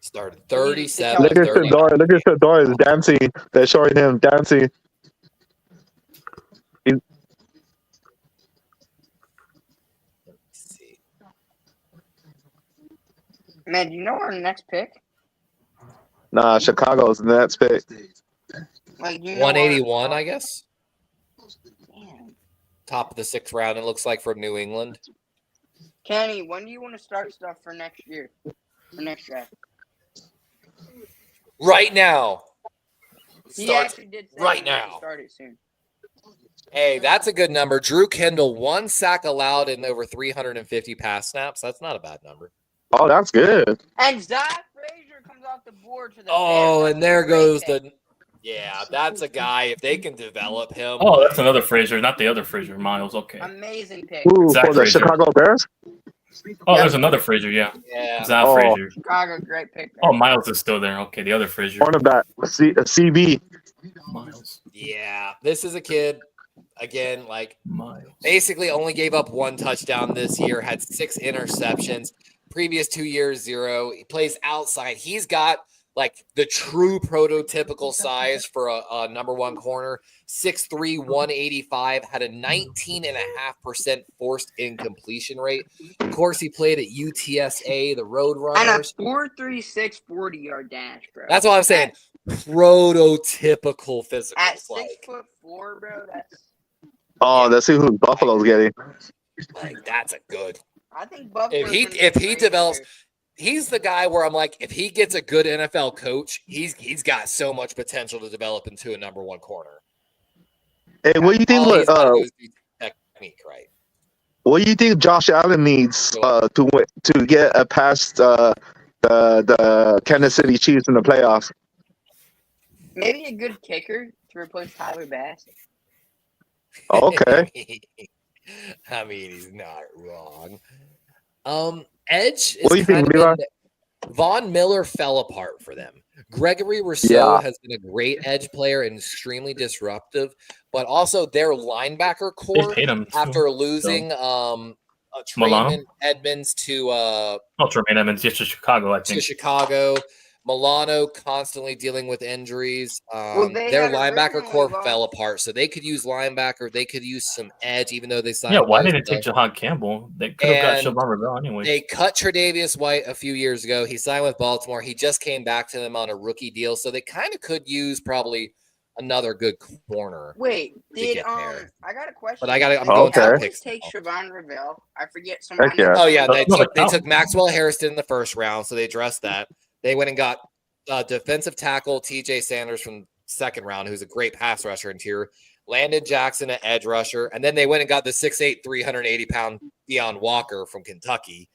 Started 37. Look at Shador. Look at Shador is dancing. They're showing him dancing. See. Man, do you know our next pick? Nah, Chicago's the next pick. Like, you know 181, I guess. Man. Top of the 6th round, it looks like, from New England. Kenny, when do you want to start stuff for next year? For next draft? Right now. He Starts actually did say right he wanted to now. start it soon. Hey, that's a good number. Drew Kendall, 1 sack allowed in over 350 pass snaps. That's not a bad number. Oh, that's good. And Zach Frazier comes off the board to the Oh, Bears. and there That's a great goes pick. the. Yeah, that's a guy. If they can develop him. Oh, that's another Frazier, not the other Frazier. Miles. Okay. Amazing pick. Ooh, Zach for the Frazier. Chicago Bears? Oh, there's another Frazier. Yeah. Yeah. Zach Oh. Frazier. Chicago, great pick. Oh, Miles is still there. Okay, the other Frazier. Cornerback, CB. Miles. Yeah. This is a kid, again, like Miles. basically only gave up 1 touchdown this year, had 6 interceptions. Previous 2 years, 0. He plays outside. He's got like the true prototypical size for a number 1 corner. 6'3", 185, had a 19.5% forced incompletion rate. Of course, he played at UTSA, the And a Roadrunners. 4.36 40-yard dash, bro. That's what I'm saying. Prototypical physical. At Like 6'4", bro. Oh, let's see who Buffalo's getting. that's a good. I think Buffalo. If he develops, he's the guy where I'm like, if he gets a good NFL coach, he's got so much potential to develop into a number 1 corner. Hey, what do you think? All he's gotta do is be technique, right? What do you think Josh Allen needs to get past the Kansas City Chiefs in the playoffs? Maybe a good kicker to replace Tyler Bass. Okay. I mean, he's not wrong. Edge is What do you think, kind of Levi? Von Miller fell apart for them. Gregory Rousseau Yeah. has been a great edge player and extremely disruptive, but also their linebacker They core paid him too, after losing Milano? Tremaine Edmonds to Oh, Tremaine Edmonds, yes, to Chicago, I to think. Chicago. Milano constantly dealing with injuries. They Their had linebacker originally core lost- fell apart, so they could use linebacker. They could use some edge, even though they signed. Yeah, why Bosa. didn't they take Jahan Campbell? They could have got And Shavon Ravel anyway. They cut Tre'Davious White a few years ago. He signed with Baltimore. He just came back to them on a rookie deal, so they kind of could use probably another good corner. Wait, did get there. I got a question? But I'm Did going the through the Cowboys picks take now. Siobhan Ravel? I forget someone. Heck yeah. Oh yeah, they No, took the Cowboys. Maxwell Harrison in the first round, so they addressed that. They went and got defensive tackle T.J. Sanders from second round, who's a great pass rusher interior. Landon Jackson, an edge rusher, and then they went and got the 6'8", 380-pound Deion Walker from Kentucky.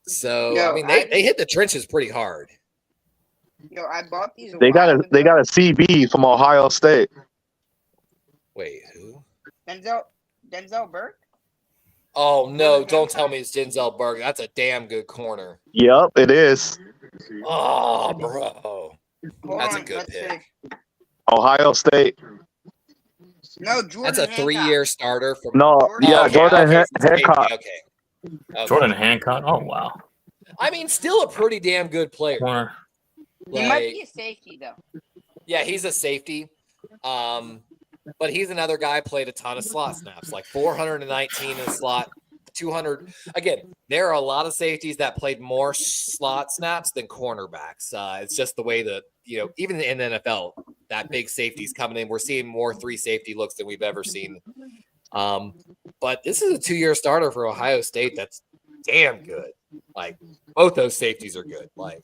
So Yo, I mean, they hit the trenches pretty hard. Yo, I bought these. They got a CB from Ohio State. Wait, who? Denzel Burke. Oh no! Don't tell me it's Denzel Burke. That's a damn good corner. Yep, it is. Oh, bro, Hold that's on, a good let's pick. see. Ohio State. No, Jordan. That's a 3-year starter from. No, yeah, okay, Jordan okay, Hancock. Okay. Jordan Hancock. Oh wow. I mean, still a pretty damn good player. Corner. He might be a safety though. Yeah, he's a safety. But he's another guy played a ton of slot snaps, like 419 in the slot, 200. Again, there are a lot of safeties that played more slot snaps than cornerbacks. It's just the way that, even in the NFL, that big safety's coming in. We're seeing more 3 safety looks than we've ever seen. But this is a 2-year starter for Ohio State. That's damn good. Like, both those safeties are good. Like,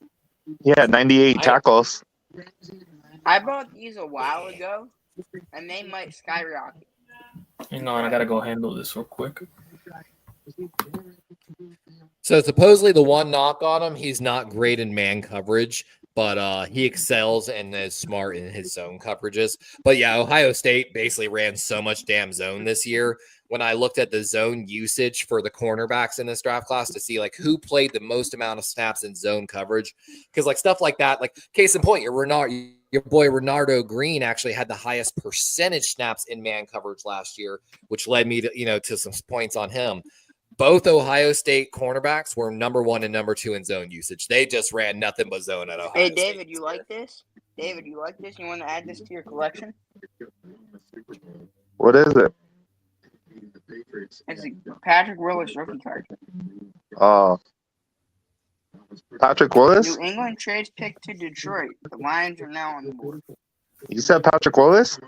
Yeah, 98 tackles. I bought these a while ago, and they might skyrocket. Hang on, I gotta go handle this real quick. so supposedly the one knock on him, he's not great in man coverage, but he excels and is smart in his zone coverages. But yeah, Ohio State basically ran so much damn zone this year. When I looked at the zone usage for the cornerbacks in this draft class to see like who played the most amount of snaps in zone coverage, because like stuff like that, like case in point, your boy Renardo Green actually had the highest percentage snaps in man coverage last year, which led me to to some points on him. Both Ohio State cornerbacks were number 1 and number 2 in zone usage. They just ran nothing but zone at Ohio State. Hey, David, you like this? David, you like this? You want to add this to your collection? What is it? It's a Patrick Willis rookie card. Patrick Willis? New England trades pick to Detroit. The Lions are now on the board. You said Patrick Willis?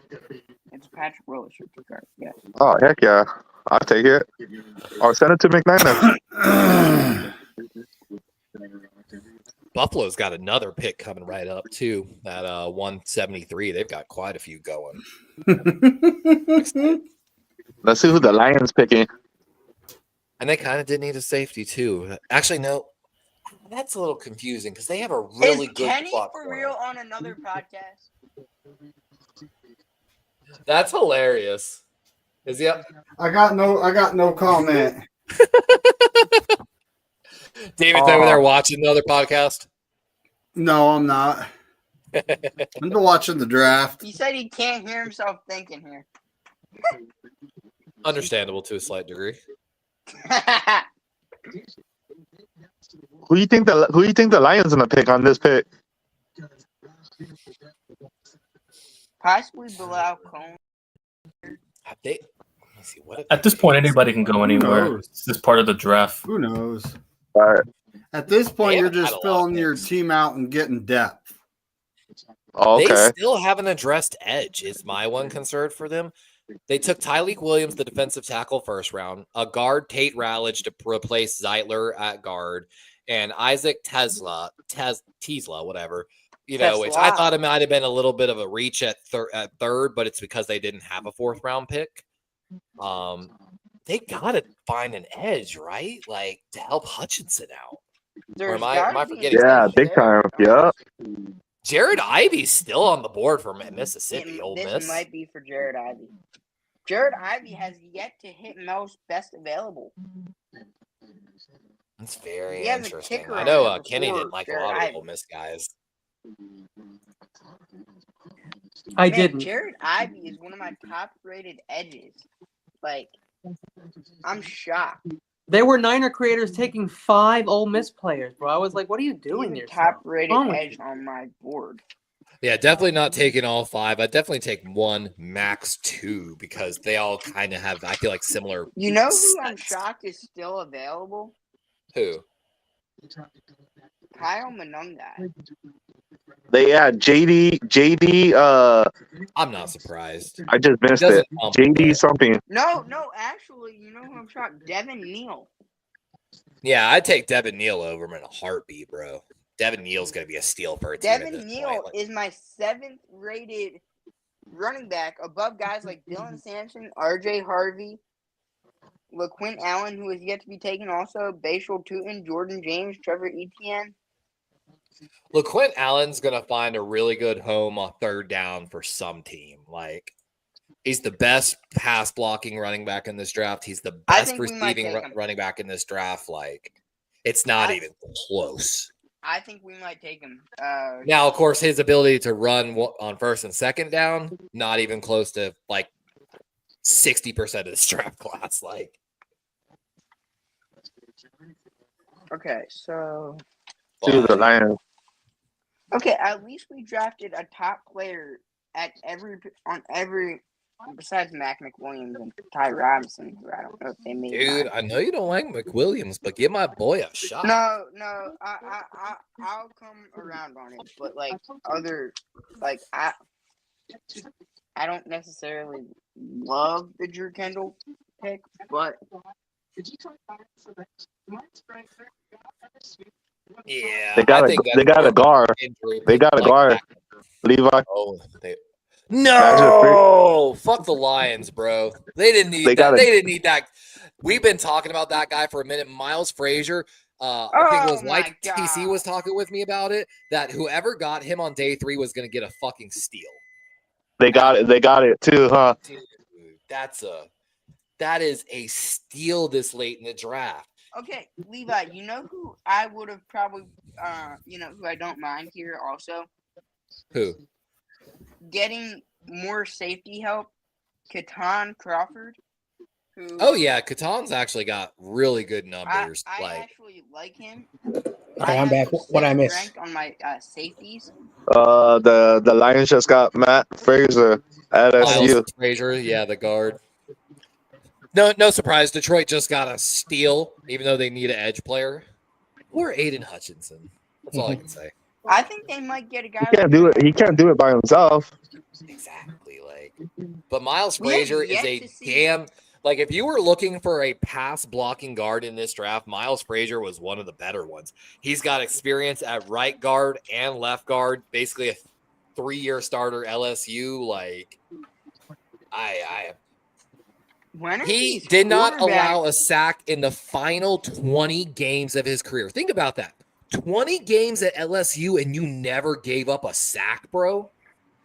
It's a Patrick Willis rookie card. Yes. Oh, heck yeah. I'll take it. Or send it to McNair. Buffalo's got another pick coming right up too at 173. They've got quite a few going. Let's see who the Lions picking. And they kind of did need a safety too. Actually, no, that's a little confusing because they have a really Is good Kenny slot for corner. real on another podcast? That's hilarious. Is he up? I got no comment. David's over there watching the other podcast. No, I'm not. I'm watching the draft. He said he can't hear himself thinking here. Understandable to a slight degree. Who you think the Lions gonna pick on this pick? Possibly Bilal Cohen. Have they? Let me see. What At this point, anybody can go anywhere. knows? It's just part of the draft. Who knows? All right. At this point, They you're haven't had just a lot of filling your picks. team out and getting depth. Oh, They okay. still haven't addressed edge, is my one concern for them. They took Tyleek Williams, the defensive tackle, first round, a guard, Tate Rallage, to replace Zeitler at guard, and Isaac Tesla, whatever, which I Tesla. thought it might have been a little bit of a reach at third, but it's because they didn't have a 4th round pick. They got to find an edge, right? Like to help Hutchinson out. There's am I gotta be forgetting an Yeah, edge big there. time. Yep. Jared Ivey's still on the board for Mississippi, Ole This Miss. might be for Jared Ivey. Jared Ivey has yet to hit Mel's best available. That's very He has a interesting. kicker I on know number Kenny 4, didn't like a Jared lot of Ivey. the Ole Miss guys. I Man, didn't. Jared Ivey is one of my top rated edges. Like, I'm shocked. There were Niner creators taking 5 Ole Miss players, bro. I was like, what are you doing He's here? the top-rated What's wrong with edge you? on my board. Yeah, definitely not taking all 5. I'd definitely take 1, max 2, because they all kind of have, I feel like, similar. You know who I'm sets. shocked is still available? Who? Kyle Monungai. They had JD. I'm not surprised. I just missed it. Doesn't pump JD it. something. No, actually, you know who I'm shocked? Devin Neal. Yeah, I'd take Devin Neal over him in a heartbeat, bro. Devin Neal's going to be a steal for a team at Devin this Neal point. Like, is my 7th rated running back above guys like Dylan Sampson, RJ Harvey, LaQuint Allen, who is yet to be taken also, Bashal Tootin, Jordan James, Trevor Etienne. LaQuint Allen's going to find a really good home on 3rd down for some team. Like, he's the best pass blocking running back in this draft. He's the I best think we might receiving take him. running back in this draft. Like, it's not even close. I think we might take him. Now, of course, his ability to run on 1st and 2nd down, not even close to like 60% of this draft class. Like, Okay, so To the Lions. okay, at least we drafted a top player at every besides Mac McWilliams and Ty Robinson, who I don't know if they made. dude, I know you don't like McWilliams, but give my boy a shot. No, I'll come around on it, but like I don't necessarily love the Drew Kendall pick, but Yeah, They got I a think they got a guard. They got a guard. Levi. Oh, no! Fuck the Lions, bro. They didn't need They that. gotta- They didn't need that. We've been talking about that guy for a minute. Miles Frazier. I think it was Oh like my TC God. was talking with me about it. That whoever got him on day 3 was going to get a fucking steal. They got it. They got it too, huh? Dude, that is a steal this late in the draft. okay, Levi, you know who I would have probably who I don't mind here also Who? getting more safety help, Keaton Crawford. Who Oh yeah, Katan's actually got really good I numbers. actually like him. Okay, I'm back. him What I 6th miss? ranked on my safeties. The Lions just got Matt Frazier at SU. Miles Frazier, yeah, the guard. No surprise. Detroit just got a steal, even though they need an edge player. Or Aiden Hutchinson. That's all I can say. I think they might get a guy. He can't do it. He can't do it by himself. Exactly. But Miles We have Frazier is yet a to see- damn. Like, if you were looking for a pass blocking guard in this draft, Miles Frazier was one of the better ones. He's got experience at right guard and left guard, basically a 3-year starter LSU. Like, When are he these did not quarterbacks- allow a sack in the final 20 games of his career. Think about that. 20 games at LSU and you never gave up a sack, bro.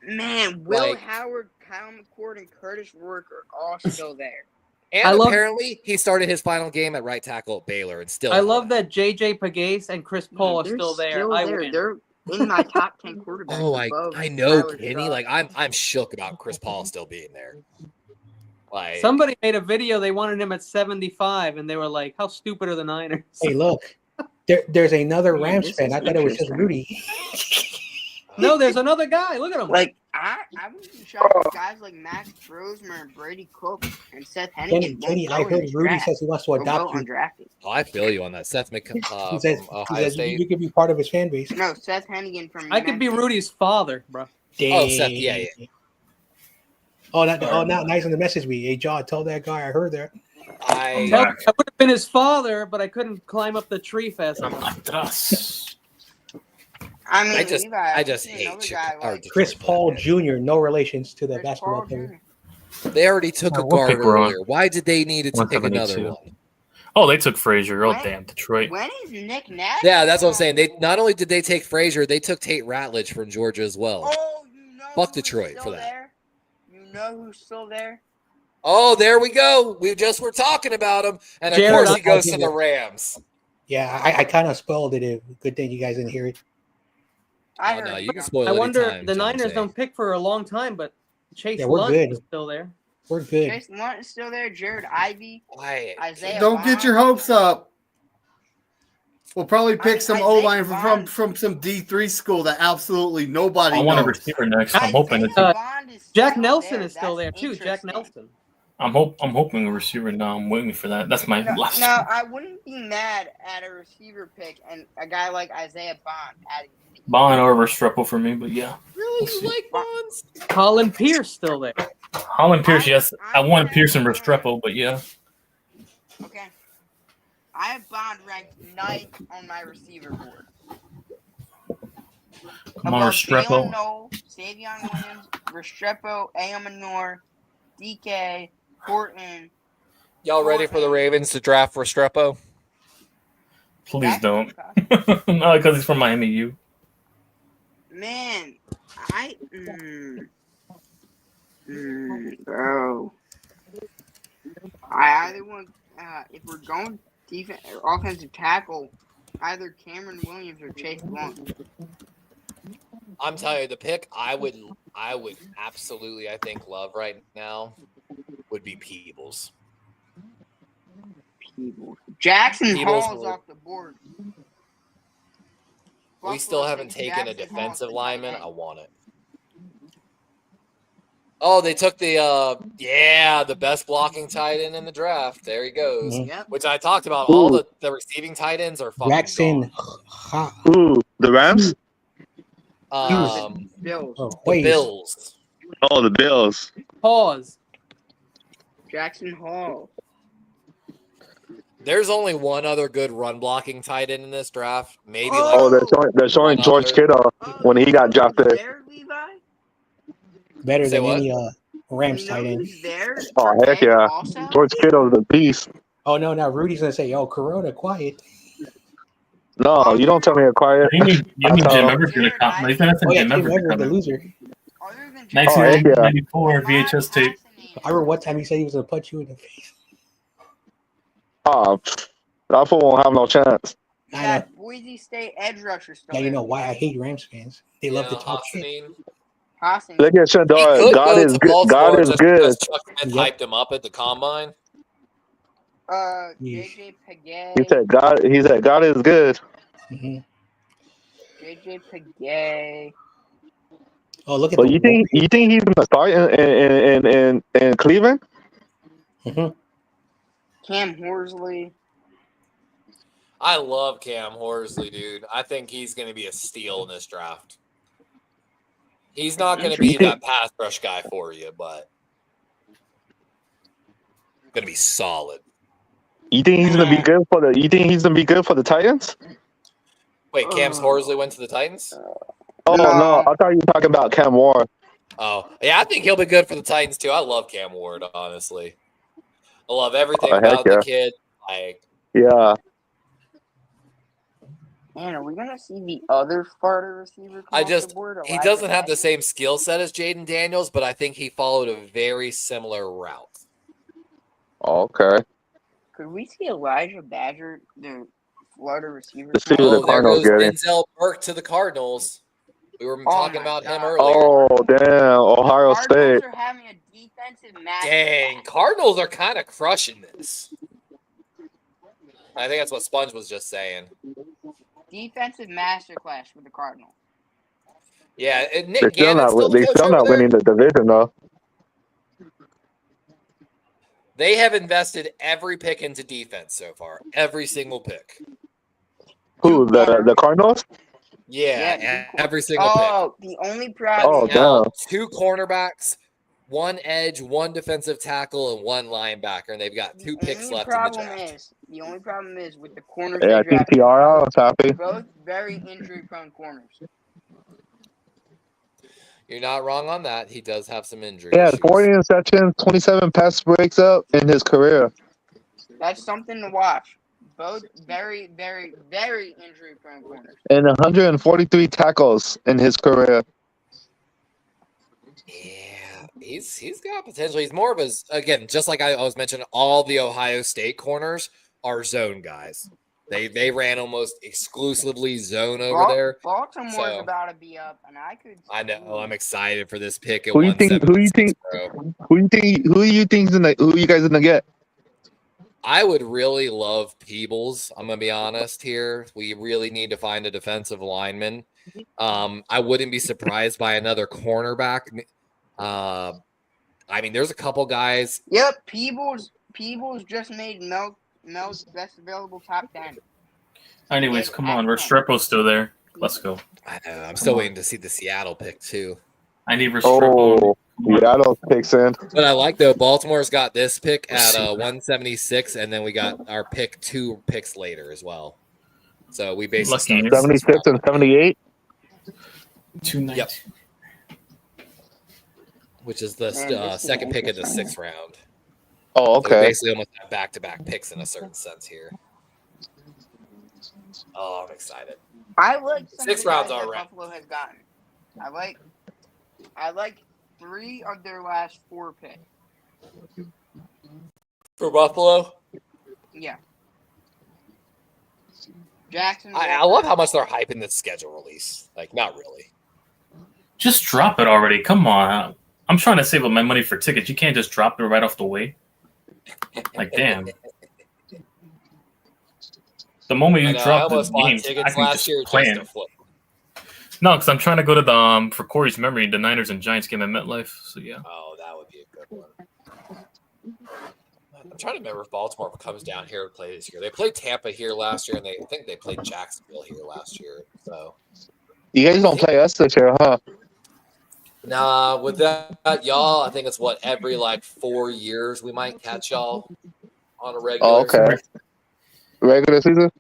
Man, Will Like- Howard, Kyle McCord, and Curtis Rourke are all still there. And I love- apparently he started his final game at right tackle at Baylor and still. I love that JJ Pagase and Chris Paul are They're still there. I win. They're in my top 10 quarterbacks. Oh, above I know, Tyler Kenny. Stroud. Like I'm shook about Chris Paul still being there. Like Somebody made a video. They wanted him at 75, and they were like, "How stupid are the Niners?" Hey, look, there's another Man, Rams this fan. is I thought it was just interesting. Rudy. No, there's another guy. Look at him. Like I would be shocked if guys like Max Brosmer and Brady Cook and Seth Hennigan Kenny, won't I go in heard this Rudy draft says he wants to or go adopt you. undrafted. oh, I feel you on that. Seth He from says, Ohio State. you could be part of his fan base. No, Seth Hennigan from. I could be Memphis. Rudy's father, bro. Oh, Seth, yeah. Oh, now nice on the message me. Hey, John, tell that guy I heard that. I I would have been his father, but I couldn't climb up the tree fast enough. Atrás. I mean, I just- Levi, I I've just seen hate another Chick- guy or like Chris Detroit Paul Lions. Jr., no relations to the Chris basketball Paul player. Jr. They already took a What guard pick we're on? earlier. Why did they need to pick another 172. one? Oh, they took Frazier. Oh, When- damn, Detroit. When is Nick Nash? Yeah, that's what I'm saying. They not only did they take Frazier, they took Tate Ratledge from Georgia as well. Oh, you know Fuck who's Detroit still for that. There? You know who's still there? Oh, there we go. We just were talking about him, and of Jared, course he I'll goes give to you- the Rams. Yeah, I kind of spoiled it. Good thing you guys didn't hear it. I Oh, heard. no, it. you can spoil I wonder. anytime, The John Niners Jay. don't pick for a long time, but Chase Yeah, we're Lund good. is still there. We're good. Chase Lawrence still there. Jared Ivey. Why? Isaiah Don't get Bond. your hopes up. We'll probably pick mean, some Isaiah O-line Bond- from some D3 school that absolutely nobody I want a knows. receiver next. I'm Isaiah hoping it's. Bond is Jack still Nelson there. is still there That's too. Jack interesting. Nelson. I'm hoping a receiver now. I'm waiting for that. That's my last. No, I wouldn't be mad at a receiver pick and a guy like Isaiah Bond adding. Bond or Restrepo for me, but yeah. Really? You like Bonds? Colin Pierce still there. Holland Pierce, yes. I I'm wanted gonna- Pierce and Restrepo, but yeah. Okay. I have Bond ranked 9th on my receiver board. Come on, Above Restrepo. Jalen Noel, Savion Williams, Restrepo, Ayamanor, DK, Horton. Y'all ready for the Ravens to draft Restrepo? Please That's don't. okay. No, because he's from Miami U. Man, bro. I either want, if we're going defense or offensive tackle, either Cameron Williams or Chase Blount. I'm telling you, the pick I would absolutely, I think, love right now would be Peebles. Jackson Peebles Hall's would- off the board. We still Buffalo haven't takes taken a Jackson defensive Hall. lineman. I want it. Oh, they took the best blocking tight end in the draft. There he goes. Mhm. Yep. Which I talked about. All the receiving tight ends are fucking Jackson. gone. Ooh, the Rams? Bills. Oh, The wait. Bills. Oh, the Bills. Pause. Jackson Hall. There's only one other good run blocking tight end in this draft. Maybe Oh, they're showing one George other. Kittle when he got drafted. There, Levi? Better Say than what? any Rams You know tight end. who's there? Oh, heck Today yeah. Also? George Kittle's the beast. Oh no, now Rudy's gonna say, "Yo, Corona, quiet." No, you don't tell me to quiet. You mean Jim Everett's gonna Jared come? He's gonna send Oh yeah, Jim Tim Everett to Everett, come the in. loser. Other than Oh, heck yeah. 1994 VHS tape. I remember one time he said he was gonna punch you in the face. Oh, that fool won't have no chance. I know. That Boise State edge rusher still Now you there. know why I hate Rams fans. They love to talk shit. Hassan. Look at He Shador. could God go is to good. Baltimore God is just good. because Chuck Smith Yep. hyped him up at the combine. JJ Pagay. He said God is good. Mhm. JJ Pagay. Oh, look at But the. you think he's gonna start in Cleveland? Mhm. Cam Horsley. I love Cam Horsley, dude. I think he's going to be a steal in this draft. He's not going to be that pass rush guy for you, but going to be solid. You think he's gonna be good for the? You think he's gonna be good for the Titans? Wait, Cam Horsley went to the Titans? Oh No. no, I thought you were talking about Cam Ward. Oh, yeah, I think he'll be good for the Titans too. I love Cam Ward, honestly. I love everything Oh, heck about yeah. the kid. Like, Yeah. Man, are we gonna see the other Florida receiver? Come off the board? he Elijah doesn't have the Maggie? same skill set as Jaden Daniels, but I think he followed a very similar route. Okay. Could we see Elijah Badger, the Florida receiver? Let's see come who off the the there Cardinals board? goes getting. Denzel Burke to the Cardinals. We were Oh talking my about him God. earlier. Oh damn, Ohio Cardinals State. are having a defensive match. Dang, Cardinals are kind of crushing this. I think that's what Sponge was just saying. Defensive masterclass with the Cardinals. Yeah, and They're Nick Gannon's still the they're coach still over not there. winning the division though. They have invested every pick into defense so far. Every single pick. Who the Cardinals? Yeah, good every single pick. Oh, the only problem. Oh Now, damn. 2 cornerbacks, 1 edge, 1 defensive tackle, and 1 linebacker, and they've got 2 picks left in the draft. The only problem is with the corners Yeah, I they think drafted. TRL is happy. Both very injury-prone corners. You're not wrong on that. He does have some injury Yeah, issues. 40 interceptions, 27 pass breaks up in his career. That's something to watch. Both very, very, very injury-prone corners. And 143 tackles in his career. Yeah, he's got potential. He's more of a, again, just like I was mentioning, all the Ohio State corners are zone guys. They ran almost exclusively zone over there. Baltimore's so- about to be up, and I could. I know. I'm excited for this pick at Who you think? Who you 176, think? bro. Who you think's gonna? Who you guys gonna get? I would really love Peebles. I'm gonna be honest here. We really need to find a defensive lineman. I wouldn't be surprised by another cornerback. I mean, there's a couple guys. Yep, Peebles just made Mel's best available top 10. Anyways, come on. Restrepo's still there. Let's go. I know. I'm still waiting to see the Seattle pick too. I need Restrepo. Oh, Seattle picks in. But I like though. Baltimore's got this pick at 176, and then we got our pick 2 picks later as well. So we basically Lucky. 76 and 78. 290. Yep. Which is the second pick of the 6th round. Oh, So we okay. basically almost have back-to-back picks in a certain sense here. Oh, I'm excited. I like some 6 of the rounds guys that already. Buffalo has gotten. I like 3 of their last 4 picks. For Buffalo, Yeah. Jackson. I love how much they're hyping this schedule release. Like, not really. Just drop it already. Come on. I'm trying to save up my money for tickets. You can't just drop it right off the way. Like, damn. The moment I you know, I drop the almost bought games, I tickets can last just year play just it. to flip. No, because I'm trying to go to the for Corey's memory, the Niners and Giants game at MetLife. So yeah. Oh, that would be a good one. I'm trying to remember if Baltimore comes down here to play this year. They played Tampa here last year, and I think they played Jacksonville here last year. So, You guys don't play us this year, huh? nah, with that, y'all, I think it's every 4 years we might catch y'all on a regular. Oh, okay. Regular season?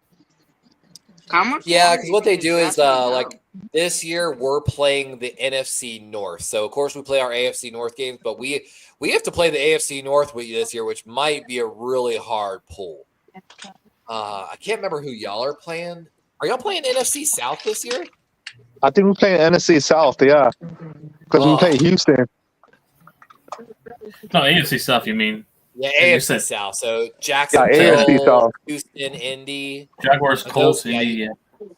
How much? Yeah, longer because do what you they think do it's is lasting now? this year we're playing the NFC North. So of course we play our AFC North games, but we have to play the AFC North with you this year, which might be a really hard pull. I can't remember who y'all are playing. Are y'all playing NFC South this year? I think we're playing NFC South, yeah. Because we play Houston. No, AFC South. You mean Yeah, Yeah, you AFC said- South. So Yeah, Jacksonville, AFC South. Houston, Indy. Jaguars, Colts, Yeah, Indy? Yeah.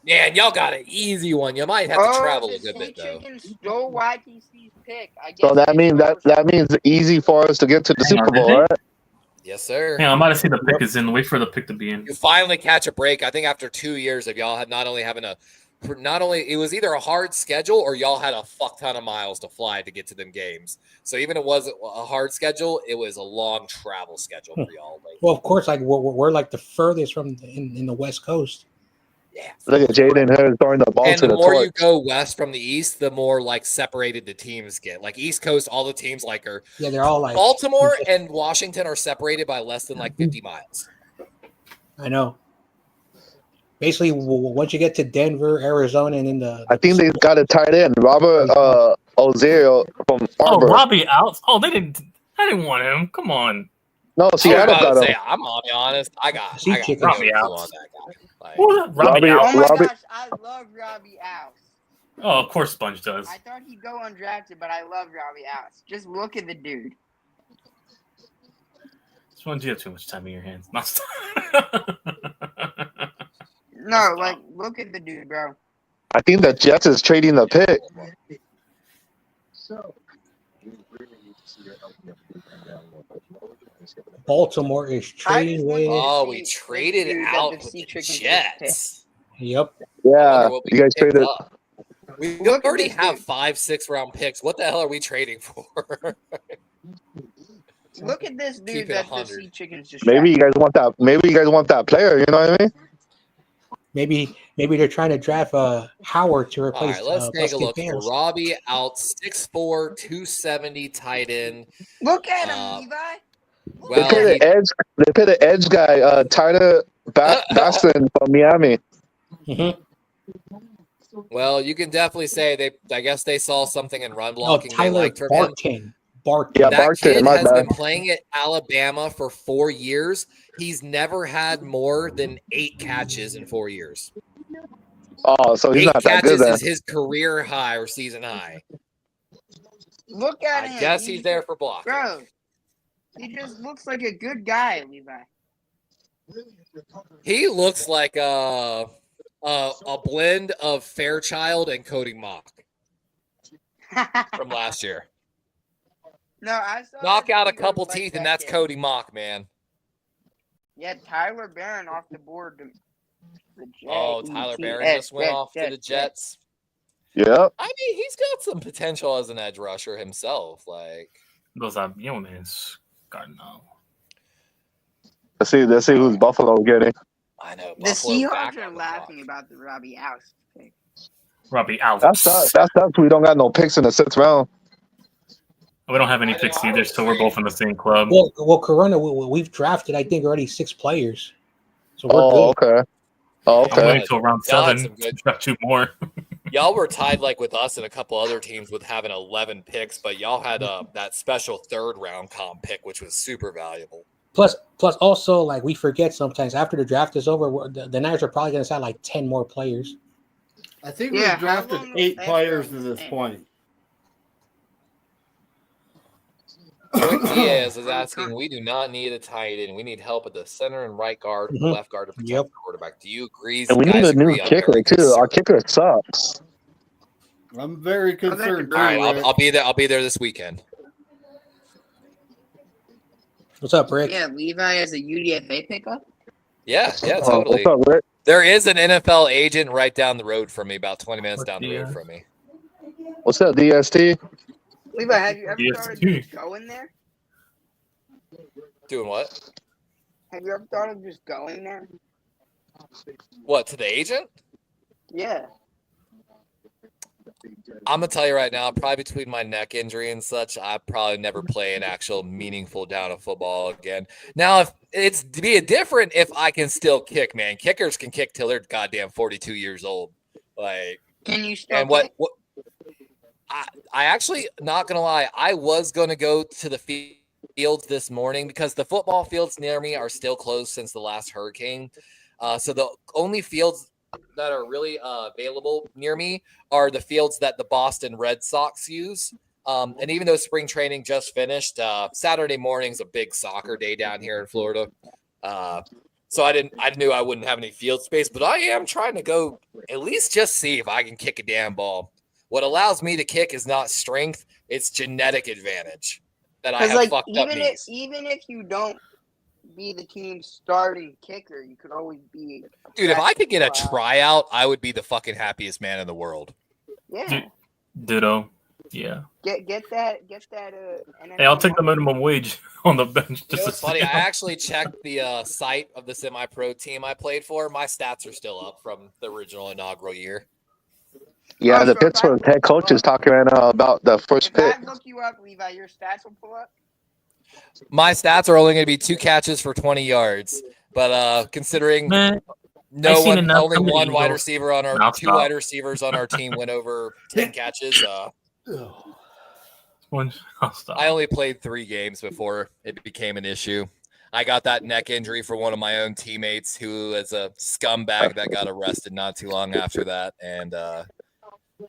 Man, y'all got an easy one. You might have to travel the a good bit Sea though. Chickens stole YTC's pick. I guess So that they means stole- that means easy for us to get to the Hang on, Super did Bowl, they? right? Yes, sir. Yeah, I'm about to see the pick is in. Wait for the pick to be in. You finally catch a break. I think after 2 years of y'all had not only it was either a hard schedule or y'all had a fuck ton of miles to fly to get to them games. So even if it wasn't a hard schedule, it was a long travel schedule for y'all. Well, of course, like we're like the furthest from in the West Coast. Yeah. Look at Jaden Hurd throwing the ball And to the the more you torch. go west from the east, the more separated the teams get. Like East Coast, all the teams are Yeah, they're all like Baltimore and Washington are separated by less than 50 miles. I know. Basically, once you get to Denver, Arizona, and then the I think they got it tied in. Robert Ozier from Oh, Arbor. Robbie out. Oh, they didn't. I didn't want him. Come on. No, I was Seattle about to got say, him. I'm gonna be honest. I got Sea to chicken. go Robbie on out. that guy. Like, What? Robbie Robbie- out. Oh my Robbie- gosh, I love Robbie House. Oh, of course Sponge does. I thought he'd go undrafted, but I love Robbie House. Just look at the dude. Sponge, you have too much time in your hands. Not No, look at the dude, bro. I think the Jets is trading the pick. Baltimore is trading with. oh, see we this traded dude that out the with Sea the Chickens just Jets. Yep. Yeah, I wonder what we you guys picked traded. up. We Look at already this have dude. 5-6 round picks. What the hell are we trading for? Look at this Keep dude it that the 100. Sea Chickens just Maybe you drafted. guys want that. Maybe you guys want that player. You know what I mean? Maybe they're trying to draft Howard to All replace. right, let's take a Busted look. Bears. Robbie out 6'4", 270 tight end. Look at him, Uh, Levi. They Well, put he- an edge. They put an edge guy, Tyler Baston from Miami. Mhm. Well, you can definitely say I guess they saw something in run Oh, blocking they Tyler liked from him. Barton. Barton. Yeah, That Barton. kid My has bad. been playing at Alabama for 4 years. He's never had more than 8 catches in 4 years. Oh, so he's 8 not that good catches then. is his career high or season high. Look at I him. guess he's there for blocking. Bro, he just looks like a good guy, Levi. He looks like a blend of Fairchild and Cody Mock from last year. No, I saw Knock that out a he couple looks like teeth, that and that's kid. Cody Mock, man. Yeah, Tyler Barron off the board. The Jets. Oh, Tyler Barron just went off to the Jets. Yeah. I mean, he's got some potential as an edge rusher himself. Like, Los aviones, Cardinal. Let's see who's Buffalo getting. I know The Buffalo's back Seahawks are on the laughing clock. about the Robbie House pick. Robbie out. That's us. We don't got no picks in the 6th round. We don't have any picks either, so we're both in the same club. Well, Corona, we've drafted, I think, already 6 players. So we're Oh, good. okay. Oh, I'm okay. waiting until round Y'all had 7. some good- Got 2 more. Y'all were tied like with us and a couple other teams with having 11 picks, but y'all had that special 3rd round comp pick, which was super valuable. Plus, also, like, we forget sometimes after the draft is over, the Niners are probably going to sign like 10 more players. I think Yeah, we've drafted how long 8 was players that? to this point. Rick Diaz is asking, we do not need a tight end. We need help at the center and right guard, Mhm. left guard to protect Yep. the quarterback. Do you agree? And we need Guys a new agree? I'm kicker very too. Our concerned. kicker sucks. I'm very concerned too. All right, Rick. I'll be there. I'll be there this weekend. What's up, Rick? Yeah, Levi as a UDFA pickup. Yeah, Oh, totally. what's up, Rick? There is an NFL agent right down the road from me, about 20 minutes down the road from me. What's up, DST? Levi, have you ever Yes, thought of too. just going there? Doing what? Have you ever thought of just going there? What, to the agent? Yeah. I'm gonna tell you right now, probably between my neck injury and such, I probably never play an actual meaningful down of football again. Now, if it's to be different, if I can still kick, man, kickers can kick till they're goddamn 42 years old. Like, Can you still and what I actually not gonna lie, I was gonna go to the fields this morning because the football fields near me are still closed since the last hurricane. So the only fields that are really available near me are the fields that the Boston Red Sox use. And even though spring training just finished, Saturday morning's a big soccer day down here in Florida. So I knew I wouldn't have any field space, but I am trying to go at least just see if I can kick a damn ball. What allows me to kick is not strength, it's genetic advantage that I have like fucked up knees. even if you don't be the team's starting kicker, you could always be. Dude, if I could get a Wow. tryout, I would be the fucking happiest man in the world. Yeah, Ditto. Yeah. get that. Hey, I'll take the minimum wage on the bench. You know Just what's to funny? see I how- actually checked the site of the semi-pro team I played for. My stats are still up from the original inaugural year. Yeah, Oh, the so Pittsburgh if I- head coach is talking right now about the first If pick. I look you up, Levi, your stats will pull up. My stats are only going to be 2 catches for 20 yards. But considering Man, no seen one, enough only from the one wide Eagles. receiver on our I'll 2 stop. wide receivers on our team went over 10 catches. I'll stop. I only played 3 games before it became an issue. I got that neck injury for one of my own teammates who is a scumbag that got arrested not too long after that. And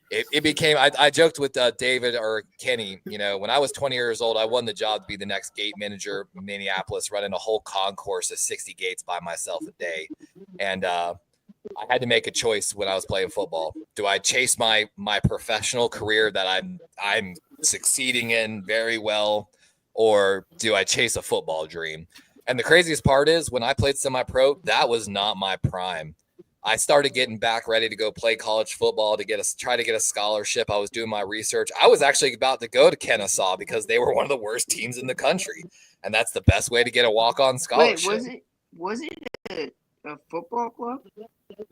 it became, I joked with David or Kenny, you know, when I was 20 years old, I won the job to be the next gate manager in Minneapolis, running a whole concourse of 60 gates by myself a day. And I had to make a choice when I was playing football. Do I chase my professional career that I'm succeeding in very well, or do I chase a football dream? And the craziest part is when I played semi-pro, that was not my prime. I started getting back ready to go play college football to try to get a scholarship. I was doing my research. I was actually about to go to Kennesaw because they were one of the worst teams in the country, and that's the best way to get a walk-on scholarship. Wait, was it a football club?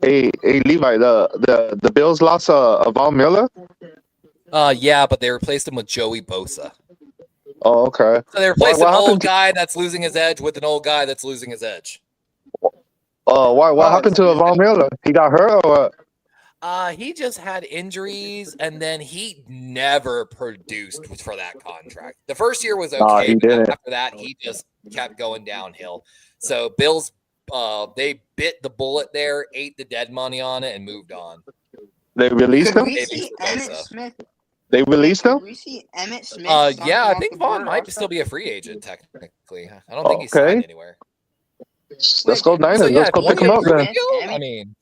Hey, Levi, the Bills lost Von Miller. Yeah, but they replaced him with Joey Bosa. Oh, okay. So they replaced What an happened old to- guy that's losing his edge with an old guy that's losing his edge. What happened to Von Miller? He got hurt or what? He just had injuries, and then he never produced for that contract. The first year was okay, he but didn't. after that, he just kept going downhill. So Bills, they bit the bullet there, ate the dead money on it, and moved on. They released Could him? we Maybe see Bosa. Emmett Smith? They released Could him? we see Emmett Smith? Yeah, I signing think off the Vaughn board might also? still be a free agent technically. I don't think he's Okay. signed anywhere. Let's go Niners. So, Let's go pick him up then. I mean,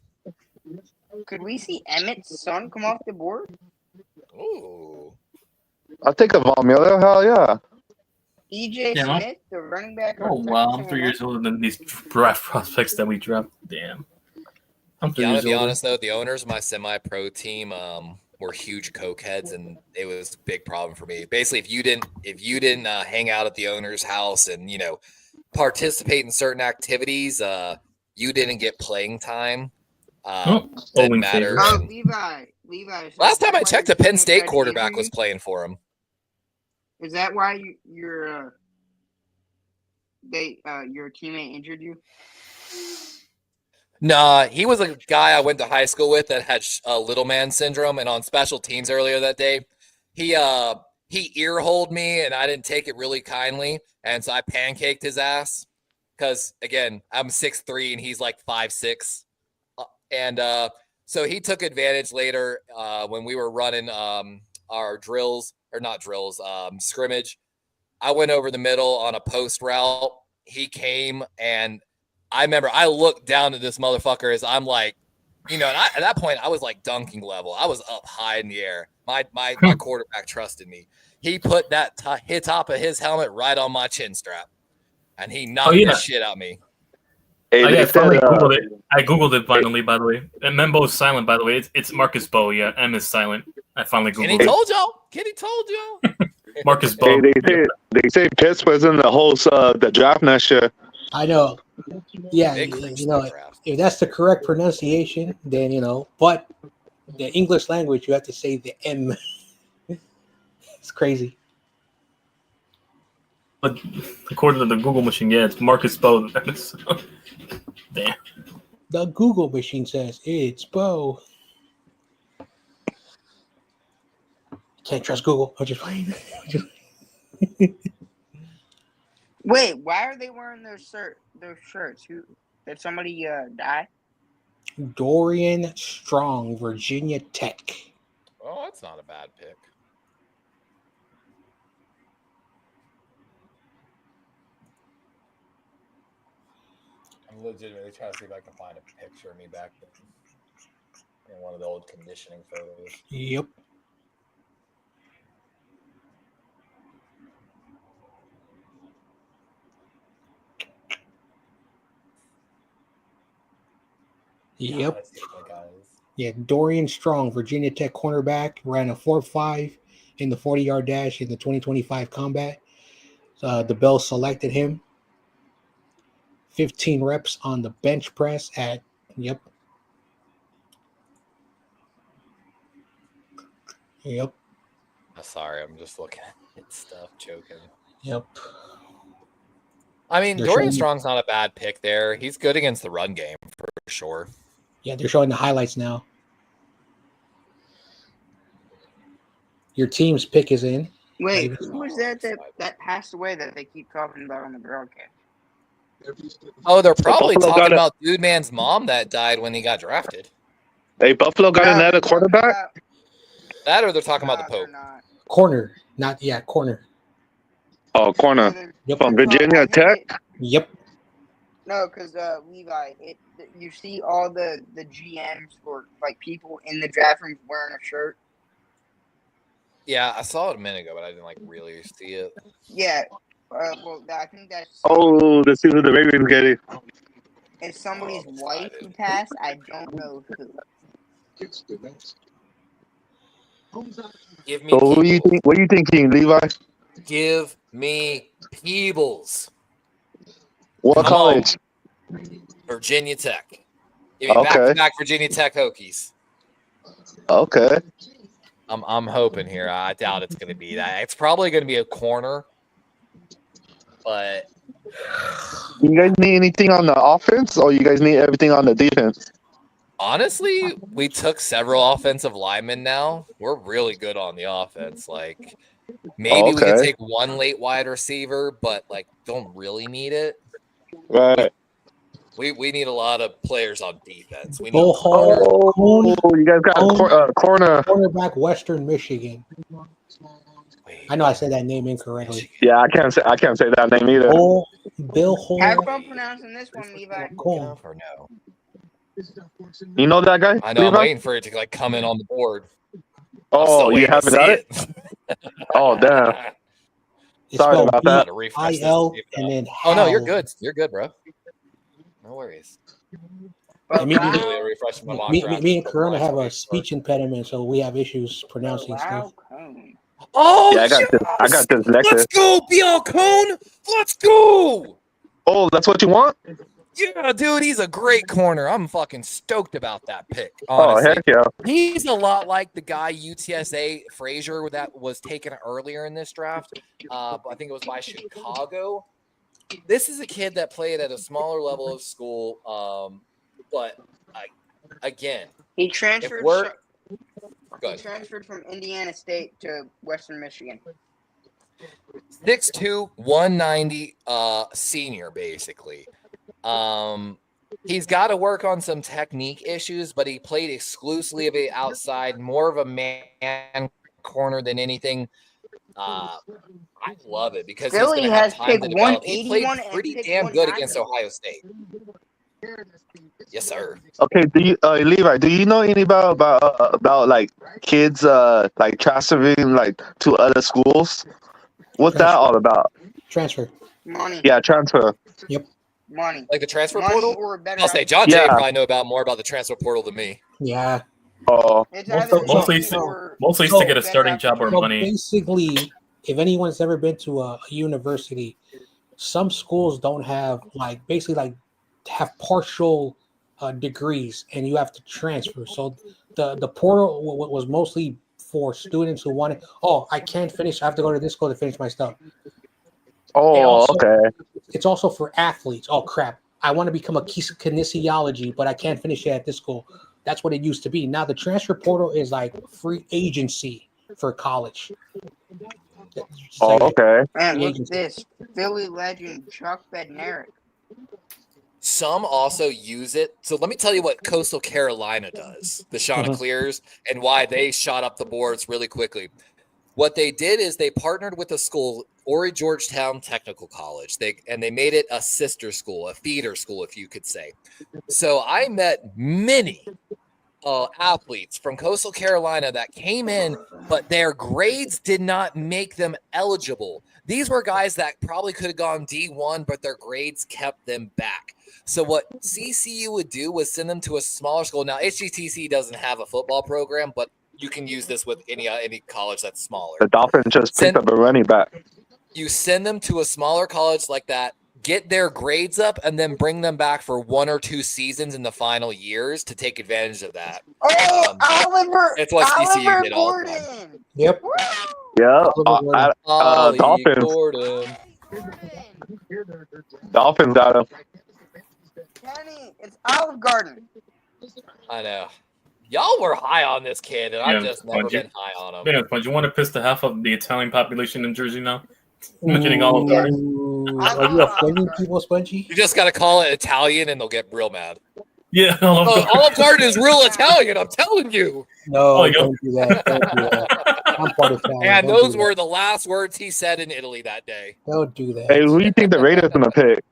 Could we see Emmett's son come off the board? ooh. I'll take a Von Miller. Hell yeah. EJ Yeah. Smith, the running back. Oh wow, I'm 3 years older than these draft prospects that we draft. Damn. I'm 3 Yeah, I'm years gonna be older. honest though, the owners of my semi-pro team were huge cokeheads, and it was a big problem for me. Basically, if you didn't hang out at the owner's house and participate in certain activities, you didn't get playing time. Didn't Owing matter. favors. Oh, and- Levi. So Last time I is that checked, why the Penn your State team tried to quarterback injure was you? playing for him. Is that why your teammate injured you? Nah, he was a guy I went to high school with that had little man syndrome, and on special teams earlier that day, he ear-holed me, and I didn't take it really kindly, and so I pancaked his ass because, again, I'm 6'3", and he's like 5'6", and so he took advantage later when we were running our scrimmage. I went over the middle on a post route. He came, and I remember I looked down at this motherfucker as I'm like, and at that point I was like dunking level. I was up high in the air. My quarterback trusted me. He put that top of his helmet right on my chin strap, and he knocked the shit out of me. Hey, I they finally said, Googled it. I Googled it finally, by the way. And Membo is silent, by the way. It's Marcus Bowe. Yeah, M is silent. I finally Kenny Googled it. told y'all. Kenny told y'all. Marcus hey, Bowe. they say Pittsburgh's in the host the draft next year. I know. Yeah, Big creeps you in know, the draft. if that's the correct pronunciation, then but the English language, you have to say the M. It's crazy. But according to the Google machine, yeah, it's Marcus Bowe. Damn. The Google machine says it's Bo. Can't trust Google. I'm just playing. Wait, why are they wearing those shirts? Did somebody die? Dorian Strong, Virginia Tech. Oh, that's not a bad pick. I'm legitimately trying to see if I can find a picture of me back then in one of the old conditioning photos. Yep. Yep. Let's see my guys. Yeah, Dorian Strong, Virginia Tech cornerback, ran a 4.5 in the 40-yard dash in the 2025 combat. The Bills selected him. 15 reps on the bench press at, Yep. I'm sorry, I'm just looking at stuff, joking. Yep. I mean, They're Dorian showing- Strong's not a bad pick there. He's good against the run game for sure. Yeah, they're showing the highlights now. Your team's pick is in. Wait, Maybe. who was that passed away that they keep talking about on the broadcast? Oh, they're probably Buffalo talking got it. about Dude Man's mom that died when he got drafted. Hey, Buffalo got another they're talking quarterback. about- That or they're talking about the they're Pope. not. Corner. Corner. Oh, corner They're- Yep. from they're Virginia talking- I think Tech. Yep. No, because Levi, you see all the GMs or like people in the draft room wearing a shirt. Yeah, I saw it a minute ago, but I didn't really see it. Yeah, well, I think that's Oh, the season the Ravens get it. it's somebody's I'm wife excited. who passed. I don't know who. Give me So who do you Peebles. think? What are you thinking, Levi? Give me Peebles. What Come college? Virginia Tech. Give me Okay. back-to-back Virginia Tech Hokies. Okay. I'm hoping here. I doubt it's going to be that. It's probably going to be a corner, but You guys need anything on the offense, or you guys need everything on the defense? honestly, we took several offensive linemen now. We're really good on the offense. Like, maybe we could Okay. take one late wide receiver, but don't really need it. Right. We need a lot of players on defense. We need Bull Hall, Oh, you guys got a corner. cornerback, Western Michigan. I know I said that name incorrectly. Yeah, I can't say that name either. Bull Bill Have Hole. fun pronouncing this one, Levi. Quick enough or no? You know that guy? I know. I'm Levi? waiting for it to like come in on the board. I'm Oh, still you waiting to haven't see got it? Oh, damn. It's Sorry spelled about that. Gotta refresh this to B-I-L see if and that- then Oh no, you're Hal. good. You're good, bro. No worries. But Me- wow, Literally refreshing my mock Me, draft. me and Corona have a speech impediment, so we have issues pronouncing stuff. Cone. Oh, Yeah, I got yes! dyslexic. Let's go, Bill Cone. Let's go. Oh, that's what you want? Yeah, dude, he's a great corner. I'm fucking stoked about that pick. Oh, Honestly, heck yeah. he's a lot like the guy UTSA Frazier that was taken earlier in this draft. I think it was by Chicago. This is a kid that played at a smaller level of school. But again, He if transferred. we're He good. transferred from Indiana State to Western Michigan. 6'2", 190 senior, basically. He's got to work on some technique issues, but he played exclusively of the outside, more of a man corner than anything. I love it because Philly he's going to have has time pick to develop. He 181 played and pretty pick damn good 190. against Ohio State. Yes, sir. Okay, do you Levi, do you know anything about like kids like transferring like to other schools? What's that all about? Transfer. Money. Yeah, transfer. Money. Like the transfer Money portal? or a better I'll say John Jay Yeah. probably know more about the transfer portal than me. Yeah. Oh, It's Most- either mostly- money or Mostly So- to get a starting job or So money. basically, if anyone's ever been to a university, some schools don't have have partial degrees, and you have to transfer. So the portal was mostly for students who wanted. Oh, I can't finish. I have to go to this school to finish my stuff. oh, okay. It's also for athletes. Oh crap! I want to become a kinesiology, but I can't finish it at this school. That's what it used to be. Now the transfer portal is like free agency for college. It's Oh, like- okay. Man, look agency. at this. Philly legend Chuck Bednarik. Some also use it. So let me tell you what Coastal Carolina does, the Chanticleers, and why they shot up the boards really quickly. What they did is they partnered with a school, Horry Georgetown Technical College. They made it a sister school, a feeder school, if you could say. So I met many athletes from Coastal Carolina that came in, but their grades did not make them eligible. These were guys that probably could have gone D1, but their grades kept them back. So what CCU would do was send them to a smaller school. Now, HGTC doesn't have a football program, but you can use this with any college that's smaller. The Dolphins just picked up a running back. You send them to a smaller college like that, get their grades up, and then bring them back for 1 or 2 seasons in the final years to take advantage of that. Oh, Oliver! It's what CCU Oliver did all the time. Gordon! Yep. Woo! Yeah, Ollie Dolphins. Gordon. Dolphins got him. Kenny, it's Olive Garden. I know. Y'all were high on this kid, and I've Yeah, just never Spongy. been high on him. Man, but you want to piss the half of the Italian population in Jersey now? Mentioning all of them. Ooh, are you offending people, Spongy? You just got to call it Italian, and they'll get real mad. Yeah, all of them. Olive Garden is real Italian, I'm telling you. No, Oh, yo. don't do that. Don't do that. I'm part of Italian. And Don't those do were the last words he said in Italy that day. that. Don't do that. Hey, who do you think the Raiders gonna pick?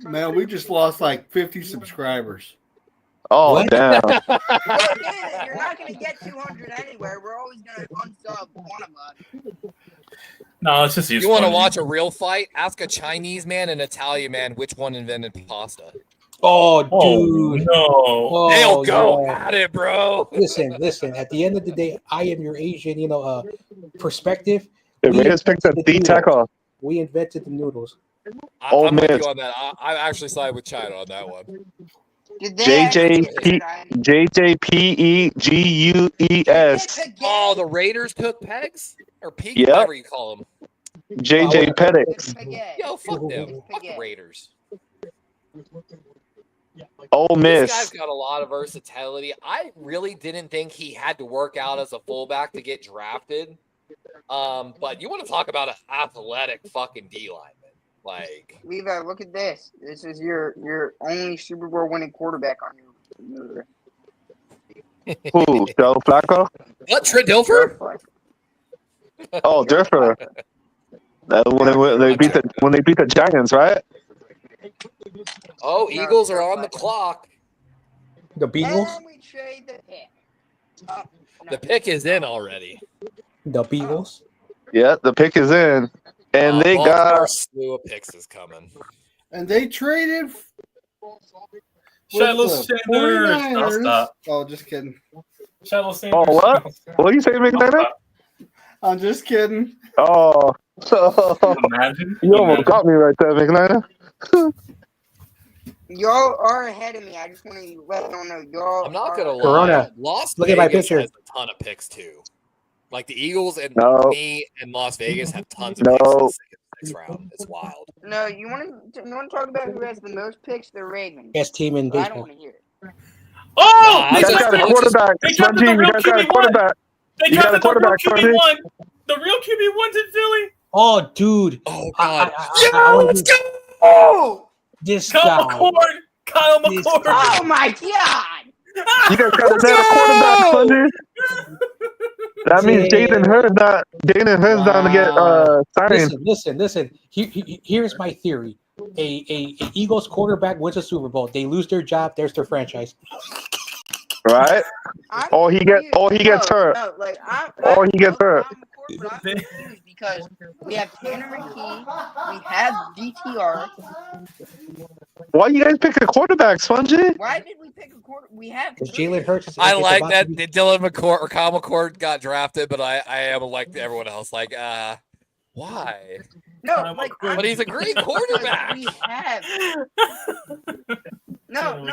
Man, we just lost like 50 subscribers. Oh, What? damn. Well, dude, you're not going to get 200 anywhere. We're always going to unsub one of us. No, it's just You want to watch a real fight? Ask a Chinese man and an Italian man which one invented pasta. Oh, Oh, dude. no. Oh, They'll go yeah. at it, bro. Listen. At the end of the day, I am your Asian, perspective. The Raiders picked up D tackle. We invented the noodles. Ole I'm with Miss. you on that. I actually side with China on that one. Did they actually JJPEGUES. Oh, the Raiders took Pegs? Or Peg, Yep. whatever you call them. JJ Pettix. Yo, fuck them. Fuck the Raiders. Ole This guy's Miss. got a lot of versatility. I really didn't think he had to work out as a fullback to get drafted. But you want to talk about an athletic fucking D lineman. Like, Levi, look at this. This is your only Super Bowl winning quarterback on your. Who? Joe Flacco? what, Trent Dilfer? Oh, Durfer. When they beat the Giants, right? Oh, Eagles are on the clock. The Beagles. And we trade the pick. Oh, no. The pick is in already. The Beagles. Yeah, the pick is in, and they Baltimore got slew of picks is coming. And they traded Shiloh with the Sanders. I'll 49ers. stop. Oh, just kidding. Shiloh Sanders. Oh, what? What do you say, I'll McNair? stop. I'm just kidding. Oh, Imagine. you almost Imagine. got me right there, McNair. Y'all are ahead of me. I just want to let y'all know y'all. I'm not gonna lie. Corona. Las Look at my Vegas picture. has a ton of picks too. Like the Eagles and No. me and Las Vegas have tons of No. picks in the sixth round. It's wild. No, you want to talk about who has the most picks? The Ravens. Best team in But I don't baseball. want to hear it. Oh, Nah, You they guys got a drafted- quarterback, they drafted Spongy. the You real guys got a QB1. quarterback. They You got a drafted the real quarterback, Tony. QB1. The real QB1's in Philly. Oh, dude. Oh I- god. I wanna let's do- go! Oh! This Kyle guy. McCord. Kyle This McCord. guy. Oh my God! You guys got another quarterback, Spongy. That means Yeah. Jaden Hurts down to get Wow. signed. Listen. Here's my theory. A Eagles quarterback wins a Super Bowl. They lose their job. There's their franchise. Right? Or he gets hurt. No, like Or he gets hurt. But I'm confused because we have Tanner McKee, we have DTR. Why you guys pick a quarterback, Spongy? Why did we pick a quarter? We have Because three. Jalen Hurts. I is like about that to be- Dylan McCord or Kyle McCord got drafted, but I am like everyone else. Like, why? No, like But he's a great quarterback. We have. No,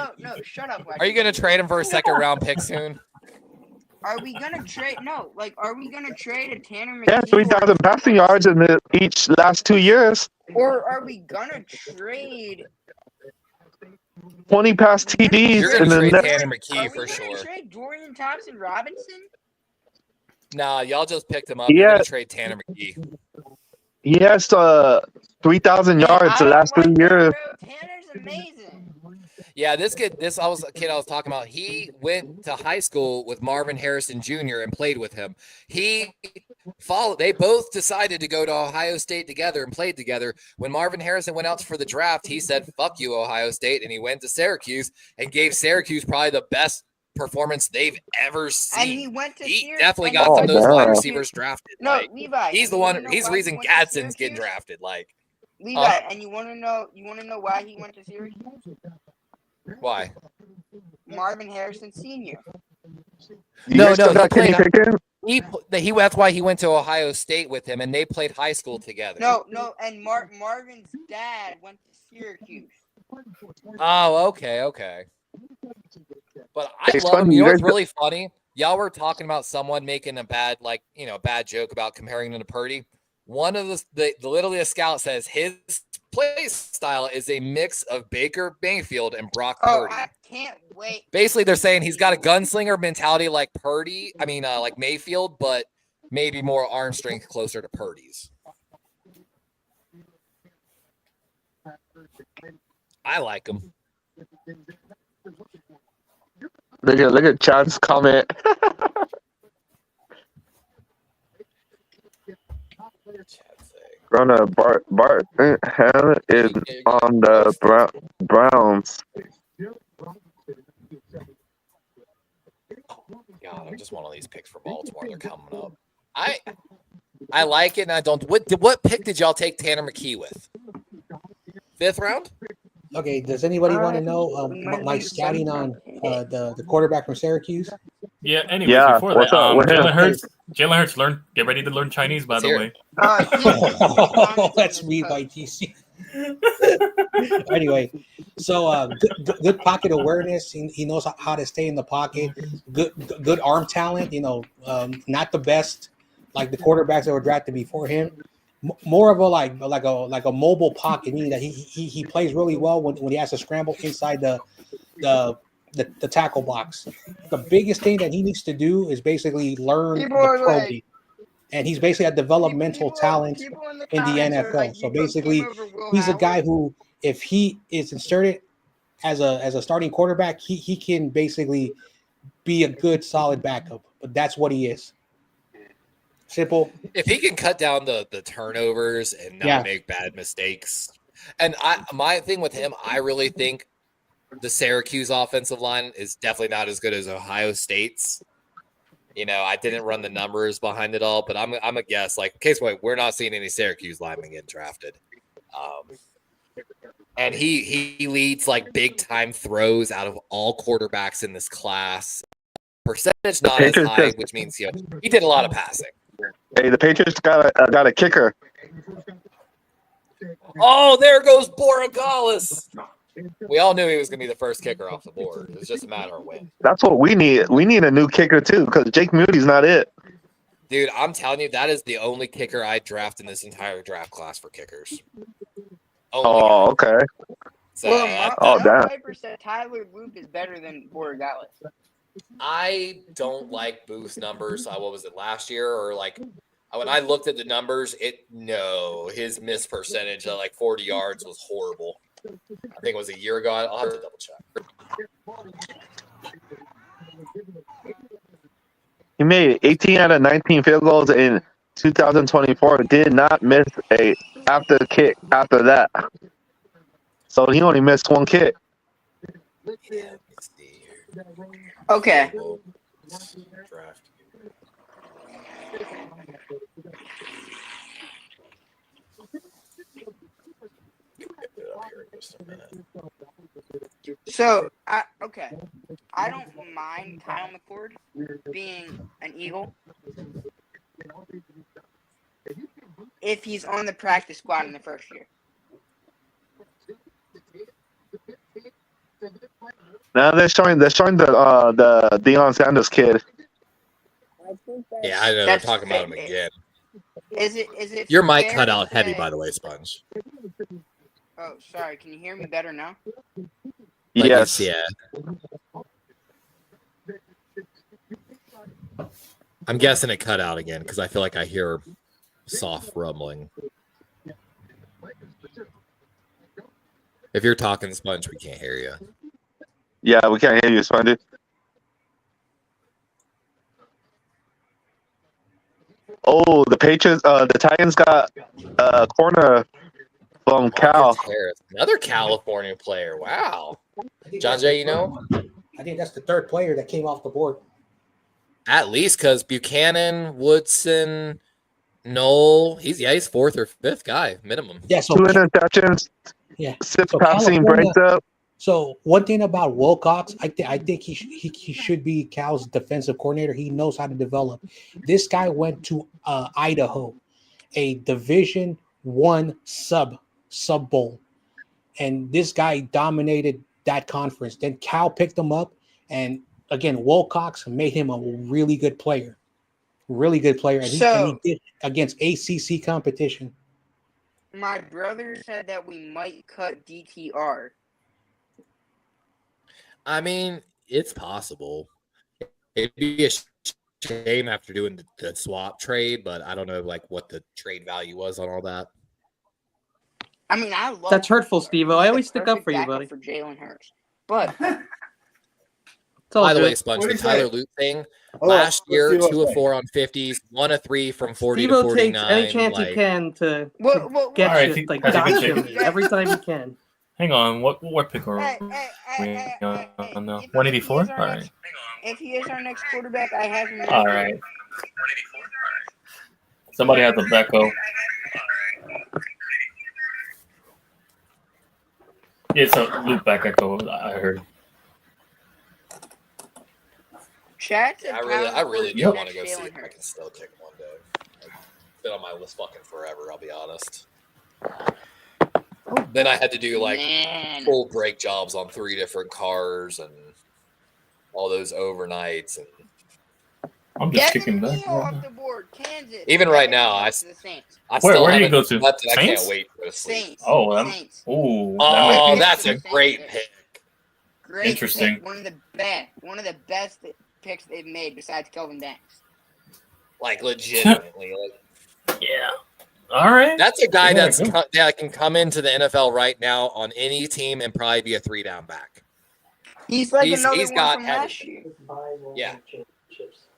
shut up. Are you gonna trade him for a second round pick soon? Are we gonna trade? No, like, are we gonna trade a Tanner McKee? Yeah, 3,000 passing yards in each last 2 years. Or are we gonna trade? 20 pass TDs You're in gonna the trade next. Tanner Are McKee we for gonna sure. trade Dorian Thompson Robinson? Nah, y'all just picked him up. You're Yeah. gonna trade Tanner McKee. He has 3,000 yards the last 3 years. Tanner's amazing. Yeah, this I was talking about. He went to high school with Marvin Harrison Jr. and played with him. They both decided to go to Ohio State together and played together. When Marvin Harrison went out for the draft, he said, "Fuck you, Ohio State," and he went to Syracuse and gave Syracuse probably the best performance they've ever seen. And he went to He Syracuse. definitely and got he some went of those to wide Wow. receivers drafted. No, Like, Levi. he's the and you one. wanna know He's the why he reason went to Gadsden's getting Syracuse? drafted. Like, Levi, and you want to know why he went to Syracuse? why? Marvin Harrison Sr. You No, guys still he got Kenny played- Pickett? That's why he went to Ohio State with him, and they played high school together. No, and Marvin's dad went to Syracuse. Oh, okay. But I It's love him. funny, You you know what's guys- really funny? Y'all were talking about someone making a bad joke about comparing him to Purdy. One of the literally a scout says his play style is a mix of Baker Mayfield and Brock Oh, Purdy. I can't wait. Basically, they're saying he's got a gunslinger mentality like Purdy. Like Mayfield, but maybe more arm strength closer to Purdy's. I like him. Look at Chad's comment. Rona Bart Ham is on the Browns. God, I just want all these picks for Baltimore. They're coming up. I like it, and I don't. What pick did y'all take Tanner McKee with? 5th round? Okay, does anybody want to know my scouting on the quarterback from Syracuse? Yeah. Anyways, Yeah, before what's that, up with him? Jalen Hurts, get ready to learn Chinese. By the Here. way, That's me by TC. Anyway, so good pocket awareness. He knows how to stay in the pocket. Good arm talent. Not the best like the quarterbacks that were drafted before him. More of a like a mobile pocket, meaning that he plays really well when he has to scramble inside the tackle box. The biggest thing that he needs to do is basically learn the pro game. And he's basically a developmental talent in the NFL. So basically, he's a guy who, if he is inserted as a starting quarterback, he can basically be a good, solid backup. But that's what he is. Simple. If he can cut down the turnovers and not make bad mistakes. And my thing with him, I really think the Syracuse offensive line is definitely not as good as Ohio State's. I didn't run the numbers behind it all, but I'm a guess. Like, case point, we're not seeing any Syracuse linemen get drafted. And he leads like big time throws out of all quarterbacks in this class. Percentage not as high, which means he did a lot of passing. Hey, the Patriots got a kicker. Oh, there goes Borregales. We all knew he was going to be the first kicker off the board. It was just a matter of when. That's what we need. We need a new kicker too, because Jake Moody's not it. Dude, I'm telling you, that is the only kicker I draft in this entire draft class for kickers. Oh, okay. So, damn. Piper said Tyler Loop is better than Borregales. I don't like Booth's numbers. What was it, last year? Or like when I looked at the numbers, his miss percentage at like 40 yards was horrible. I think it was a year ago. I'll have to double check. He made 18 out of 19 field goals in 2024. Did not miss a after kick after that. So he only missed one kick. Okay. So, I don't mind Kyle McCord being an Eagle if he's on the practice squad in the first year. Now they're showing the Deion Sanders kid. Yeah, I know. They're talking about him again. Is it Your mic fair cut to out heavy, say- by the way, Sponge. Oh, sorry. Can you hear me better now? Yes. Yeah. I'm guessing it cut out again because I feel like I hear soft rumbling. If you're talking, Sponge, we can't hear you. Yeah, we can't hear you, Spongy. Oh, the Patriots, the Titans got a corner from Cal. Harris, another California player. Wow. John Jay, I think that's the third player that came off the board. At least because Buchanan, Woodson, Knoll, he's fourth or fifth guy, minimum. Yeah, so 2 interceptions. yeah. 6 So passing California- breaks up. So one thing about Wilcox, I think he should be Cal's defensive coordinator. He knows how to develop. This guy went to Idaho, a Division I sub bowl, and this guy dominated that conference. Then Cal picked him up, and again, Wilcox made him a really good player, and he did against ACC competition. My brother said that we might cut DTR. I mean, it's possible. It'd be a shame after doing the swap trade, but I don't know what the trade value was on all that. I mean, I love That's hurtful, DTR. Steve-O. I He's always the stick up perfect for you, backup buddy. For Jalen Hurts, but It's all By the good. way, Sponge, What the do you say? Tyler Lute thing, Oh, last let's year, see what 2 of say. 4 on 50s, 1 of 3 from 40 to Steve-O 49. takes any chance he can to well, get All right, shit, like that's a good gotcha check. me every time he can. Hang on, what pick are Hey, we hey, on now? if 184? he is All our right. next- If he is our next quarterback, I have him. All right. Somebody has a Becco. It's a loop back echo, I heard. Chad said I really do Tyler want to go Jalen see if I Hurts. can still kick him one day. It's been on my list fucking forever, I'll be honest. Then I had to do Man. full brake jobs on 3 different cars and all those overnights. And I'm just Devin kicking back. Neal off the board, Kansas. Even right Devin now, Neal I- to the Saints. I Where do you haven't go to? slept, and I can't Saints? wait to go to sleep. Saints. Oh, Saints. Ooh. Oh, that might be that's a Saints. great pick. Great Interesting. pick. One of the best picks they've made besides Kelvin Banks. Like, legitimately. Yeah. All right. That's a guy Yeah, that can come into the NFL right now on any team and probably be a 3-down back. He's like He's another one got from last year. Yeah.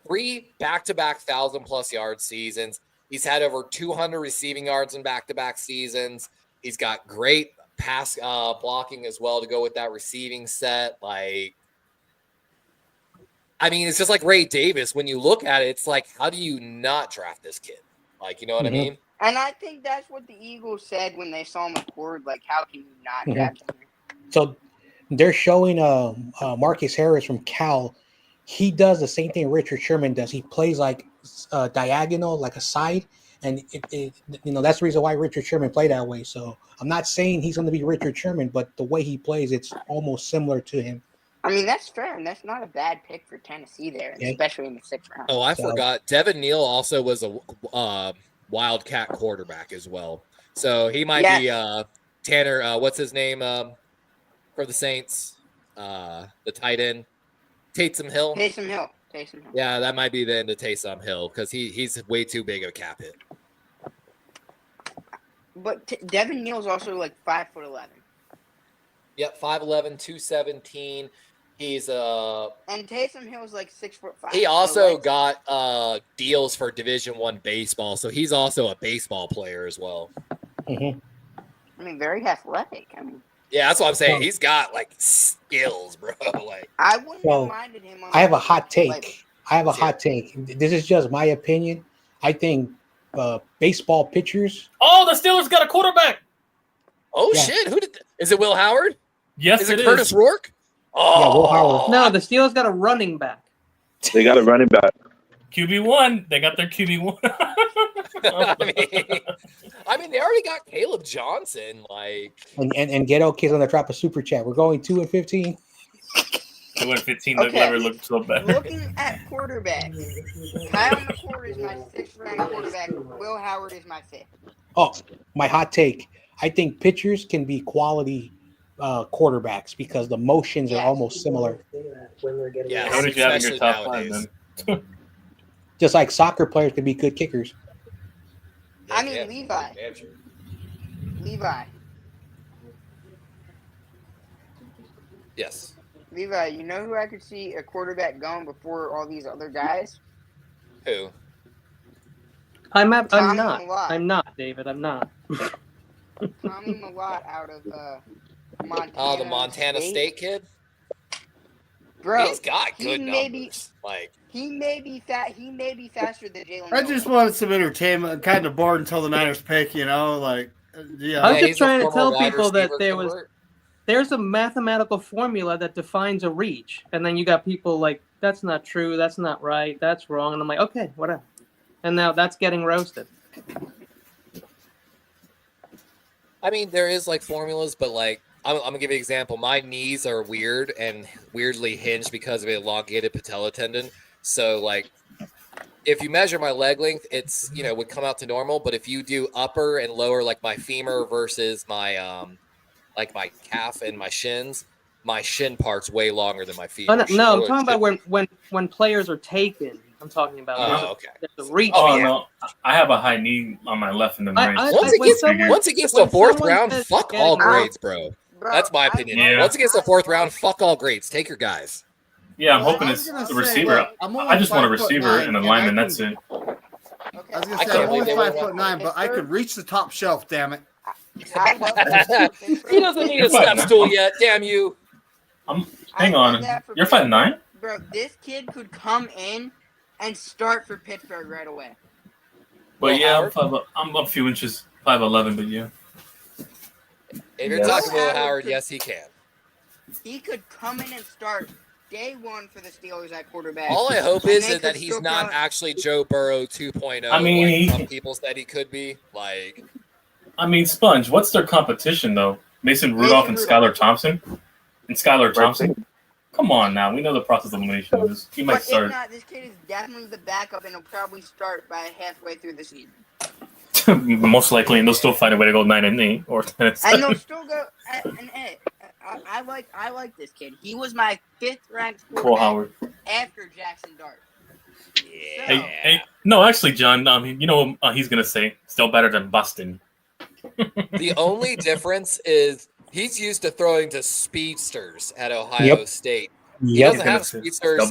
3 back-to-back 1,000-plus yard seasons. He's had over 200 receiving yards in back-to-back seasons. He's got great pass blocking as well to go with that receiving set. Like, I mean, it's just like Ray Davis. When you look at it, it's like, how do you not draft this kid? Like, you know what I mean? And I think that's what the Eagles said when they saw him record. Like, how can you not draft him? So they're showing Marcus Harris from Cal. He does the same thing Richard Sherman does. He plays like diagonal, like a side, and it that's the reason why Richard Sherman played that way. So I'm not saying he's going to be Richard Sherman, but the way he plays, it's almost similar to him. I mean, that's fair, and that's not a bad pick for Tennessee there, especially in the 6th round. Oh, I forgot. Devin Neal also was a Wildcat quarterback as well. So he might be Tanner, what's his name for the Saints? The tight end. Taysom Hill. Yeah, that might be the end of Taysom Hill because he's way too big of a cap hit. But Devin Neal's also like 5'11". Yep, 5'11", 217. He's and Taysom Hill's like 6'5". He also got deals for Division I baseball, so he's also a baseball player as well. I mean, very athletic. I mean, yeah, that's what I'm saying. He's got like skills, bro. Like, I wouldn't have minded him. I have a hot take. Hot take. This is just my opinion. I think baseball pitchers. Oh, the Steelers got a quarterback. Oh shit! Who did? Is it Will Howard? Yes, is it Curtis Rourke? Oh, yeah, Will Howard. No, the Steelers got a running back. They got a running back. QB1. They got their QB1. I mean, they already got Caleb Johnson. Like, and Ghetto Kids on the drop a super chat. We're going 2-15. 2-15. They've never looked so bad. Looking at quarterbacks, Kyle McCord is my 6th round quarterback. Will Howard is my 5th. Oh, my hot take. I think pitchers can be quality quarterbacks because the motions are almost similar. Yeah, how did you have in your top 5 then? Just like soccer players can be good kickers. I mean, Levi. Yes. Levi, you know who I could see a quarterback going before all these other guys? Who? I'm not, David. I'm not. Tommy Millott out of Montana. Oh, the Montana State kid? Bro, he's got good numbers. He may be faster than Jalen. I just wanted some entertainment. Kind of bored until the Niners pick, like, yeah. I was just trying to tell people that there's a mathematical formula that defines a reach, and then you got people like, that's not true, that's not right, that's wrong, and I'm like, okay, whatever. And now that's getting roasted. I mean, there is like formulas, but like, I'm gonna give you an example. My knees are weird and weirdly hinged because of an elongated patella tendon. So like, if you measure my leg length, it's would come out to normal. But if you do upper and lower, like my femur versus my like my calf and my shins, my shin part's way longer than my feet. Oh, no, I'm talking about when players are taken. I'm talking about the reach. No, I have a high knee on my left and then right. Once it gets to the 4th round, fuck all grades, bro. That's my opinion. Yeah. Once it gets to the 4th round, fuck all grades. Take your guys. Yeah, I'm hoping it's the receiver. I just want a receiver and a lineman. That's it. I was gonna say I'm only 5'9", but I could reach the top shelf. Damn it! He doesn't need a step stool yet. Damn you! Hang on. You're 5'9"? Bro, this kid could come in and start for Pittsburgh right away. But yeah, I'm a few inches, 5'11", but yeah. If you're talking Will Howard, yes, he can. He could come in and start day one for the Steelers at quarterback. All I hope is that he's not actually Joe Burrow 2.0. I mean, like some people said he could be. Like, I mean, Sponge, what's their competition though? Mason Rudolph and Skylar Thompson. Come on now, we know the process of elimination is. He might start. If not, this kid is definitely the backup, and he'll probably start by halfway through the season. Most likely, and they'll still find a way to go 9-8 or 10-7. And they'll still go. I like this kid. He was my 5th ranked quarterback after Jackson Dart. Yeah. Hey, no, actually, John. He's gonna say still better than Boston. The only difference is he's used to throwing to speedsters at Ohio State. He doesn't have speedsters.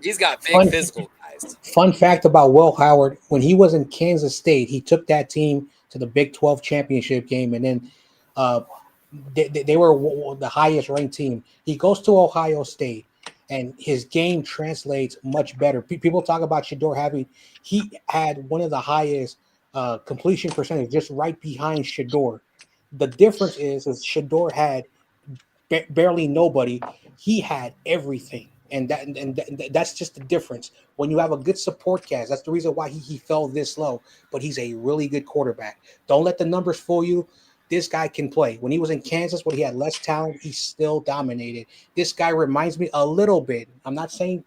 He's got big physical guys. Fun fact about Will Howard: when he was in Kansas State, he took that team to the Big 12 championship game, and then they were the highest ranked team. He goes to Ohio State, and his game translates much better. People talk about Shedeur he had one of the highest completion percentage, just right behind Shedeur. The difference is Shedeur had barely nobody. He had everything, and that's just the difference. When you have a good support cast, that's the reason why he fell this low. But he's a really good quarterback. Don't let the numbers fool you. This guy can play. When he was in Kansas, when he had less talent, he still dominated. This guy reminds me a little bit. I'm not saying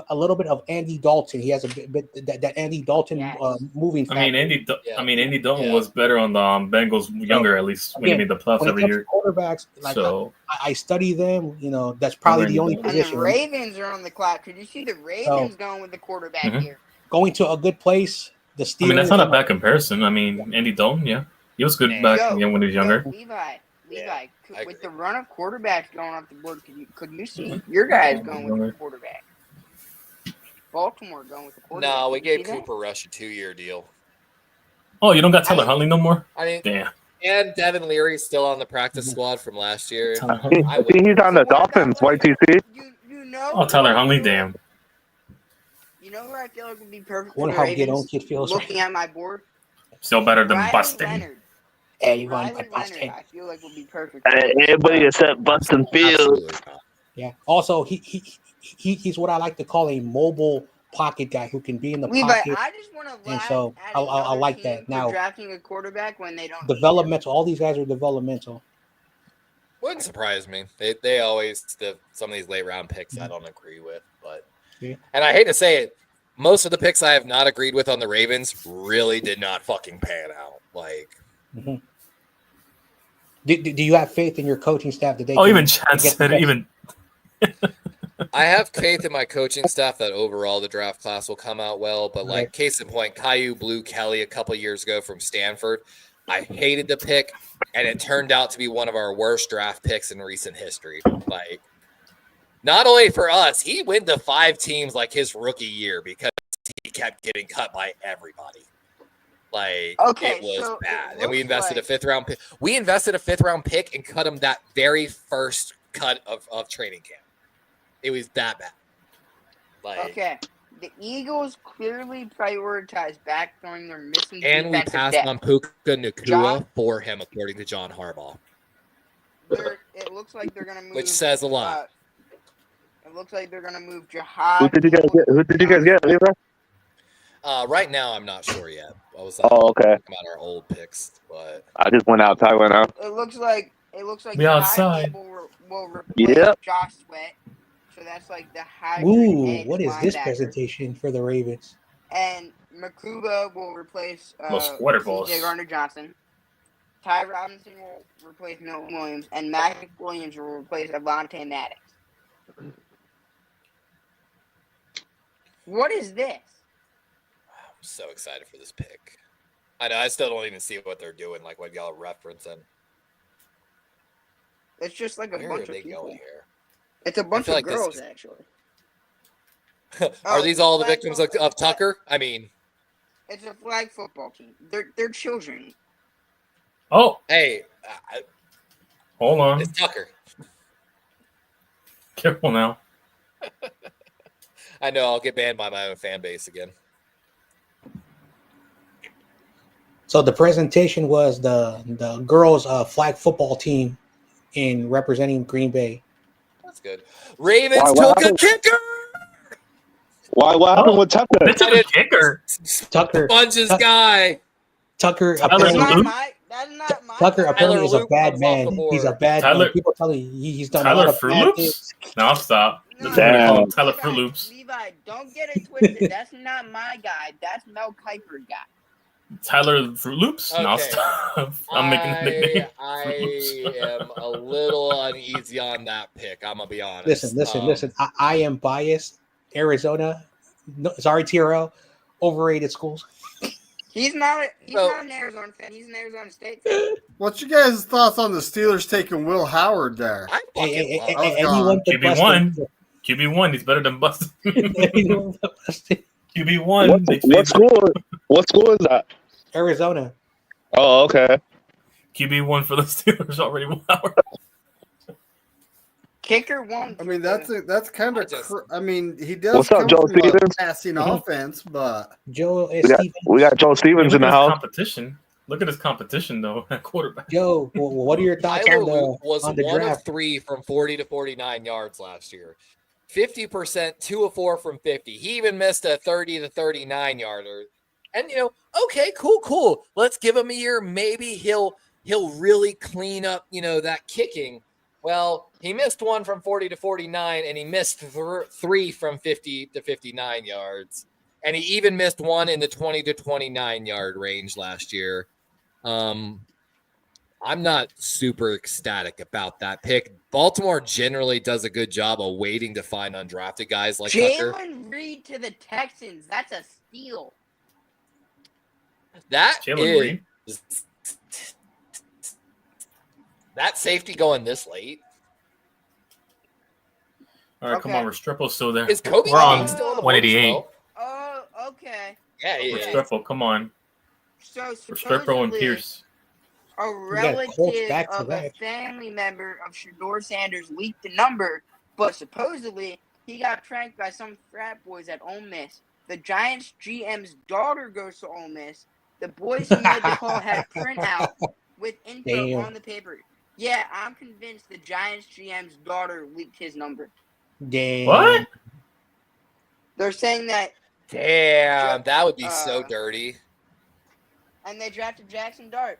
a little bit of Andy Dalton. He has a bit that Andy Dalton moving. I mean, Andy Dalton was better on the Bengals younger, at least when he made the playoffs every year. Quarterbacks, like so, I study them. You know, that's probably the only position. And the Ravens are on the clock. Could you see the Ravens going with the quarterback here? Going to a good place. The Steelers. I mean, that's not a bad comparison. I mean, Andy Dalton, yeah, he was good back when he was younger. Levi, with the run of quarterbacks going off the board, could you see your guys going with the quarterback? Baltimore going with the quarterback. No, we gave Cooper Rush a 2-year deal. Oh, you don't got Tyler Huntley no more? I mean, damn. And Devin Leary's still on the practice squad from last year. I think he's on the Dolphins, YTC. You know. Oh, Tyler Huntley, damn. You know who I feel like would be perfect for the Ravens? Looking at my board. Still better than Bustin. Everyone but Bustin. I feel like would be perfect. Everybody except Bustin Fields. Yeah. Also, he's what I like to call a mobile pocket guy who can be in the pocket. I just want to and so I like that. Now drafting a quarterback when they don't developmental. All these guys are developmental. Wouldn't surprise me. They always some of these late round picks I don't agree with, but and I hate to say it, most of the picks I have not agreed with on the Ravens really did not fucking pan out. Like, do you have faith in your coaching staff that they? Oh, even Chad said it. Even. I have faith in my coaching staff that overall the draft class will come out well, but like case in point, Caillou Blue Kelly a couple years ago from Stanford, I hated the pick, and it turned out to be one of our worst draft picks in recent history. Like, not only for us, he went to 5 teams like his rookie year because he kept getting cut by everybody. Like, it was bad, and we invested a 5th round pick. We invested a 5th round pick and cut him that very first cut of training camp. It was that bad. Like, the Eagles clearly prioritized backfilling their missing and we passed on Puka Nacua for him, according to John Harbaugh. It looks like they're going to move. Which says a lot. It looks like they're going to move Jihad. Who did you guys get, Levi? Right now, I'm not sure yet. I was okay. About our old picks, but I just went outside right now. It looks like we outside. Will replace Josh Sweat. So that's like the hybrid. Ooh, what is this presentation for the Ravens? And Makuba will replace C.J. Gardner-Johnson. Ty Robinson will replace Milton Williams, and Mac Williams will replace Avonte Maddox. What is this? I'm so excited for this pick. I know I still don't even see what they're doing, like what y'all are referencing. It's just like a bunch of people. Going here? It's a bunch of girls, actually. Are these all the victims of Tucker? I mean, it's a flag football team. They're children. Oh, hey, hold on. It's Tucker. Careful now. I know I'll get banned by my own fan base again. So the presentation was the girls' flag football team in representing Green Bay. That's good. Ravens took a kicker. What happened with Tucker? They took a kicker. Tucker. Bunches guy. Tucker. Tucker apparently is a bad man. He's a bad man. People tell you he's done a lot of bad things. No, stop. Damn. Tyler Fruit Loops. Levi, don't get it twisted. That's not my guy. That's Mel Kiper's guy. Tyler Fruit Loops? Okay. No, stop. I'm making a nickname. I am a little uneasy on that pick. I'm going to be honest. Listen. I am biased. Arizona, sorry, TRL, overrated schools. He's not an Arizona fan. He's an Arizona State fan. What's your guys' thoughts on the Steelers taking Will Howard there? QB1. QB1, he's better than Bustin. QB1. What school is that? Arizona. Oh, okay. QB1 for the Steelers already. Kicker won't. I mean, that's kind I of. just- I mean, he does What's up, come Joe from a Stevens? passing offense, but Joe We got Joe Stevens in Look the at his house. competition. Look at his competition though at quarterback. Joe, what are your thoughts Tyler on the Luke was on the 1 of draft? 3 from 40 to 49 yards last year. 50%, 2 of 4 from 50. He even missed a 30 to 39 yarder. And okay, cool. Let's give him a year. Maybe he'll really clean up, that kicking. Well, he missed 1 from 40 to 49, and he missed 3 from 50 to 59 yards. And he even missed 1 in the 20 to 29 yard range last year. I'm not super ecstatic about that pick. Baltimore generally does a good job of waiting to find undrafted guys like Tucker. Jalen Reed to the Texans. That's a steal. That Jalen Reed. is that safety going this late. All right, come on, Restrepo's still there. Is Kobe We're on King still on the board as 188. well? Oh, okay. Yeah, he is. Restrepo, come on. So Restrepo and supposedly, Pierce. a got Colts relative back to of a back. family member of Shador Sanders leaked the number, but supposedly he got pranked by some frat boys at Ole Miss. The Giants GM's daughter goes to Ole Miss. The boys who made the call had printout with info Damn. on the paper. Yeah, I'm convinced the Giants GM's daughter leaked his number. Damn. What? They're saying that, Damn, that would be so dirty. and they drafted Jackson Dart.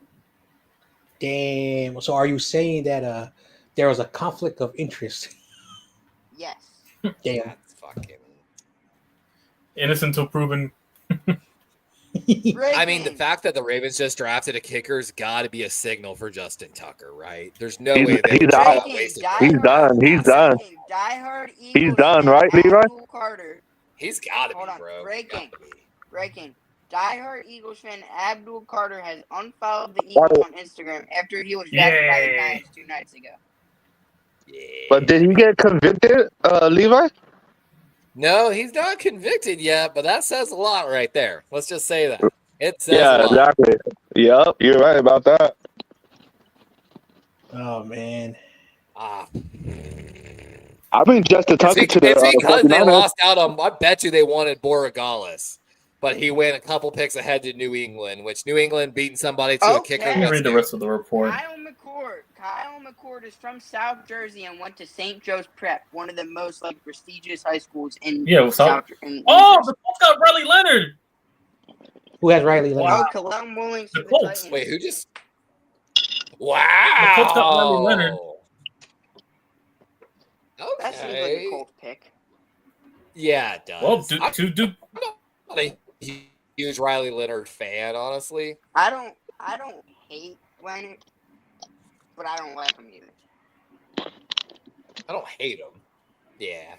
Damn. So are you saying that there was a conflict of interest? Yes. Damn. That's fucking. Innocent until proven. I mean, the fact that the Ravens just drafted a kicker's got to be a signal for Justin Tucker, right? There's no way they would out. waste it. He's done. He's done. Diehard Eagles He's done, fan right, Levi? Abdul Carter. He's got to Hold be, on. bro. Breaking. Breaking. Diehard Eagles fan Abdul Carter has unfollowed the Eagles on Instagram after he was drafted by the Yay. Giants 2 nights ago. Yeah. But did he get convicted, Levi? No, he's not convicted yet, but that says a lot right there. Let's just say that. It says a Yeah, lot. exactly. Yep, you're right about that. Oh man. Ah. I bring Justin Tucker to the It's because they 49ers. lost out on. I bet you they wanted Borregales, but he went a couple picks ahead to New England, which New England beating somebody to a Okay. kicker. Let me that's read the new. rest of the report. Kyle McCord is from South Jersey and went to St. Joe's Prep, one of the most prestigious high schools in Yeah, well, South. In Oh, the Colts got Riley Leonard. Who has Riley Leonard? Oh, Khalil Mullings. The to Colts. Titans. Wait, who just? Wow. Colts got Riley Leonard. That seems like a Okay. Colts pick. Yeah, it does. Well, I'm Duke. not a huge Riley Leonard fan, honestly. I don't hate Leonard, but I don't like him either. I don't hate him. Yeah.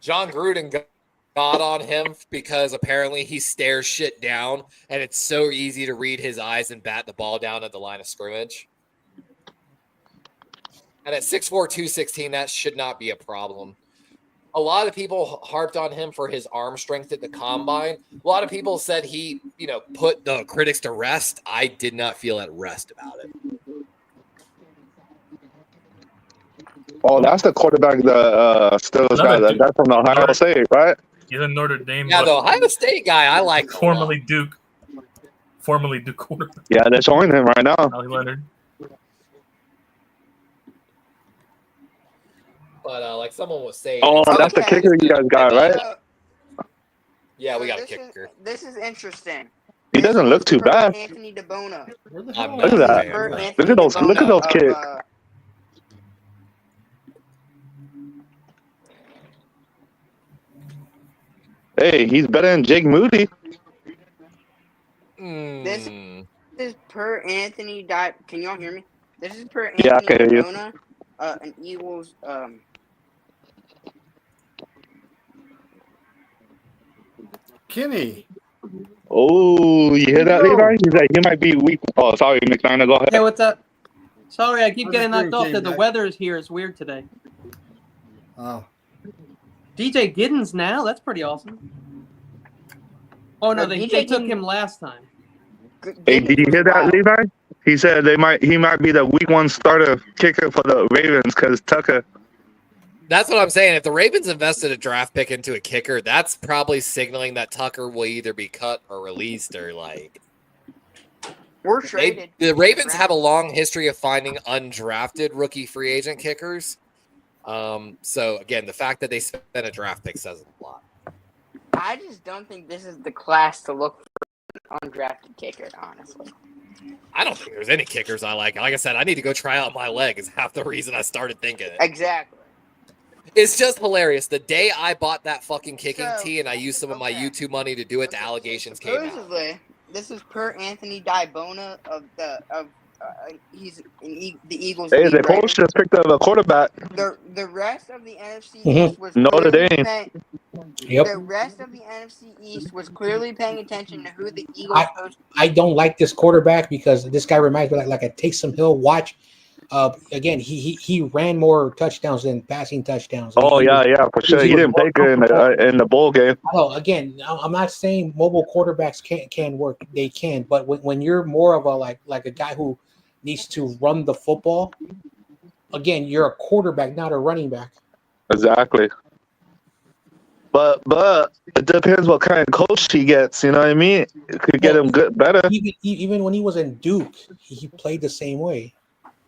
John Gruden got on him because apparently he stares shit down, and it's so easy to read his eyes and bat the ball down at the line of scrimmage. And at 6'4", 216, that should not be a problem. A lot of people harped on him for his arm strength at the combine. A lot of people said he, put the critics to rest. I did not feel at rest about it. Oh, that's the quarterback, the Steelers guy. Another dude. That's from Ohio State, right? He's a Notre Dame. Yeah, but the Ohio State guy, I like formerly Duke quarterback. Yeah, they're showing him right now. Riley Leonard. But like someone was saying, Oh, that's the kicker you guys got, right? yeah, we So got a this kicker. This is interesting. He doesn't look too Per bad. Anthony DeBona. where the I'm hell not Look at a that. fan. Per No. Anthony Look at those DeBona kicks. of, Hey, he's better than Jake Moody. This- Mm. This is per Anthony. Can y'all hear me? This is per Yeah, I Anthony can hear you. DeBona, an Eagles. Kenny? Oh, you hear that, Levi? He's like, he might be weak. Oh, sorry, McDonough, go ahead. Hey, what's up? Sorry, I keep How's getting the knocked off game, because the Jack? weather is here. It's weird today. Oh, DJ Giddens now? That's pretty awesome. Oh, no, they DJ took Giddens- him last time. Hey, did you hear that, Levi? He said he might be the week 1 starter kicker for the Ravens because Tucker. That's what I'm saying. If the Ravens invested a draft pick into a kicker, that's probably signaling that Tucker will either be cut or released or like. We're traded. The Ravens have a long history of finding undrafted rookie free agent kickers. So again, the fact that they spent a draft pick says a lot. I just don't think this is the class to look for an undrafted kicker, honestly. I don't think there's any kickers I like. Like I said, I need to go try out my leg is half the reason I started thinking it. Exactly. It's just hilarious. The day I bought that fucking kicking So, tee and I used some of my YouTube money to do it, the allegations came out. Supposedly, this is per Anthony Dibona he's in the Eagles. Hey, beat they probably writer. should have picked up a quarterback. The rest of the NFC Mhm. East was Notre clearly Dame. Yep. The rest of the NFC East was clearly paying attention to who the Eagles host. I don't like this quarterback because this guy reminds me like a Taysom Hill watch. Again, he ran more touchdowns than passing touchdowns. Oh yeah, for sure. He didn't play good in the bowl game. Oh, again, I'm not saying mobile quarterbacks can work. They can, but when you're more of a like a guy who needs to run the football, again, you're a quarterback, not a running back. Exactly. But it depends what kind of coach he gets. You know what I mean? It could get him better. Even when he was in Duke, he played the same way.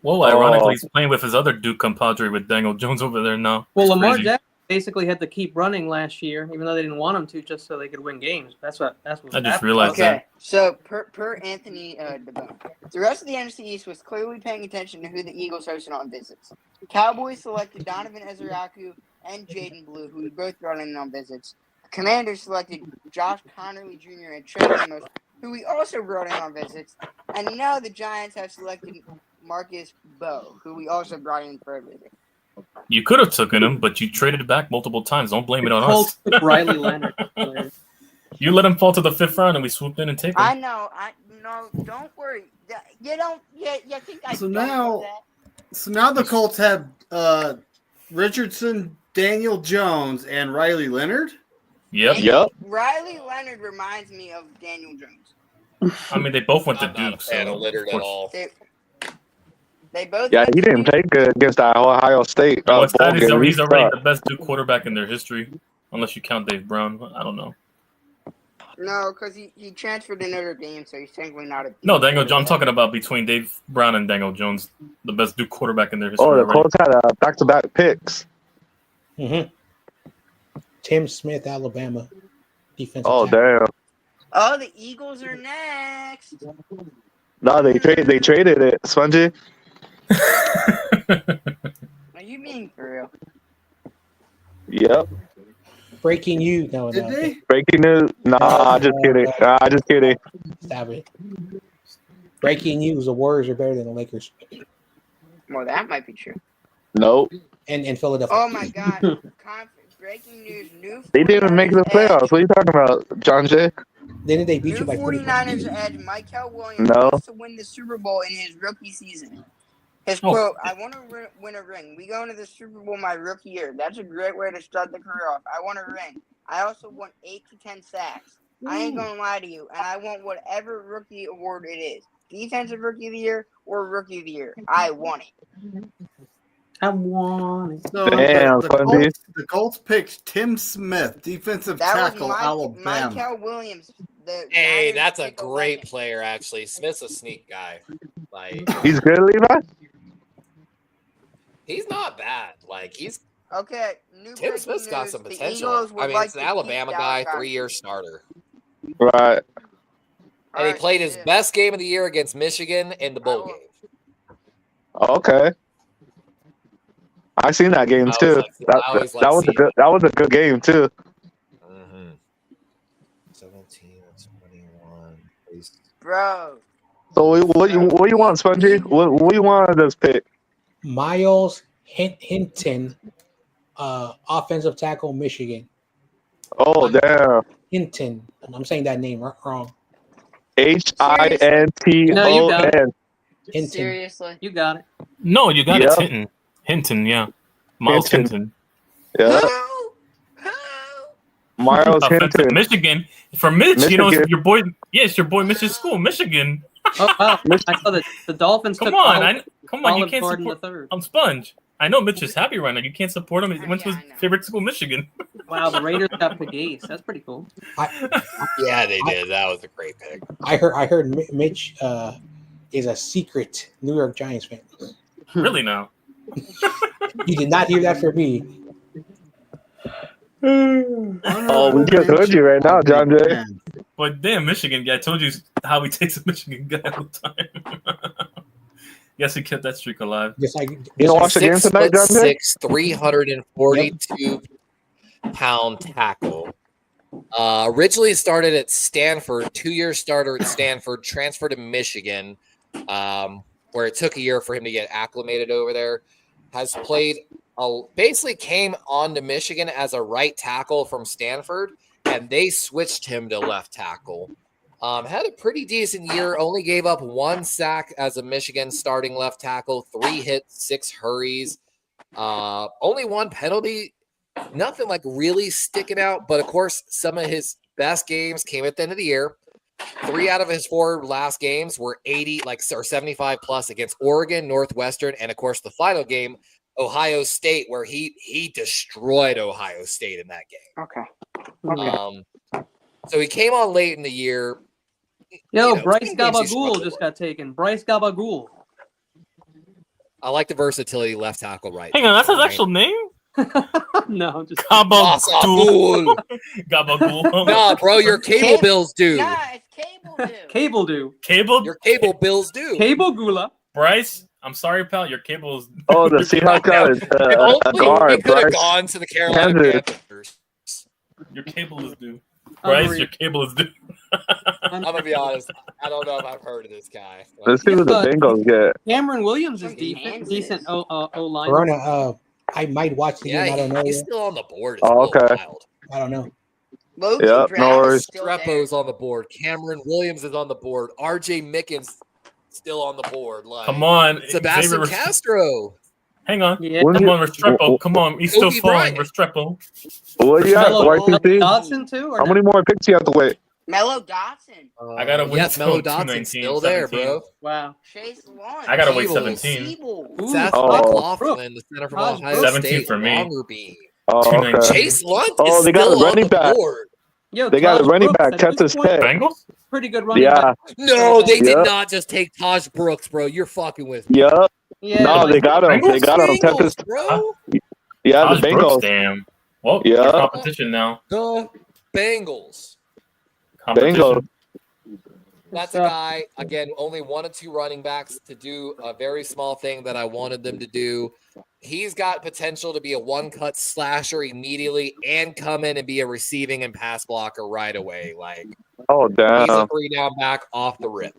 Well, ironically, he's playing with his other Duke compadre with Daniel Jones over there now. Well, It's Lamar crazy. Jackson basically had to keep running last year, even though they didn't want him to, just so they could win games. That's what. I just happened. realized that. Okay, so per Anthony DeBone, the rest of the NFC East was clearly paying attention to who the Eagles hosted on visits. Cowboys selected Donovan Ezraku and Jaden Blue, who we both brought in on visits. Commanders selected Josh Connerly Jr. and Trey Amos, who we also brought in on visits. And now the Giants have selected Marcus Bowe, who we also brought in for a visit. You could have taken him, but you traded it back multiple times. Don't blame it on Colts us. took Riley Leonard. You let him fall to the 5th round, and we swooped in and take him. I know. No, don't worry. You don't. You think I So don't now- know that? So now the Colts have Richardson, Daniel Jones, and Riley Leonard. Yep. Riley Leonard reminds me of Daniel Jones. I mean, they both went to I'm not a Duke. fan So of Leonard of at course. all. They both. Yeah, went he to didn't Duke. play good against that Ohio State. What's bowl sad is game. he's He already sucked. the best Duke quarterback in their history, unless you count Dave Brown. I don't know. No, because he transferred to Notre Dame, so he's technically not a. No, Daniel Jones. I'm talking about between Dave Brown and Daniel Jones, the best Duke quarterback in their history. Oh, the already. Colts had back-to-back picks. Mm-hmm. Tim Smith, Alabama, defensive. Oh, tackle. damn. Oh, the Eagles are next. No, they traded it, Spongy. Are you being for real? Yep. Breaking news. No, Did they? Breaking news. Nah, just kidding. Just kidding. Stop it. Breaking news: the Warriors are better than the Lakers Well, that might be true. Nope. and Philadelphia. Oh my God! Breaking news: new. They didn't even make the 49ers playoffs. What are you talking about, John Jay? Didn't they beat New you by 40 49ers edge Michael Williams No. wants to win the Super Bowl in his rookie season. His Oh. quote, I want to win a ring. We go into the Super Bowl my rookie year. That's a great way to start the career off. I want a ring. I also want 8 to 10 sacks. I ain't going to lie to you. And I want whatever rookie award it is. Defensive Rookie of the Year or Rookie of the Year. I want it. I want it. So Damn, Spongy. the Colts picked Tim Smith, defensive That tackle, was Alabama. Michael Williams. The Hey, Niners that's a pick great 11. player, actually. Smith's a sneak guy. Like, He's good, Levi? he's not bad. Like, he's Okay, new Tim breaking Smith's got news. some The potential. Eagles would I mean, like it's an to keep Alabama Dallas guy, Goedert. 3-year starter. Right. And he Alright, played his yeah. best game of the year against Michigan in the bowl Oh. game. Okay. I seen that game I too. always like That was a seeing good. That was a good game too. Mm-hmm. 17, 21. Bro, So what you want, Spongy? What you want out of this pick? Miles Hinton, offensive tackle, Michigan. Oh damn. Hinton. I'm saying that name wrong. HINTON. Hinton. seriously? You got it. No, you got Yeah. it. Hinton. Hinton, yeah. Miles Hinton. Hinton. Yeah. Who? Miles Offensive Hinton. Michigan. From Mitch, you know, Michigan. it's your boy. Yeah, it's your boy, Michigan School, Michigan. Oh wow! I saw that the Dolphins Come took on, Olive, come on, you Olive can't Garden support. the third. I'm Sponge. I know Mitch is happy right now. You can't support him. He went to Yeah, his I know. favorite school, Michigan. Wow, the Raiders got Pegues. That's pretty cool. Yeah, they did. That was a great pick. I heard Mitch is a secret New York Giants fan. Really now? You did not hear that from me. Oh, we just heard you right now, John Jay. But damn, Michigan guy. I told you how he takes a Michigan guy all the time. Yes, he kept that streak alive. Just like You don't watch the game tonight, John Jay? 6'6", 342-pound tackle. Originally started at Stanford, 2-year starter at Stanford, transferred to Michigan, where it took a year for him to get acclimated over there. Has played, basically came on to Michigan as a right tackle from Stanford, and they switched him to left tackle. Had a pretty decent year, only gave up 1 sack as a Michigan starting left tackle, 3 hits, 6 hurries, only 1 penalty. Nothing like really sticking out, but of course, some of his best games came at the end of the year. 3 out of his 4 last games were 80, or 75 plus against Oregon, Northwestern, and of course, the final game, Ohio State, where he destroyed Ohio State in that game. Okay. So he came on late in the year. Yo, You know, Bryce it's been games he Gabagool struggled just with. got taken. Bryce Gabagool. I like the versatility left tackle, right? Hang on, that's his right? actual name? No, just Gabagool. Gabagool. Gabagool. Nah, bro, your cable bills do. Yeah, it's cable dude. Cable do. Cable? Your cable bills do. Cable Gula. Bryce, I'm sorry, pal. Your cable is. Oh, the Seahawks got If a only he guard, could have Bryce. gone to the Carolina Kansas. Panthers. Your cable is due. Bryce, your cable is due. I'm gonna be honest. I don't know if I've heard of this guy. Let's see what the Bengals get. Cameron Williams is Fucking decent. O line. Corona, I might watch the Yeah, game. I don't know he's yet. still on the board. It's Oh, a little okay. wild. I don't know. Logan Yep, Draft no is worries. still there. Strepo's on the board. Cameron Williams is on the board. RJ Mickens still on the board. Like, Come on. Sebastian Xavier Castro. Hang on. Yeah. When Come you- on, Restrepo. Come on. He's still Kobe falling. Bryant. Restrepo. What do you got, Mello YTC? Dodson too? Or How no? many more picks you have to wait? Mello Dotson. I gotta wait Yes, till Mello 219, Dotson's still there, 17. bro. Wow. Chase Long. I gotta wait Siebel. 17. Siebel. Ooh, Seth Oh. McLaughlin, the center from Taj Ohio Brooks. 17 State. for me. Longerbeam. Oh, 219. okay. Chase Lunt Oh, is they got a still running on the back. board. Yo, They got Taj a running Brooks, back, at this Texas point, Tech. Bengals? pretty good running Yeah, back. No, they Yeah. did not just take Taj Brooks, bro. You're fucking with me. yeah. Yeah, No, but they got him. They got him. Texas. Bengals, bro. Yeah, the Taj Brooks, Bengals. damn. Well, Yeah. yeah. Competition now. The Bengals. Competition. Bengals. That's a guy, again, only 1 or 2 running backs to do a very small thing that I wanted them to do. He's got potential to be a one-cut slasher immediately and come in and be a receiving and pass blocker right away. Like, Oh, he's a damn. 3-down back off the rip.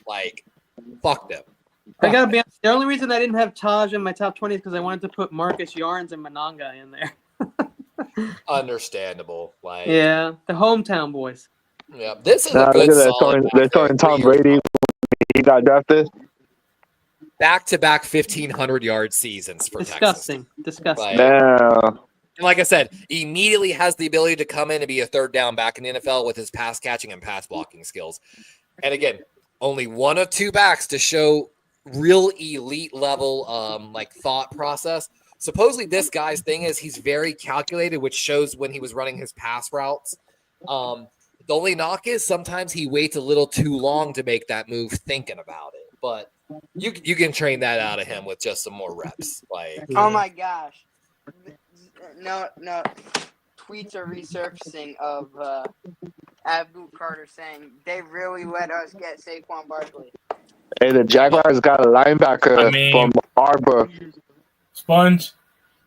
Like, fuck them. I gotta be honest. The only reason I didn't have Taj in my top 20 is because I wanted to put Marcus Yarns and Monanga in there. Understandable. Like, Yeah, the hometown boys. yeah, this is Nah, a good look at that. solid They're back there, throwing Tom 3 years. Brady. He got drafted. Back-to-back 1,500-yard seasons for Disgusting. Texas. Disgusting. Like, Damn. and like I said, he immediately has the ability to come in and be a 3rd-down back in the NFL with his pass catching and pass blocking skills. And again, only 1 or 2 backs to show real elite level like thought process. Supposedly this guy's thing is he's very calculated, which shows when he was running his pass routes. The only knock is sometimes he waits a little too long to make that move thinking about it. But you can train that out of him with just some more reps. Like, Oh my gosh. No. Tweets are resurfacing of Abdul Carter saying they really let us get Saquon Barkley. Hey, the Jaguars got a linebacker I mean- from Arbor. Sponge,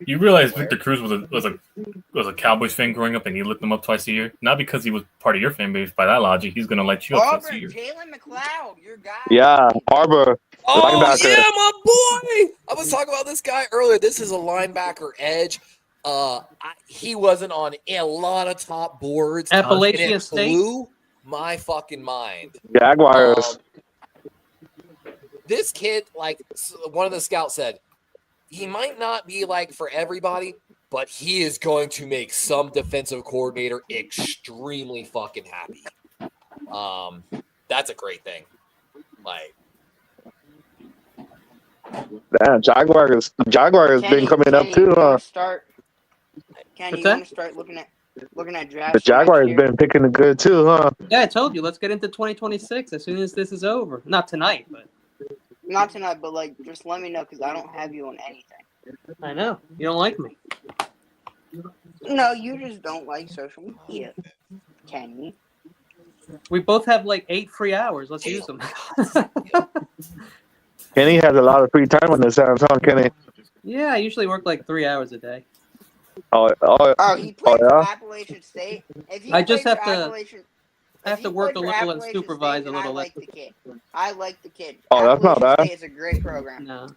you realize Victor Cruz was a Cowboys fan growing up and he lit them up twice a year? Not because he was part of your fan base. By that logic, he's going to light you up twice a Auburn, year. Jalen McLeod, your guy. Yeah, Arbor. oh, Linebacker. yeah, my boy. I was talking about this guy earlier. This is a linebacker edge. He wasn't on a lot of top boards. Appalachian and it State? blew my fucking mind. Jaguars. This kid, like one of the scouts said, he might not be like for everybody, but he is going to make some defensive coordinator extremely fucking happy. That's a great thing. Like, Damn, Jaguars been coming up too, huh? Kenny, What's you that? want to start looking at The drafts? for next Jaguars year? been picking it good too, huh? Yeah, I told you. Let's get into 2026 as soon as this is over. Not tonight, but Not tonight, but like, just let me know because I don't have you on anything. I know you don't like me. No, you just don't like social media, Kenny. We both have like 8 free hours. Let's use them. Kenny has a lot of free time on this hands, huh, Kenny? Yeah, I usually work like 3 hours a day. Oh, He played yeah? for Appalachian State. If he I just played have for to- Appalachian, I have if to he work played a for little and Appalachian supervise State, a then little. I like the kid. I like the kid. Oh, that's not Appalachian bad. State is a great program. No.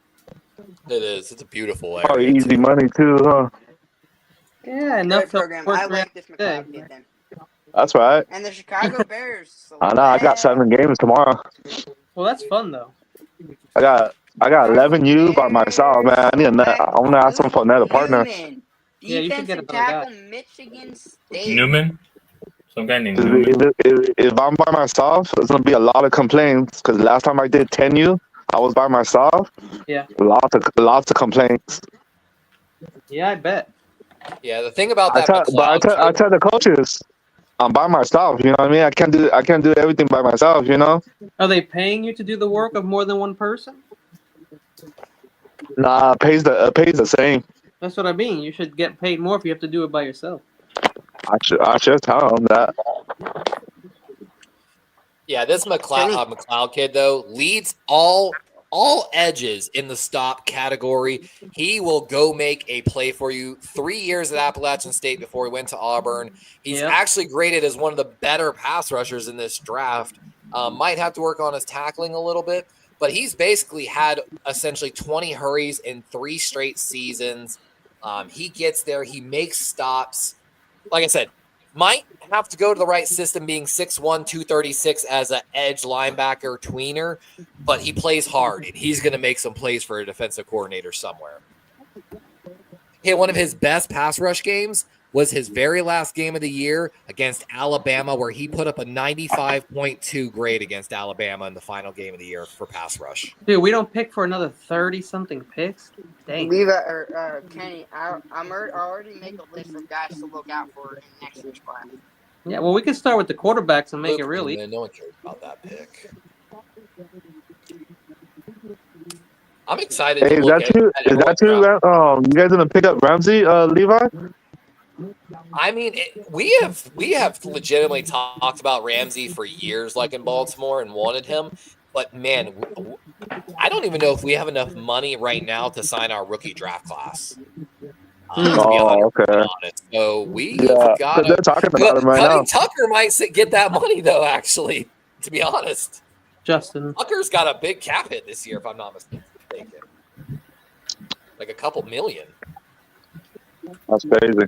it is. It's a beautiful Oh, area. easy too. money too, huh? Yeah, enough Great to program. work I 3 like this hours a day. McLeod kid then. That's right. And the Chicago Bears. I know. I got 7 games tomorrow. Well, that's fun though. I got 11 U by myself, man. I need a net. I want to ask them for a net a partner. Newman. Yeah, you should get Defensive another guy. tackle, Michigan State. Newman, some guy named 'Cause Newman. if I'm by myself, it's gonna be a lot of complaints. Because last time I did 10U, I was by myself. Yeah. Lots of complaints. Yeah, I bet. Yeah, the thing about I that tell McLeod kid- the coaches, I'm by myself. You know what I mean? I can't do everything by myself. You know? Are they paying you to do the work of more than one person? Nah, pays the same. That's what I mean. You should get paid more if you have to do it by yourself. I should tell them that. Yeah, this McLeod kid though leads all edges in the stop category. He will go make a play for you. 3 years at Appalachian State before he went to Auburn. He's Yep. actually graded as one of the better pass rushers in this draft. Might have to work on his tackling a little bit, but he's basically had essentially 20 hurries in 3 straight seasons. He gets there. He makes stops. Like I said, might have to go to the right system being 6'1", 236 as an edge linebacker tweener, but he plays hard, and he's going to make some plays for a defensive coordinator somewhere. Hey, one of his best pass rush games was his very last game of the year against Alabama, where he put up a 95.2 grade against Alabama in the final game of the year for pass rush. Dude, we don't pick for another 30-something picks? Dang. Kenny, I'll already make a list of guys to look out for in next year's class. Yeah, well, we can start with the quarterbacks and make it Luke, really. man, no one cares about that pick. I'm excited Hey, to is look that too? at Is that too? You guys gonna pick up Ramsey, Levi? I mean, we have legitimately talked about Ramsey for years, like in Baltimore, and wanted him. But man, I don't even know if we have enough money right now to sign our rookie draft class. To be Okay. honest. So we Yeah, got they're talking about him right now. Cutting Tucker might get that money though. Actually, to be honest, Justin. Tucker's got a big cap hit this year, if I'm not mistaken. Like a couple million. That's crazy.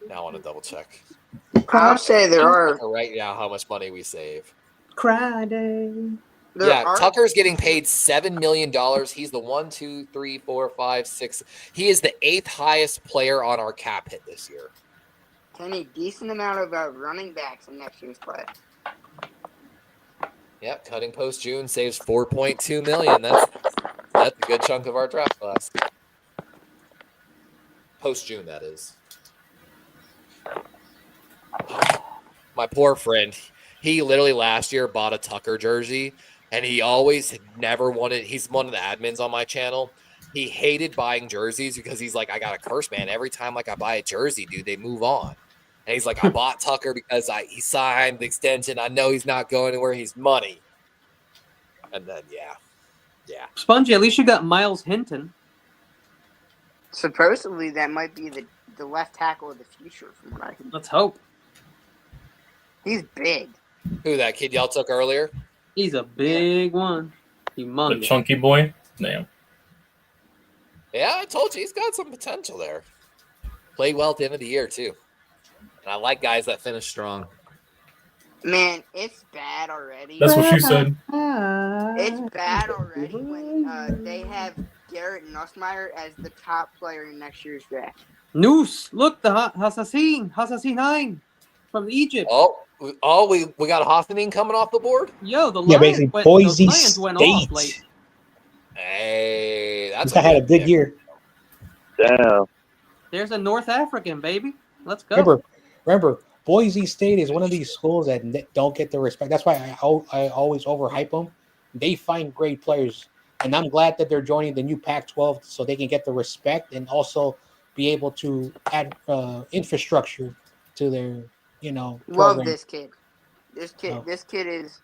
Now I want to double check. I'll say there are. Right now, how much money we save. Cry day. Tucker's getting paid $7 million. He's the 1, 2, 3, 4, 5, 6. He is the 8th highest player on our cap hit this year. Kenny, decent amount of running backs in next year's class. Yep, cutting post June saves $4.2 million. That's a good chunk of our draft class. Post June, that is. My poor friend, he literally last year bought a Tucker jersey, and he always never wanted. He's one of the admins on my channel. He hated buying jerseys because he's like, I got a curse, man. Every time I buy a jersey, dude, they move on. And he's like, I bought Tucker because he signed the extension. I know he's not going anywhere. He's money. And then, yeah. Spongy, at least you got Miles Hinton. Supposedly, that might be the left tackle of the future, from what I can. Let's hope. He's big. Who, that kid y'all took earlier? He's a big one. The Humongous. chunky boy. Damn. Yeah, I told you, he's got some potential there. Played well at the end of the year, too. And I like guys that finish strong. Man, it's bad already. That's what she said. It's bad already when they have Garrett Nussmeier as the top player in next year's draft. Noose. Look, the Hassassin 9 from Egypt. Oh, we got Hoffman coming off the board. Yo, the Yeah, Lions basically went, Boise the Lions went off State. late. Hey, that's This guy had a good pick. year. Damn. There's a North African, baby. Let's go. Remember, Boise State is one of these schools that don't get the respect. That's why I always overhype them. They find great players, and I'm glad that they're joining the new Pac-12 so they can get the respect and also be able to add infrastructure to their, Love program. this kid. This kid is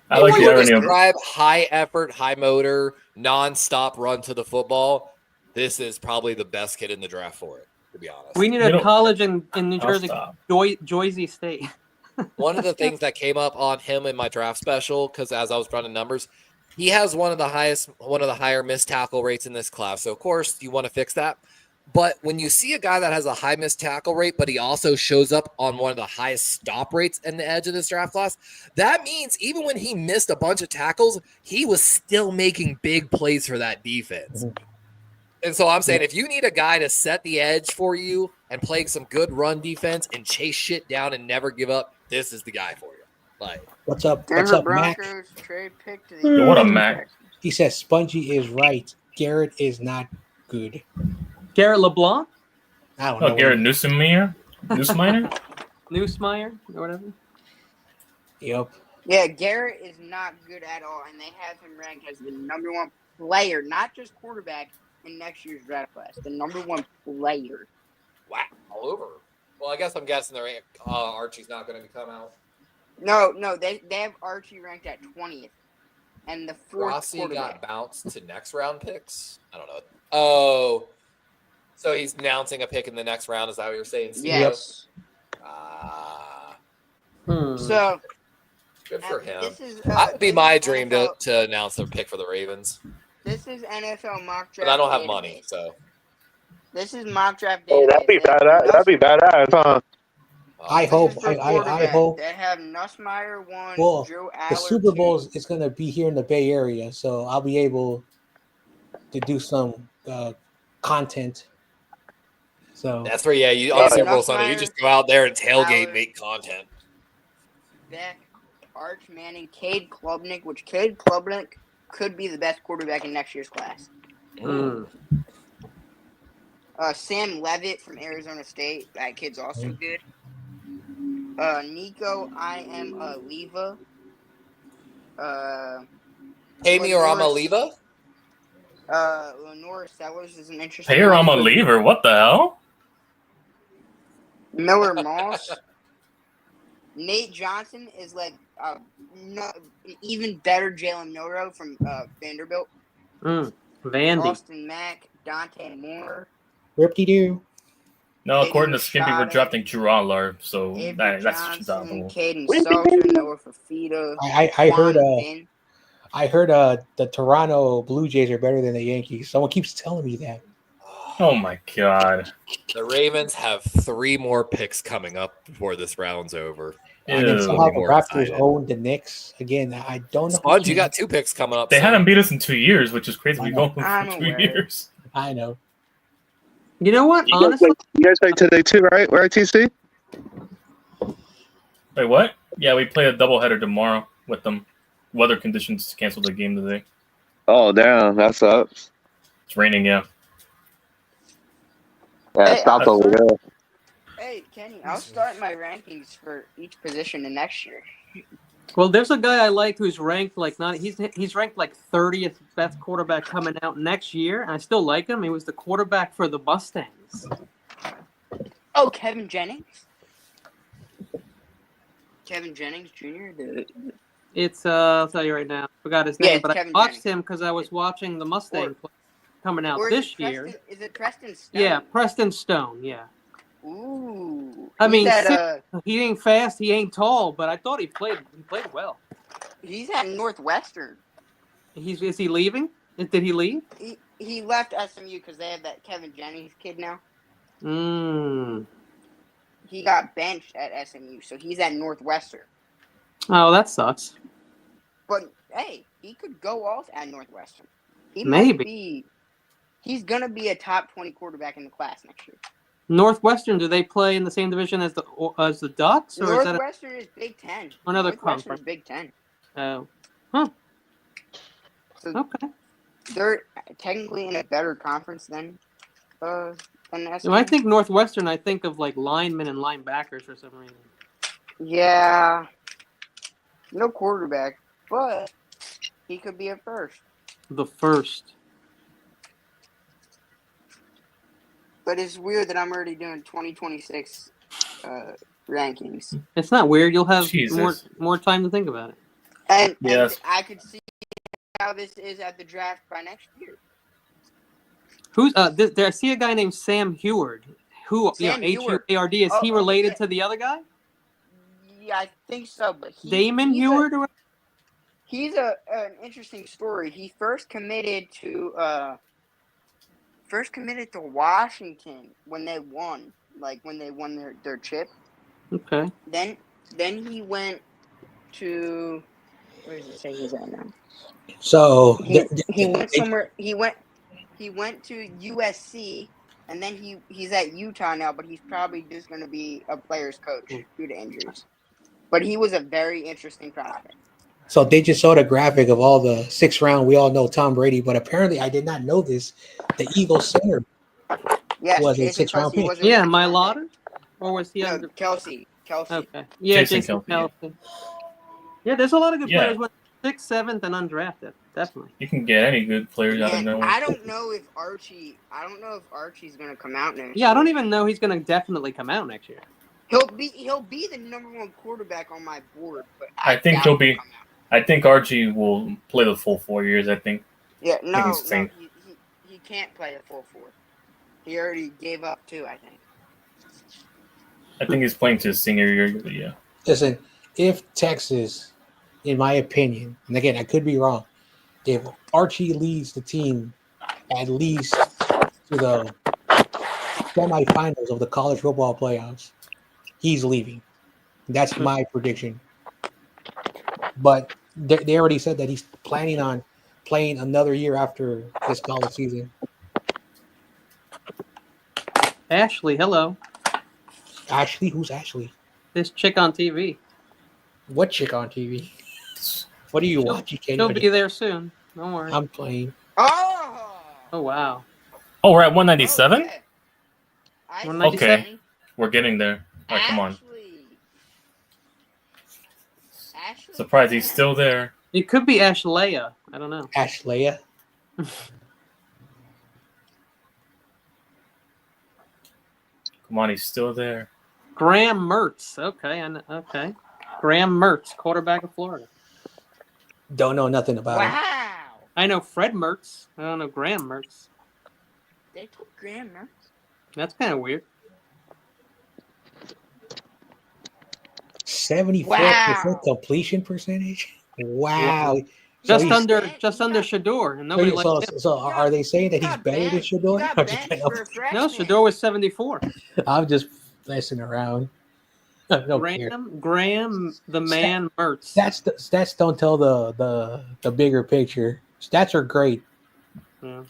I like If the you irony of describe high effort, high motor, non-stop run to the football, this is probably the best kid in the draft for it, to be honest. We need You a know- college in New I'll Jersey, stop. Boise State. One of the things that came up on him in my draft special, because as I was running numbers, he has one of the higher missed tackle rates in this class. So of course you want to fix that. But when you see a guy that has a high missed tackle rate, but he also shows up on one of the highest stop rates in the edge of this draft class, that means even when he missed a bunch of tackles, he was still making big plays for that defense. And so I'm saying if you need a guy to set the edge for you and play some good run defense and chase shit down and never give up, this is the guy for you. Like, What's up, Denver Mac? Broncos trade pick to Yo, what up, Mac? He says Spongy is right. Garrett is not good. Garrett LeBlanc, I don't know. Oh, Garrett Newsmeyer? Newsmeyer? Newsmeyer, or whatever. Yep. Yeah, Garrett is not good at all, and they have him ranked as the number one player, not just quarterback, in next year's draft class. The number one player. wow, all over. Well, I guess I'm guessing Archie's not going to come out. No, they have Archie ranked at 20th, and the fourth Rossi quarterback. got bounced to next round picks? I don't know. Oh, so he's announcing a pick in the next round. Is that what you're saying, Steve? Yes. So Good for him. This is That would be this my is dream NFL to announce their pick for the Ravens. This is NFL mock draft. But I don't have database. money, so. This is mock draft. Hey, that'd be badass. That'd be badass, huh? I This hope. is their I quarterback. hope. They have Nussmeier 1, Well, Joe The Aller Super 2. Bowl is going to be here in the Bay Area, so I'll be able to do some content. So That's where, you on Super Bowl Nussmeier, Sunday, you just go out there and tailgate, Aller, make content. Beck, Arch Manning, Cade Klubnik, which Cade Klubnik could be the best quarterback in next year's class. Sam Levitt from Arizona State. That kid's also good. Nico Leva. Amy or Amaliva? Lenore Sellers is an interesting Payer one. I'm a lever. What the hell? Miller Moss. Nate Johnson is like even better Jalen Milroe from Vanderbilt. Vandy. Austin Mack, Dante Moore, Rip-de-doo. No, Aiden according to Skimpy, we're Rashada, drafting Drew Aller, so Avery that's Johnson, just Caden Salter, Noah Fafita. I heard Quan Vin. the Toronto Blue Jays are better than the Yankees. Someone keeps telling me that. Oh my god. The Ravens have 3 more picks coming up before this round's over. And then Ew. somehow the More Raptors excited. own the Knicks. Again, I don't know. Sponge, you got 2 picks coming up. They soon. hadn't beat us in 2 years, which is crazy. We go I'm for 2 aware. years. I know. You know what? Honestly, You guys play today too, right? Right, TC? Wait, what? Yeah, we play a doubleheader tomorrow with them. Weather conditions canceled the game today. Oh, damn. That sucks. It's raining, yeah. Yeah, Hey, stop I'll over start- there. Hey, Kenny, I'll start my rankings for each position in next year. well, there's a guy I like who's ranked like he's ranked like 30th best quarterback coming out next year, and I still like him. He was the quarterback for the Mustangs. Oh, Kevin Jennings. Kevin Jennings Jr. It's I'll tell you right now, forgot his Yeah, name, it's but Kevin I watched Jennings. him because I was watching the Mustang play coming out Or is this it year. Preston- Is it Preston Stone? Yeah, Preston Stone. Yeah, Ooh. I mean, he's at, he ain't fast, he ain't tall, but I thought he played well. he's at Northwestern. Is he leaving? Did he leave? He left SMU because they have that Kevin Jennings kid now. He got benched at SMU, so he's at Northwestern. Oh, that sucks. But hey, he could go off at Northwestern. He Maybe. might be. He's gonna be a top 20 quarterback in the class next year. Northwestern, do they play in the same division as the Ducks, or is that Northwestern is Big Ten. another Northwestern conference? is Big Ten. Oh, So okay. they're technically in a better conference than the When I think Northwestern, I think of like linemen and linebackers for some reason. Yeah. No quarterback, but he could be a first. The first. But it's weird that I'm already doing 2026 rankings. It's not weird. You'll have Jesus. more time to think about it. And Yes. I could see how this is at the draft by next year. Who's I see a guy named Sam Heward. Who Sam Heward. H-U-A-R-D. Is he Oh, related yeah. to the other guy? Yeah, I think so. But Damon he's Heward? Or He's an interesting story. He first committed to Washington when they won, like when they won their chip. okay. Then he went to where does it say he's at now? So He went somewhere. He went to USC, and then he's at Utah now. But he's probably just going to be a player's coach due to injuries. But he was a very interesting prospect. So they just showed a graphic of all the 6th round. We all know Tom Brady, but apparently I did not know this. The Eagles center Yes, was a Jason 6th round Kelce pick. was a Yeah, 6th my round Lauder? Or was he pick. under? No, Kelce. Okay. Yeah, Jason Jason Kelce, Kelce. Yeah, there's a lot of good Yeah. players. 6th, 7th, and undrafted. Definitely. You can get any good players out of And nowhere. I don't know if Archie's gonna come out next. Yeah, I don't year. even know he's going to definitely come out next year. He'll be the number 1 quarterback on my board, but I think doubt he'll be- come out. I think Archie will play the full 4 years. I think. Yeah, no, he's staying. he can't play the full 4. He already gave up 2, I think. I think he's playing to his senior year. But yeah. Listen, if Texas, in my opinion, and again I could be wrong, if Archie leads the team at least to the semifinals of the college football playoffs, he's leaving. That's my prediction. But they already said that he's planning on playing another year after this college season. Ashley, hello. Ashley, who's Ashley? This chick on TV. What chick on TV? What are you watching? She'll be there soon. Don't worry. I'm playing. Oh! Oh, wow. Oh, we're at 197. Okay. I see. 197? Okay. We're getting there. All right, come on. Ashley. Surprised he's still there. It could be Ashleia. I don't know. Ashleia. Come on, he's still there. Graham Mertz. Okay. Okay. Graham Mertz, quarterback of Florida. Don't know nothing about him. Wow. I know Fred Mertz. I don't know Graham Mertz. They took Graham Mertz. That's kind of weird. 74% Wow. completion percentage. Wow. Just he's- under Shador, and nobody so, likes him. so are they saying that he's got better than benched. Shador? He got I'm just benched for a freshman. No, Shador was 74. I'm just messing around. I don't care. Graham, the man Mertz. Stats don't tell the bigger picture. Stats are great. Yeah.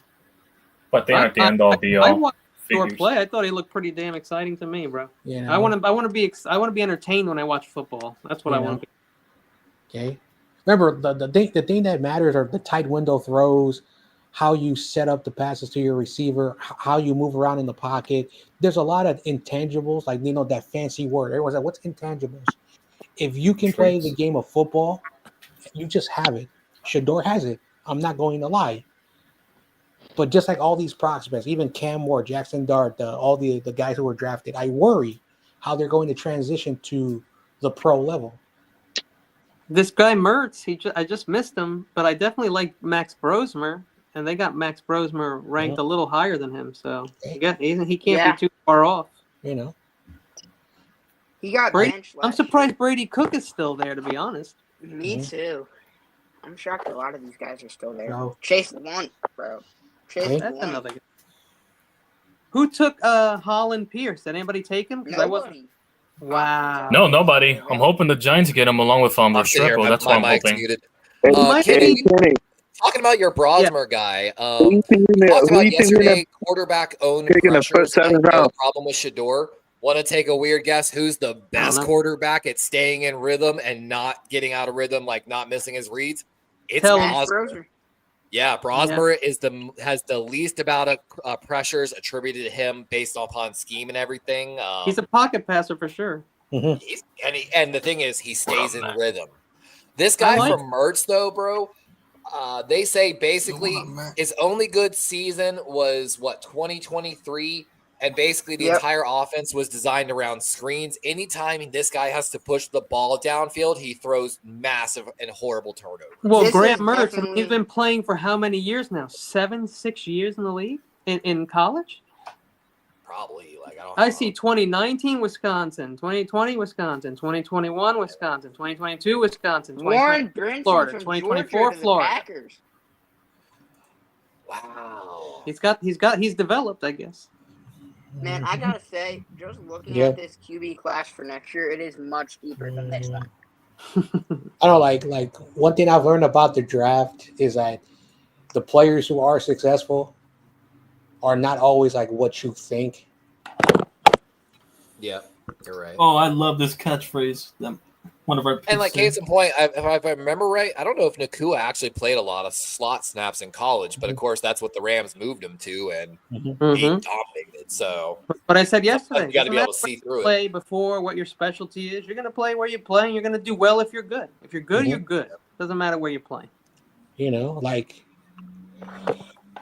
But they aren't the end all be I all. watched Shador Figures. play. I thought he looked pretty damn exciting to me, bro. You know? I want to be entertained when I watch football. That's what I You want to be. Okay. Remember the thing that matters are the tight window throws, how you set up the passes to your receiver, how you move around in the pocket. There's a lot of intangibles, like that fancy word. Everyone's like, "What's intangibles?" If you can play the game of football, you just have it. Shador has it. I'm not going to lie. But just like all these prospects, even Cam Moore, Jackson Dart, all the guys who were drafted, I worry how they're going to transition to the pro level. This guy Mertz, I just missed him, but I definitely like Max Brosmer, and they got Max Brosmer ranked a little higher than him, so he can't be too far off. You know. He got Brady, benched I'm last surprised Brady Cook is still there, to be honest. year. Me too. I'm shocked a lot of these guys are still there. No. Chase Lunt, bro. Chase Okay. That's Lunt. another guy. Who took Holland Pierce? Did anybody take him? 'Cause I wasn't. Nobody. Wow. No, nobody. I'm hoping the Giants get him along with I'm sitting here. Restrepo. That's what I'm my mic's hoping. muted. Might Kenny, be- talking about your Brosmer guy. Who you think We talked about you're yesterday quarterback owned taking the pressures. first That, 7 the round? problem with Shador. Want to take a weird guess? Who's the best know. quarterback at staying in rhythm and not getting out of rhythm, like not missing his reads? It's Tell him. Matt Brosmer. Brosmer. Yeah, Brosmer has the least amount of pressures attributed to him based upon scheme and everything. He's a pocket passer for sure. And the thing is, he stays in rhythm. This guy like- from Mertz, though, bro. They say basically his only good season was 2023, and basically the Yep. entire offense was designed around screens. Anytime this guy has to push the ball downfield, he throws massive and horrible turnovers. Well, This Grant is Mertz, definitely- he's been playing for how many years now? 6 years in the league? In college? Probably like I see 2019 Wisconsin, 2020 Wisconsin, 2021 Wisconsin, 2022 Wisconsin, Warren 2023 Brinson Florida, from 2024 Georgia to the Florida. Packers. Wow. He's developed, I guess. Man, I gotta say, just looking Yeah. at this QB class for next year, it is much deeper than they thought. I don't like one thing I've learned about the draft is that the players who are successful are not always like what you think. Yeah, you're right. Oh, I love this catchphrase. One of our And like picks case in point, if I remember right, I don't know if Nakua actually played a lot of slot snaps in college, but of course that's what the Rams moved him to, and he Mhm. dominated. So But I said yesterday, you got to doesn't be able matter to see through it. play before what your specialty is. You're going to play where you play, and you're going to do well if you're good. If you're good, Mhm. you're good. Doesn't matter where you play. You know, like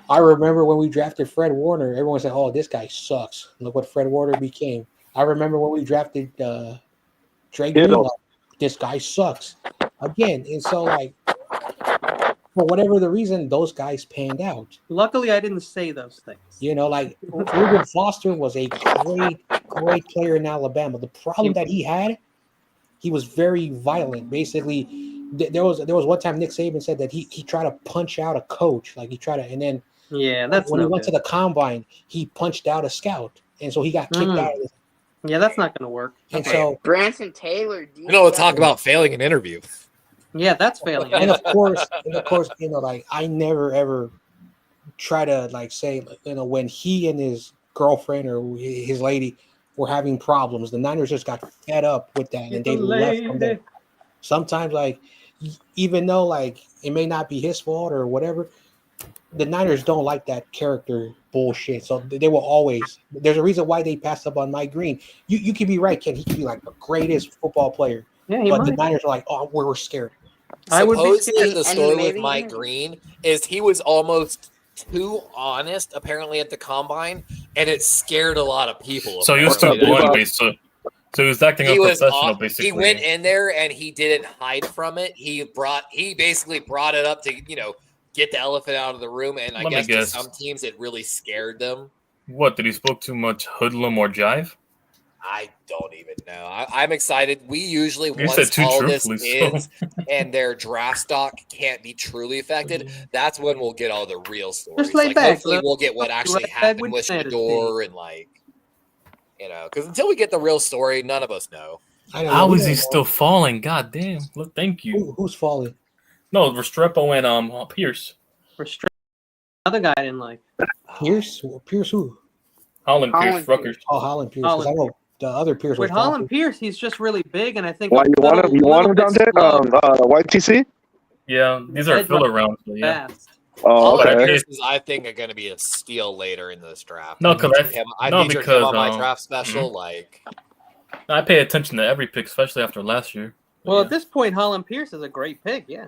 I remember when we drafted Fred Warner, everyone said, "Oh, this guy sucks." Look what Fred Warner became. I remember when we drafted Drake Greenlaw, this guy sucks again. And so, like, for whatever the reason, those guys panned out. Luckily, I didn't say those things. You know, like Reuben Foster was a great player in Alabama. The problem that he had, he was very violent. Basically, there was one time Nick Saban said that he tried to punch out a coach, like he tried to, and then Yeah, that's when he no went good. to the combine, he punched out a scout, and so he got kicked out of it. Yeah, that's not going to work. And so, Branson Taylor. You know, we'll talk about failing an interview. Yeah, that's failing. and of course, you know, like I never ever try to like say, you know, when he and his girlfriend or his lady were having problems, the Niners just got fed up with that and they left from there. Sometimes, like, even though like it may not be his fault or whatever, the Niners don't like that character bullshit. So they will always. There's a reason why they passed up on Mike Green. You could be right, Ken. He could be like the greatest football player, Yeah, he but the might. Niners are like, oh, we're scared. I would be Supposedly, scared. the And story with maybe- Mike Green is he was almost too honest, apparently, at the combine, and it scared a lot of people. So he was too apparently. blunt, basically. So he was acting He was unprofessional, off, basically. he went in there and he didn't hide from it. He basically brought it up to get the elephant out of the room, and I Let me guess to guess. some teams it really scared them. What, did he spoke too much hoodlum or jive? I don't even know. I'm excited. We usually You said once too all this truthfully, so- ends and their draft stock can't be truly affected, that's when we'll get all the real stories. lay Like back, hopefully look. we'll get what actually Right back happened with with fantasy. Shador and because until we get the real story, none of us know. I don't How know. is he still falling? God damn. Look, thank you. Who's falling? No, Restrepo and Pierce. Another guy I didn't like. Pierce who? Holland Pierce, Holland Rutgers. Oh, Holland Pierce. 'Cause I know the other Pierce was With Holland Pierce, he's just really big, and I think Why a you want him? You want him little down bit there? slow, YTC. Yeah, these are Edge filler rusher rounds. But yeah. fast. Oh, But I okay. think- Pierce, I think, are going to be a steal later in this draft. No, 'cause featured him because, on my um, draft special. I pay attention to every pick, especially after last year. But Well, yeah. at this point, Holland Pierce is a great pick. Yeah.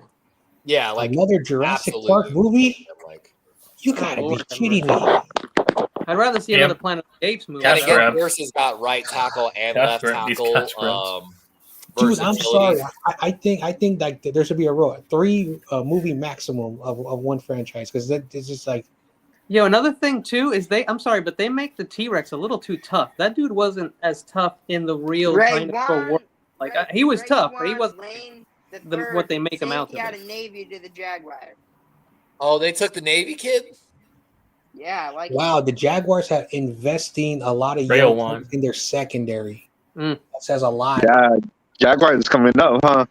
Yeah, like another Jurassic absolutely. Park movie. Like, You gotta be Lord, kidding me! I'd rather see Yeah. another Planet of the Apes movie. Cash and again, grab. Pierce has got right tackle and Cash left grab, these tackle. cash grabs. Dude, I'm versatility. sorry. I think like there should be a rule, 3 movie maximum of one franchise because it's just like Yo, another thing too is I'm sorry, but they make the T-Rex a little too tough. That dude wasn't as tough in the real kind of pro world. Like he was tough, but he wasn't what they make him out to He out be. of Navy to the Jaguar. Oh, they took the Navy kid? Yeah, like wow. The Jaguars have investing a lot of Rail young one. players in their secondary. Mm. That says a lot. Yeah, Jaguars is coming up, huh?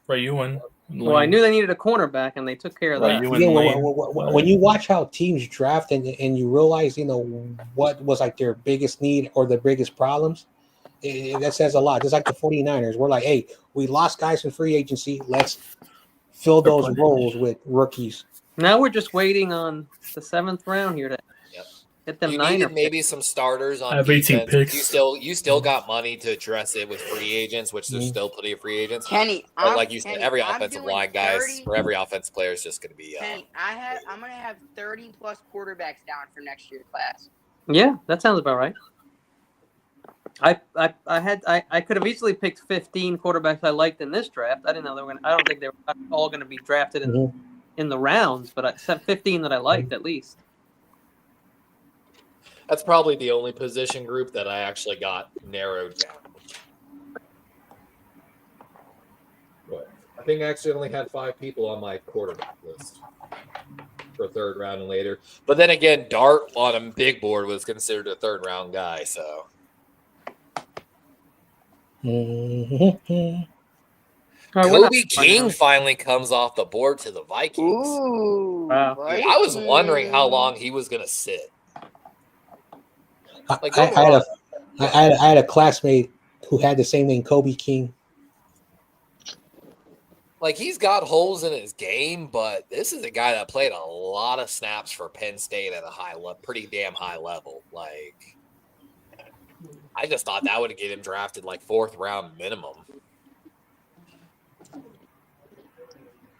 Ray Ewan. Well, I knew they needed a cornerback, and they took care of Right, that. you Again, Lane. when you watch how teams draft and you realize, what was like their biggest need or their biggest problems, that says a lot. Just like the 49ers. We're like, hey, we lost guys in free agency. Let's fill those roles with rookies. Now we're just waiting on the 7th round here to get them You Niner needed maybe picks. some starters I on have 18 defense. picks. You still got money to address it with free agents, which there's still plenty of free agents. Kenny, But like you said, every I'm offensive doing line guys 30 for every offensive player is just going to be. Kenny, I'm gonna have 30 plus quarterbacks down for next year's class. Yeah, that sounds about right. I could have easily picked 15 quarterbacks I liked in this draft. I didn't know they were. I don't think they were all going to be drafted in the rounds, but I set 15 that I liked at least. That's probably the only position group that I actually got narrowed down. But I think I actually only had 5 people on my quarterback list for 3rd round and later. But then again, Dart on a big board was considered a 3rd round guy, so. Mhm. All right, we're not- Kobe King finally comes off the board to the Vikings. Ooh, Wow. Dude, I was wondering how long he was going to sit. Like, I had a classmate who had the same name, Kobe King. Like, he's got holes in his game, but this is a guy that played a lot of snaps for Penn State at a pretty damn high level. Like, I just thought that would get him drafted like 4th round minimum.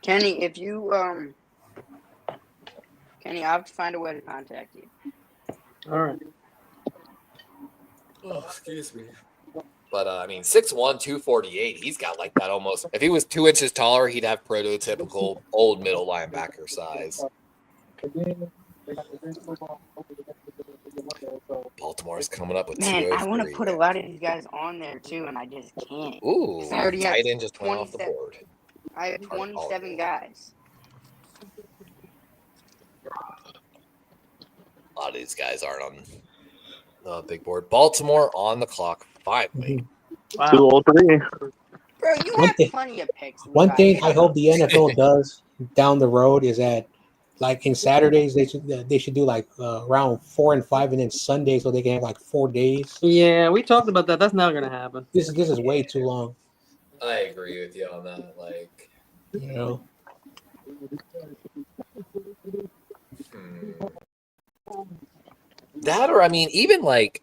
Kenny, if you Kenny, I'll have to find a way to contact you. All right. Oh, excuse me. But, I mean, 6'1", 248, he's got like that almost. If he was 2 inches taller, he'd have prototypical old middle linebacker size. Baltimore's coming up with Man, I want to 203. put a lot of these guys on there too, and I just can't. Ooh, I already have tight end just went off the 27 board. I have 27 guys. A lot of these guys aren't on the big board. Baltimore on the clock, finally. Wow. 203. Bro, you One have thing- plenty of picks. One Levi. thing I hope the NFL does down the road is that, like in Saturdays, they should do like round 4 and 5, and then Sunday, so they can have like 4 days. Yeah, we talked about that. That's not going to happen. This is way too long. I agree with you on that. Like, You know, that, or I mean, even like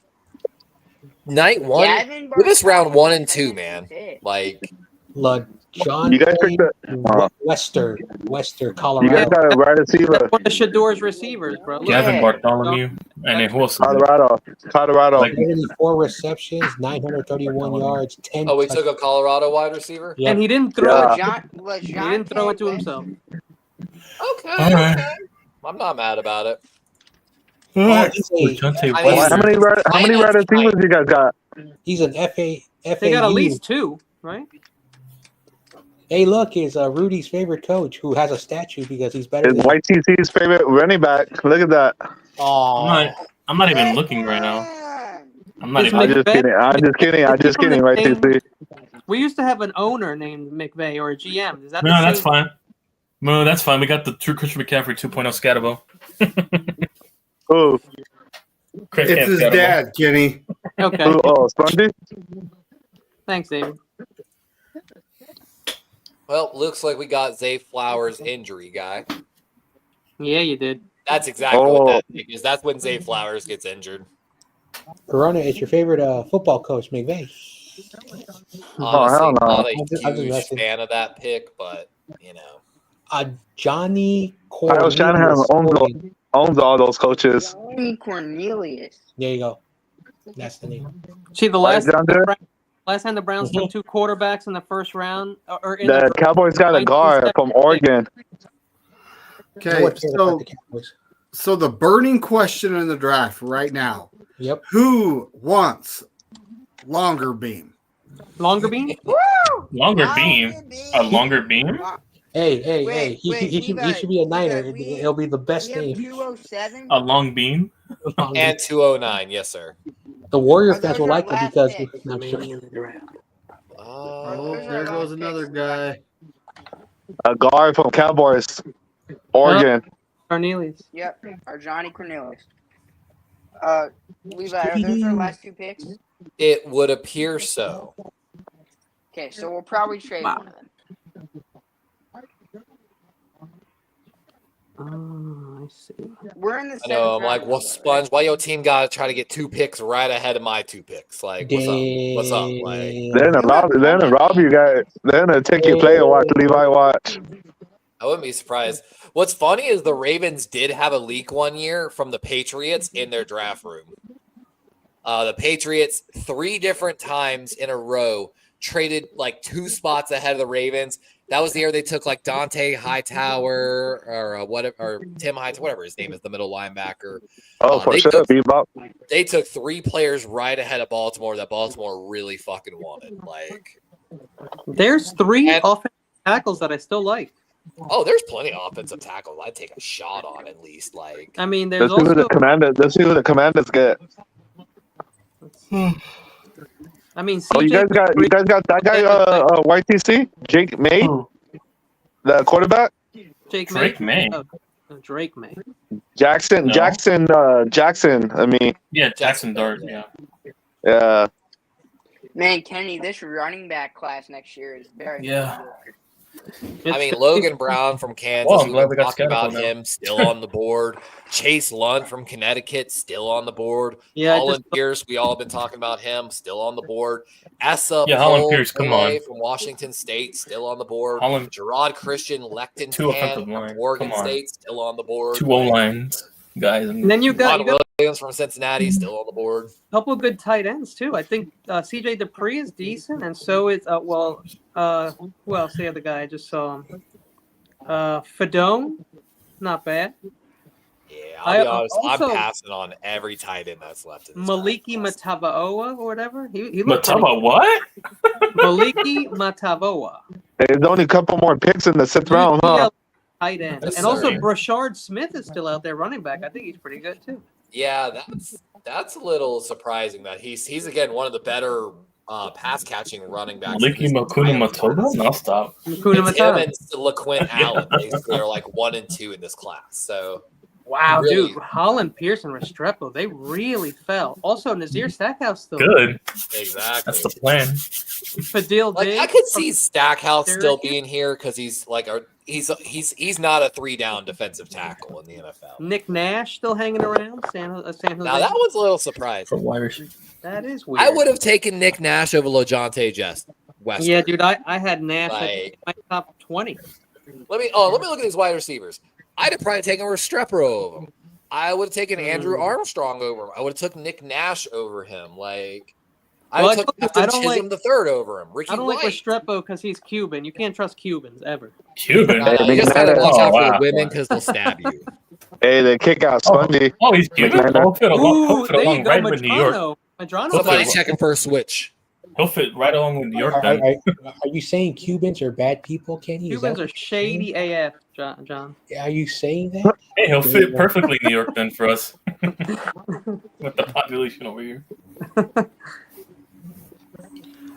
night one. Gavin Give us round Barcelona 1 and was 2, the man. fifth. Like, John You guys Boyd, picked Wester, You Colorado. guys got a wide receiver. That's one of Shador's receivers, bro. Look, Gavin Yeah. Bartholomew, and then who else? Colorado. Like- 74 receptions, 931 yards, 10. oh, we took a Colorado wide receiver. Yep. And he didn't throw Yeah. it. He didn't throw it to himself. Okay, All right. okay. I'm not mad about it. Oh, he's Dejounte I mean, How many wide receivers you guys got? he's an FAU. They got at least 2, right? Hey, look, is Rudy's favorite coach who has a statue because he's better Is than. YTC's favorite running back? Look at that. Oh, I'm not even looking right now. I'm not Is even. I'm just kidding. I'm just kidding. YTC. We used to have an owner named McVay or a GM. Is that No, the that's same? fine. No, that's fine. We got the true Christian McCaffrey 2.0 Scatabo. Who? It's his dad, Kenny. Okay. Who? Oh, Spongy? Thanks, David. Well, looks like we got Zay Flowers injury guy. Yeah, you did. That's exactly what that is. That's when Zay Flowers gets injured. Corona, it's your favorite football coach, McVay. Honestly, hell no. not a I'm just huge messing. fan of that pick, but you know. Johnny Kyle Shanahan Cornelius. owns all those coaches. Johnny Cornelius. There you go. That's the name. See, the Right last down there. time the Browns took 2 quarterbacks in the first round, or in The Cowboys got a guard from Oregon. No Okay, one cares about the Cowboys. so the burning question in the draft right now: Yep. who wants longer beam? Longer bean. Longer beam. A longer beam? Hey. Wait, He Levi, should be a Niner. Levi, we- It'll be the best We have name. 207. A long beam? And 209, yes, sir. The Warrior Are fans those will our like it last because. picks? No, I'm joking. Oh, Those are there our goes last another picks. guy. A guard from Cowboys, Oregon. Cornelius. Yep, or Johnny Cornelius. Levi, are those our last 2 picks? It would appear so. Okay, so we'll probably trade one of them. Oh, I see. We're in the I know. I'm 7th like, round, well, though, Sponge, why your team got to try to get 2 picks right ahead of my 2 picks? Like, what's up? What's up? Like, They're gonna take your player watch, Levi watch. I wouldn't be surprised. What's funny is the Ravens did have a leak one year from the Patriots in their draft room. The Patriots 3 different times in a row traded like 2 spots ahead of the Ravens. That was the year they took like Dante Hightower or whatever, or Tim Hightower, whatever his name is, the middle linebacker. For they sure, took- Bebop. They took 3 players right ahead of Baltimore that Baltimore really fucking wanted. Like, There's 3 And- offensive tackles that I still like. oh, there's plenty of offensive tackles I'd take a shot on at least. Like, I mean, there's Let's see who also. the Commanders. Let's see who the Commanders get. I mean, Oh, you guys got that guy, YTC, Jake May, Who? the quarterback. Drake May. May. Drake May. Jackson. No. Jackson. I mean, Yeah, Jackson Dart. Yeah. yeah. Man, Kenny, this running back class next year is very Yeah. good. I mean, Logan Brown from Kansas, Well, I'm we've glad been we got talking about Scatterbo now. him, still on the board. Chase Lund from Connecticut, still on the board. Yeah, I Holland Pierce, we all have been talking about him, still on the board. Essa Yeah, Holland Pole Pierce, come on. from Washington State, still on the board. Holland- Gerard Christian Lecton 2 offensive from line, Oregon come on. State, still on the board. 2 O-lines, guys. And then you got Ron Williams from Cincinnati, still on the board. a couple of good tight ends too. I think CJ Dupree is decent, and so is who else? The other guy I just saw him. Fedone, not bad. Yeah, I'll be I- honest, also- I'm passing on every tight end that's left in this Maliki draft. Matavaoa or whatever. He looked pretty Mataba, what? Maliki Matavoa. There's only a couple more picks in the 6th round, huh? Yeah, tight end. That's And also sorry. Brashard Smith is still out there running back. I think he's pretty good too. Yeah, that's a little surprising that he's again one of the better pass catching running backs. in Licky this Makuna entire Matoba? class. No, stop. Makuna It's him Matata. and LaQuint Allen. Basically, are like 1 and 2 in this class. So Wow, really- dude. Holland, Pierce, and Restrepo, they really fell. Also, Nazir Stackhouse still. Good. exactly. That's the plan. Fadil Like Diggs I could from see Stackhouse still Syracuse. being here because he's like he's not a 3-down defensive tackle in the NFL. Nick Nash still hanging around. San Jose. Now that one's a little surprising. From Irish. That is weird. I would have taken Nick Nash over LeJontay West. Yeah, dude. I had Nash Like- in my top 20. Let me look at these wide receivers. I'd have probably taken Restrepo over him. I would have taken Andrew Armstrong over him. I would have took Nick Nash over him. Like I Well, would I have told you, took I Justin don't Chisholm the third over him. Ricky I don't White. like Restrepo because he's Cuban. You can't trust Cubans ever. Cuban. No, you just gotta watch Oh, out for wow. the women because they'll stab you. Hey, the kick out Spongy. Oh, he's Cuban? McLaren. He'll fit along, he'll Ooh, fit there along you go, right with New York. Madrano. Madrano. Somebody Okay. checking for a switch. He'll fit right along with New York Are, then. are you saying Cubans are bad people, Kenny? Is Cubans that are what you're saying? shady AF, John. Are you saying that? Hey, he'll fit perfectly in New York then for us. With the population over here.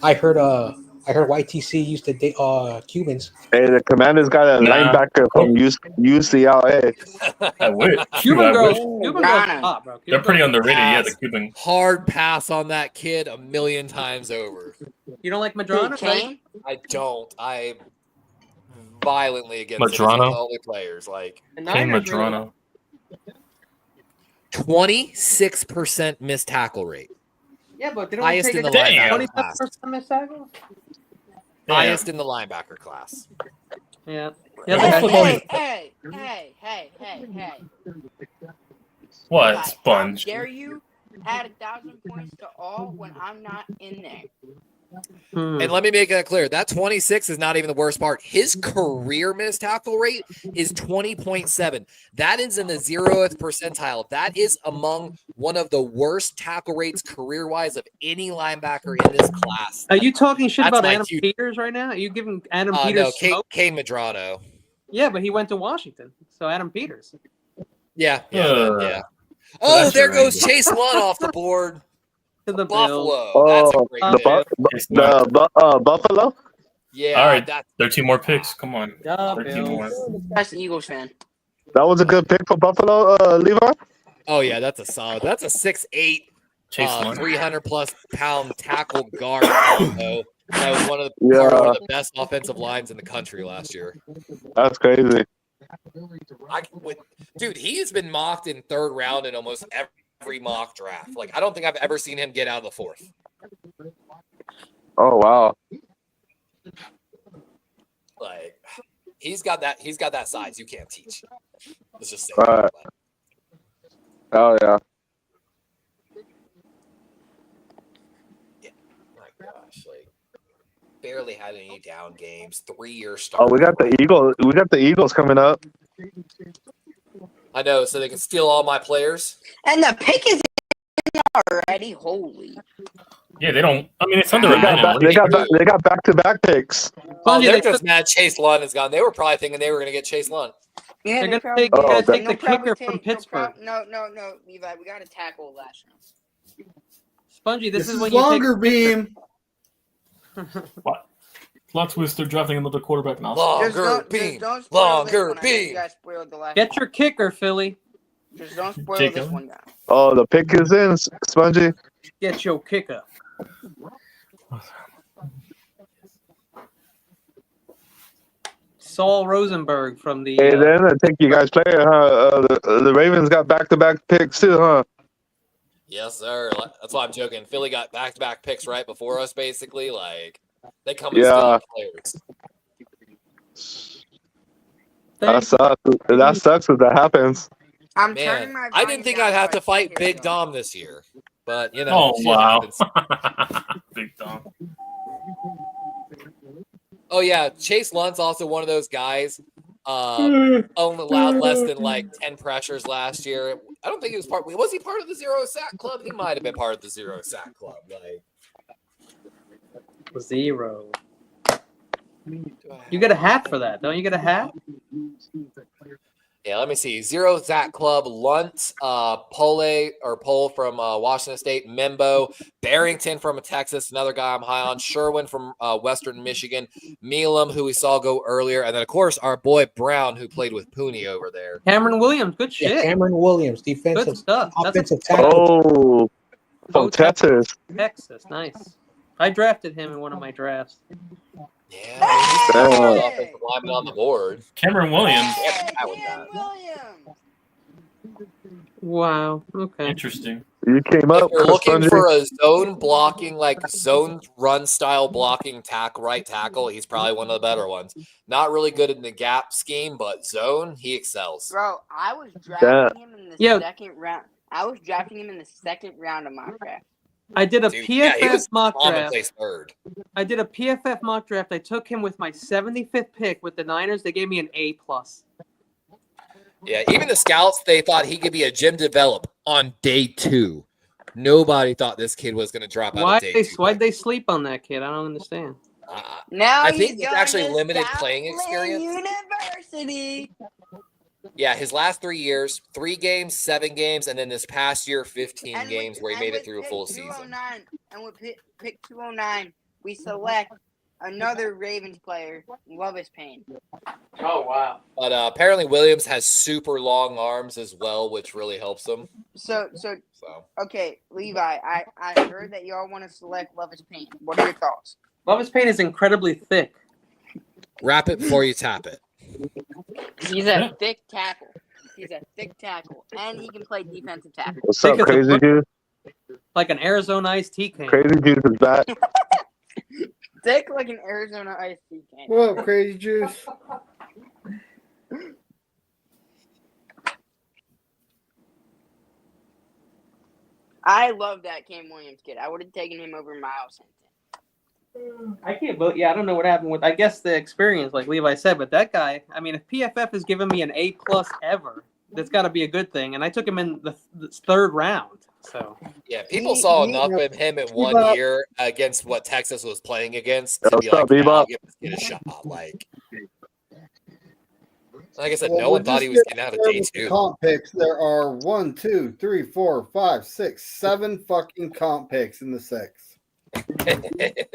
I heard YTC used to date Cubans. Hey, the Commanders got a Nah. linebacker from UCLA. I wish. Cuban I girls, wish. Cuban Ghana. girls hot, bro. They're Cuban pretty girls- underrated, yeah, the Pass. Cuban. Hard pass on that kid 1,000,000 times over. You don't like Who, Madrano? right? Kane? I don't. I violently against it. He's Madrano? one of the only players. Like The Ken Niners really- Madrano. 26% missed tackle rate. Yeah, but they don't Highest take in the a linebacker 27% missed tackle? Yeah. Highest in the linebacker class. Yeah. Yeah, Yeah, that's the football. guy- Hey. What? How Sponge. dare you add 1,000 points to all when I'm not in there? Hmm. And let me make that clear. That 26 is not even the worst part. His career missed tackle rate is 20.7. That is in the 0th percentile. That is among one of the worst tackle rates career-wise of any linebacker in this class. Are you talking shit That's about my Adam huge- Peters right now? Are you giving Adam Peters No, smoke? Kane Madrano. Yeah, but he went to Washington. So Adam Peters. Yeah. Uh, Oh, that's there right. goes Chase Lund off the board. To the Bills. Buffalo. Oh, That's a great the pick. It's not- Buffalo. Yeah, All right. that's 13 more picks. Come on. Yeah, 13 more. That's an Eagles fan. That was a good pick for Buffalo, Levi. oh yeah, that's a solid. That's a 6'8", Chase Lund. 300+ pound tackle guard combo. That was one of the Yeah. part of one of the best offensive lines in the country last year. That's crazy. Dude, he's been mocked in third round in almost every mock draft. Like, I don't think I've ever seen him get out of the fourth. Oh wow. Like, he's got that size you can't teach. Let's just say. Right. Oh yeah. My gosh, like, barely had any down games. 3-year Oh, start. we got the Eagles. We got the Eagles coming up. I know, so they can steal all my players. And the pick is in already. Holy. Yeah, they don't. I mean, it's under They a got minute. back, What do they you- got they got back-to-back picks. Oh, Spongy, they're they just took- mad Chase Lund is gone. They were probably thinking they were going to get Chase Lund. Yeah, They're gonna probably take- did. gotta take the They'll probably kicker from Pittsburgh. No, Levi. We got to tackle last round. Spongy, this is when is you longer take the beam. What? Plot twist, they're drafting another quarterback now. Longer beam. Don't spoil Longer this one. I know you beam. guys spoiled the last Get your kicker, Philly. one. Just don't spoil Jake this Allen? one, guys. Oh, the pick is in, Spongy. Get your kicker. Saul Rosenberg from the. Hey, then I think you guys play it, huh? The Ravens got back-to-back picks too, huh? Yes, sir. That's why I'm joking. Philly got back-to-back picks right before us, basically. Like, they come and Yeah. steal players. That sucks. That sucks if that happens. I'm Man, turning my I didn't volume think down I'd have so I to fight can hear Big y'all. Dom this year. But, you know. Oh, shit wow. happens. Big Dom. Oh, yeah. Chase Lund's also one of those guys. Only allowed less than, like, 10 pressures last year. I don't think he was part. Was he part of the zero sack club? He might have been part of the zero sack club. Like, 0. You get a hat for that, don't you? Get a hat? yeah, let me see. Zero sack club. Lunt, Pole from Washington State. Membo, Barrington from Texas, another guy I'm high on. Sherwin from Western Michigan. Milam, who we saw go earlier, and then of course our boy Brown, who played with Pooney over there. Cameron Williams, good Yeah, shit. Cameron Williams, Good defensive, stuff. That's offensive tackle. Oh, from Texas. Texas, nice. I drafted him in one of my drafts. Yeah, I mean, he's Hey! the offensive lineman on the board. Cameron Williams. Yeah, I would Cam not. Williams. Wow. Okay. Interesting. You came If up, you're looking Spongy. for a zone blocking, like zone run style blocking right tackle, he's probably one of the better ones. Not really good in the gap scheme, but zone, he excels. Bro, I was drafting him in the Yeah. second round. I was drafting him in the second round of my draft. I did a Dude, yeah, he PFF was mock draft. commonplace third. I did a PFF mock draft. I took him with my 75th pick with the Niners. They gave me an A+. Yeah, even the scouts, they thought he could be a gym develop on day 2. Nobody thought this kid was going to drop out of day 2. Why'd they sleep on that kid? I don't understand. Now I think he's going actually to limited Southland playing experience. University. Yeah, his last 3 years, 3 games, 7 games, and then this past year, 15 And games where he made it through a full season. 209, and with pick 209, we select another Ravens player, Lovis Payne. Oh, wow. But apparently Williams has super long arms as well, which really helps him. So So okay, Levi, I heard that y'all want to select Lovis Payne. What are your thoughts? Lovis Payne is incredibly thick. wrap it before you tap it. He's a thick tackle. He's a thick tackle, and he can play defensive tackle. What's Think up, it's a Crazy foot- Juice? Like an Arizona iced tea can. Crazy Juice is back. Thick like an Arizona iced tea can. What up, Crazy Juice? I love that Cam Williams kid. I would have taken him over Miles Hinton. I can't vote. Yeah, I don't know what happened with. I guess the experience, like Levi said, but that guy. I mean, if PFF has given me an A+ ever, that's got to be a good thing. And I took him in the third round. So Yeah, people saw he- enough of him in one Bebop. year against what Texas was playing against to What's be like, up, yeah, I'll Bebop? give this kid a shot. Like I said, Well, no one with thought this he was year, getting out of there day with the 2. comp picks. There are 1, 2, 3, 4, 5, 6, 7 fucking comp picks in the 6.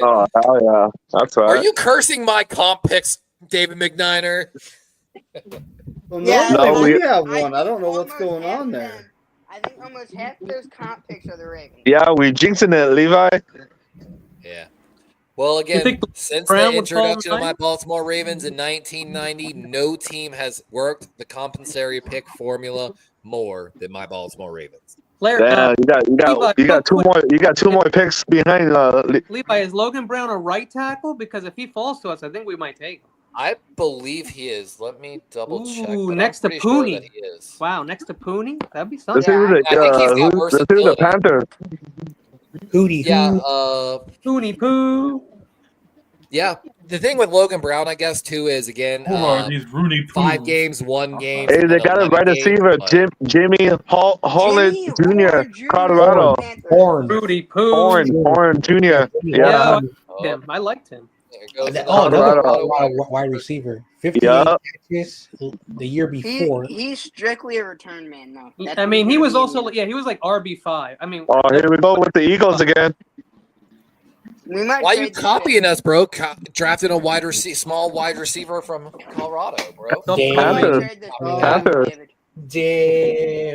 Oh hell yeah, that's Are right. you cursing my comp picks, David McNiner? Well, Yeah, normally No, we have I one. I think don't know what's almost going half on of there. them- I think almost half of those comp picks are the Ravens. Yeah, we jinxing it, Levi. Yeah. Well, again, think since Brown the would fall introduction of my ninth? Baltimore Ravens in 1990, no team has worked the compensatory pick formula more than my Baltimore Ravens. Larry, Yeah, you got two more picks behind. Levi, is Logan Brown a right tackle? Because if he falls to us, I think we might take him. I believe he is. Let me double check. Ooh, but next I'm to pretty sure Pooney. that he is. Wow, next to Pooney? That'd be This something. is the I think he's got this is the versatility. Panthers. Hootie Yeah, hoo. Pooney poo. yeah. The thing with Logan Brown, I guess, too, is again, Who are these Rooney 5 Poos? games, 1 game. Hey, and they then got a 11 right games, receiver, but- Jimmy Holland Jimmy Jr. Horn Jr. Colorado. Panthers. Horn. Rudy Poo. Horn Jr. Yeah, Yeah. I liked him. There it goes. Oh, another Colorado. wide receiver. 58 Yeah. catches the year before. He's strictly a return man, though. That's I what mean, he's he gonna was be also, in. yeah, he was like RB5. I mean, Oh, here we go with the Eagles again. We might Why are you trade this copying us, bro? Drafting a small wide receiver from Colorado, bro. pick. We might Panthers. trade this pick, Panthers. David.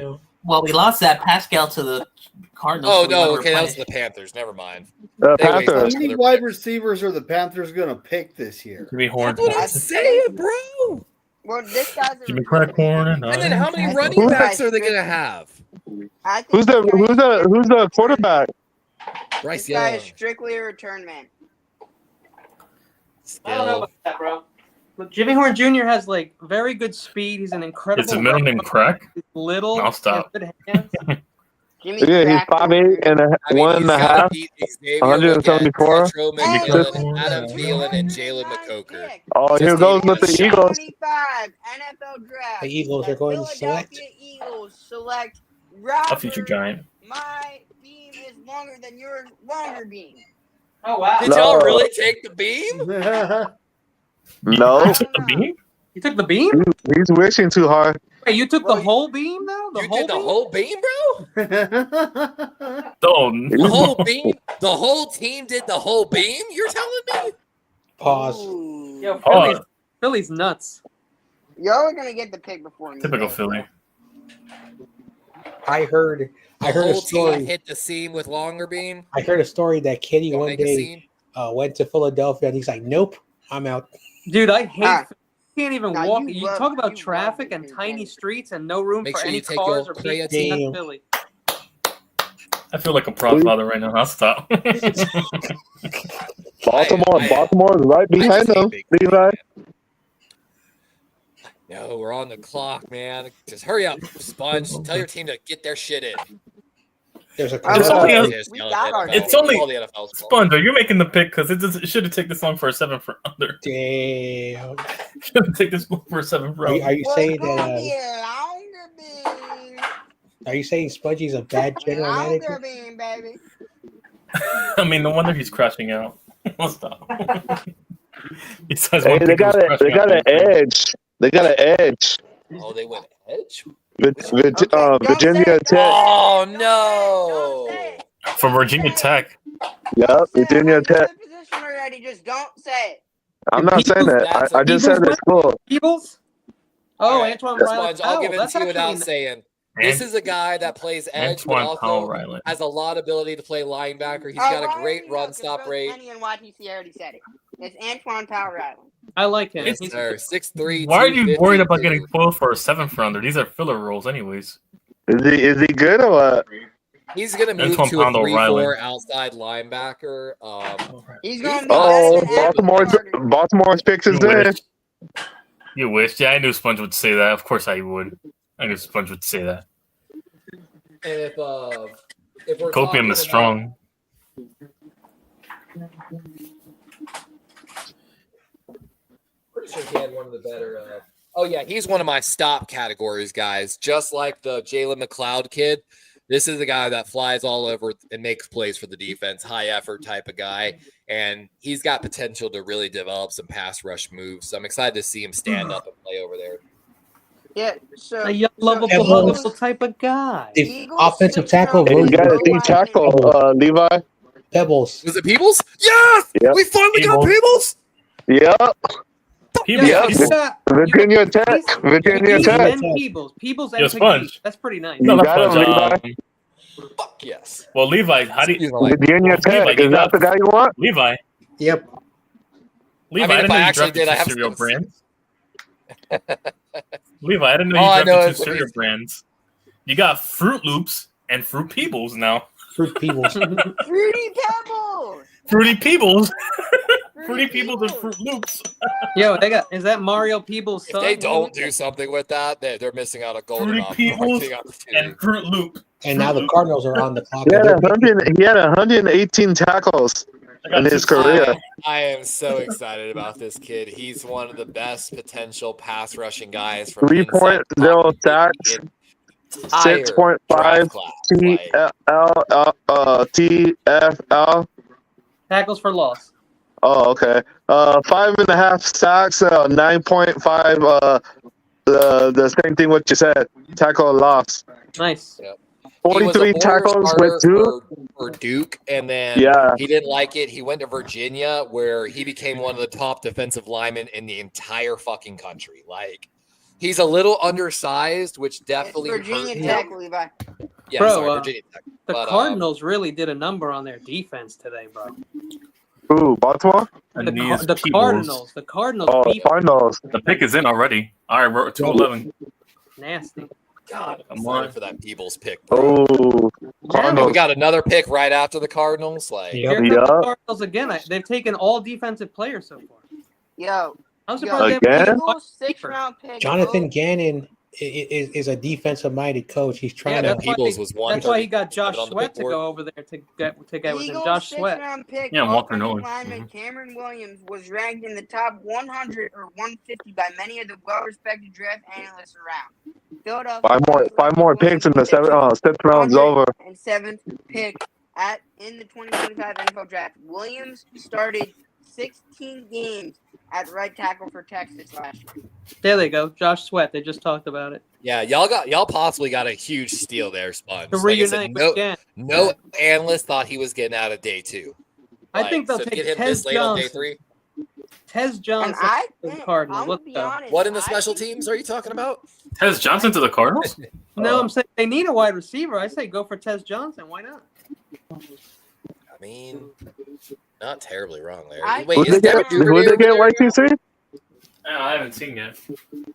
Damn. Well, we lost that Pascal to the Cardinals. Oh so we no, gotta okay, that was replenish. the Panthers. Never mind. The They waste How Panthers. each many other wide picks. receivers are the Panthers going to pick this year? Jimmy Horn. That's what I'm saying, bro. Well, this guy's a Jimmy return Crackhorn man. and And then how many Who's running that? backs are they gonna have? I think Who's this guy is who's the quarterback? Bryce This guy Young. is strictly a return man. I don't know Skill. about that, bro. Look, Jimmy Horn Jr. has like very good speed. He's an incredible. Is his middle name Crack? He's little. I'll stop. He has good hands. Jimmy Yeah, he's Crackhorn 5'8" and Jr. I mean, he's gotta beat Xavier 174. Leggett, Tetro Hey, McMillan, Hey, Adam hey, Thielen, and Who's Jalen the McCoker. pick? Oh, here Just goes even with the a Eagles. 25 NFL draft. The Eagles are going to select. Philadelphia Eagles select A future Robert. giant. My beam is longer than your longer beam. Oh wow! Did No. y'all really take the beam? No, You took the beam? You took the beam? he's wishing too hard. Wait, you took Well, the whole beam though? You did the whole beam, bro? Oh, The whole beam? The whole team did the whole beam? You're telling me? Pause. Ooh. Yo, Pause. Philly's nuts. Y'all are gonna get the pick before me. Typical guys. Philly. I heard The a whole story. team hit the seam with longer beam? I heard a story that Kenny Don't one make a day scene? went to Philadelphia and he's like, "Nope, I'm out." Dude, I hate. Ah. You can't even Now, walk. you You love- talk you about love traffic the and Philly tiny Phillies. streets and no room Make for sure any you take cars your or people. creatine. That's Damn. Philly. I feel like a prop father right now. I'll stop. Baltimore is right behind them. Levi. No, we're on the clock, man. Just hurry up, Sponge. Tell your team to get their shit in. There's a It's only a- Just We yell got at our NFL. It's only- All the NFL's fault. Sponge, are you making the pick? Because it should have taken this long for a 7 for under. Damn. Should have taken this long for a 7 for Are under. you Well, saying it's gonna that? be a longer beam. Are you saying Spudgy's a bad general Longer manager? beam, baby. I mean, no wonder he's crashing out. I'll stop. Besides Hey, one they pick, he was got crashing an out. edge. They got an edge. Oh, they went edge? don't Virginia say it, Tech. Oh, Don't no. say it. From Virginia Tech. Yep, Don't say it. Virginia You're in Tech. the position already. Just don't say it. I'm not saying that. That's I just said Eagles the school. Eagles? Oh, All right, Antoine Riley. Sponge, I'll Oh, give it that's to you actually without saying. This is a guy that plays edge, but Antoine Powell also Riley. has a lot of ability to play linebacker. He's Oh, got why a great are you run not? stop Both rate. Kenny and YTC already said it. It's Antoine Powell Riley. I like him. Yes, He's- sir. 6'3". Why are you worried about 252. getting pulled for a 7th rounder? These are filler rolls, anyways. Is he good or what? He's gonna move Antoine to a Powell 3-4 Riley. outside linebacker. He's going to be Oh, better than Adam Baltimore's picks is You in. wish. You wish. Yeah, I knew Sponge would say that. Of course I would. I knew Sponge would say that. And if we're Copium talking is about- strong. Pretty sure he had one of the better. Oh yeah, he's one of my stop categories, guys. Just like the Jalen McLeod kid, this is a guy that flies all over and makes plays for the defense, high effort type of guy, and he's got potential to really develop some pass rush moves. So I'm excited to see him stand up and play over there. Yeah, so a young, lovable, Eagles- lovable type of guy. The Eagles offensive switched tackle up Hey, you Williams. got a D tackle, Levi. Pebbles. Was it Peebles? Yes! Yep. We finally got Peebles. Peebles! Yep. Peebles. Yeah. You got Virginia Tech. Virginia Peebles Tech. and Peebles Yo, and Sponge. Piggy. That's pretty nice. No, You not got him, Sponge. Levi. Fuck yes. Well, Levi, how do you, Virginia Tech. Levi, you Is that got- the guy you want? Levi? Yep. Levi, I mean, didn't if know I you actually drafted did, I two have cereal some- brands. Levi, I didn't know All I you know drafted is two that cereal he's- brands. You got Fruit Loops and Fruit Peebles now. Fruit Peebles. Fruity Pebbles. Fruity Peebles. Fruity Peebles and Fruit Loops. Yo, is that Mario Peebles' If son? they don't do something with that, they're missing out a golden Fruity Peebles marketing opportunity. and Fruit Loop. And now the Cardinals are on the clock. He had, and they're making- he had 118 tackles I got in his two- career. I am so excited about this kid. He's one of the best potential pass rushing guys from 3.0 sacks, 6.5 TFL. Tackles for loss. Oh, okay. 5.5 sacks, 9.5. The same thing what you said. Tackle loss. Nice. 43 tackles with Duke. for Duke, and then Yeah. he didn't like it. He went to Virginia, where he became one of the top defensive linemen in the entire fucking country. Like, he's a little undersized, which definitely It's Virginia hurt Tech, him. Levi. Yeah, Bro, sorry, uh, Virginia Tech. The But, Cardinals really did a number on their defense today, bro. Ooh, Baltimore? Aeneas The Peebles. Cardinals. The Cardinals Oh, beat Cardinals. The pick is in already. All right, we're at 211. nasty. God, I'm Come excited on. for that Peebles pick. Bro. Oh, And we Cardinals. got another pick right after the Cardinals. Like, Yeah. Here comes Yeah. the Cardinals again. They've taken all defensive players so far. Yo, I'm yo, surprised they Again? haven't Eagles taken a 6th-round pick. Jonathan Gannon is a defensive-minded coach. He's trying Yeah, to. that's why Peebles was one. That's why he got Josh on the Sweat big to board. go over there to get with him. Eagles Josh Sweat. 6th-round pick. Yeah, Walker offensive Nolan. lineman Cameron Williams was ranked in the top 100 or 150 by many of the well-respected draft analysts around. Philadelphia Five more picks in the sixth round's over. And 7th pick in the 2025 NFL draft. Williams started 16 games at right tackle for Texas last year. There they go. Josh Sweat. They just talked about it. Yeah, y'all possibly got a huge steal there, Sponge. To Like I said, reunite with Gannon. no analyst thought he was getting out of day 2. I think they'll so to take get him Tez this late on day Johnson. 3. Tez And Johnson. I for the think, Cardinals. I'm gonna Let's be go. honest, What in the I special think- teams are you talking about? Tez Johnson to the Cardinals? No, I'm saying they need a wide receiver. I say go for Tez Johnson. Why not? I mean, not terribly wrong, Larry. I- Wait, Who'd is they Devin get? Who'd they Duvernay get? over there? YTC? I haven't seen yet.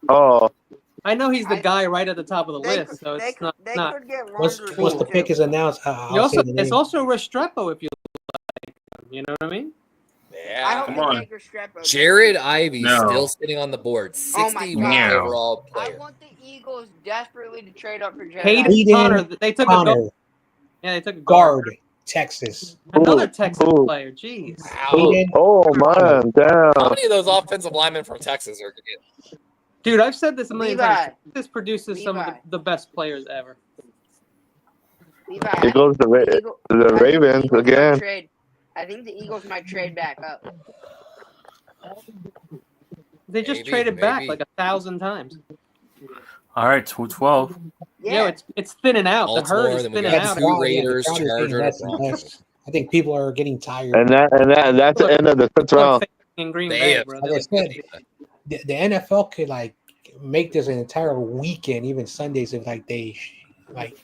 Oh, I know he's the I- guy right at the top of the They list, so they it's not. they not. could get Once Ron the Rivera, pick too. is announced, You I'll also, say the it's name. also Restrepo if you like. You know what I mean? I Yeah. hope Come they on. take Restrepo. Jared Ivey No. still sitting on the board. Oh my 61 God. overall I player. want the Eagles desperately to trade up for Jared. Hayden Ivey. Hayden Connor. They took a Connor, guard. Yeah, they took a guard. guard, Texas. Another Ooh, Texas ooh. player. Jeez. Wow. Hayden oh man, How damn. many of those offensive linemen from Texas are getting? Dude, I've said this a million Levi. times. This produces some of Levi. the best players ever. Levi, It goes the I think the Eagle- I think the Ravens Eagles might again. trade- I think the Eagles might trade back up. They just Maybe, traded back maybe. like 1,000 times. All right, 212. Yeah, Yo, it's thinning out. The Baltimore, herd is then we thinning got out. two Yeah, the Raiders, crowd is getting Chargers, less and Broncos. less. I think people are getting tired. And that's the end of the fifth Look, round. in Green They Bay, have- bro. Like I said, the NFL could like make this an entire weekend, even Sundays, if like they like.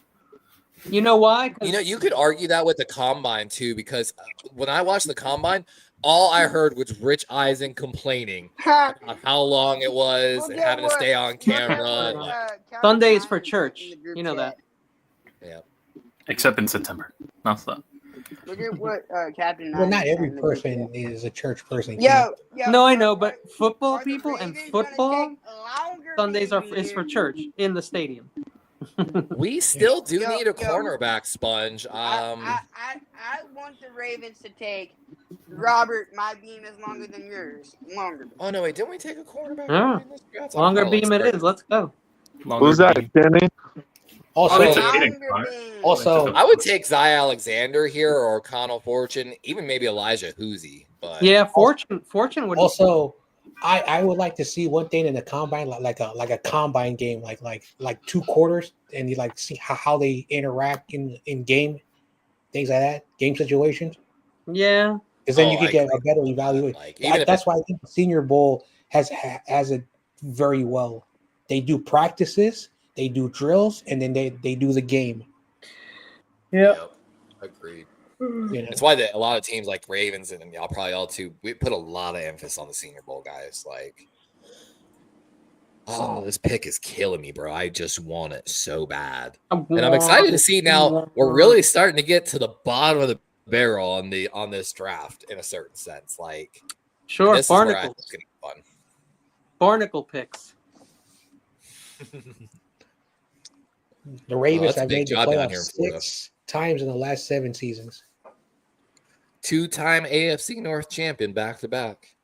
You know why? 'Cause You know, you could argue that with the combine too, because when I watched the combine, all I heard was Rich Eisen complaining about how long it was Look and at having to what- stay on camera. and, like, Calvin Sunday is for Johnson church. in the group You know chat. Except in September. Not that. Look at what Captain. Well, not Nine every said in the group person chat. is a church person. Yo, No, I are- know, but are- football are the people and Ravens gonna football take longer Sundays are being is for here? church in the stadium. we still do Yo, need a yo. cornerback, Sponge. I want the Ravens to take Robert. My beam is longer than yours. Longer. Oh no, wait, didn't we take a cornerback? Yeah. That's Longer on beam it Carlos. is. Let's go. Who's that? Danny? Also, Oh, it's a Longer kidding, right? beam. also, I would take Zy Alexander here or Connell Fortune, even maybe Elijah Hoosie. But Yeah, Fortune would. also, I would like to see one thing in the combine, like a combine game, like 2 quarters, and you like see how they interact in game, things like that, game situations. Yeah. Because then Oh, you could I get agree. a better evaluation. Like, even if That's why I think the Senior Bowl has it very well. They do practices, they do drills, and then they do the game. Yep. Agreed. You know? It's why a lot of teams like Ravens and y'all probably all too, we put a lot of emphasis on the Senior Bowl guys. Like, oh, this pick is killing me, bro. I just want it so bad. And I'm excited to see now we're really starting to get to the bottom of the barrel on this draft in a certain sense. Like, Sure, this is where I think barnacles. it's gonna be Barnacle picks. fun. The Ravens that's a have big made the job down here playoffs in Florida. 6 times in the last 7 seasons. 2-time AFC North champion back to back.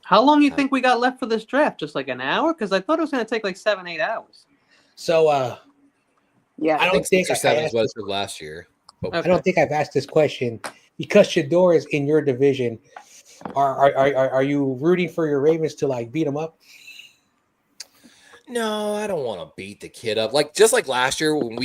How long do you think we got left for this draft? Just like an hour? Because I thought it was going to take like 7-8 hours. So, Yeah. I don't think 6 or 7 I is what it was last year. But I don't think I've asked this question because Shador is in your division. Are you rooting for your Ravens to like beat them up? no, I don't want to beat the kid up. Like just like last year when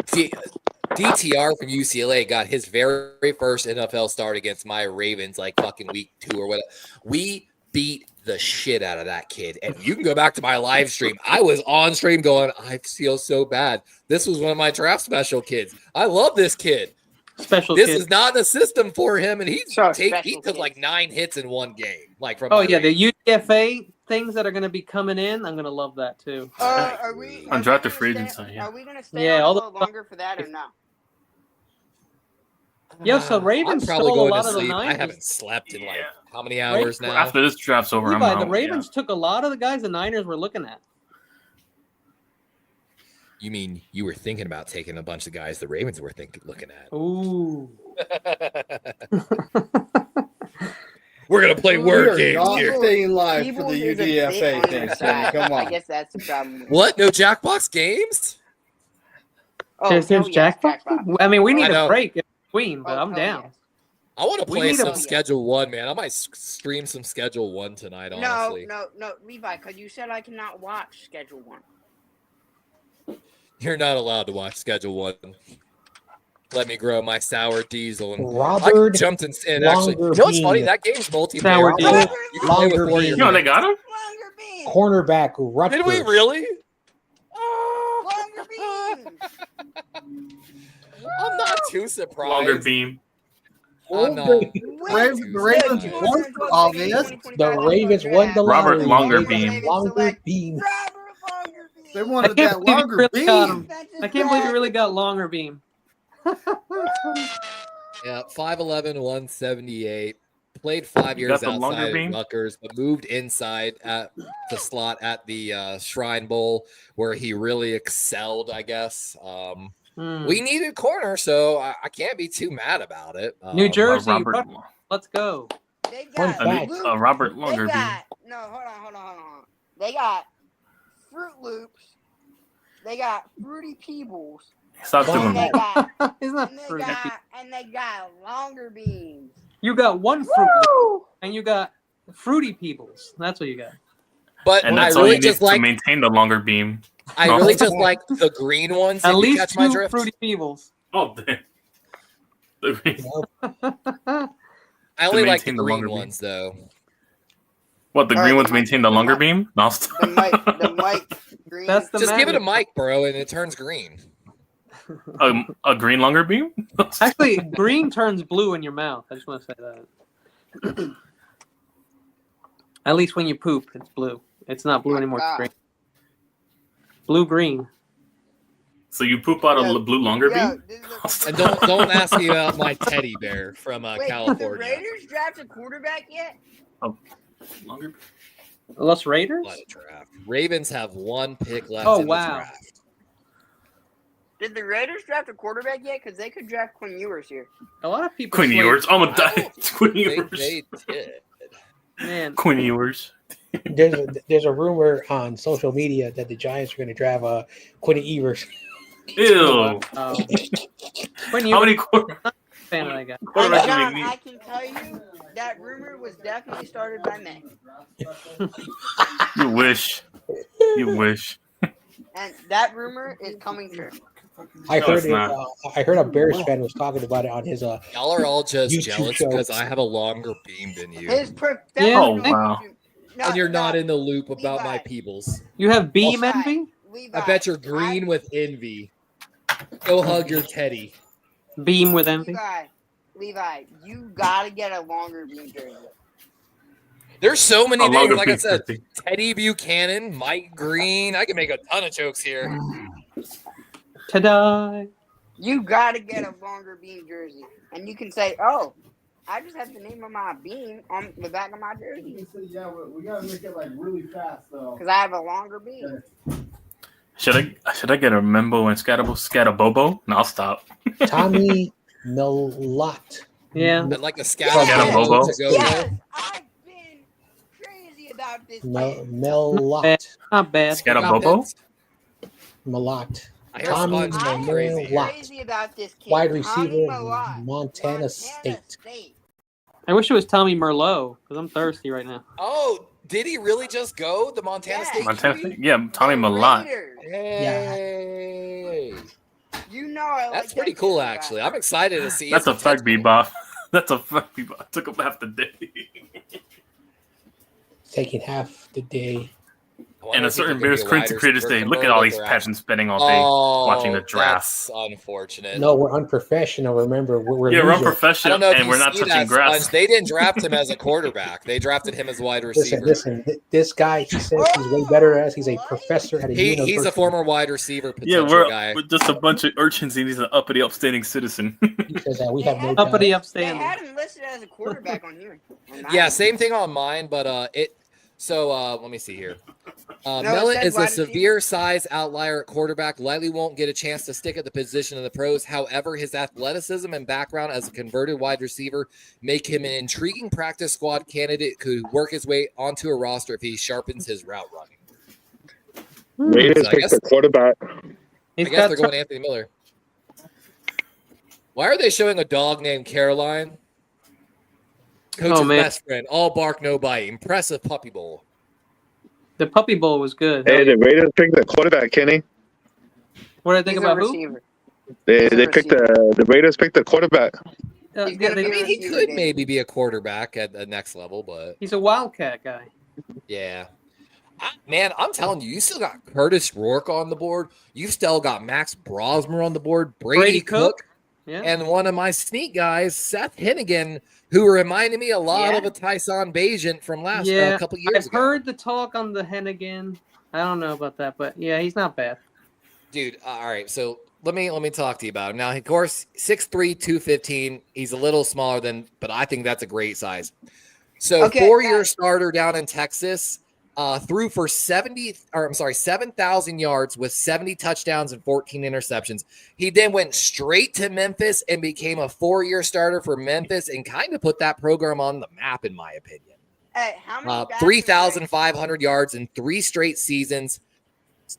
DTR from UCLA got his very first NFL start against my Ravens, like fucking week 2 or whatever. We beat the shit out of that kid. And you can go back to my live stream. I was on stream going, I feel so bad. This was one of my draft special kids. I love this kid. Special This kid. is not the system for him. And he So took special like kids. 9 hits in one game. Like from Oh, my yeah, Ravens. the UDFA things that are going to be coming in. I'm going to love that too. Are we Undrafted gonna free stay- agents, yeah. Are we going to stay Yeah, on all a the- little longer for that or no? Yo, so Ravens I'm probably stole a going lot to of the sleep. I Niners. haven't slept in like Yeah. how many hours now? After this draft's over, I'm Levi, out. the Ravens took a lot of the guys the Niners were looking at. You mean you were thinking about taking a bunch of guys the Ravens were looking at? Ooh. We're gonna play We word are games not here. staying live for People the is a bit UDFA on thing, your Sammy. side. Come I on. guess that's the problem. What? No Jackbox games? Oh, There's hell yes, Jackbox? Jackbox. I mean, we need I know. a break in between, but Oh, I'm hell down. yes. I want to We play need a- some Schedule 1, man. I might stream some Schedule 1 tonight, honestly. No, Levi, because you said I cannot watch Schedule 1. You're not allowed to watch Schedule 1. Let me grow my sour diesel. And Robert I jumped in and actually, you know what's funny? Bean. That game's multiplayer. Sour You diesel. can play with Longer 4 Bean. your You know, they got him? Longer beans. cornerback Rutgers. Did we really? Longer beans. I'm not too surprised. Longer beam. I'm not. The Ravens won for obvious. The Ravens won the Robert lottery. Longerbeam. Longer beam. They I wanted can't that believe you longer really got beam. him. I can't believe you really got longer beam. Yeah, 5'11", 178. Played 5 You years got the longer outside of beam? Rutgers, but moved inside at the slot at the Shrine Bowl, where he really excelled, I guess. We needed corner, so I can't be too mad about it. New Jersey, Robert, let's go. They Fun got fact. Loop- Robert they Longer beam. got, no, hold on. They got Fruit Loops. They got Fruity Peebles. Stop Fun doing They that. got, He's not fruity. and they got longer beans. You got one fruit, and you got fruity peoples. That's what you got. But And I that's all really you need just to like maintain the longer beam. I really just like the green ones. At if you least catch my 2 drift. fruity peoples. Oh, damn. I only to like the maintain the green longer beam. ones though. What, the All green right, ones maintain the longer beam? No, The Mike Green. That's the Just give it a magic. mic, bro, and it turns green. a green longer beam? Actually, green turns blue in your mouth. I just want to say that. At least when you poop, it's blue. It's not blue My anymore. God. It's green. Blue green. So you poop out Yeah, a blue longer Yeah, beam? this is And don't ask me about my teddy bear from Wait, did the California. Raiders draft a quarterback yet? Longer beam? Los Raiders? Let it draft. Ravens have 1 pick left Oh, in wow. the draft. Did the Raiders draft a quarterback yet? Because they could draft Quinn Ewers here. A lot of people. Quinn slate- Ewers. I'm gonna I die. don't Quinn They Ewers. did. Man, Quinn Ewers. There's a rumor on social media that the Giants are going to draft Quinn Ewers. Ew. Quinn How Ewers, many quarter? fan of that guy. And Quarterback John, you make I can tell you that rumor was definitely started by me. You wish. You wish. And that rumor is coming true. I No, heard it's it, not. I heard a Bears fan was talking about it on his Y'all are all just YouTube jealous show. because I have a longer beam than you, His Yeah. professional. Oh, wow. No, and you're not no, in the loop about my Levi. peoples. You have beam Levi, envy? Levi, I bet you're green with envy. Go hug your teddy. Beam with envy? Levi, you gotta get a longer beam jersey. There's so many A names. longer Like I beam said, jersey. Teddy Buchanan, Mike Green. I can make a ton of jokes here. Ta-da! You gotta get a longer beam jersey, and you can say, "Oh, I just have the name of my beam on the back of my jersey Yeah, we gotta make it like really fast though. because I have a longer beam." Should I get a Membo and Scatabobo? No, I'll stop. Tommy Millot. Yeah. I'd like a Yes! Scatabobo. to go Yes, with. I've been crazy about this. Millot. Not bad. Scatabobo? Millot. I hear Tommy Sponge going I'm crazy. Millot. crazy about this kid. Wide Tommy receiver, Millot, Montana State. I wish it was Tommy Merlot because I'm thirsty right now. Oh, did he really just go? The Montana Yes. State Montana QB? State? Yeah, Tommy The Millot. Raiders. Hey. You know I like That's that pretty kid, cool, Levi. actually. I'm excited to see That's his a fact, potential. Bebop. That's a fact, Bebop. I took him half the day. Taking half the day. I wonder And a if he certain could be Bears a Prince wide Creators receiver Day. Look at convert all if these they're peasants spending all day watching the draft. That's unfortunate. No, we're unprofessional. Remember, we're Yeah, we're losers. I unprofessional don't know if and you we're not see touching that, grass. Sponge. They didn't draft him as a quarterback. They drafted him as wide receiver. Listen. This guy, he says he's way better as he's a professor at a university. He's a former wide receiver Yeah, potential guy. we're just a bunch of urchins and he's an uppity, upstanding citizen. He says that we have no Uppity job. They upstanding. had him listed as a quarterback on here. Yeah, same thing on mine, but it. So let me see here. it Millet says is a wide receiver. severe size outlier at quarterback. Likely won't get a chance to stick at the position in the pros. However, his athleticism and background as a converted wide receiver make him an intriguing practice squad candidate who could work his way onto a roster if he sharpens his route running. Raiders So I picked guess- the quarterback. He's I guess got they're going Anthony Miller. Why are they showing a dog named Caroline? Coach's man. best friend. All bark, no bite. Impressive puppy bowl. the Puppy Bowl was good. Hey, the Raiders picked the quarterback, Kenny. What did I think He's a about who? receiver. They He's a picked the Raiders picked the quarterback. He's gonna they- be I mean, he receiver, could David. maybe be a quarterback at the next level, but he's a Wildcat guy. yeah. Man, I'm telling you, you still got Curtis Rourke on the board. You still got Max Brosmer on the board, Brady Cook, Yeah. and one of my sneak guys, Seth Hennigan, who reminded me a lot Yeah. of a Tyson Bagent from last Yeah, a couple years I've ago. heard the talk on the Hennigan. I don't know about that, but yeah, he's not bad. Dude, all right. So let me talk to you about him. Now, of course, 6'3", 215. He's a little smaller than, but I think that's a great size. So Okay, 4-year guys. starter down in Texas, threw for 7,000 yards with 70 touchdowns and 14 interceptions. He then went straight to Memphis and became a 4-year starter for Memphis and kind of put that program on the map, in my opinion. Hey, how many? 3,500 yards in 3 straight seasons,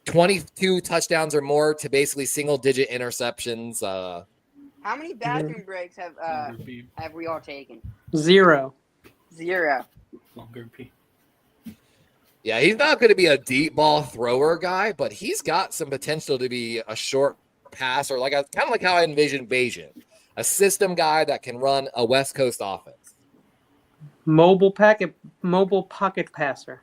22 touchdowns or more to basically single-digit interceptions. How many bathroom breaks have we all taken? 0. 0. Yeah, he's not going to be a deep ball thrower guy, but he's got some potential to be a short passer, kind of like how I envision Bayesian, a system guy that can run a West Coast offense. Mobile pocket passer.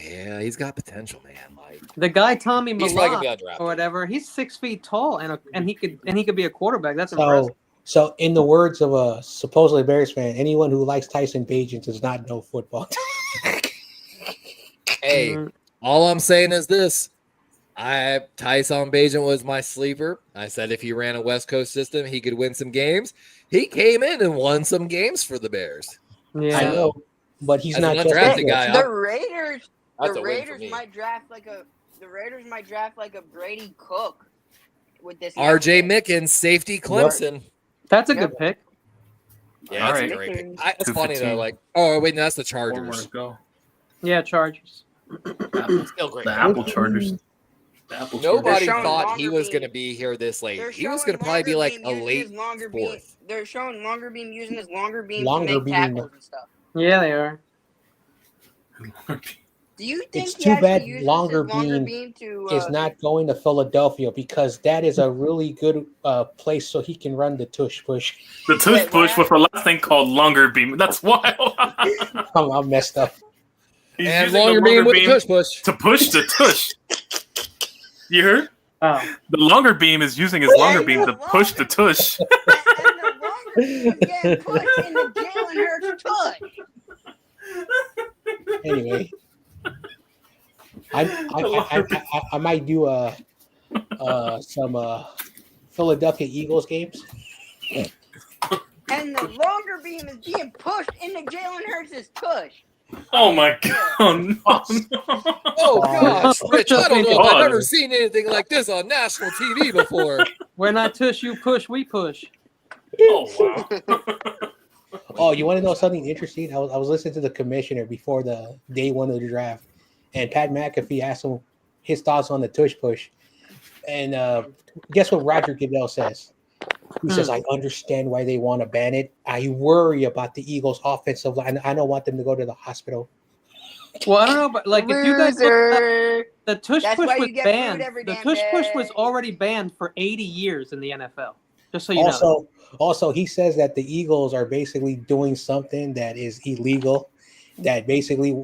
Yeah, he's got potential, man. Like The guy Tommy he's probably gonna Millot be undrafted. or whatever, he's 6 feet tall and he could be a quarterback. That's So, impressive. so in the words of a supposedly Bears fan, anyone who likes Tyson Bagent does not know football. Hey, all I'm saying is this. Tyson Bagent was my sleeper. I said if he ran a West Coast system, he could win some games. He came in and won some games for the Bears. Yeah. I know, but he's As not an just undrafted that. guy, The Raiders. That's The a win for Raiders me. might draft like a. The Raiders might draft like a Brady Cook with this. RJ next pick. Mickens, safety Clemson. That's a Yep. good pick. Yeah, All that's right. a great pick. Mickens. It's funny though. 215. Oh wait, no, that's the 4 more Chargers. to go. Yeah, Chargers. Still great. The Apple Chargers. The Apple Nobody They're showing thought he longer was beam. going to be here this late. They're He was showing going to probably be like longer a beam late using his longer beam. fourth. They're showing longer beam using his longer beam Longer to make beam. tackles and stuff. Yeah, they are. Do you think It's he too actually bad uses Longer his longer Beam beam to is not going to Philadelphia because that is a really good place so he can run the tush push. The tush Wait, what push with a last thing called longer beam. That's wild. I'm messed up. He's And using longer the beam longer with the beam tush push. to push the tush. You heard? Oh. The longer beam is using his longer beam to push the tush. and the longer beam getting pushed into Jalen Hurts' tush. Anyway, I might do some Philadelphia Eagles games. And the longer beam is being pushed into Jalen Hurts' tush. Oh my god! No. Oh gosh, Rich, I don't know if I've God. ever seen anything like this on national TV before. We're not tush, you push, we push. Oh wow! Oh, you want to know something interesting? I was listening to the commissioner before the day one of the draft, and Pat McAfee asked him his thoughts on the tush push, and guess what Roger Goodell says? He says, "I understand why they want to ban it. I worry about the Eagles' offensive line. I don't want them to go to the hospital." Well, I don't know, but like if you guys look up, Loser. the tush That's push why was you get booed banned. every The damn tush push was day. already banned for 80 years in the NFL. Just so you know. Also, he says that the Eagles are basically doing something that is illegal. That basically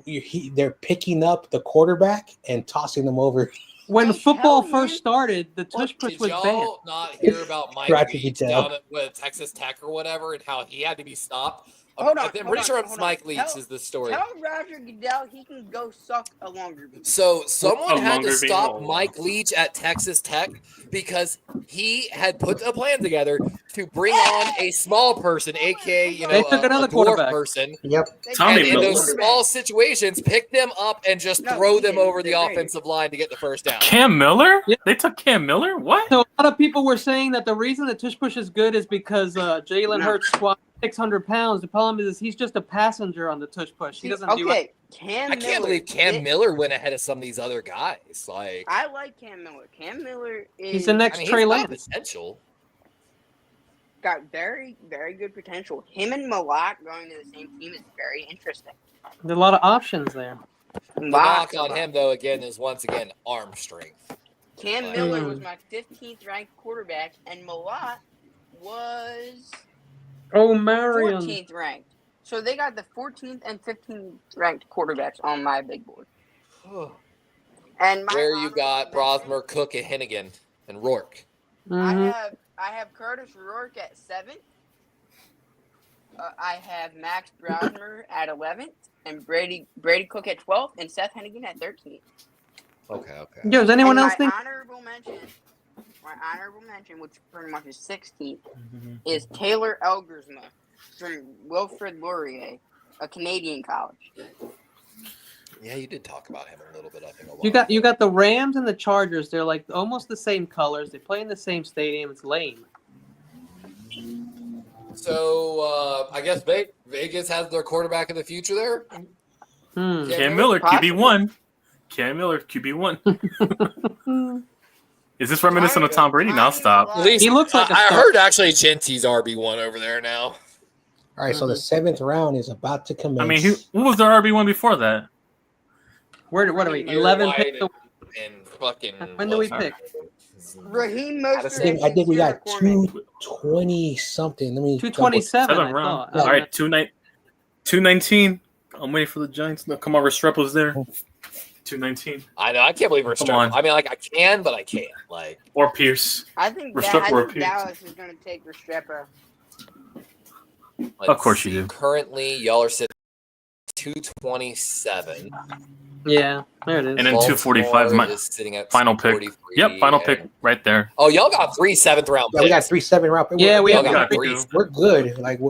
they're picking up the quarterback and tossing them over. When I'm football telling first you. started, the tush push Did was banned. y'all not hear about Mike Roger Leach Goodell. down with Texas Tech or whatever, and how he had to be stopped? Hold on, I'm hold pretty on, sure it's hold on. Mike Leach Tell- is the story. Tell Roger Goodell he can go suck a longer beam. So someone A had longer to beam. stop Oh, wow. Mike Leach at Texas Tech because he had put a plan together to bring on a small person, aka They took another a dwarf quarterback. person, Yep. Tommy and in Miller. those small situations, pick them up and just No, throw he them didn't. over the They're great. offensive line to get the first down. Cam Miller? Yeah. They took Cam Miller? What? So a lot of people were saying that the reason the tush push is good is because Jalen No. Hurts squats 600 pounds. The problem is he's just a passenger on the tush push. He doesn't do it. Okay, Cam I Miller. can't believe Cam did- Miller went ahead of some of these other guys. Like, I like Cam Miller. Cam Miller is He's the next I mean, Trey he's got Lance. potential. got very, very good potential. Him and Malak going to the same team is very interesting. There's a lot of options there. The knock on him, though, again, is once again arm strength. Cam Miller Mm. was my 15th ranked quarterback, and Malak was Oh, Marion. 14th ranked. So they got the 14th and 15th ranked quarterbacks on my big board. And my Where you got honorable mention, Brosmer, Cook, and Hennigan, and Rourke. Mhm. I have Curtis Rourke at 7th. I have Max Brosmer at 11th, and Brady Cook at 12th, and Seth Hennigan at 13th. Okay. Yo, does anyone And else think? my honorable mention, which pretty much is 16th, is Taylor Elgersma from Wilfrid Laurier, a Canadian college. Yeah, you did talk about him a little bit, I think. You got the Rams and the Chargers. They're like almost the same colors. They play in the same stadium. It's lame. So, I guess Vegas has their quarterback of the future there. Hmm. Cam Miller, Possibly. QB1. Cam Miller, QB1. Is this reminiscent of Tom Brady? Now stop. At least He looks like a I star. heard actually Genty's RB1 over there now. All right, so the 7th round is about to commence. I mean, who was the RB1 before that? What are we? Miller 11 White picks. and fucking. When do we pick? Raheem I Mostert. think we got McCormick. 220 something. Let me 227. I Seventh round. thought. All right, 219. I'm waiting for the Giants. No, come on, Restrepo's there. 219. I know. I can't believe we're Come starting. on. I mean, like, I can, but I can't. Like, Or Pierce. I think Restrepo or Pierce. Dallas is going to take Restrepo. Of course you do. Currently, y'all are sitting 227. Yeah, there it is. And then Baltimore 245. My is sitting at final pick. 243, Yep, final and- pick right there. Oh, y'all got 3 7th-round Yeah, picks. we got 3 7 round. Yeah, we Y'all have got three. 3. We're good. Like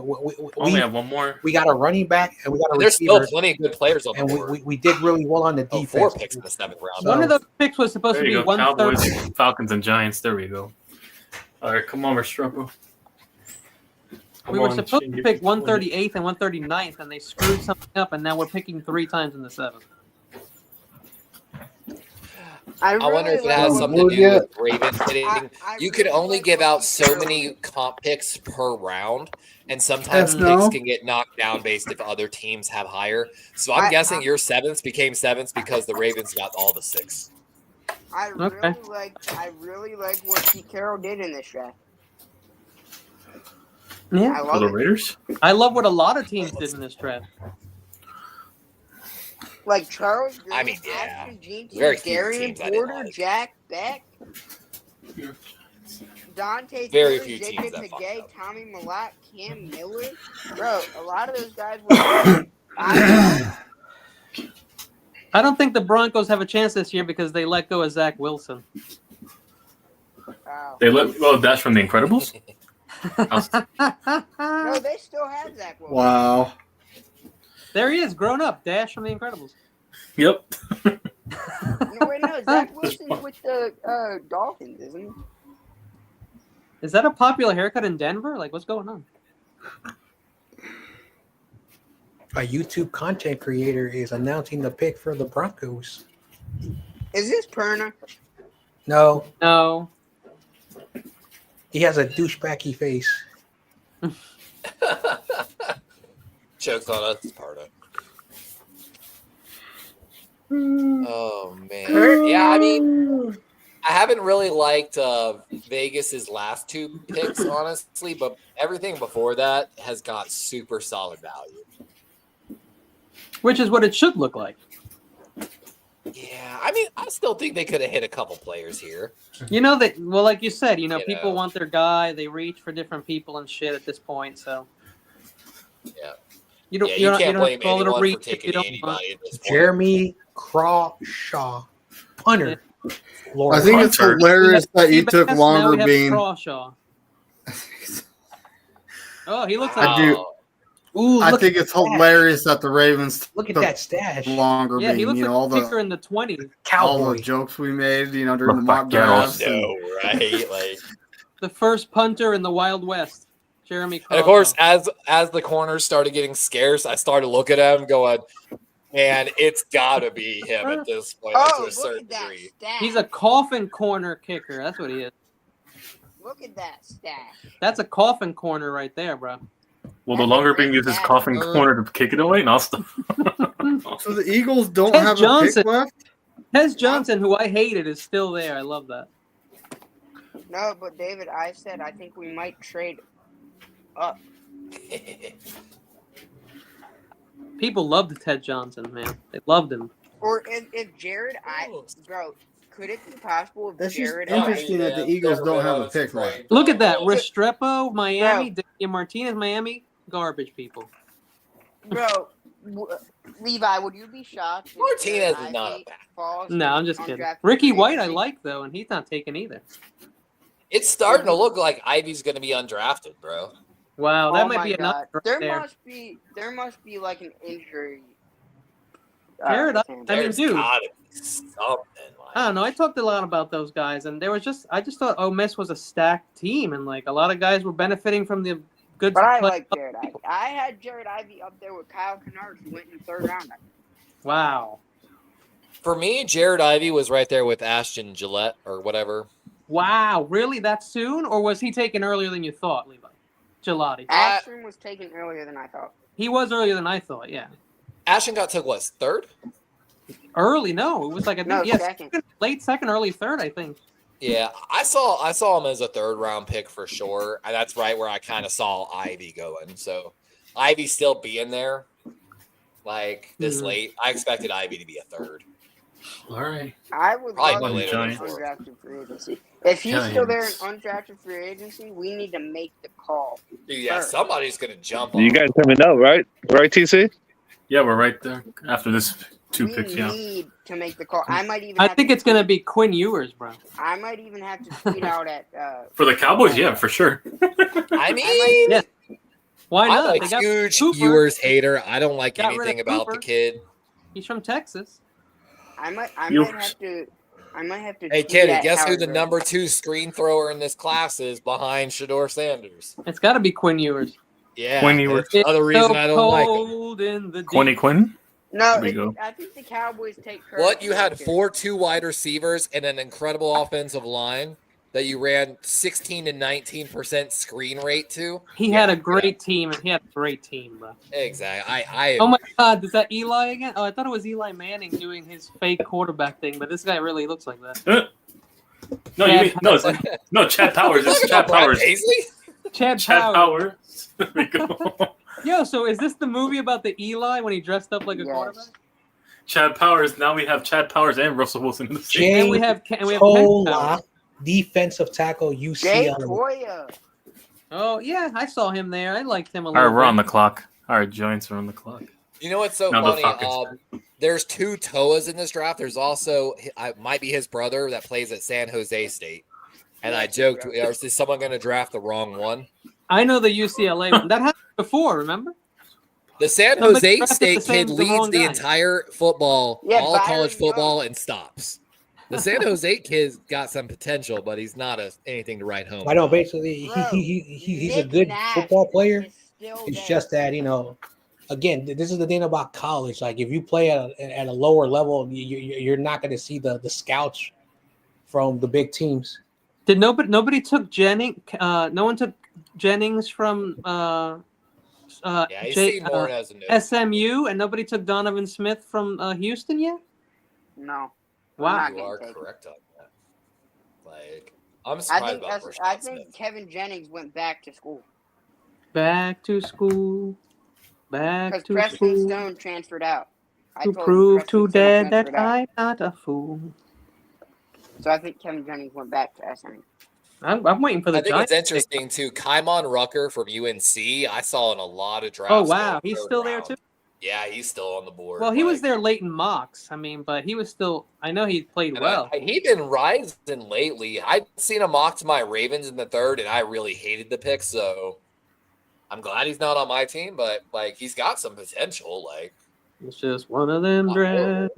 Only have one more. we got a running back and we got a There's still receiver, plenty of good players on the and board. we did really well on the Oh, defense. 4 picks in the 7th round. So- One of those picks was supposed There to you be go. 130. Cowboys, Falcons, and Giants. There we go. All right, come on, Restrepo. We were supposed to pick 138th and 139th, and they screwed something up, and now we're picking 3 times in the 7th. I wonder if it like has what something to Would do ya? with Ravens hitting. I You could really only like give what out Pete so Carroll many did. comp picks per round, and sometimes No. picks can get knocked down based if other teams have higher. So I'm guessing your sevenths became sevenths because the Ravens got all the 6. I Okay. really like what Pete Carroll did in this draft. Yeah. I For love the it. Raiders? I love what a lot of teams did in this draft. Like Charles Green, I mean, yeah. Ashton Jenkins, Very few Darian teams I didn't Porter, like. Jack Beck, Dante Very Taylor, few teams Jacob that fucked Tagay, up. Tommy Millett, Cam Miller. Bro, a lot of those guys were I don't think the Broncos have a chance this year because they let go of Zach Wilson. That's from The Incredibles? No, they still have Zach Wilson. Wow. There he is, grown up, Dash from The Incredibles. Yep. No, Zach Wilson's with the Dolphins, isn't he? Is that a popular haircut in Denver? Like, what's going on? A YouTube content creator is announcing the pick for the Broncos. Is this Perna? No, No. he has a douchebaggy face. Jokes on us, Pardo. Oh man, yeah. I mean, I haven't really liked Vegas's last 2 picks, honestly, but everything before that has got super solid value. Which is what it should look like. Yeah, I mean, I still think they could have hit a couple players here. You know that. Well, like you said, You people know. want their guy. They reach for different people and shit at this point. So Yeah, you don't. yeah, you you don't, can't you don't have blame to call it a anyone for reach if taking you don't want. anybody at this point. Jeremy Crawshaw, punter. Lord I think it's Hunter. hilarious that you Seabass, took now longer we have being. Crawshaw. Oh, he looks I like. do. Ooh, I look think at it's that. hilarious that the Ravens Look at took that stash. longer Yeah, he being. looks You like know, all a kicker the in the 20s. all the Cowboy. jokes we made. You know, during the Look mock back at drafts. us. and- No, right? Like, The first punter in the Wild West, Jeremy Crawshaw. and of course, as the corners started getting scarce, I started looking at him, going, "Man, it's gotta be him at this point, like, to a Look certain at that degree." stash. He's a coffin corner kicker. That's what he is. Look at that stash. That's a coffin corner right there, bro. Will the longer being uses coffin corner to kick it away? No, stop. So the Eagles don't Ted have a Johnson. pick left. Tez Johnson, who I hated, is still there. I love that. No, but David, I said I think we might trade up. People loved Ted Johnson, man. They loved him. Or if Jared, bro, could it be possible if That's just Jared interesting that the Eagles don't have a pick left. Look at that. Restrepo, Miami, Damian Martinez, Miami. Garbage, people. Bro, Levi, would you be shocked? if Martinez Jared is not a Ivey bad. falls No, I'm just to kidding. undrafted Ricky free White, I agency? like, though, and he's not taken either. It's starting to look like Ivy's going to be undrafted, bro. Wow, that Oh might my be enough God. right There there. must be like an injury. Jared, with I him. mean, There's dude. gotta be something. Like, I don't know. I talked a lot about those guys, and I just thought Ole Miss was a stacked team, and like a lot of guys were benefiting from the good. But I play. like Jared Ivey. I had Jared Ivey up there with Kyle Kennard, who went in the 3rd round. Wow, for me, Jared Ivey was right there with Ashton Gillette or whatever. wow, really that soon, or was he taken earlier than you thought, Levi? Gelati. Ashton was taken earlier than I thought. He was earlier than I thought. Yeah, Ashton got took what, 3rd? early. No, it was like No, yes, second. late second, early third, I think. Yeah, I saw him as a 3rd round pick for sure. And that's right where I kind of saw Ivy going. So Ivy still being there, like this Mhm. late. I expected Ivy to be a 3rd. All right. I would Probably love no to later see than an fourth. undrafted free agency. If he's still there in Giants. undrafted free agency, we need to make the call. Dude, yeah, Sure. somebody's gonna jump on. You guys let me know, right? Right, TC? Yeah, we're right there after this 2 We picks. Yeah. need to make the call. I might even. I have think to it's gonna be Quinn Ewers, bro. I might even have to tweet out at. For the Cowboys, yeah, for sure. I mean, Yeah. Why I'm not? a They got huge Cooper. Ewers hater. I don't like Got rid of anything about the Cooper. kid. He's from Texas. I might Ewers. have to. I might have to. Hey, tweet Kitty, at guess who Howard the Rose. number 2 screen thrower in this class is behind Shador Sanders? It's got to be Quinn Ewers. Yeah, Quinn Ewers. that's another reason I don't like him. cold in the Quinny deep. Quinn. No, There we go. I think the Cowboys take care. What, you had 2 wide receivers and an incredible offensive line that you ran 16 to 19% screen rate to? He had a great team, and he had a great team, bro. Exactly. Oh my God, is that Eli again? Oh, I thought it was Eli Manning doing his fake quarterback thing, but this guy really looks like that. No, you mean no, Chad Powers. It's Chad Powers. Chad Powers. There we go. Yo, so is this the movie about the Eli when he dressed up like a quarterback? Chad Powers. Now we have Chad Powers and Russell Wilson in the same. Jay And we have Ken Tola, Powers. defensive tackle, Jay UCLA. Toya. Oh yeah, I saw him there. I liked him a All little. right, we're bit. on the clock. All right, Giants are on the clock. You know what's so No, the funny? Falcons. There's 2 Toas in this draft. There's also might be his brother that plays at San Jose State. And I joked, is someone going to draft the wrong one? I know the UCLA one. That happened before, remember? The San Somebody Jose drafted State the same- kid the wrong leads the guy. entire football, Yeah, all Byron college football, Jones. and stops. The San Jose kid's got some potential, but he's not anything to write home. I know, about. basically, Bro, he's a Nick good Nash football player. is still It's there. just that, again, this is the thing about college. Like, if you play at a lower level, you're not going to see the scouts from the big teams. Did nobody took Jennings? No one took Jennings from Yeah, he's seen more as a nose. SMU, and nobody took Donovan Smith from Houston yet. No. Wow. You are correct on that. Like, I'm I surprised think about I Rashawn think Smith. Kevin Jennings went back to school Back to school. Back because to Preston school. Stone transferred out. I To told him prove Preston to Stone dad that transferred out. I'm not a fool. So I think Kevin Jennings went back to SMU. I'm waiting for the I think Giants. it's interesting too. Kymon Rucker from UNC, I saw in a lot of drafts. Oh wow, going he's third still there round. too. Yeah, he's still on the board. Well, he was like- there late in mocks. I mean, but he was still. I know he played and well. he's been rising lately. I've seen him mock to my Ravens in the 3rd, and I really hated the pick. So I'm glad he's not on my team, but like he's got some potential. Like It's just one of them drafts.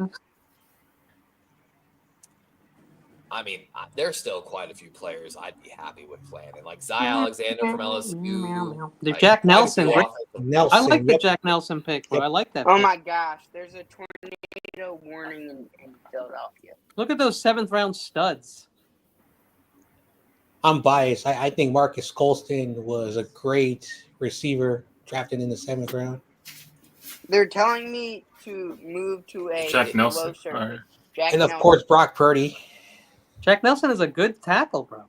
I mean, there's still quite a few players I'd be happy with playing, and like Zy Alexander from LSU. The like, Jack quite a Nelson. few Great. offensive- Nelson. I like the yep. Jack Nelson pick, bro. I like that. Oh pick. my gosh, there's a tornado warning in Philadelphia. Look at those 7th round studs. I'm biased. I think Marcus Colston was a great receiver drafted in the 7th round. They're telling me to move to a Jack low Nelson. surface. All right. Jack And of Nelson. course, Brock Purdy. Jack Nelson is a good tackle, bro.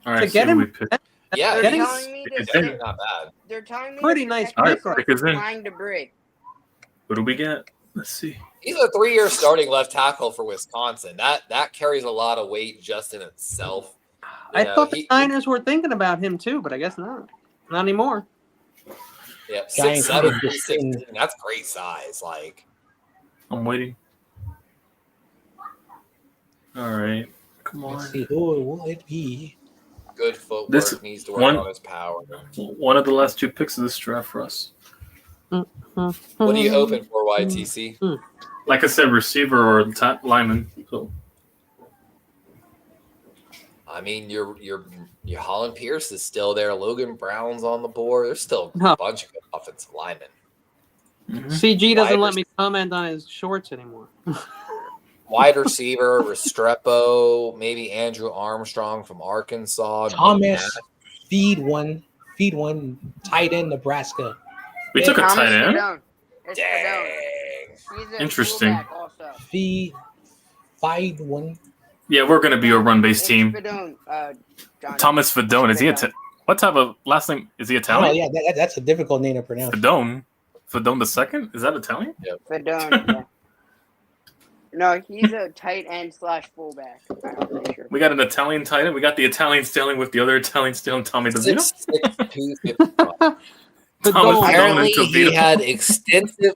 All right, To see get who him- we pick. Yeah, They're Getting- telling me It's to. in. not bad. They're telling me Pretty to nice protect All right, myself pick is from in. flying debris. What do we get? Let's see. He's a 3-year starting left tackle for Wisconsin. That carries a lot of weight just in itself. You I know, thought the he- Niners were thinking about him too, but I guess not. Not anymore. Yeah, Giants 6'7", are just 316. That's great size. Like, I'm waiting. All right. Come on. Let's see who will it be. good footwork. This Needs to work one- on his power. One of the last 2 picks of this draft for us. What are you hoping for, YTC? Like I said, receiver or lineman. So I mean, your Holland Pierce is still there. Logan Brown's on the board. There's still a No. bunch of good offensive linemen. CG doesn't Wide let me comment on his shorts anymore. Wide receiver, Restrepo, maybe Andrew Armstrong from Arkansas. Thomas, feed one, tight end, Nebraska. we took a Thomas tight end. Fedone. It's Fedone. Dang. He's a Interesting. fullback also. Feed one. Yeah, we're gonna be a run-based It's team. Fedone, Johnny. Thomas Fedone. Is he what type of last name? Is he Oh Italian? yeah, that's a difficult name to pronounce. Fedone. Fedone the second? Is that Italian? Fedone, yeah. No, he's a tight end / fullback. I'm pretty sure. We got an Italian tight end. We got the Italian stealing with the other Italian stealing, Tommy DeVito. 6'6", 255. Thomas Fedone. Fedone Apparently, and he DeVito. had extensive.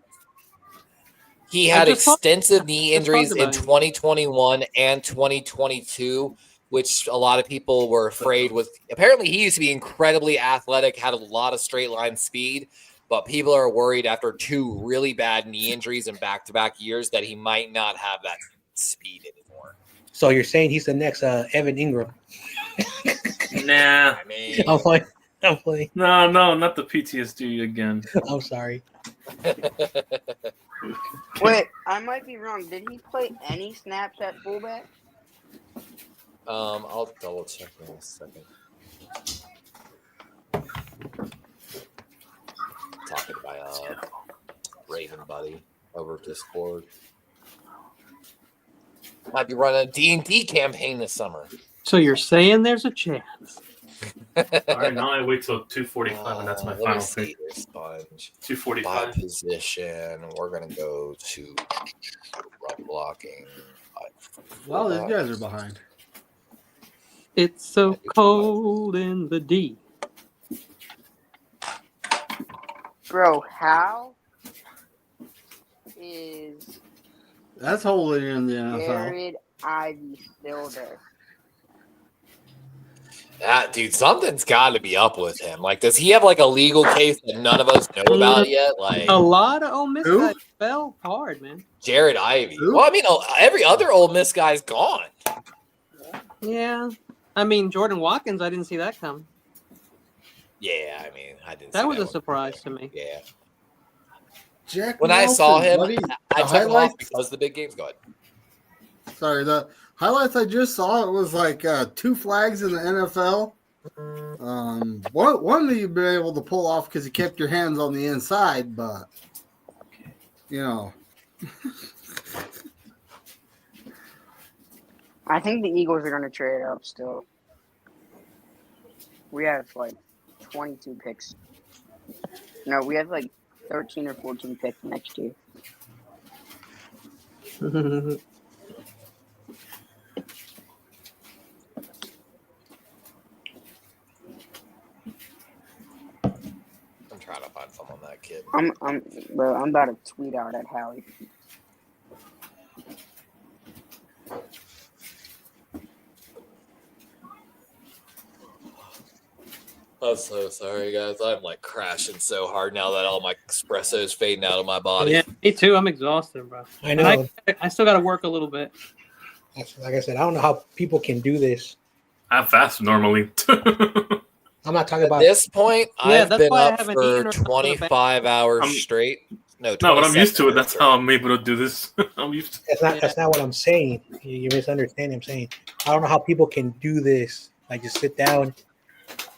He had just talked- extensive knee just talked injuries in about him. 2021 and 2022, which a lot of people were afraid was. Apparently, he used to be incredibly athletic, had a lot of straight line speed, but people are worried after 2 really bad knee injuries in back-to-back years that he might not have that speed anymore. So you're saying he's the next Evan Ingram? Nah. I mean, I'm playing. No, not the PTSD again. I'm sorry. Wait, I might be wrong. Did he play any snaps at fullback? I'll double check in a second. Talking to my Raven buddy over Discord. Might be running a D&D campaign this summer. So you're saying there's a chance? All right, now I wait till 2:45, and that's my Let me final see pick. here, Sponge. 2:45. By position, we're gonna go to run blocking. Wow, these guys are behind. It's so cold in the D. Bro, how is That's holding in the NFL. Jared Ivey still there? That dude, something's got to be up with him. Like, does he have like a legal case that none of us know about yet? Like, A lot of Ole Miss Who? guys fell hard, man. Jared Ivey. Who? Well, I mean, every other Ole Miss guy's gone. Yeah. I mean, Jordan Watkins, I didn't see that come. Yeah, I mean, I didn't. That see was a one. surprise to me. Yeah. Jack When I Nelson, saw him, buddy. I The took him off highlights- because the big game's going. Sorry, the highlights I just saw, it was like 2 flags in the NFL. One that you've been able to pull off because you kept your hands on the inside, but you know. I think the Eagles are going to trade up still. We have like 22 picks. No, we have like 13 or 14 picks next year. I'm trying to find someone that kid. I'm about to tweet out at Hallie. I'm so sorry, guys. I'm like crashing so hard now that all my espresso's fading out of my body. Yeah, me too. I'm exhausted, bro. I know. I still got to work a little bit. Like I said, I don't know how people can do this. I fast normally. I'm not talking At about. this point, Yeah, I've that's been why I up haven't for eaten or gone to the 25 hours I'm- straight. No, No, but I'm used to it. 27 That's hours how I'm able to do this. I'm used to That's not what I'm saying. You misunderstand. I'm saying I don't know how people can do this. Like just sit down.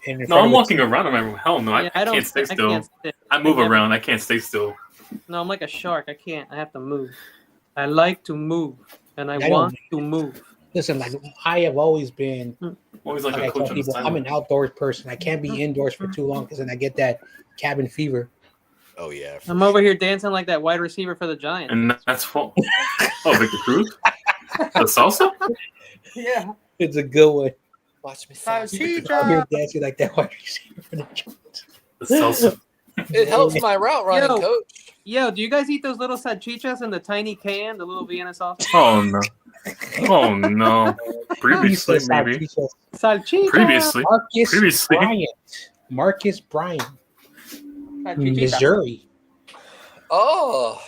And in No, front I'm of a walking around. I'm like, hell no, Yeah, I can't stay still. can't sit. I move never- around. I can't stay still. No, I'm like a shark. I can't. I have to move. I like to move, and I I want don't- to move. Listen, like I have always been. Always like Like a I coach tell on the people, I'm sideline. an outdoors person. I can't be indoors for too long because then I get that cabin fever. Oh, yeah. for I'm over here dancing like that wide receiver for the Giants. And that's what. Oh, Victor Cruz? The salsa? Yeah. It's a good one. Watch me. I'm here dancing like that wide receiver for the Giants. The salsa. It helps my route running, Yo. coach. Yo, do you guys eat those little salchichas in the tiny can, the little Vienna sausage? Oh no. Oh no. Previously, He said maybe. Salchicha. Previously. Previously. Marcus Bryant, Salchichita. Missouri. Oh.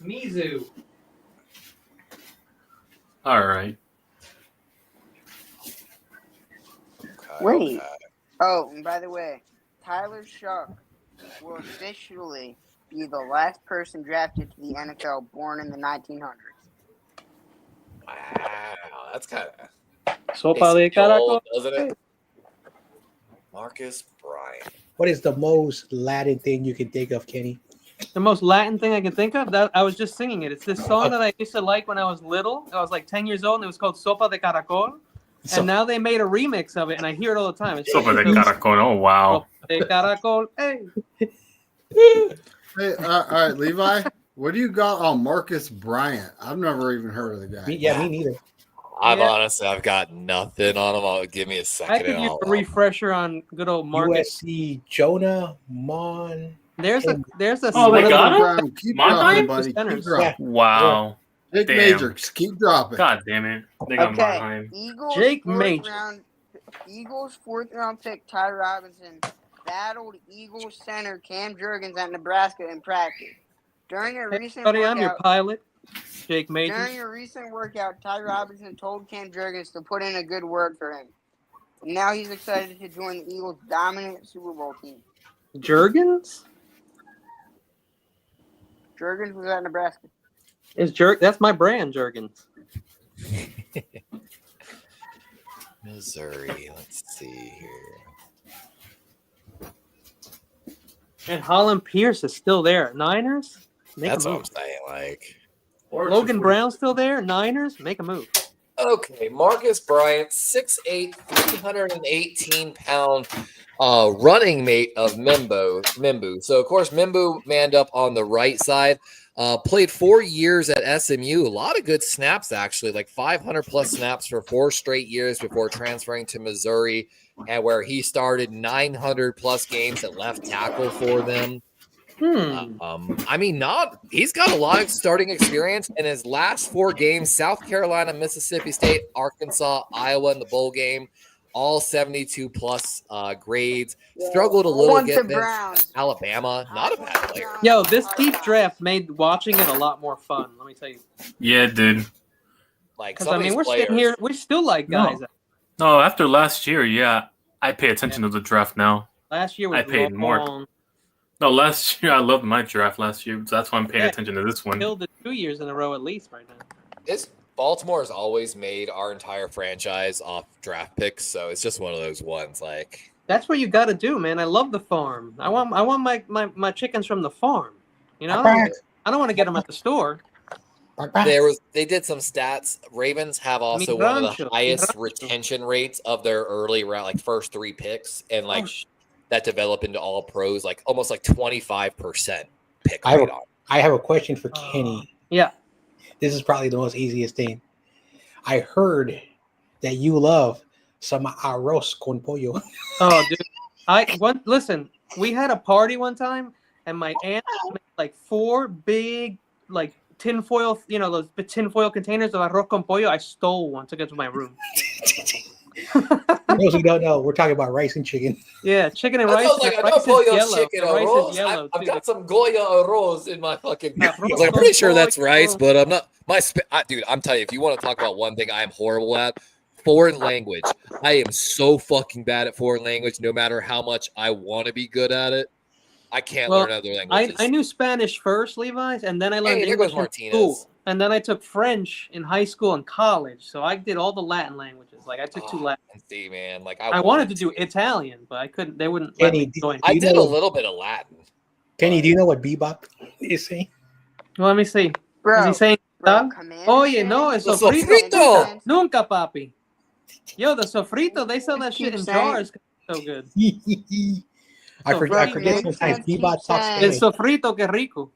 Mizu. All right. Okay, Wait. okay. Oh, and by the way, Tyler Shuck will officially be the last person drafted to the NFL born in the 1900s. Wow. That's kind of. Sopa de caracol. Doesn't it? Marcus Bryant. What is the most Latin thing you can think of, Kenny? The most Latin thing I can think of, that I was just singing it. It's this song that I used to like when I was little. I was like 10 years old, and it was called Sopa de Caracol. So- And now they made a remix of it, and I hear it all the time. It's Sopa de caracol. Oh wow. Sopa de Caracol. Hey. Hey, all right, Levi, what do you got on Marcus Bryant? I've never even heard of the guy. Me neither. I've got nothing on him. Give me a I second. could and use I'll- a refresher on good old Marcus. USC Jonah Mon. There's a Oh, they Whatever, got him? Brown, keep Mannheim? dropping, buddy. Keep Centers. dropping. Wow. Big Damn. major. Keep dropping. God damn it. They got Okay, behind. Jake Major. Eagles fourth round pick Ty Robinson battled Eagles center Cam Jurgens at Nebraska in practice. During a recent Buddy, I'm your workout, pilot, Jake during Major. a recent workout, Ty Robinson told Cam Jurgens to put in a good word for him. And now he's excited to join the Eagles' dominant Super Bowl team. Jurgens? Jergens was at Nebraska. That's my brand, Jergens. Missouri. Let's see here. And Holland Pierce is still there. Niners? Make That's a what move. I'm saying. Like, Logan Brown still there. Niners? Make a move. okay, Marcus Bryant, 6'8", 318-pound running mate of Mimbu. So, of course, Mimbu manned up on the right side. Played 4 years at SMU. A lot of good snaps, actually, like 500-plus snaps for 4 straight years before transferring to Missouri, and where he started 900-plus games at left tackle for them. I mean, he's got a lot of starting experience in his last 4 games: South Carolina, Mississippi State, Arkansas, Iowa in the bowl game, all 72-plus grades. Struggled a little bit against Alabama. Not a bad player. Yo, this deep draft made watching it a lot more fun. Let me tell you. Yeah, dude. Like, Because I mean, we're sitting here, we still like guys. No, after last year, yeah, I pay attention to the draft now. Last year was I paid more. long. No, last year I loved my draft last year, so that's why I'm paying attention to this one. Killed it 2 years in a row at least right now. Baltimore has always made our entire franchise off draft picks, so it's just one of those ones. Like, that's what you got to do, man. I love the farm. I want my chickens from the farm. You know, I don't want to get them at the store. They did some stats. Ravens have also one of the highest retention rates of their early round, like first 3 picks, and like that develop into all pros, like almost like 25% pick rate on. I have a question for Kenny. Yeah. This is probably the most easiest thing. I heard that you love some arroz con pollo. Oh, dude. Listen, we had a party one time, and my aunt made like 4 big, like, tinfoil, those tinfoil containers of arroz con pollo. I stole one, took it to my room. For those who don't know, we're talking about rice and chicken. Yeah, chicken and rice. I know pollo chicken arroz. I've got some Goya arroz in my fucking. I'm pretty sure that's rice, but I'm not. Dude, I'm telling you, if you want to talk about one thing I am horrible at, foreign language. I am so fucking bad at foreign language. No matter how much I want to be good at it, I can't learn other languages. I knew Spanish first, Levi's, and then I learned English in school. And then I took French in high school and college. So I did all the Latin languages. Like I took 2 Latin. See, man, like I wanted to do Italian, but I couldn't. They wouldn't. Kenny, I did a little bit of Latin. Kenny, do you know what bebop is saying? Well, let me see. Bro, is he saying? Oye, no, es sofrito. Nunca, papi. Yo, the sofrito. They sell that shit in jars. So good. I forget sometimes Bebop talks Spanish. El sofrito, que rico.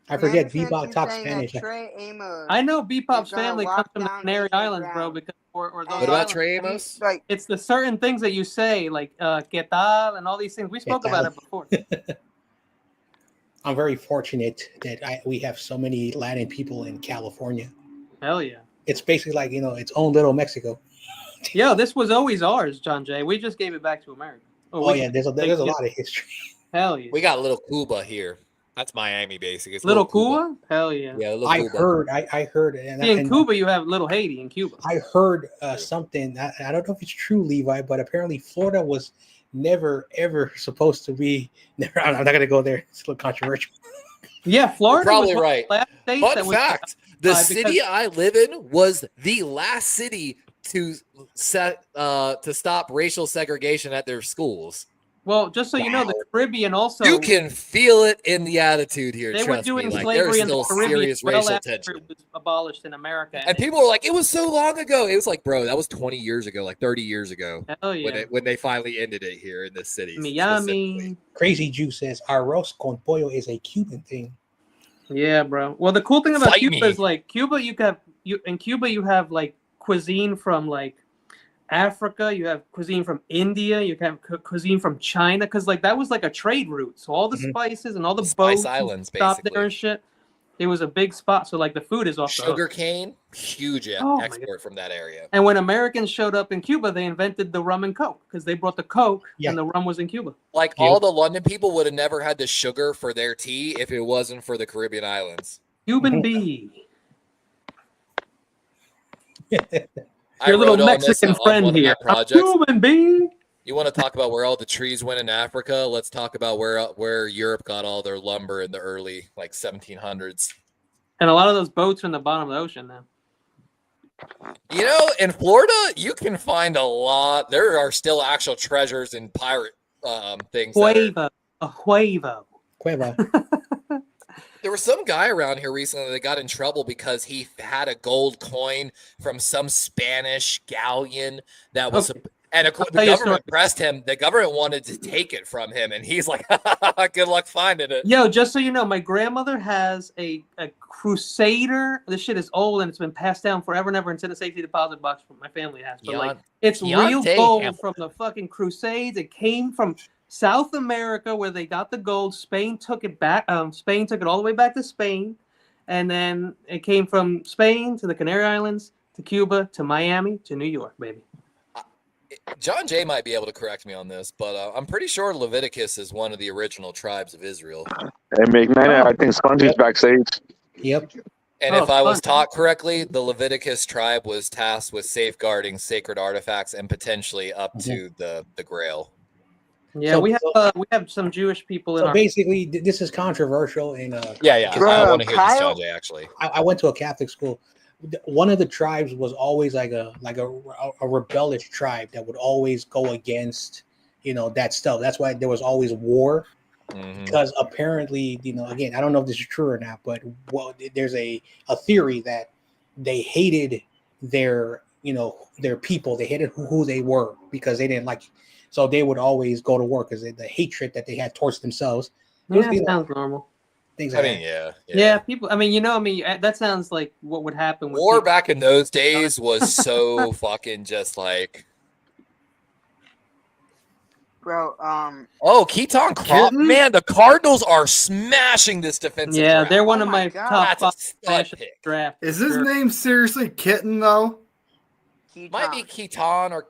I forget Bebop talks Spanish. I know Bebop's family comes from the Canary Islands, bro. Because or those what about Trey Amos? It's the certain things that you say, like "qué tal" and all these things. We spoke about it before. I'm very fortunate that we have so many Latin people in California. Hell yeah! It's basically like its own little Mexico. Yo, this was always ours, John Jay. We just gave it back to America. Oh yeah, there's a lot of history. Hell yeah! We got little Cuba here. That's Miami, basically. It's little Cuba? Hell yeah! Yeah, I heard. And in Cuba, you have little Haiti in Cuba. I heard something. I don't know if it's true, Levi, but apparently Florida was never ever supposed to be. I'm not gonna go there. It's a little controversial. Yeah, Florida. You're probably was right. Fun fact: the city I live in was the last city to stop racial segregation at their schools. Well, just so you know, the Caribbean also. You can feel it in the attitude here. They were doing me. slavery in the still Caribbean serious well racial after tension. it was abolished in America. And people were like, "It was so long ago." It was like, bro, that was 20 years ago, like 30 years ago. Hell yeah! When they finally ended it here in this city. Miami. Crazy Juice says arroz con pollo is a Cuban thing. Yeah, bro. Well, the cool thing about Cuba is like Cuba, you have like cuisine from like Africa, you have cuisine from India, you have cuisine from China, because like that was like a trade route. So all the spices and all the boats islands stopped there and shit. It was a big spot. So like the food is off the hook. Sugar cane, huge export from that area. And when Americans showed up in Cuba, they invented the rum and Coke because they brought the Coke and the rum was in Cuba. Like all the London people would have never had the sugar for their tea if it wasn't for the Caribbean islands. Cuban bee. Your little Mexican friend here. Cuban bee. You want to talk about where all the trees went in Africa? Let's talk about where Europe got all their lumber in the early 1700s. And a lot of those boats are in the bottom of the ocean now. In Florida, you can find a lot. There are still actual treasures in pirate things. Huevo. A huevo. There was some guy around here recently that got in trouble because he had a gold coin from some Spanish galleon that was, and the government pressed him. The government wanted to take it from him, and he's like, "Good luck finding it." Yo, just so you know, my grandmother has a Crusader. This shit is old and it's been passed down forever and ever. It's in a safety deposit box from my family has, but it's real gold from the fucking Crusades. It came from South America where they got the gold. Spain took it back. Spain took it all the way back to Spain, and then it came from Spain to the Canary Islands to Cuba to Miami to New York, baby. John Jay might be able to correct me on this, but I'm pretty sure Leviticus is one of the original tribes of Israel. And McKnight, I think Spongy's backstage. Yep. And if I was taught correctly, the Leviticus tribe was tasked with safeguarding sacred artifacts and potentially up to the Grail. Yeah, So- we have some Jewish people in So our. basically, this is controversial. And Yeah. I want to hear this, John Jay. Actually, I went to a Catholic school. One of the tribes was always like a rebellious tribe that would always go against, that stuff. That's why there was always war, because apparently, again, I don't know if this is true or not, but there's a theory that they hated their people. They hated who they were because they didn't like. So they would always go to war because the hatred that they had towards themselves. Yeah, sounds normal. Things I like mean, that. yeah. People. That sounds like what would happen. With War people. back in those days was so fucking just like. Bro, Oh, Keaton Crop, man, the Cardinals are smashing this defensive. Yeah, draft. they're one of my top That's a 5 stud pick. draft. Is his name seriously Kitten though? Might be Keaton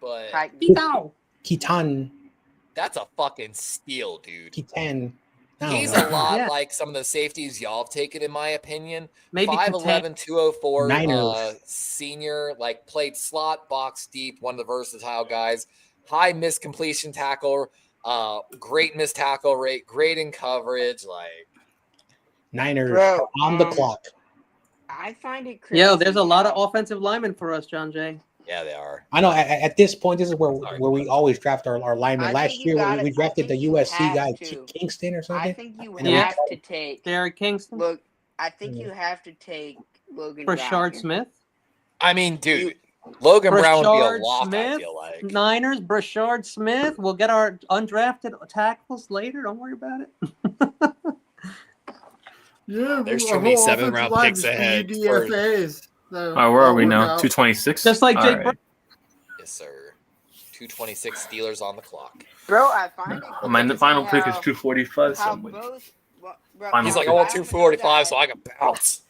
but Keaton. that's a fucking steal, dude. Keaton. He's a lot like some of the safeties y'all have taken, in my opinion. Maybe 5'11", 204, Niners. senior, played slot, box deep, one of the versatile guys. High missed completion tackle, great missed tackle rate, great in coverage. Niners Bro, on the clock. I find it crazy. Yo, there's a lot of offensive linemen for us, John Jay. Yeah, they are. I know at this point, this is where we always draft our linemen. Last year, we drafted the USC guy, Kingston or something. I think you And then we have to take Derek Kingston. Look, I think you have to take Logan Brashard Brown. Smith. I mean, dude, Logan Brown would be Brashard a lock, Smith, I feel like. Niners, Brashard Smith. We'll get our undrafted tackles later. Don't worry about it. Yeah, There's our too many whole 7th round offensive picks line is ahead. DFAs. All right, where are we now? Out. 226. Just like Jake Brown. Yes, sir. 226 Steelers on the clock. Bro, I find it My crazy final pick is how- 245. how So both, bro, Final He's like, pick. I want 245 so I can bounce.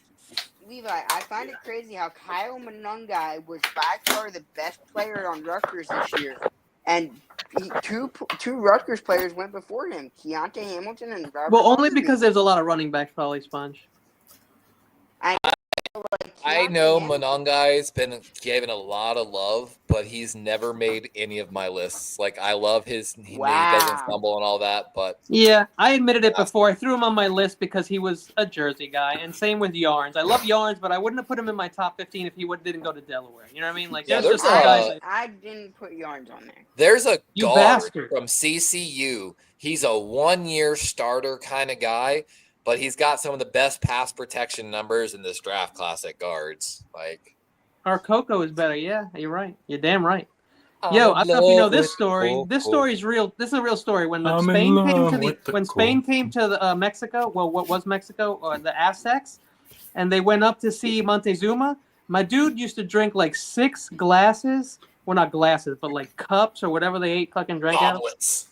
Levi, I find it crazy how Kyle Monangai was by far the best player on Rutgers this year. And two Rutgers players went before him, Keontae Hamilton and Robert. Well, only Humphrey. because there's a lot of running backs, probably, Sponge. I know Monongai's been given a lot of love, but he's never made any of my lists. I love he doesn't fumble and all that, but Yeah, I admitted it before. I threw him on my list because he was a Jersey guy, and same with Yarns. I love Yarns, but I wouldn't have put him in my top 15 if he didn't go to Delaware. You know what I mean? Yeah, there's just there's some guys. I didn't put Yarns on there. there's a You guard bastard. from CCU. He's a 1-year starter kind of guy, but he's got some of the best pass protection numbers in this draft class at guards. Our Coco is better. Yeah, you're right. You're damn right. Yo, I don't know if you know this story. This story is real. This is a real story. When I'm in Spain came love to with the Spain came to Mexico, well, what was Mexico or the Aztecs, and they went up to see Montezuma. My dude used to drink 6 glasses. Well, not glasses, but cups or whatever they ate, fucking drank out of. Goblets.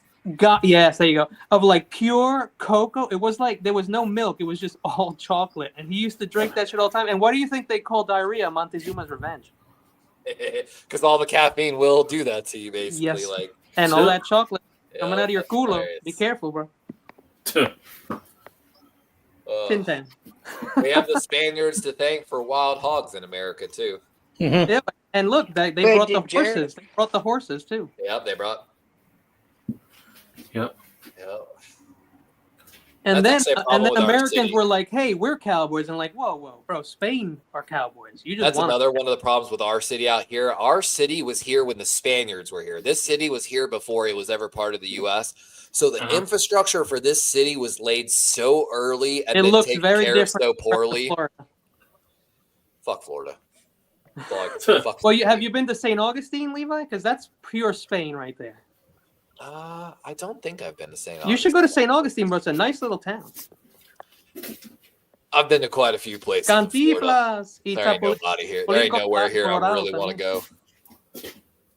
Yes, there you go. Of pure cocoa. It was there was no milk. It was just all chocolate. And he used to drink that shit all the time. And what do you think they call diarrhea Montezuma's Revenge? Because all the caffeine will do that to you, basically. Yes. And all that chocolate coming out of your that's cooler. hilarious. Be careful, bro. Ugh. Tintin. We have the Spaniards to thank for wild hogs in America, too. Mhm. Yeah, and look, they Wait, brought the did Jared- horses. They brought the horses too. Yep, they brought. Yep. Yep. And That's then actually a problem with our Americans city. were like, "Hey, we're Cowboys," and like, "Whoa, bro, Spain are Cowboys. You just That's want another one of the problems with our city out here. Our city was here when the Spaniards were here. This city was here before it was ever part of the U.S. So the infrastructure for this city was laid so early and It then looks taken very care of different so from poorly. Florida. Fuck Florida. That's all I can say. Fuck. Well, have you been to St. Augustine, Levi? Because that's pure Spain right there. I don't think I've been to St. You should go to St. Augustine, bro. It's a nice little town. I've been to quite a few places. in Florida. Cantinflas y There ain't Chapulín. nobody here. There ain't nowhere here I really want to go.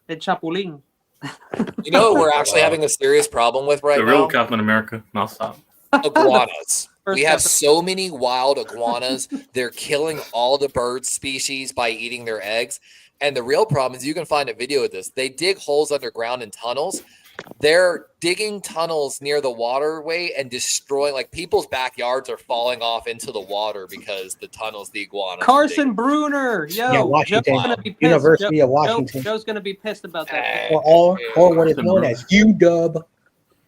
El Chapulín. You know what we're actually having a serious problem with right The real now? Captain America. No, stop. Iguanas. We have First so many wild iguanas. They're killing all the bird species by eating their eggs. And the real problem is you can find a video of this. They dig holes underground in tunnels. They're digging tunnels near the waterway and destroying, like people's backyards are falling off into the water because the tunnels the iguanas. are Carson Bruner. Yo, Yeah, Washington. Joe's gonna be pissed. University of Washington. Joe's gonna be pissed about that. Or what is known as UW.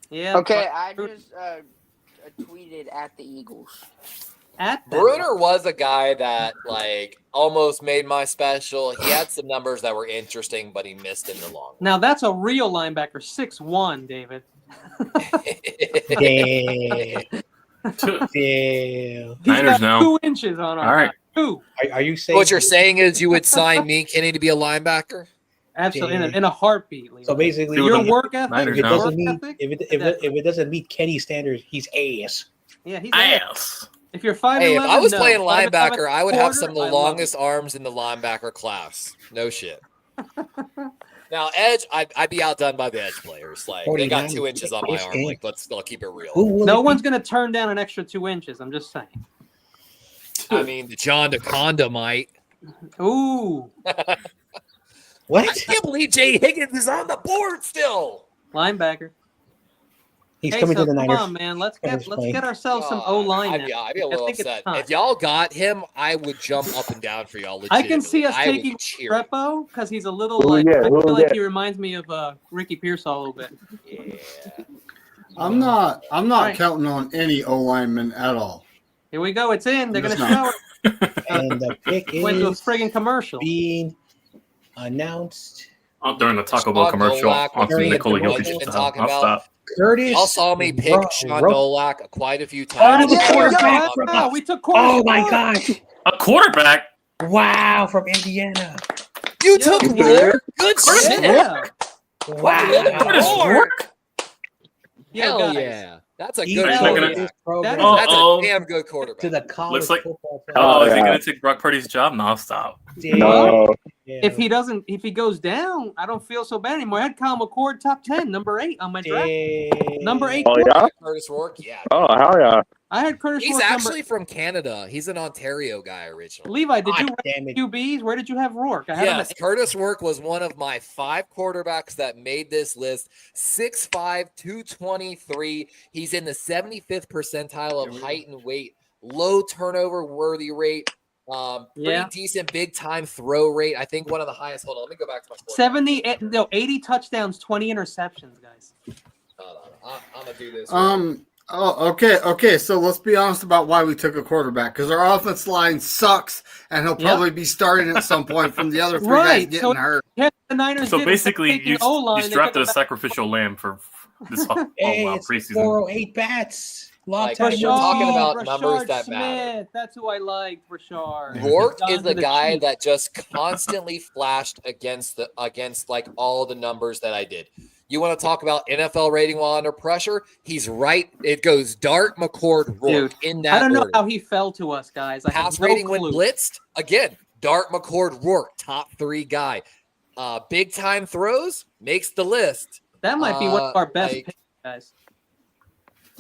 Yeah. Okay, I just tweeted at the Eagles. At them. Bruner was a guy that like almost made my special. He had some numbers that were interesting, but he missed in the long Now that's a real linebacker, 6'1", David. Yeah. Yeah. He's Niners got now. 2 inches on our All right. guy. 2. Are you saying What you're saying is you would sign me, Kenny, to be a linebacker? Absolutely, in a heartbeat. Levi. so? Basically, See what Your the work ethic. Niners if it now. doesn't Work meet ethic? if it doesn't meet Kenny's standards, he's ass. Yeah, he's Ass. If you're 5'11", Hey, if I was no. playing 5'11", linebacker, I would have quarter, some of the I love longest arms in the linebacker class. No shit. Now, edge, I'd be outdone by the edge players. Like they got 49 2 inches on my is arm. game. Like I'll keep it real. Who will No it one's be? gonna turn down an extra 2 inches. I'm just saying. I mean, the John DeConda might. Ooh, I What? can't believe Jay Higgins is on the board still. linebacker. He's Hey, coming so to the come Niners. on, man. Let's At get this point. ourselves some God, O line. I'd be a little upset. If y'all, y'all got him, I would jump up and down for y'all. I can see us legitimately. I would taking cheer. Repo because he's a little Who like we get? I Who feel we like get? he reminds me of Ricky Pearsall a little bit. Yeah. I'm not Right. counting on any O lineman at all. Here we go. It's in. They're gonna Just show it. And the pick Went to a is friggin' commercial. being announced. Oh, during the Taco Bell Sean commercial Nolak on was being Nikola promoted Jokic. and I'll talking about- stop. Curtis. Y'all saw me pick Ro- Sean Ro- Nolak quite a few Oh, times. the quarterback. Wow, we took Oh my gosh! A quarterback? Wow, from Indiana. You Yeah. took Rourke? Good shit. Yeah. Wow. Curtis Rourke? Hell guys. yeah. That's a He good Are you took taking quarterback. this program That is- That's Uh-oh. a damn good quarterback. to the college Looks like- football Oh, playoff. is he yeah. going to take Brock Purdy's job? No, stop. No. Yeah. If he goes down, I don't feel so bad anymore. I had Kyle McCord top 10, number 8 on my draft. Damn. Number 8. Oh yeah. Curtis Rourke? Yeah. Oh hell yeah. I had Curtis He's Rourke actually from Canada. He's an Ontario guy originally. Levi, did you God rank damn it. QBs? Where did you have Rourke? I had him Yes, at Curtis Rourke was one of my 5 quarterbacks that made this list. 6'5", 223. He's in the 75th percentile of height and weight. Low turnover worthy rate. Pretty Yeah. decent big time throw rate. I think one of the highest. Hold on, let me go back to my 80 touchdowns, 20 interceptions, guys. I'm gonna do this. Oh, okay. So let's be honest about why we took a quarterback because our offense line sucks, and he'll probably be starting at some point from the other 3 guys Right, getting so- hurt. Yeah, the Niners So did basically, taking you O-line, they drafted took a sacrificial lamb for this Hey, wow, it's preseason. 408 bats. Long Like, time we're no talking see. about Rashard numbers that Smith. matter. That's who I like, Rashard. Rourke Gone is to the guy Chiefs. that just constantly flashed against like all the numbers that I did. You want to talk about NFL rating while under pressure? He's right. It goes Dart, McCord, Rourke in that I don't know order. how he fell to us, guys. I Pass have no rating when clue. blitzed. Again, Dart, McCord, Rourke, top 3 guy. Big time throws makes the list. That might be one of our best like- picks, guys.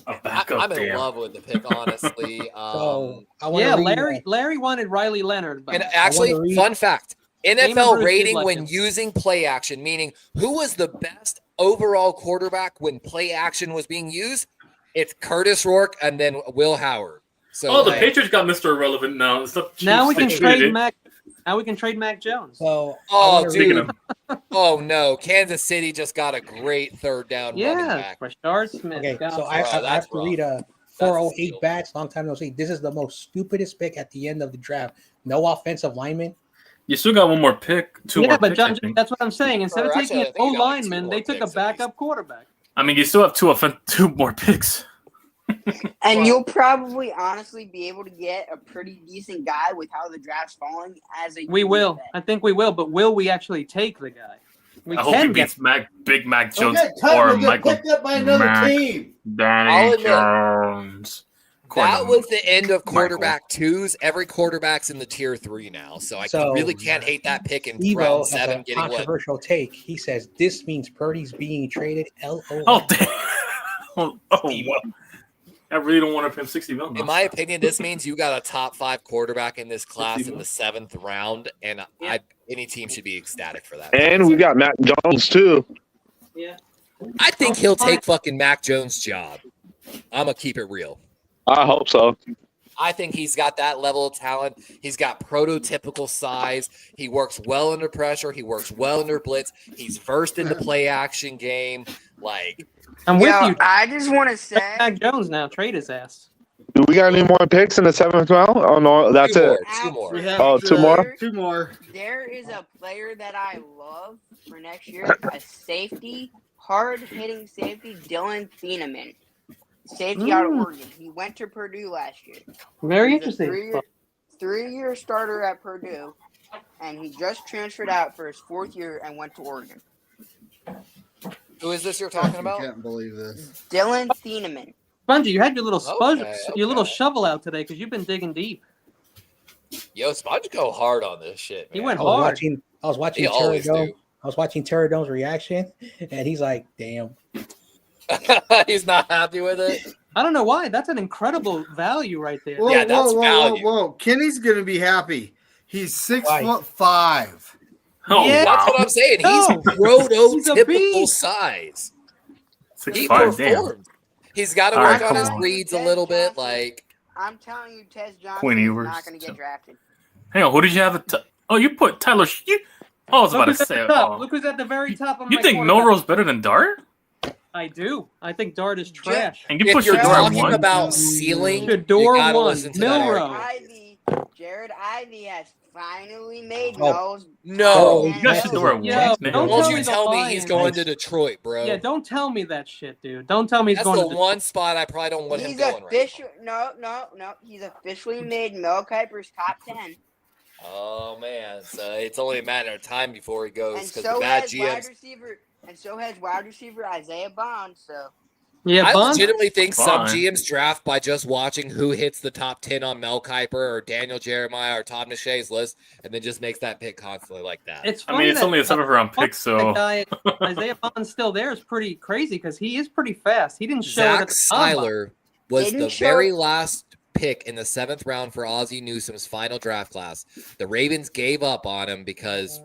A backup, I'm in damn. love with the pick, honestly. So I want Yeah, to read Larry wanted Riley Leonard, but And actually, read- fun fact: Damon NFL Bruce rating did like when him. using play action, meaning who was the best overall quarterback when play action was being used? It's Curtis Rourke and then Will Howard. So Oh, the like, Patriots got Mr. Irrelevant now. It's the now we can Chiefs trade traded. Mac. Now we can trade Mac Jones. So Oh, I wanna Speaking read- of, Oh no, Kansas City just got a great third down running Yeah, back. Rashard Smith. okay, Got so him. I Bro, that's have to rough. read a That's a 408 steal. bats. Long time no see. This is the most stupidest pick at the end of the draft. No offensive lineman. you still got one more pick, two Yeah, more but picks, I John, think. that's what I'm saying. Instead of Or taking actually, I an think O he got like two lineman, more they took a picks at least. backup quarterback. I mean, you still have two more picks. And Well- you'll probably honestly be able to get a pretty decent guy with how the draft's falling as a We unique will. bet. I think we will. But will we actually take the guy? We I hope he can get. beats Big Mac He'll Jones get cut. or He'll get Michael picked up by another Mack. team. I'll Danny admit, Jones. That was the end of Michael. quarterback twos. Every quarterback's in the tier 3 now, so I So, really can't hate that pick in Evo round has 7 a getting what. controversial take. He says this means Purdy's being traded. LOL. Oh, damn. Oh, wow. I really don't want to pay him $60 million. In my opinion, this means you got a top 5 quarterback in this class in the 7th round, and any team should be ecstatic for that. And we got Matt Jones too. Yeah. I think he'll take fucking Mac Jones' job. I'm gonna keep it real. I hope so. I think he's got that level of talent. He's got prototypical size. He works well under pressure. He works well under blitz. He's versed in the play action game. Like, I'm with Yo, you. I just want to say, Mac Jones now. Trade his ass. Do we got any more picks in the 7th round? Oh no, that's two it. more, two more. We have Oh, two more? Two more. there is a player that I love for next year, a safety, hard-hitting safety, Dylan Thieneman. Safety out of Oregon. He went to Purdue last year. Very He's a interesting. three-year starter at Purdue, and he just transferred out for his 4th year and went to Oregon. Who is this you're talking I about? can't believe this. Dylan Thieneman. Spongy, you had your little Okay, your little okay. shovel out today because you've been digging deep. Yo, Sponge go hard on this shit. He man. went I was hard. watching. I was watching He always Terradome. do. I was watching Terradome's reaction, and he's like, "Damn." He's not happy with it. I don't know why. That's an incredible value right there. Whoa, Yeah, that's whoa, whoa, value. whoa, whoa. Kenny's gonna be happy. He's 6'5". Oh, Yeah. wow. That's what I'm saying. No. He's He's a prototypical beast. size. He 6'5", damn. performed. He's got to All work right, on come his on. reads a little bit. Like, I'm telling you, Tez Johnson Quinn is Ewers, not going to get too. drafted. Hang on, who did you have? Oh, you put Tyler. I was Look about to who's at say. the top. Oh. Look who's at the very top of You my think quarterback. Milroe's better than Dart? I do. I think Dart is trash. And you if put you're Shador at talking 1? about ceiling, you Shador gotta one. listen to that Milroe. argument. Jared Ivey has finally made Oh. Mel's No. Oh, top you 10 got list. Shador at Yo, one. don't Don't tell you me tell the me he's Lions. going to Detroit, bro. Yeah, don't tell me that shit, dude. Don't tell me he's That's going the to one spot I probably don't want him He's going right. official. No. He's officially made Mel Kiper's top 10. Oh man, so it's only a matter of time before he goes And because so the bad has wide GMs. receiver. And so has wide receiver Isaiah Bond. So Yeah, I Bond. legitimately think some Fine. GMs draft by just watching who hits the top 10 on Mel Kiper or Daniel Jeremiah or Todd McShay's list, and then just makes that pick constantly like that. It's I funny mean, it's that- only a 7th round pick, that so. guy, Isaiah Bond's still there is pretty crazy because he is pretty fast. He didn't show it Zach at the combine. Seiler was Didn't the show- very last pick in the 7th round for Ozzie Newsome's final draft class. The Ravens gave up on him because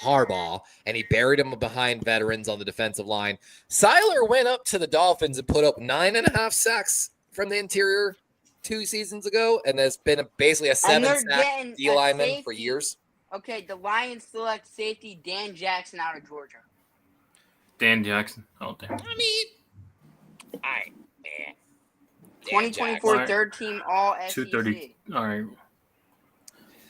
Harbaugh, and he buried him behind veterans on the defensive line. Seiler went up to the Dolphins and put up 9.5 sacks from the interior 2 seasons ago, and has been basically a and they're 7-sack getting D a lineman for safety. years. Okay, the Lions select safety Dan Jackson out of Georgia. Dan Jackson. Oh, damn. I mean, man. Dan 2024 Jackson. third team All SEC. 230. All right.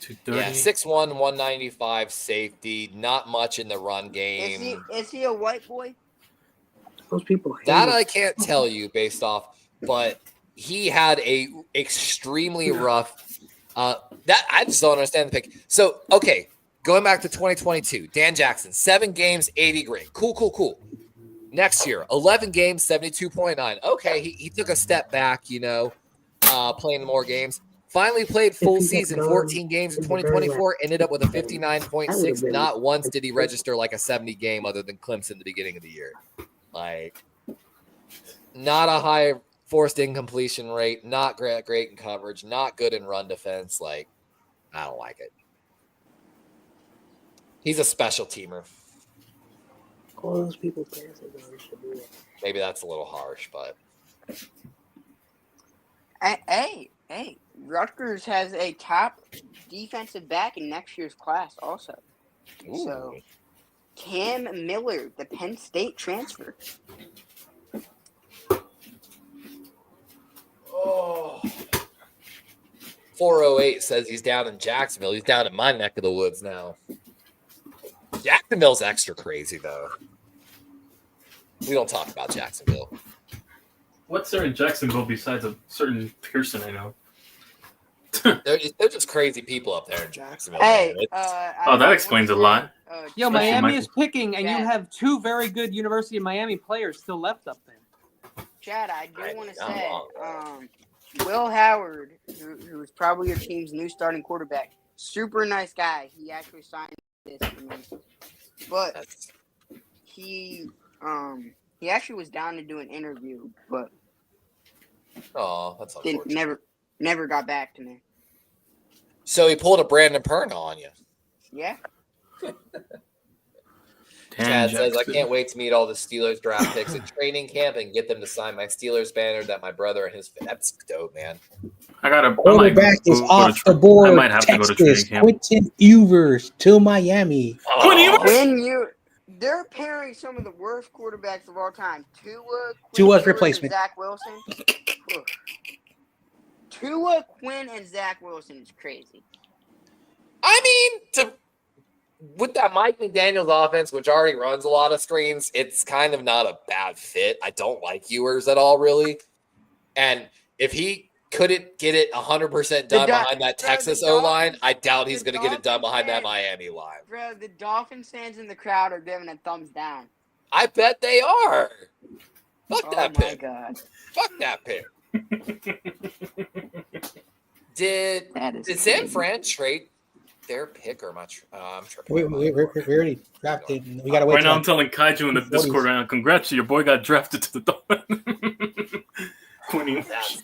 230. Yeah, 6'1", 195 safety. Not much in the run Is game. he a white boy? Those people hate That him. I can't tell you based off, but he had a extremely rough. That I just don't understand the pick. So okay, going back to 2022, Dan Jackson, 7 games, 80 grade. Cool. Next year, 11 games, 72.9. Okay, he took a step back, playing more games. Finally played full season, 14 games in 2024, ended up with a 59.6. Not once did he register like a 70 game other than Clemson at the beginning of the year. Like, not a high forced incompletion rate, not great in coverage, not good in run defense. Like, I don't like it. He's a special teamer. All those people pass Maybe that's a little harsh, but Hey, Hey, Rutgers has a top defensive back in next year's class also. Ooh. So, Cam Miller, the Penn State transfer. Oh. 408 says he's down in Jacksonville. He's down in my neck of the woods now. Jacksonville's extra crazy, though. We don't talk about Jacksonville. What's there in Jacksonville besides a certain Pearson I know? They're just crazy people up there in Jacksonville. Hey, Oh, that explains a lot. Yo, Especially Miami Michael. is picking, and you Chad. have two very good University of Miami players still left up there. Chad, I do Right, want to I'm say, wrong. Will Howard, who is probably your team's new starting quarterback, super nice guy. He actually signed this for me, but That's, he actually was down to do an interview, but that's didn't unfortunate. never got back to me. So he pulled a Brandon Perna on you. Yeah, Chad says, I can't wait to meet all the Steelers draft picks at training camp and get them to sign my Steelers banner that my brother and his... That's dope, man. Quarterback is off the board. I might have to go to training Texas, camp. Quentin Ewers to Miami. they're pairing some of the worst quarterbacks of all time. Tua's Quinn, and replacement. Zach Wilson. Ugh. Tua, Quinn, and Zach Wilson is crazy. I mean, with that Mike McDaniels offense, which already runs a lot of screens, it's kind of not a bad fit. I don't like Ewers at all, really. And if he couldn't get it 100% done behind that Texas O-line, I doubt he's going to get it done behind that Miami line. Bro, the Dolphins fans in the crowd are giving a thumbs down. I bet they are. Fuck Oh that my pick. god. Fuck that pick. Did That is San crazy. Fran trade their pick or much? I'm sure. We already drafted. We gotta wait. Right now, till I'm telling Kaiju in the 40s. Discord right now, congrats, your boy got drafted to the Dolphins. 20. That's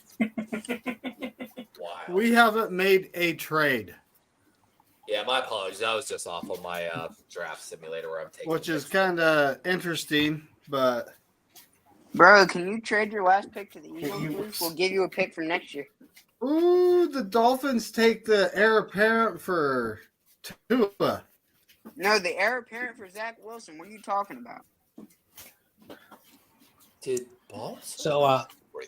wild. We haven't made a trade, Yeah, my apologies. That was just off of my draft simulator where I'm taking. which is pictures. kind of interesting, but Bro, can you trade your last pick to the Eagles, please? We'll give you a pick for next year. ooh, the Dolphins take the heir apparent for Tua. No, the heir apparent for Zach Wilson. What are you talking about? Did balls? So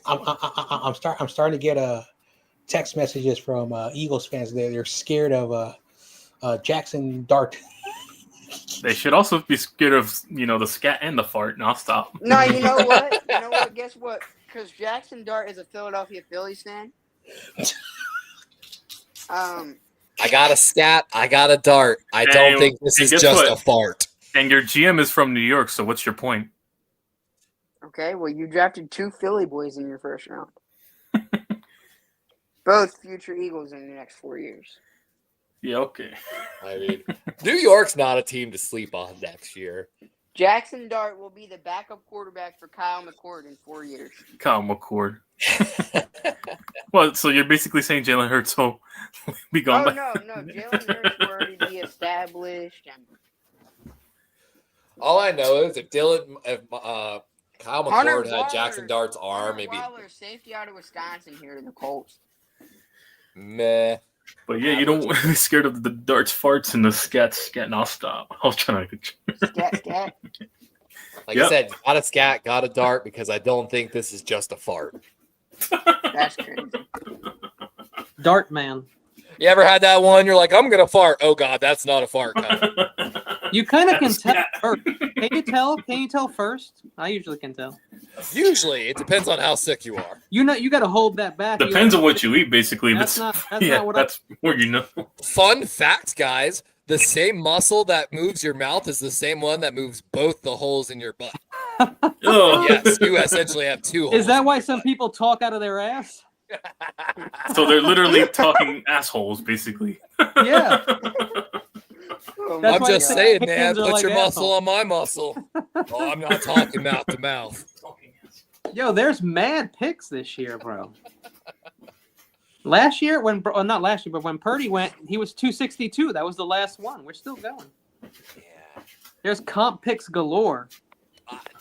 I'm starting to get text messages from Eagles fans. They're scared of Jackson Dart. They should also be scared of, the scat and the fart. Now stop. No, you know what? You know what? Guess what? Because Jackson Dart is a Philadelphia Phillies fan. I got a scat. I got a dart. I don't And- think this and is guess just what? a fart. And your GM is from New York, so what's your point? Okay, well, you drafted 2 Philly boys in your first round. Both future Eagles in the next 4 years. Yeah, okay. I mean, New York's not a team to sleep on next year. Jackson Dart will be the backup quarterback for Kyle McCord in 4 years. Kyle McCord. Well, so you're basically saying Jalen Hurts will be gone. Oh, no. Jalen Hurts will already be established. And All I know is if Kyle Hunter McCord had Jackson Waller- Dart's arm, Hunter maybe Waller, safety out of Wisconsin here to the Colts. meh. But yeah, you don't want to be scared of the darts, farts, and the scat. Now stop. I was trying to. Scat. Like Yep. I said, got a scat, got a dart, because I don't think this is just a fart. That's crazy. Dart man. You ever had that one? You're like, I'm gonna fart. Oh God, that's not a fart. Kyle. You kind of can tell first. Can you tell? Can you tell first? I usually can tell. Usually, it depends on how sick you are. You got to hold that back. Depends on what you eat, basically. That's not what that's where you know. Fun fact, guys: the same muscle that moves your mouth is the same one that moves both the holes in your butt. Oh, Yes, you essentially have 2 holes. Is that why some people talk out of their ass? So they're literally talking assholes, basically. Yeah. Oh, That's I'm why just they saying, say man. pickens are Put like your muscle assholes. on my muscle. Oh, I'm not talking mouth to mouth. Yo, there's mad picks this year, bro. Last year, not last year, but when Purdy went, he was 262. That was the last one. We're still going. Yeah. There's comp picks galore.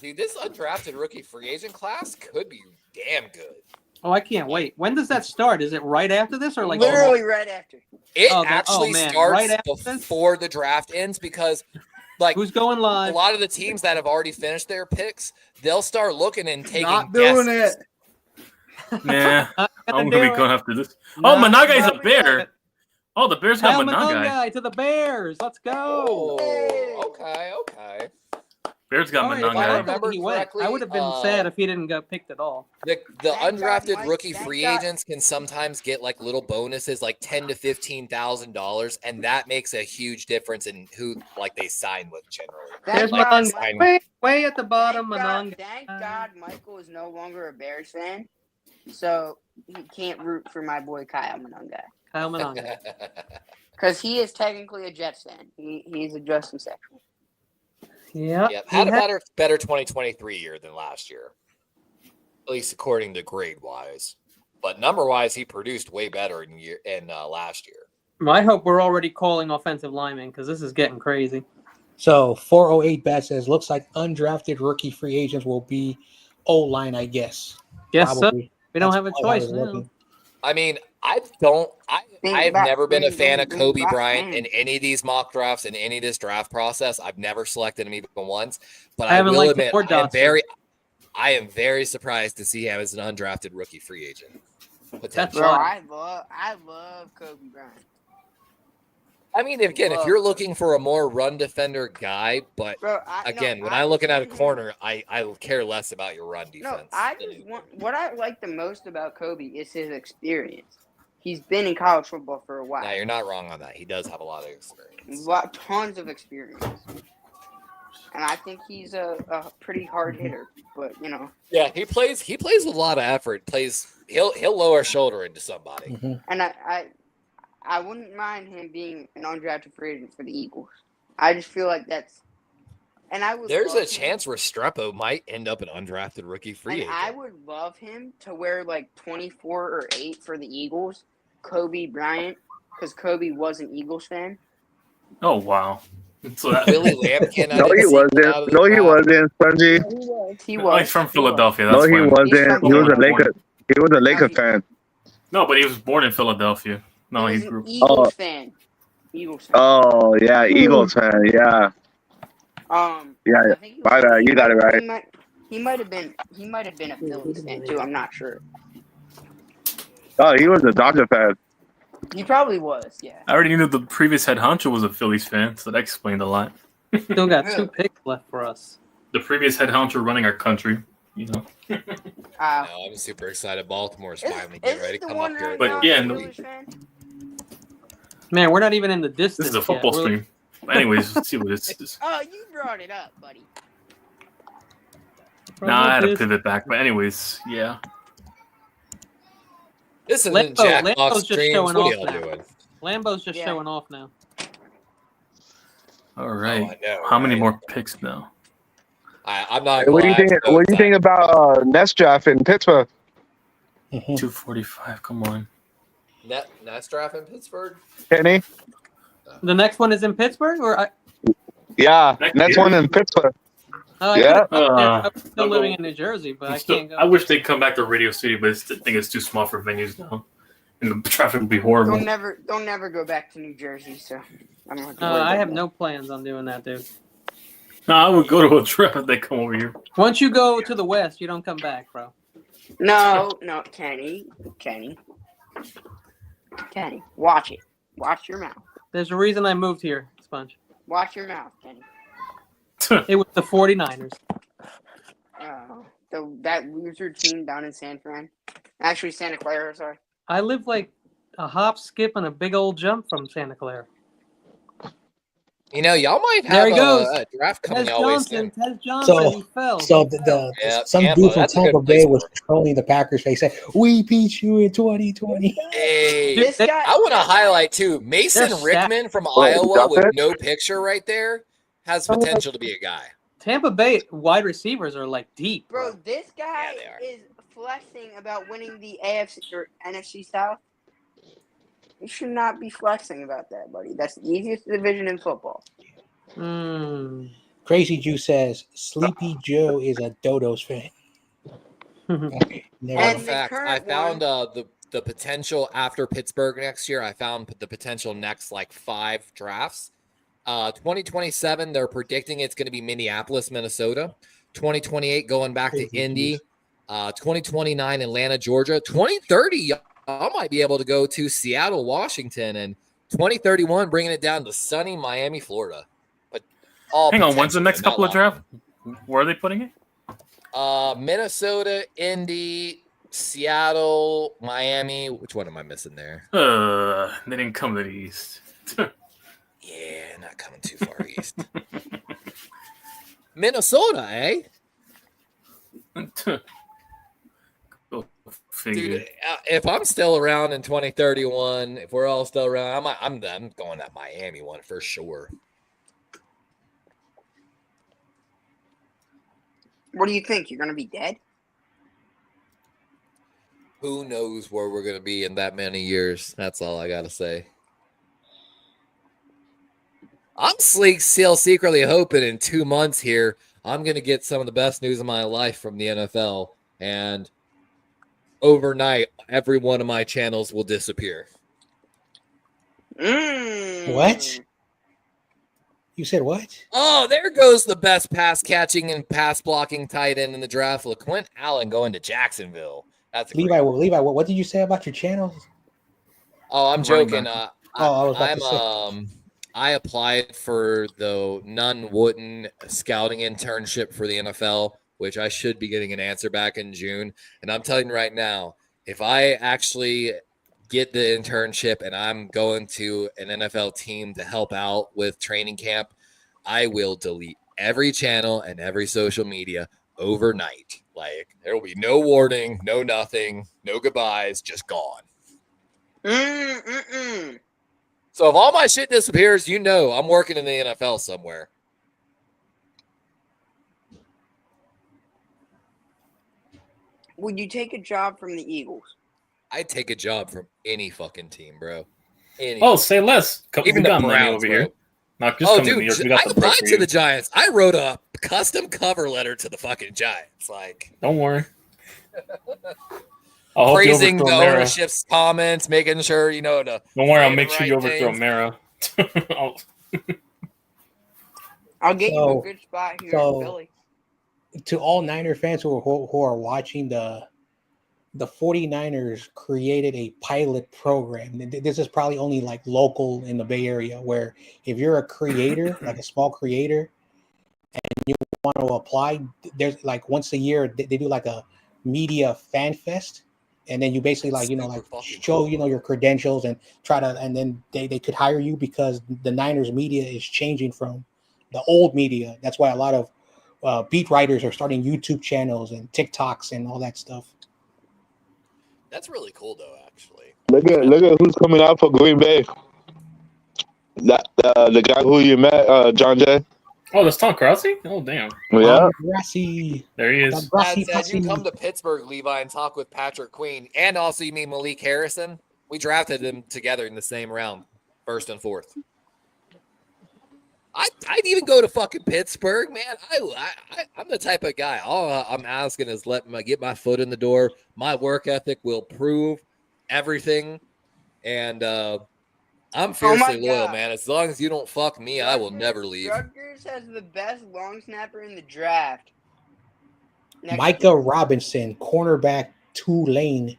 Dude, this undrafted rookie free agent class could be damn good. Oh, I can't wait. When does that start? Is it right after this or like Literally right after. It Oh, actually man. starts Right after this? before the draft ends because, like, who's going a live? lot of the teams that have already finished their picks, they'll start looking and taking Not doing guesses. it. Nah, Not I'm gonna gonna do be it. going after this. Oh, Not Managai's a gonna do bear. it. Oh, the Bears got Kyle Managai. Monangai to the Bears. Let's go. Oh, okay. Bears got All right, if I Manangai. remember he went. correctly, I would have been sad if he didn't get picked at all. The Thank God, undrafted Mike. rookie Thank free God. agents can sometimes get like little bonuses, like $10,000 to $15,000, and that makes a huge difference in who like they sign with generally. There's Thank God, Monangai. Mike. Way at the bottom, Thank Monangai. God Michael is no longer a Bears fan, so he can't root for my boy Kyle Monangai. Kyle Monangai. Because he is technically a Jets fan. He's a Justin Sexual. Yeah. Yep, had a better 2023 year than last year, at least according to grade wise. But number wise, he produced way better in last year. I hope we're already calling offensive linemen because this is getting crazy. So 408 bet says looks like undrafted rookie free agents will be O-line, I guess. Yes, sir. Probably. We don't That's have a probably how choice it's now. looking. I mean, I've never been a fan of Kobe Bryant in any of these mock drafts, in any of this draft process. I've never selected him even once. But I will admit, I am very surprised to see him as an undrafted rookie free agent. That's Bro, why. I love Kobe Bryant. I mean, again, if you're looking for a more run defender guy, but Bro, when I'm looking at a corner, I care less about your run defense. No, I just want what I like the most about Kobe is his experience. He's been in college football for a while. No, you're not wrong on that. He does have a lot of experience. Tons of experience. And I think he's a pretty hard hitter, but you know. Yeah, he plays with a lot of effort. He'll lower shoulder into somebody. Mm-hmm. And I wouldn't mind him being an undrafted free agent for the Eagles. I just feel like that's. And I would. There's a chance Restrepo might end up an undrafted rookie free agent. I would love him to wear like 24 or 8 for the Eagles, Kobe Bryant, because Kobe was an Eagles fan. Oh wow! So Billy Lampkin. No, he wasn't. No, he wasn't. Spongy. He Oh, was. he's from Philadelphia. No, That's he fine. wasn't. He was a Laker. He was a Laker fan. No, but he was born in Philadelphia. No, he He was grew. an Eagles fan. Eagles fan. Oh yeah, Eagles fan. Yeah. Yeah. I think he was- Right, you got it right. He might have been a Phillies fan too. I'm not sure. Oh, he was a Dodger fan. He probably was. Yeah. I already knew the previous head honcho was a Phillies fan, so that explained a lot. Still got 2 picks left for us. The previous head honcho running our country, you know. No, I'm super excited. Baltimore's finally getting ready to come up here. But yeah, Man, we're not even in the distance. this is a football yet. stream. Anyways, let's see what this is. Oh, you brought it up, buddy. Nah, I had to pivot back, but anyways, yeah. This isn't Lambo- Jack Lambo's Box just streams. showing What are off y'all now. doing? Lambo's just Yeah. showing off now. All right. I know, How many right? more picks now? I'm not. What do you think? What do you think about Nets draft in Pittsburgh? 245. Come on. Nets draft in Pittsburgh? Kenny? The next one is in Pittsburgh, or Yeah, Next Nets year? one in Pittsburgh. I Yeah. I'm still living in New Jersey, but I can't go. I wish they'd come back to Radio City, but I think it's too small for venues now. And the traffic would be horrible. Don't never go back to New Jersey. So I'm not. gonna worry I about have that. no plans on doing that, dude. No, I would go to a trip if they come over here. Once you go to the west, you don't come back, bro. No, Kenny, watch it. Watch your mouth. There's a reason I moved here, Sponge. Watch your mouth, Kenny. It was the 49ers. That loser team down in San Fran. Actually, Santa Clara. Sorry. I live like a hop, skip, and a big old jump from Santa Clara. You know, y'all might There have he goes. a draft coming Ted always Johnson, soon. Ted Johnson, So, he fell. Yeah, some Tampa, dude from that's a good Tampa place Bay was for it. trolling the Packers. They said, "We beat you in 2020." Hey, This guy. I want to highlight too. Mason They're Rickman from Wait, Iowa got with that? no picture right there has potential to be a guy. Tampa Bay wide receivers are like deep, Bro, this guy Yeah, they are. is flexing about winning the AFC or NFC South. You should not be flexing about that, buddy. That's the easiest division in football. Mm. Crazy Jew says Sleepy Joe is a Dodos fan. Okay, never Fun And mind. the fact, I current found one- the potential after Pittsburgh next year. I found the potential next like 5 drafts. 2027, they're predicting it's going to be Minneapolis, Minnesota. 2028, going back to Crazy, Indy. 2029, Atlanta, Georgia. 2030, y'all might be able to go to Seattle, Washington, and 2031, bringing it down to sunny Miami, Florida. But all Hang on, when's the potential, next not couple of locked in. drafts? Where are they putting it? Minnesota, Indy, Seattle, Miami. Which one am I missing there? They didn't come to the East. Yeah, not coming too far east. Minnesota, eh? Go figure. Dude, if I'm still around in 2031, if we're all still around, I'm going that Miami one for sure. What do you think? You're gonna be dead? Who knows where we're gonna be in that many years? That's all I gotta say. I'm still secretly hoping in 2 months here, I'm going to get some of the best news of my life from the NFL. And overnight, every one of my channels will disappear. What? You said what? Oh, there goes the best pass catching and pass blocking tight end in the draft. LaQuint Allen going to Jacksonville. That's a Levi. great- Levi, what did you say about your channels? Oh, I'm Running joking. back. I was about to say. I applied for the Nunn Wooten scouting internship for the NFL, which I should be getting an answer back in June. And I'm telling you right now, if I actually get the internship and I'm going to an NFL team to help out with training camp, I will delete every channel and every social media overnight. Like, there will be no warning, no nothing, no goodbyes, just gone. So if all my shit disappears, you know I'm working in the NFL somewhere. Would you take a job from the Eagles? I'd take a job from any fucking team, bro. Any. Oh, say less. Even we the got money Browns, over bro. here. Not just Oh, come to New dude, York. We I got the prep applied for to you. the Giants. I wrote a custom cover letter to the fucking Giants, like Don't worry. I'll help you praising the overthrow Mara. ownership's comments, making sure to. Don't worry, I'll say make the sure you right overthrow things. Mara. I'll get you So- a good spot here so- in Philly. To all Niner fans who are watching, the 49ers created a pilot program. This is probably only like local in the Bay Area, where if you're a creator, like a small creator, and you want to apply, there's like once a year they do like a media fan fest, and then you basically like Super like fucking show cool. your credentials and try to, and then they could hire you because the Niners media is changing from the old media. That's why a lot of beat writers are starting YouTube channels and TikToks and all that stuff. That's really cool, though. Actually, Look at who's coming out for Green Bay. That the guy who you met, John Jay. Oh, that's Tom Krause? Oh, damn. Yeah. Grassy. There he is. Dad said you come to Pittsburgh, Levi, and talk with Patrick Queen, and also you mean Malik Harrison. We drafted them together in the same round, first and fourth. I'd even go to fucking Pittsburgh, man. I'm the type of guy. All I'm asking is let me get my foot in the door. My work ethic will prove everything, and I'm fiercely loyal, God. man. As long as you don't fuck me, I will never leave. Rutgers has the best long snapper in the draft. Next Micah Robinson, cornerback, Tulane.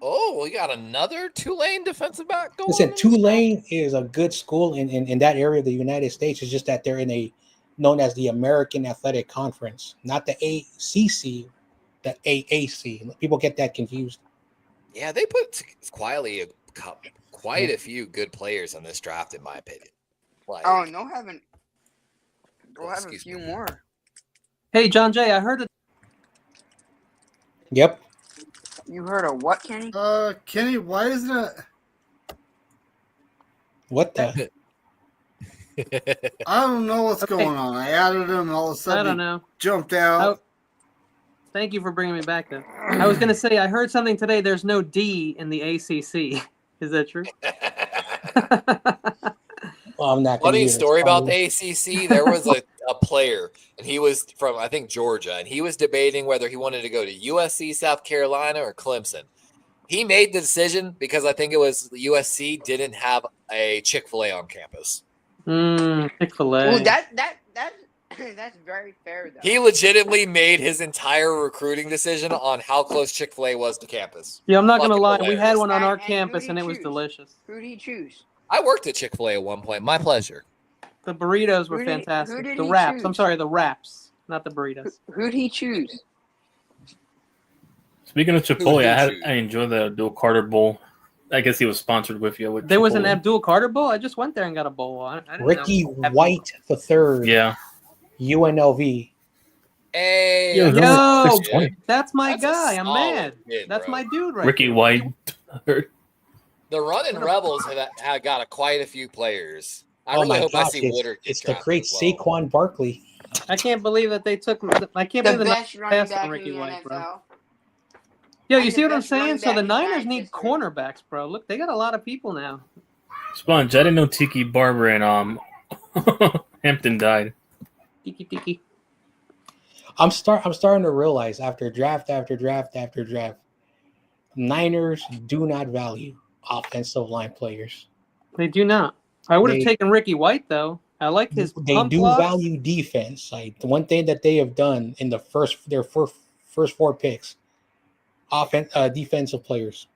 Oh, we got another Tulane defensive back going. Listen, in? Tulane is a good school in that area of the United States. It's just that they're in a known as the American Athletic Conference, not the ACC, the AAC. People get that confused. Yeah, they put quietly quite a few good players in this draft, in my opinion. Like, Oh, no, haven't. We'll have a excuse few me. more. Hey, John Jay, I heard that. Yep. You heard of what, Kenny? Kenny, why isn't it? What the? I don't know what's going on. I added him, and all of a I sudden don't he know. jumped out. Thank you for bringing me back then. I was going to say, I heard something today. There's no D in the ACC. Is that true? Well, I'm not. gonna Funny even story about follow. the ACC. There was a player, and he was from, I think, Georgia, and he was debating whether he wanted to go to USC, South Carolina, or Clemson. He made the decision because I think it was USC didn't have a Chick-fil-A on campus. Chick-fil-A. Well, that's very fair though. He legitimately made his entire recruiting decision on how close Chick-fil-A was to campus. Yeah, I'm not gonna Fucking lie. We hilarious. had one on our And campus, who'd and he it was choose? delicious. Who did he choose? I worked at Chick-fil-A at one point. My pleasure. The burritos were Who did- fantastic. who did The he wraps. I'm choose? sorry, the wraps, not the burritos. Who'd he choose? Speaking of Chipotle, did you? I enjoyed the Abdul Carter Bowl. I guess he was sponsored with you. With There was an Chipotle. Abdul Carter Bowl. I just went there and got a bowl. I didn't Ricky know. Abdul- White III, Yeah. UNLV. Hey, Yeah, Yo, 620. that's my That's a guy. I'm solid mad. kid, That's bro. my dude right Ricky there. White. The Running Rebels have got quite a few players. I Oh really my hope I gosh, see Woodard get it's the drafted great as well. Saquon Barkley. I can't believe that they took. I can't The believe the best Niners running passed back on in Ricky the White, bro. NFL. Yo, And you the see what I'm best running saying? So back the in Niners Giants need history. cornerbacks, bro. Look, they got a lot of people now. Sponge, I didn't know Tiki Barber and Hampton died. Tiki. I'm starting to realize after draft after draft after draft, Niners do not value offensive line players. They do not. I would have They- taken Ricky White though. I like his. They pump do blocks. value defense. Like the one thing that they have done in their first four picks, defensive players.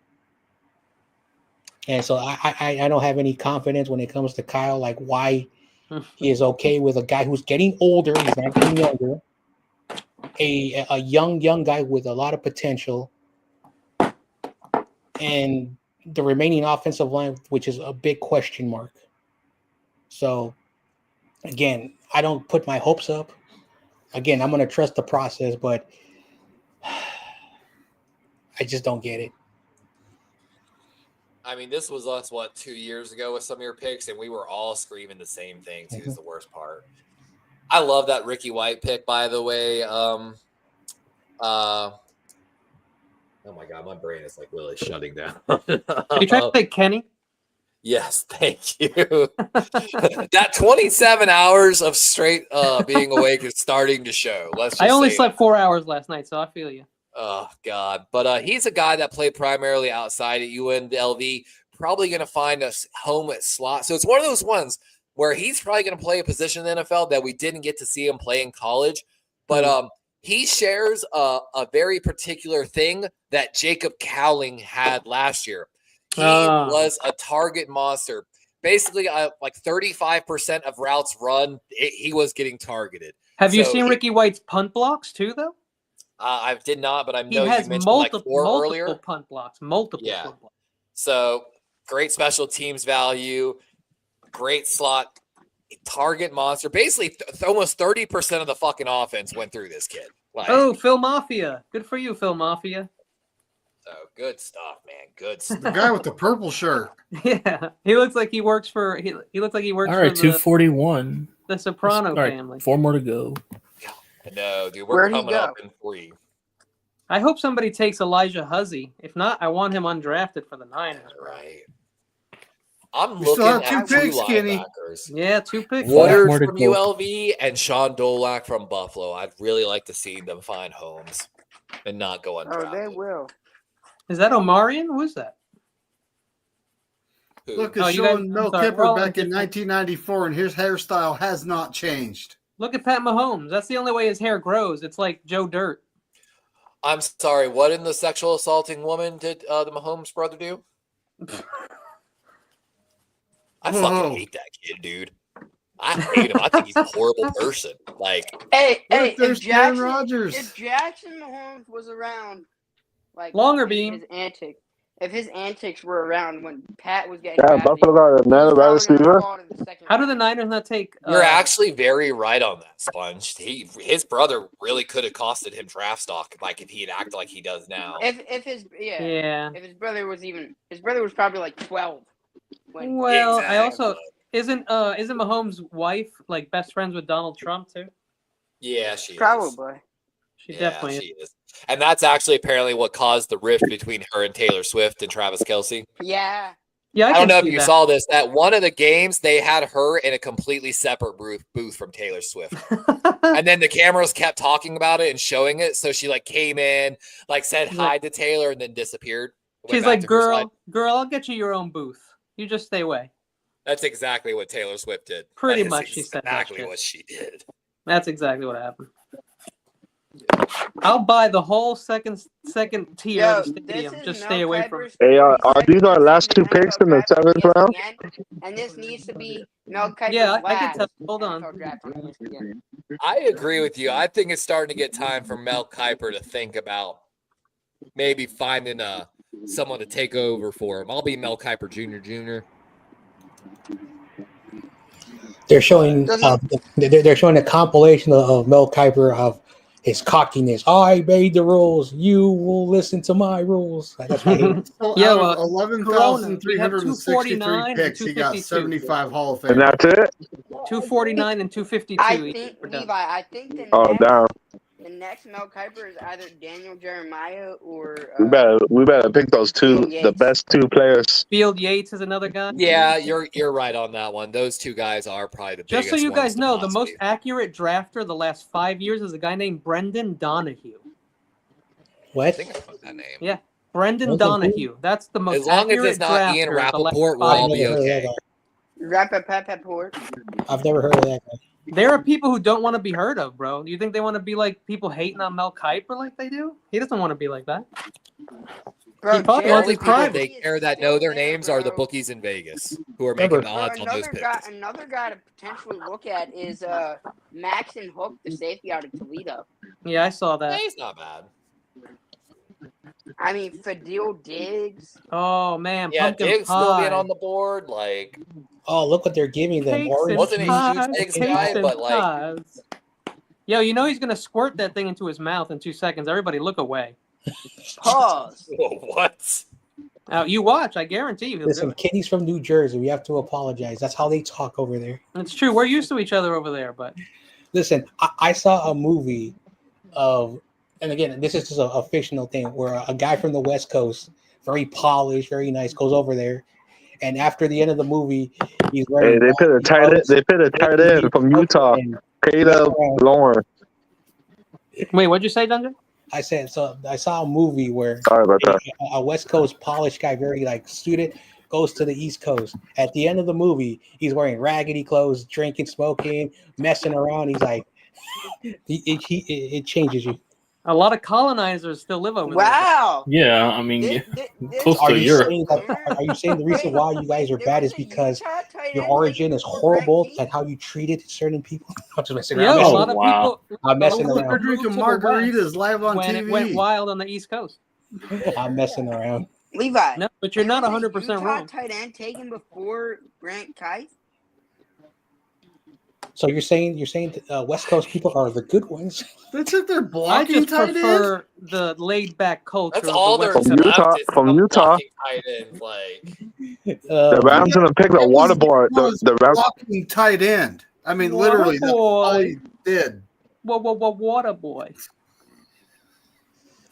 And so I don't have any confidence when it comes to Kyle, like why he is okay with a guy who's getting older. He's not getting younger. A young guy with a lot of potential, and the remaining offensive line, which is a big question mark. So, again, I don't put my hopes up. Again, I'm going to trust the process, but I just don't get it. I mean, this was us, 2 years ago with some of your picks, and we were all screaming the same thing, too, is the worst part. I love that Ricky White pick, by the way. Oh, my God, my brain is, really shutting down. You trying to say Kenny? Yes, thank you. That 27 hours of straight being awake is starting to show. Let's just I only say slept that. 4 hours last night, so I feel you. Oh, God. But he's a guy that played primarily outside at UNLV, probably going to find us home at slot. So it's one of those ones where he's probably going to play a position in the NFL that we didn't get to see him play in college. But he shares a very particular thing that Jacob Cowling had last year. He was a target monster. Basically, 35% of routes run, he was getting targeted. Have you So seen he- Ricky White's punt blocks too, though? I did not, but I He know has you mentioned multiple 4 earlier. punt blocks. Multiple Yeah. punt blocks. So great special teams value, great slot, target monster. Basically, almost 30% of the fucking offense went through this kid. Oh, Phil Mafia. Good for you, Phil Mafia. So good stuff, man. Good The stuff. guy with the purple shirt. Yeah, he looks like he works for. He looks like he works All right, for 241. the Soprano All right, family. 4 more to go. No, dude, we're Where'd he coming go? up in 3. I hope somebody takes Elijah Huzzy. If not, I want him undrafted for the Niners. Right. I'm We still looking have two at 2 picks, Kenny. linebackers. Yeah, 2 picks. What? more Woodard to from go. ULV and Sean Dolak from Buffalo. I'd really like to see them find homes and not go undrafted. Oh, they will. Is that Omarion? Who is that? Who? Look, Oh, it's you guys- showing I'm Mel sorry, we're Kiper all back in different. 1994, and his hairstyle has not changed. Look at Pat Mahomes. That's the only way his hair grows. It's like Joe Dirt. I'm sorry. What in the sexual assaulting woman did the Mahomes brother do? I Whoa. fucking hate that kid, dude. I hate him. I think he's a horrible person. Like, Hey, What hey, if there's Aaron Rodgers? if Jackson Mahomes was around, Longer in beam. if his antics were around when Pat was getting Yeah, drafted, Buffalo got he was another wide probably gonna receiver. fall to the second How do the round. Niners not take? you're actually very right on that, Sponge. His brother really could have costed him draft stock, like if he had acted like he does now. If his Yeah. if his brother was probably like 12. When Well, I also Exactly. isn't Mahomes' wife like best friends with Donald Trump too? Yeah, she is. probably. She Yeah, definitely she is. And that's actually apparently what caused the rift between her and Taylor Swift and Travis Kelce. Yeah. Yeah, I can don't know if see you that. saw this. At one of the games, they had her in a completely separate booth from Taylor Swift. And then the cameras kept talking about it and showing it. So she like came in, like said She's hi like- to Taylor, and then disappeared. Went She's back like, to her side. girl, I'll get you your own booth. You just stay away. That's exactly what Taylor Swift did. Pretty That is much she said that exactly shit. what she did. That's exactly what happened. I'll buy the whole second tier of the stadium. Just stay away from it. Hey, are these our last two picks in the 7th round? And this needs to be Mel Kiper's Yeah, I can last tell. Hold on. NFL draft on ESPN. I agree with you. I think it's starting to get time for Mel Kiper to think about maybe finding someone to take over for him. I'll be Mel Kiper Jr. They're showing they're showing a compilation of Mel Kiper of his cockiness. I made the rules. You will listen to my rules. That's why So Yeah, out of well, 11,363 Corona, we have picks, he got 252. 75 Hall of And Famers. that's it? 249 and 252. I each. think, We're done. Levi, I think Oh, damn. the next Mel Kiper is either Daniel Jeremiah or We better pick those two, the Yates. best two players. Field Yates is another guy. Yeah, you're right on that one. Those two guys are probably the Just biggest so you ones guys to know, the possibly- most accurate drafter the last 5 years is a guy named Brendan Donahue. I what? think I put that name. Yeah, Brendan Brendan Donahue. That's the most As long as accurate it's not Ian drafter the last Rappaport, we'll 5 all be years. okay. Rappaport. I've never heard of that guy. There are people who don't want to be heard of, bro. You think they want to be like people hating on Mel Kiper like they do? He doesn't want to be like that. Bro, He probably The wants only his people private. they care that know their names are the bookies in Vegas who are making the odds on those picks. Another guy to potentially look at is Maxon Hook, the safety out of Toledo. Yeah, I saw that. He's not bad. I mean, Fadil Diggs. Oh man, Yeah, pumpkin Diggs pie. still being on the board. Like, Oh, look what they're giving them. Cakes Orange and Wasn't a huge pies, Diggs cakes guy, and but, like- pies. Yo, you know he's gonna squirt that thing into his mouth in 2 seconds. Everybody, look away. Pause. what? You watch. I guarantee you. He'll do Listen, it. Kitty's from New Jersey. We have to apologize. That's how they talk over there. It's true. We're used to each other over there, but Listen, I saw a movie of, and again, this is just a fictional thing where a guy from the West Coast, very polished, very nice, goes over there, and after the end of the movie, he's Hey, wearing. they put a tight end from Utah, Caleb Lauren. wait, what'd you say, Dungeon? I said so. I saw a movie where Sorry about that. a West Coast polished guy, very like student, goes to the East Coast. At the end of the movie, he's wearing raggedy clothes, drinking, smoking, messing around. He's like, it changes you. A lot of colonizers still live over Wow. Yeah, I mean, This- yeah. this- Close Are to you Europe. saying that? Are you saying the reason why you guys are There bad was is a because Utah tight your end origin named is horrible, Greg like how you treated certain people? I'm just messing there. around. Yeah, a Oh, lot of wow. people. I'm messing They're around. drinking Moved to the West margaritas live on when TV. it went wild on the East Coast. I'm messing around. Levi. No, but you're not there was a 100% Utah wrong. tight end taken before Grant Kite. So you're saying West Coast people are the good ones? They took their I blocking just tight end. prefer the laid back culture. That's of all the there's West From Coast. Utah- left is from some Utah. blocking tight ends, like The Rams gonna pick the water boy. The Rams. Blocking tight end. I mean, literally, that's all he did. Whoa, water boy.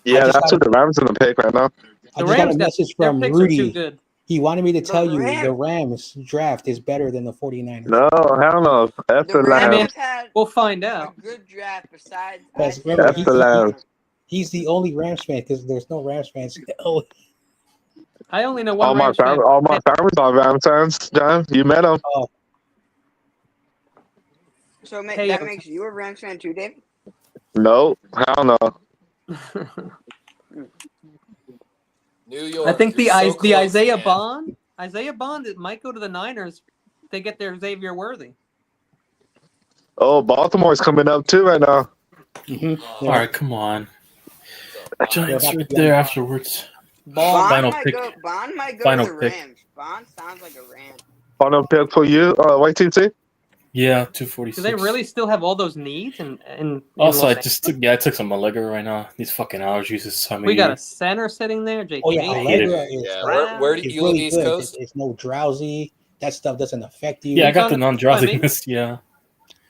Yeah, just that's got- who the Rams gonna pick right now. I The just got a Rams got message their from picks are too Rudy. good. He wanted me to tell you Rams- the Rams draft is better than the 49ers. No, hell no. F The the Rams Lambs. had We'll find a out. good draft besides. Because Isaiah remember, That's the Lambs. He's the only Rams fan because there's no Rams fans. I only know one All my Rams fan. family, all my family's are Rams fans. John, you met them. So Hey, that makes you a Rams fan too, Dave? No, hell no. New York. I think the you're so the close, Isaiah man. Bond it might go to the Niners. If they get their Xavier Worthy. Oh, Baltimore's coming up too right now. All right, come on. Giants Yeah, right there afterwards. Bond Final might pick. go. Bond might go Final to the pick. Rams. Bond sounds like a Ram. Final pick for you, YTC. Yeah, Do 246. they really still have all those needs? And Also, I took some Allegro right now. These fucking allergies is I mean, we got a center sitting there. JT. Oh yeah, I hate it. Allegra is Yeah, where do it's you live really East good. Coast? It's no drowsy. That stuff doesn't affect you. Yeah, I got on the it? non-drowsiness. Yeah.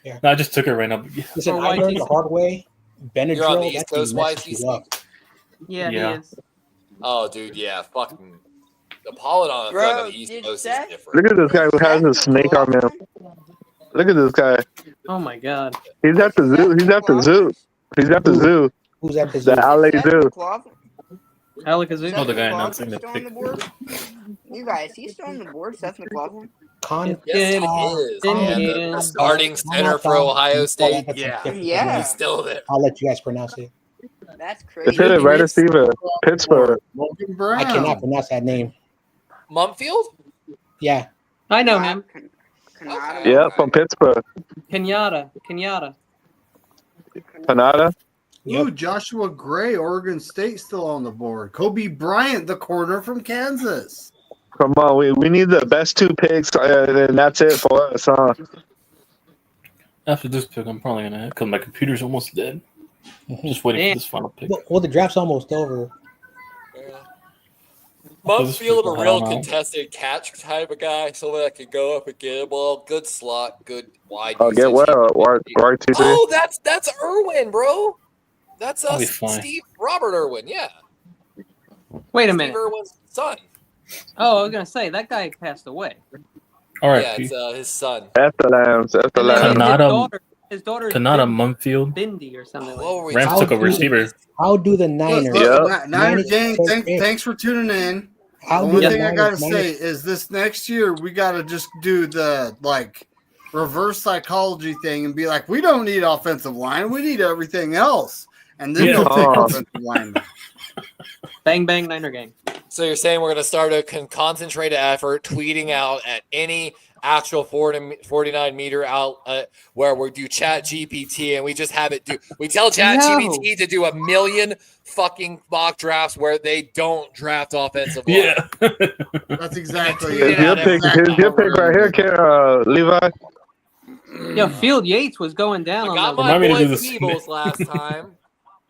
Yeah. No, I just took it right now. Listen, Or I learned the YTC. hard way. Benadryl. You're on the East that thing Coast, messes you YTC? up. Yeah, Yeah. he is. Oh, dude, yeah, fucking. The pollen on the Bro, East did Coast is Seth- different. Look at this guy who has a Seth snake on him. McLaughlin- Look at this guy. Oh my god. He's at the zoo. He's at the zoo. He's at the zoo. Who's at the The zoo? LA Seth Zoo. McLaughlin- Alakazoo. Oh, the guy Seth announcing the McLaughlin still on the board? You guys, he's still on the board, Seth McLaughlin? Con. Yes, he Yeah, is. yeah. Man. The starting center for Ohio State. Yeah, Yeah. he's still there. I'll let you guys pronounce it. That's It's crazy. hit it right receiver. Pittsburgh. Logan I cannot Brown. pronounce that name. Mumfield? Yeah. I know him. Canada. Yeah, from Pittsburgh. Kenyatta. Panada. Yep. Ooh, Joshua Gray, Oregon State, still on the board. Kobe Bryant, the corner from Kansas. Come on, we need the best 2 picks, and that's it for us, huh? After this pick, I'm probably gonna because my computer's almost dead. Just waiting Damn. for this final pick. Well, the draft's almost over. Mumfield, a I real don't know. contested catch type of guy, someone that could go up and get a ball, good slot, good wide. Oh, get usage. well, RT3. Oh, that's Irwin, bro. That's I'll be fine. Robert Irwin, yeah. Wait a Steve minute. Irwin's son. Oh, I was gonna say that guy passed away. All right, Yeah, it's his son. F the Lambs. F the And then Lambs. Kanata- his daughter is Kanata Bindi, Mumfield. Bindi or something like What were we Rams talking took a about? receiver. How do the Niners? Look, Yeah. Niners gang, Niners- thanks for tuning in. How The do only the thing I gotta Niners- say is this next year we gotta just do the reverse psychology thing and be like, we don't need offensive line, we need everything else, and then Yeah. we'll take Oh. offensive line. Bang Bang Niner Gang. So you're saying we're going to start a concentrated effort tweeting out at any actual 49 meter outlet where we do chat GPT and we just have it do, we tell chat No. GPT to do 1,000,000 fucking mock drafts where they don't draft offensive line. Yeah. That's exactly Here's Here's your that's pick. exactly Here's your what we're pick right here, gonna do. Levi. Yo, Field Yates was going I down on got that. my Remind me to boy do the Peebles same. last time.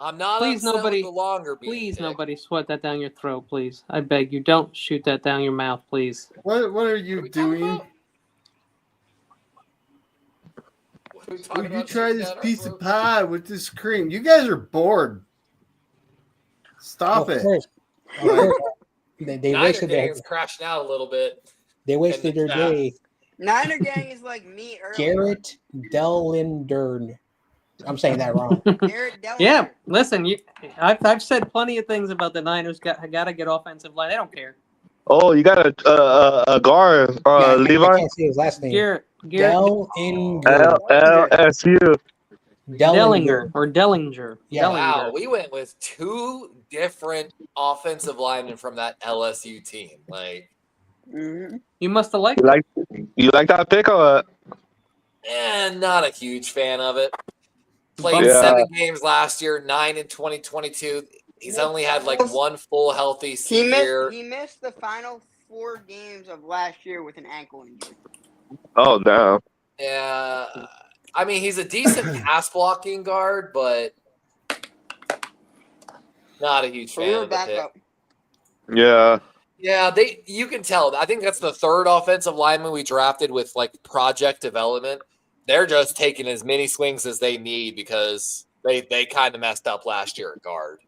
I'm not Please, upset nobody- with the longer being Please, picked. nobody sweat that down your throat, please. I beg you, don't shoot that down your mouth, please. What are What are you we talking doing? about? What are we talking Would you about? try Shoot this that piece up, of bro? pie with this cream? You guys are bored. Stop Of it. course. Of course. They Niner wasted their Gang's crashing out a little bit. they wasted their chat. day. Niner Gang is like me earlier. Garrett Dellendern. I'm saying that wrong. Garrett Dellinger. Yeah, listen, I've said plenty of things about the Niners. Got to get offensive line. They don't care. Oh, you got a guard, Yeah, I Levi. can't say his last name. Garrett LSU. Dellinger or Dellinger. Yeah. Dellinger. Wow, we went with 2 different offensive linemen from that LSU team. Like, Mhm. You must have liked You like that pick or what? not a huge fan of it. Played Yeah. 7 games last year, 9 in 2022. He's only had like 1 full healthy year. He missed the final 4 games of last year with an ankle injury. Oh, damn. Yeah, I mean he's a decent pass blocking guard, but not a huge fan Career of the pick. backup. Yeah. Yeah, you can tell. I think that's the 3rd offensive lineman we drafted with like project development. They're just taking as many swings as they need because they kind of messed up last year at guard.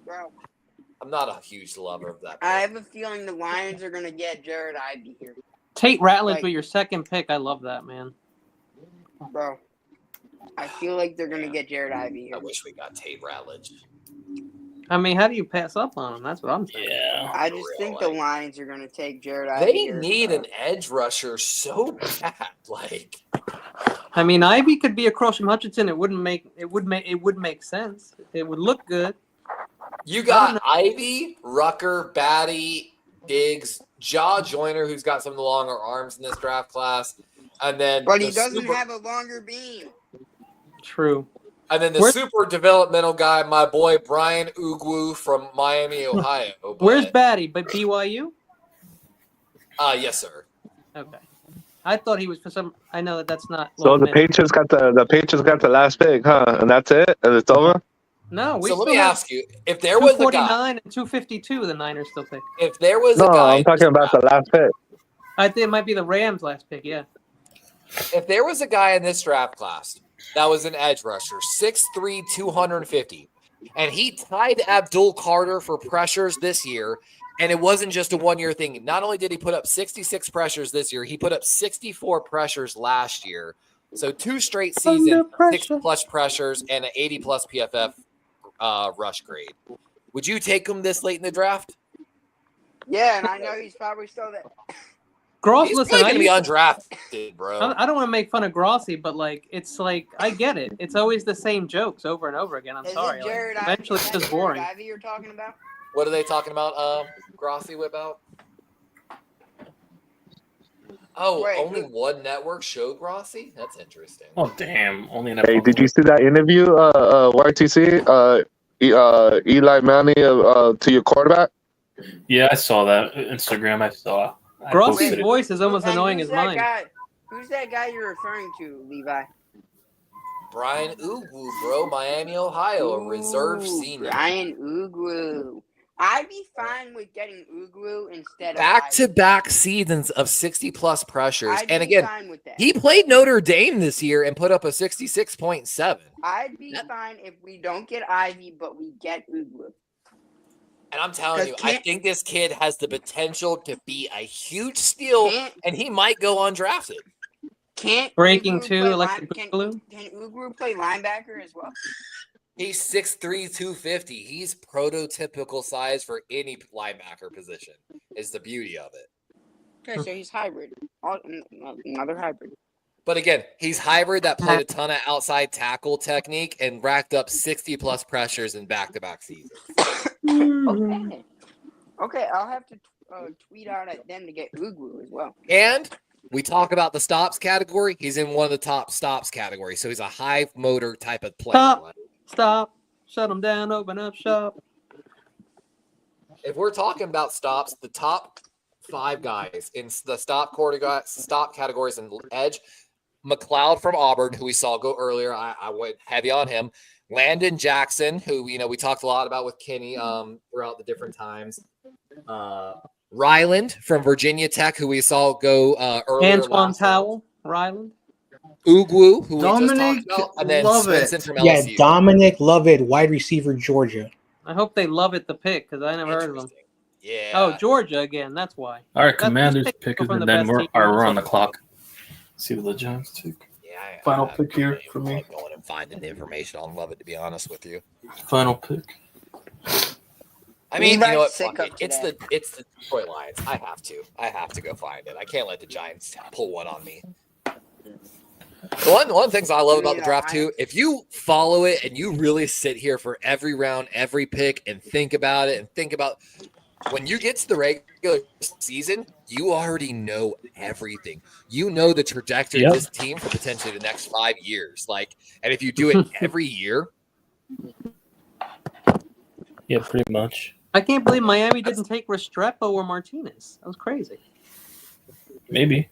Bro, I'm not a huge lover of that. I have a feeling the Lions are gonna get Jared Ivey here, Tate Ratledge Like- with your second pick. I love that, man. bro. I feel like they're gonna get Jared Ivey I here. wish we got Tate Ratledge. I mean, how do you pass up on him? That's what I'm saying. Yeah. I just think the Lions are gonna take Jared Ivey. They here. need an edge rusher so bad. Like, I mean, Ivy could be across from Hutchinson. It would make sense. It would look good. you got Ivy, Rucker, Batty, Diggs, Jaw Joyner, who's got some of the longer arms in this draft class, and then But he the doesn't super- have a longer beam. True. And then the Where's- super developmental guy, my boy Brian Ugwu from Miami, Ohio. But, Where's Batty? But BYU? yes, sir. Okay. I thought he was for some. I know that's not. So Lone the Miss. Patriots got the last pick, huh? And that's it? And it's over? No, we So still let me have ask you: if there was a guy, 249 and 252. The Niners still pick. if there was No, a guy, I'm talking about the last pick. I think it might be the Rams' last pick. Yeah. if there was a guy in this draft class that was an edge rusher, 6'3", 250, and he tied Abdul Carter for pressures this year, And it wasn't just a one-year thing. Not only did he put up 66 pressures this year, he put up 64 pressures last year. So 2 straight seasons, 60-plus pressures, and an 80-plus PFF rush grade. Would you take him this late in the draft? Yeah, and I know he's probably still there. Gross, He's listen, going to be undrafted, bro. I don't want to make fun of Grossi, but like it's like I get it. It's always the same jokes over and over again. I'm Is sorry. it Jared Like, eventually, it's just boring. Ivy you're talking about? What are they talking about, Grossi about? Oh, Wait, only one network showed Grossi? That's interesting. Oh damn! Only an Hey, did you see that interview, YTC? Eli Manning to your quarterback? Yeah, I saw that Instagram. I saw. I Grossi's posted it. voice is almost And annoying who's as that mine. guy? Who's that guy you're referring to, Levi? Brian Ugwu, bro, Miami, Ohio, a reserve Ooh, senior. Brian Ugwu. I'd be fine with getting Ugwu instead of Back-to-back seasons of 60-plus pressures. I'd And be again, fine with that. he played Notre Dame this year and put up a 66.7. I'd be fine if we don't get Ivy, but we get Ugwu. And I'm telling you, I Can't- think this kid has the potential to be a huge steal, and he might go undrafted. Can't Breaking Ugwu 2, play electric line- blue. Can Ugwu play linebacker as well? He's 6'3", 250. He's prototypical size for any linebacker position, is the beauty of it. Okay, so he's hybrid. Another hybrid. But again, he's hybrid that played a ton of outside tackle technique and racked up 60-plus pressures in back-to-back seasons. Okay. Okay, I'll have to tweet out at them to get Ugwu as well. And we talk about the stops category. He's in one of the top stops categories. So he's a high motor type of player. Stop. Shut them down. Open up shop. If we're talking about stops, the top 5 guys in the stop categories and edge, McLeod from Auburn, who we saw go earlier, I went heavy on him. Landon Jackson, who we talked a lot about with Kenny throughout the different times. Ryland from Virginia Tech, who we saw go earlier. Antoine Powell, Ryland. Ugwu, who Dominic we just talked about, and then Lovett. Swinson from Yeah, LSU. Dominic Lovett, wide receiver, Georgia. I hope they love it, the pick, because I never heard of them. Yeah. Oh, Georgia again. That's why. All right, That's Commanders just pick from is, and the then best team. we're on the clock. See what the Giants take. Yeah, Final pick here for me. Going and finding the information on Lovett, to be honest with you. Final pick. I mean, you Levi's know what? sick Fuck up it. It's today. the Detroit Lions. I have to go find it. I can't let the Giants pull one on me. One of the things I love about the draft too, if you follow it and you really sit here for every round, every pick, and think about it, and think about when you get to the regular season, you already know everything. You know the trajectory of this team for potentially the next 5 years. And if you do it every year, Yeah, pretty much. I can't believe Miami didn't take Restrepo or Martinez. That was crazy. Maybe.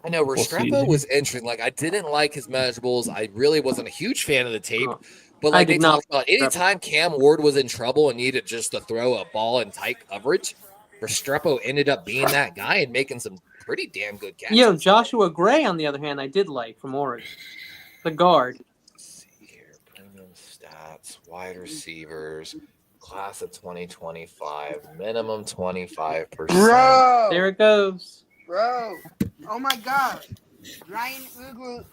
I know We'll see. Restrepo was interesting. I didn't like his measurables. I really wasn't a huge fan of the tape. But I they did not talked about anytime Cam Ward was in trouble and needed just to throw a ball in tight coverage, Restrepo ended up being that guy and making some pretty damn good catches. Yo, Joshua Gray, on the other hand, I did like from Oregon. The guard. Let's see here. Premium stats, wide receivers, class of 2025, minimum 25%. Bro! There it goes. Bro! Oh my God! Ryan Ugwu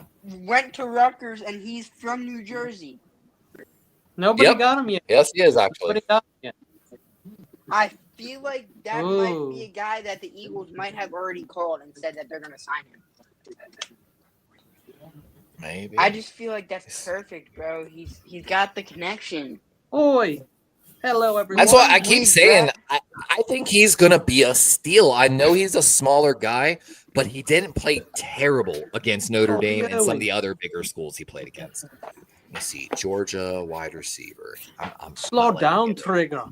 went to Rutgers and he's from New Jersey. Nobody Yep. got him yet. Yes, he is actually. Nobody got him yet. I feel like that Ooh. might be a guy that the Eagles might have already called and said that they're going to sign him. Maybe. I just feel like that's perfect, bro. He's got the connection. Oi. Hello, everyone. That's why I keep We saying draft- I think he's going to be a steal. I know he's a smaller guy, but he didn't play terrible against Notre Dame and some of the other bigger schools he played against. Let me see. Georgia wide receiver. I'm Slow not letting down, it get Trigger.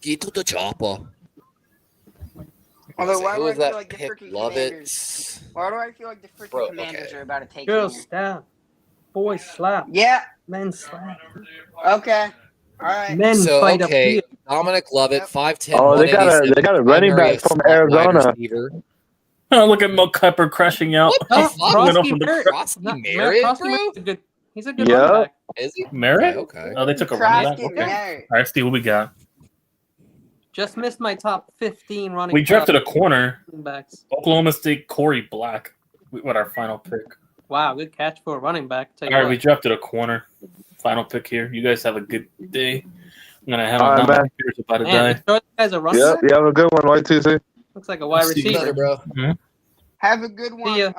Get to the chopper. Although, why Who do I is feel that like the pick? freaking Love Commanders? Why do I feel like the freaking Bro, Commanders okay. are about to take Girl him? stab. Boy slap. Yeah. Men slap. Okay. All right. Men So, fight okay, up here. Dominic Lovett, 5'10", Oh, they got a running back from Arizona. Oh, look at Mel Kiper crashing out. What the fuck? Went Frosty off of the Merritt. Frosty Not- Merritt, Frosty bro? Merritt's a good. He's a good Yeah. running back. Is he? Merritt? Okay. Oh, they took a running back. Crafty Okay. Merritt. All right, Steve, what we got? Just missed my top 15 running. We drafted a corner. running backs. Oklahoma State Corey Black. What our final pick? Wow, good catch for a running back. Tell All you right, what. we drafted a corner. Final pick here. You guys have a good day. I'm gonna head All on right, down. My man. computer's about to Man, die. Detroit guy's a running Yeah, back. you have a good one, YTC. Looks like a wide See you receiver. Later, bro. Have a good one, ya.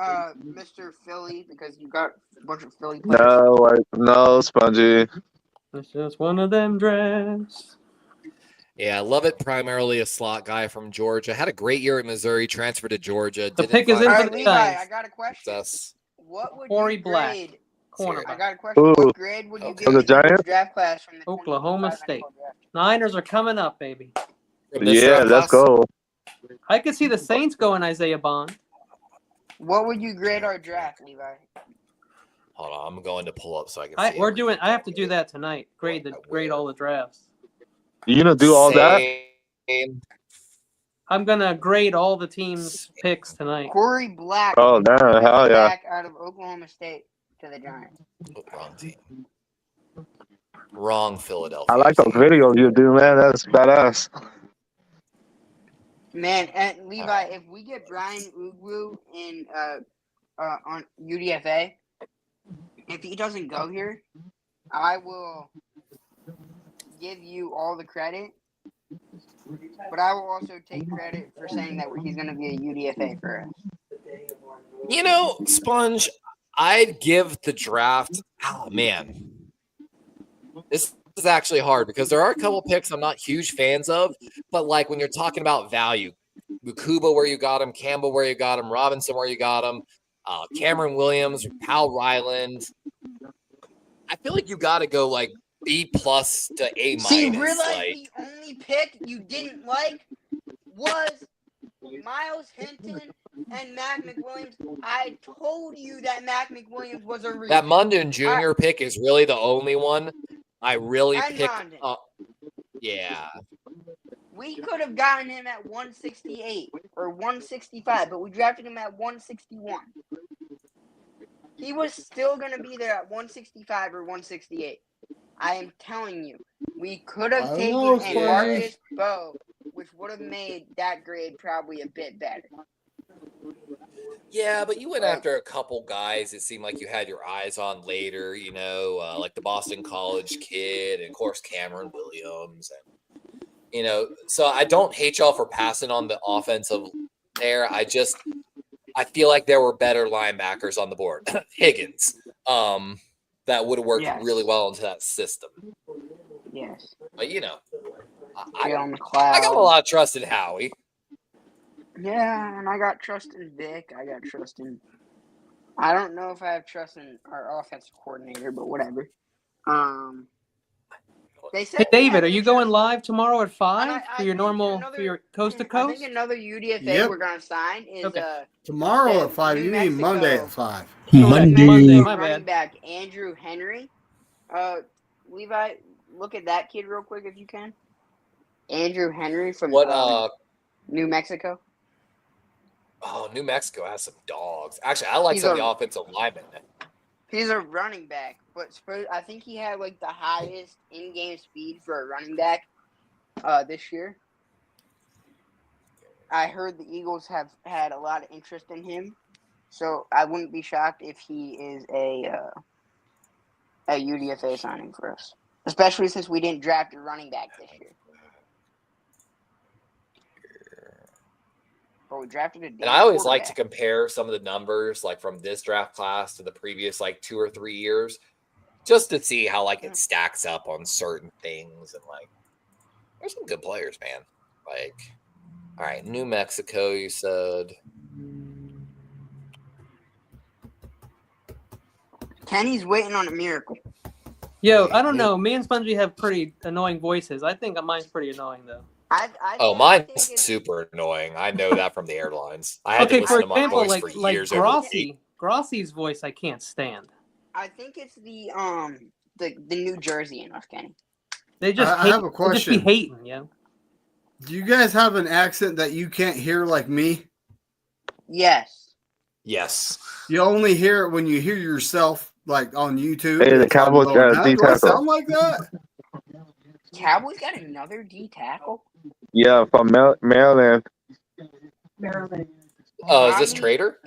Mr. Philly, because you got a bunch of Philly players. No, Spongy. It's just one of them drafts. Yeah, I love it. Primarily a slot guy from Georgia. Had a great year at Missouri. Transferred to Georgia. The didn't pick is find in All for right, the Levi, Giants. I got a question. success. What would Corey you Black, grade? I cornerback. got a question. Ooh. What grade would you Okay. give For the to this Giants? draft class from the Oklahoma 2025 State. NFL draft? Niners are coming up, baby. From this Yeah, draft let's class? go. I could see the Saints going Isaiah Bond. What would you grade our draft, Levi? Hold on, I'm going to pull up so I can see. I have to do that tonight. Grade all the drafts. You gonna do all that? Same. I'm gonna grade all the teams' picks tonight. Corey Black. Oh, damn, hell yeah. Back out of Oklahoma State to the Giants. Oh, wrong team. Wrong Philadelphia. I like those videos you do, man. That's badass. Man, and Levi, if we get Brian Ugwu in on UDFA, if he doesn't go here, I will give you all the credit. But I will also take credit for saying that he's going to be a UDFA for us. You know, Sponge, I'd give the draft. Oh, man. This is actually hard because there are a couple picks I'm not huge fans of. But, like, when you're talking about value, Mukuba where you got him, Campbell where you got him, Robinson where you got him, Cameron Williams, Powell Ryland. I feel like you got to go, like, B+ to A-. See, realize like, the only pick you didn't like was Miles Hinton and Mac McWilliams. I told you that Mac McWilliams was a reach. that Munden Jr. pick is really the only one I really And picked Munden. up. Yeah. We could have gotten him at 168 or 165, but we drafted him at 161. He was still going to be there at 165 or 168. I am telling you, we could have I taken know, a Spongy. Marcus Bowe, which would have made that grade probably a bit better. Yeah, but you went after a couple guys it seemed like you had your eyes on later, you know, like the Boston College kid and, of course, Cameron Williams. And, you know, so I don't hate y'all for passing on the offensive there. I feel like there were better linebackers on the board. Higgins. That would have worked Yes. really well into that system. Yes. But, you know, Jalen I McLeod. got a lot of trust in Howie. Yeah, and I got trust in Vic. I got trust in. I don't know if I have trust in our offensive coordinator, but whatever. They said Hey we David, had are you interest- going live tomorrow at 5 And I for your think normal another- for your coast to I coast? think another UDFA Yep. we're gonna sign is Okay. Tomorrow Yeah, at 5. New You mean Monday Mexico. at 5. Monday, Mexico my running bad. back Andrew Henry. Levi, look at that kid real quick if you can. Andrew Henry from What, New Mexico. New Mexico has some dogs. Actually, I like He's some of a- the offensive linemen. He's a running back, but I think he had like the highest in-game speed for a running back this year. I heard the Eagles have had a lot of interest in him, so I wouldn't be shocked if he is a UDFA signing for us, especially since we didn't draft a running back this year. But we drafted a. And I always like to compare some of the numbers, like from this draft class to the previous, like 2 or 3 years, just to see how like it stacks up on certain things. And like, there's some good players, man. Like, all right, New Mexico, you said. Kenny's waiting on a miracle. Yo, I don't know. Me and Spongy have pretty annoying voices. I think mine's pretty annoying though. Mine's super annoying. I know that from the airlines. I had to Okay, listen for to my example, voice for like years. over Grossi. Grossi's voice I can't stand. I think it's the New Jersey in us, Kenny. They just I hate, have a they just question. be hating, yo. Do you guys have an accent that you can't hear like me? Yes. Yes. You only hear it when you hear yourself like on YouTube. Hey, the It's on Cowboys got a Huh? D Do I tackle. sound like that? Cowboys got another D tackle. Yeah, from Maryland. Oh, is this Trader?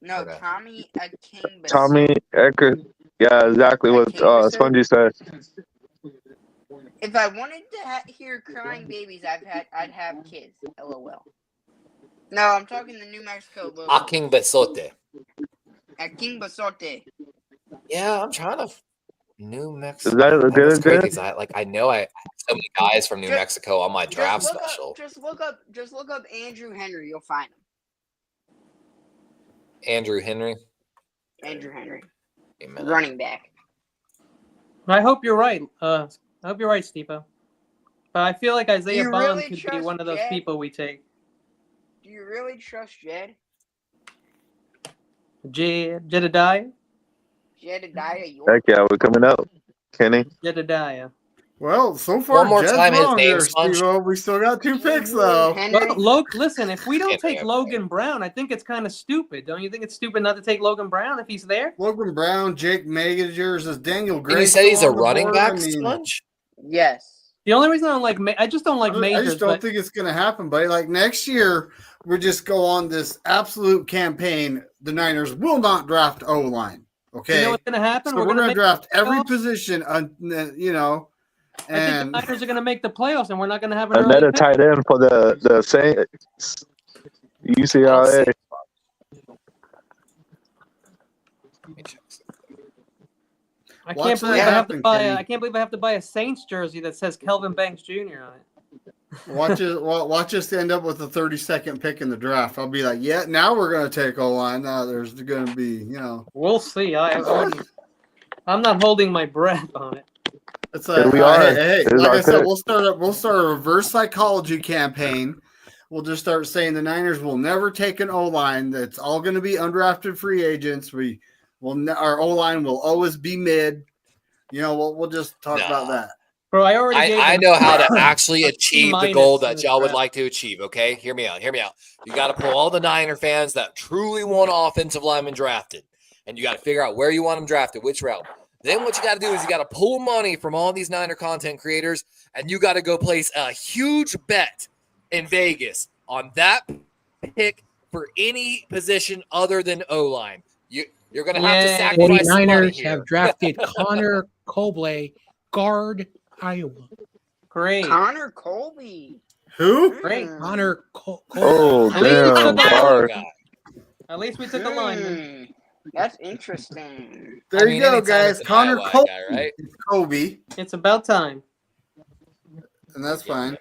No, Okay. Tommy King. Tommy Eckert. Yeah, exactly what Spongy said. If I wanted to hear crying babies, I'd have kids. LOL. No, I'm talking the New Mexico logo. Aking Besote. King Basote. Yeah, I'm trying to. New Mexico. Is that a That's good? crazy. 'Cause I know I have so many guys from New Mexico on my draft special. Just look up Andrew Henry. You'll find him. Andrew Henry. Amen. Running back. I hope you're right. I hope you're right, Steve. But I feel like Isaiah you Bond really could be trust one of those Jed? people we take. Do you really trust Jed? Jedediah? Jedediah York? Heck yeah, we're coming up, Kenny. Jedediah. Well, so far, One more Jed's time, his wrong name, here, Sponge. Steve-O. We still got 2 picks, though. Well, listen, if we don't Henry, take okay. Logan Brown, I think it's kind of stupid. Don't you think it's stupid not to take Logan Brown if he's there? Logan Brown, Jake Magagers, is Daniel Gray. And you said he's a still on the running board? back, I mean, Sponge? Yes. The only reason I don't like I just don't like I Majors. just don't think it's going to happen, buddy. Like next year, we just go on this absolute campaign. The Niners will not draft O-line. Okay. You know what's going to happen? So we're going to make draft the every playoffs. position, you know. I think the And Niners are going to make the playoffs, and we're not going to have an Another early pick. tight end for the Saints. UCLA. Let me check something. I Watch can't that believe I have to happen, buy. Kenny. I can't believe I have to buy a Saints jersey that says Kelvin Banks Jr. on it. watch us end up with the 32nd pick in the draft. I'll be like, yeah, now we're going to take O-line. Now there's going to be, you know. We'll see. I'm not holding my breath on it. It's like, Here we are. hey, Here's like our I said, pick. we'll start a reverse psychology campaign. We'll just start saying the Niners will never take an O-line. That's all going to be undrafted free agents. Our O-line will always be mid. You know, we'll just talk about that. Bro, I already gave I them- know how to actually achieve the goal C- that y'all would like to achieve, okay? Hear me out. You got to pull all the Niner fans that truly want offensive linemen drafted, and you got to figure out where you want them drafted, which route. Then what you got to do is you got to pull money from all these Niner content creators, and you got to go place a huge bet in Vegas on that pick for any position other than O-line. You're going to have to Yeah. sacrifice some money 49ers here. have drafted Connor Cobley, guard, Iowa. Great. Connor Colby. Who? Great. Connor Oh, At least we damn. took a Hard. guy. At least we took a lineman. That's interesting. There I mean, you go, anytime guys. it's an Connor Iowa Colby. guy, right? Kobe, It's about time. and that's fine.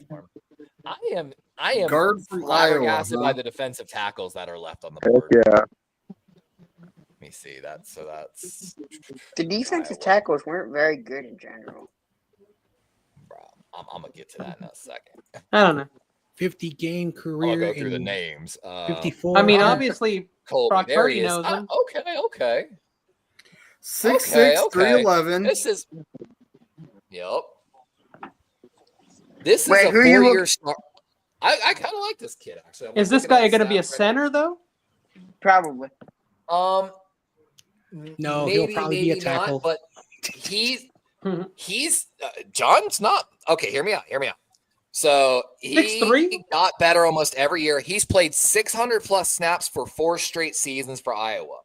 I am Guard from flabbergasted Iowa, by huh? the defensive tackles that are left on the Heck board. yeah. Let me see that. So that's The defensive Iowa. tackles weren't very good in general. Bro, I'm gonna get to that in a second. I don't know. 50 game I'll career. go through the in names. 54. I mean, Connor- obviously, Colby, Brock there Purdy he is. knows him. Okay. 6'6", Okay. 311. This is. Yep. This Wait, is a who you 4-year star. I kind of like this kid actually. I'm is this looking at guy his going to be a stats right center though? Probably. now. No, he'll probably be a maybe tackle. Not, but he's John's not okay. Hear me out. So he 6'3"? got better almost every year. He's played 600 plus snaps for 4 straight seasons for Iowa.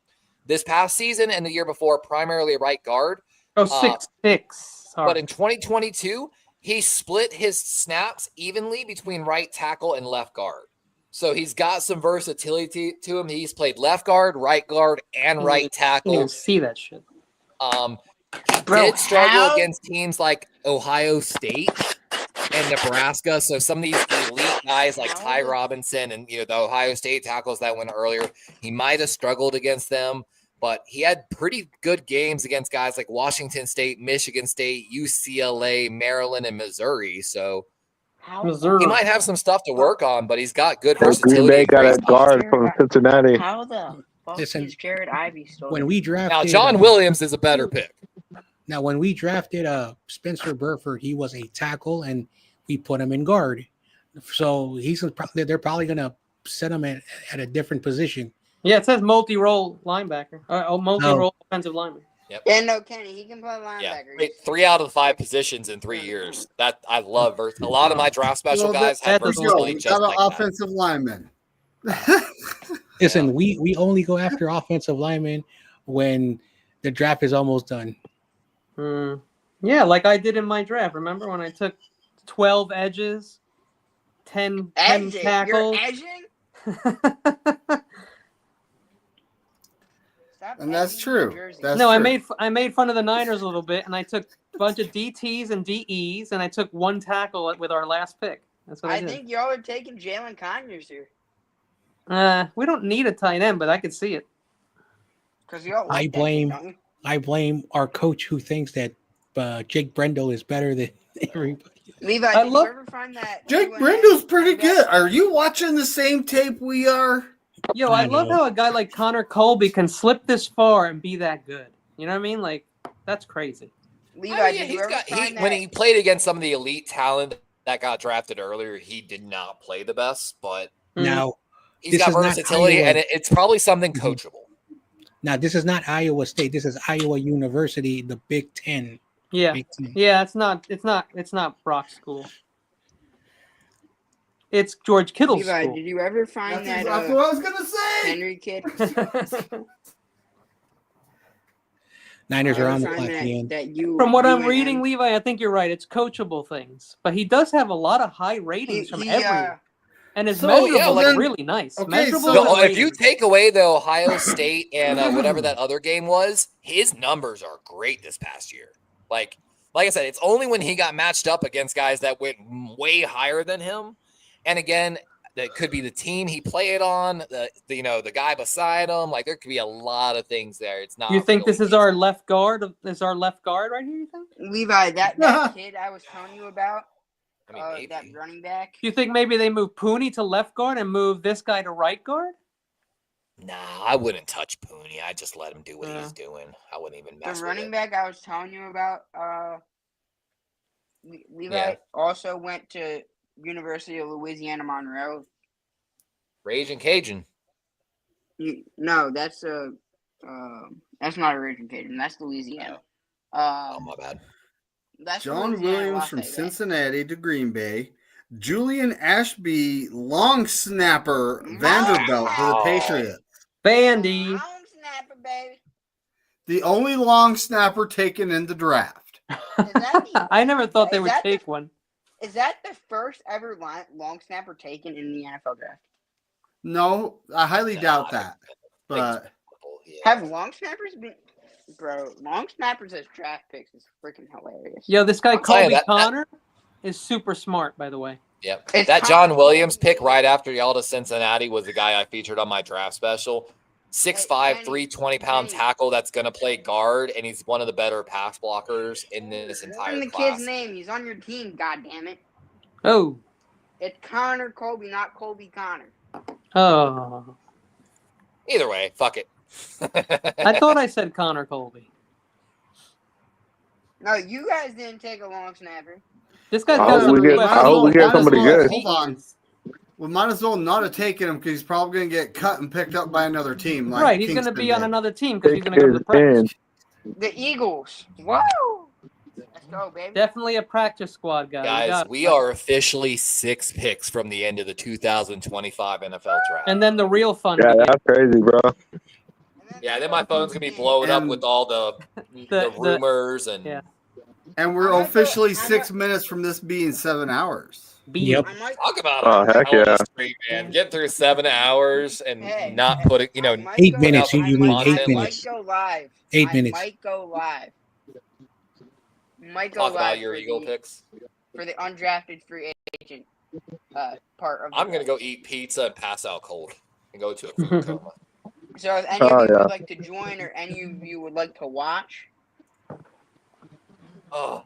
This past season and the year before, primarily a right guard. Oh, 6'6". But in 2022, he split his snaps evenly between right tackle and left guard. So he's got some versatility to him. He's played left guard, and right You tackle. can see that shit. He Bro, did struggle how- against teams like Ohio State and Nebraska. So some of these elite guys like Ty Robinson and the Ohio State tackles that went earlier, he might have struggled against them. But he had pretty good games against guys like Washington State, Michigan State, UCLA, Maryland, and Missouri. So Missouri. he might have some stuff to work on, but he's got good So versatility. Green Bay got a Great guard from Cincinnati. How the fuck Listen, is Jared Ivey still? when we drafted Now, John Williams is a better pick. Now, when we drafted Spencer Burford, he was a tackle, and we put him in guard. So they're probably going to set him at a different position. Yeah, it says multi-role linebacker. Multi-role offensive lineman. Yeah, no, Kenny, he can play linebacker. Yeah, wait, 3 out of the 5 positions in 3 years. That I love. A lot of my draft special Well, guys have that's versatility we just got like an that. offensive lineman. Listen, we only go after offensive linemen when the draft is almost done. Yeah, like I did in my draft. Remember when I took 12 edges, 10 Edging? tackles? You're edging? Stop And that's edging true. Jersey. That's No, true. I made fun of the Niners a little bit, and I took a bunch of DTs and DEs, and I took 1 tackle with our last pick. That's what I I did. think y'all are taking Jalen Conyers here. We don't need a tight end, but I could see it. Because y'all I like blame- that kid, don't you? I blame our coach who thinks that Jake Brendel is better than everybody. Levi, I did love- you ever find that? Jake UNA Brindle's pretty running back? good. Are you watching the same tape we are? Yo, I I love know. how a guy like Connor Colby can slip this far and be that good. You know what I mean? Like, that's crazy. Levi, I mean, did you ever find that? when he played against some of the elite talent that got drafted earlier, he did not play the best, but Now, he's This got is not versatility, Iowa. and it's probably something Mhm. coachable. now this is not Iowa State. This is Iowa University, the Big Ten. Yeah. Big Ten. Yeah, it's not Brock school. It's George Kittle's Levi, school. did you ever find That's that exactly what I was gonna say. Henry kid? Niners Did you are ever on the find clock that- again. that you- From what I'm UNM reading, Levi, I think you're right. It's coachable things, but he does have a lot of high ratings from everyone, and his So, measurables yeah, look then- really nice. okay, Measurables so- No, and if you ratings. take away the Ohio State and whatever that other game was, his numbers are great this past year. Like I said, it's only when he got matched up against guys that went way higher than him. And again, that could be the team he played on, the guy beside him. Like there could be a lot of things there. It's not. You think really this is our left guard? Is our left guard right here? You think? Levi, that kid I was telling you about, I mean, maybe. that running back. You think maybe they move Pooney to left guard and move this guy to right guard? Nah, I wouldn't touch Pooney. I just let him do what Yeah. he's doing. I wouldn't even The mess with running it. back I was telling you about, Levi Yeah. also went to University of Louisiana Monroe. Raging Cajun. No, that's not a Raging Cajun. That's Louisiana. Oh, my bad. That's John Louisiana Williams from Lafayette. Cincinnati to Green Bay. Julian Ashby, long snapper, Vanderbilt to the Wow. Patriots. Bandy. Long snapper, baby. The only long snapper taken in the draft. Is that the, I never thought they Is would that the- take one. is that the first ever long snapper taken in the NFL draft? No, I highly No, doubt I that. But Yeah. Have long snappers been? Bro, long snappers as draft picks is freaking hilarious. Yo, this guy I'll tell you Colby that- Connor is super smart, by the way. Yep. It's That hot. John Williams pick right after y'all to Cincinnati was the guy I featured on my draft special. 6'5", Kenny, 320-pound Kenny. tackle that's going to play guard, and he's one of the better pass blockers in this entire Learn the class. kid's name. He's on your team. God damn it! Oh. It's Connor Colby, not Colby Connor. Oh. Either way, fuck it. I thought I said Connor Colby. No, you guys didn't take a long snapper. This guy's I got hope some we get- real- I hope we get somebody good. Hold on. We might as well not have taken him because he's probably going to get cut and picked up by another team. Like Right, he's going to Kingston be on did. another team because he's Pick going to go to is the practice. in. The Eagles. Woo! Let's go, baby. Definitely a practice squad guy. You Guys, got it. we are officially 6 picks from the end of the 2025 NFL draft. And then the real fun. Yeah, begins. that's crazy, bro. Yeah, then my phone's going to be blowing up And- with all the The- rumors and yeah. And we're I'm not officially go- I'm 6 minutes from this being 7 hours. Beat. I might, talk about Oh, it. heck Hell of a yeah. stream, man. Get through 7 hours and Hey, not hey, putting, I might 8 go- minutes, you I mean might- 8 I minutes. might go live. 8 I minutes. might go live. Might go talk live about your for Eagle the- picks. for the undrafted free agent part of. I'm the going to go eat pizza and pass out cold and go to a food coma. So if any Oh, of you yeah. would like to join or any of you would like to watch, Oh,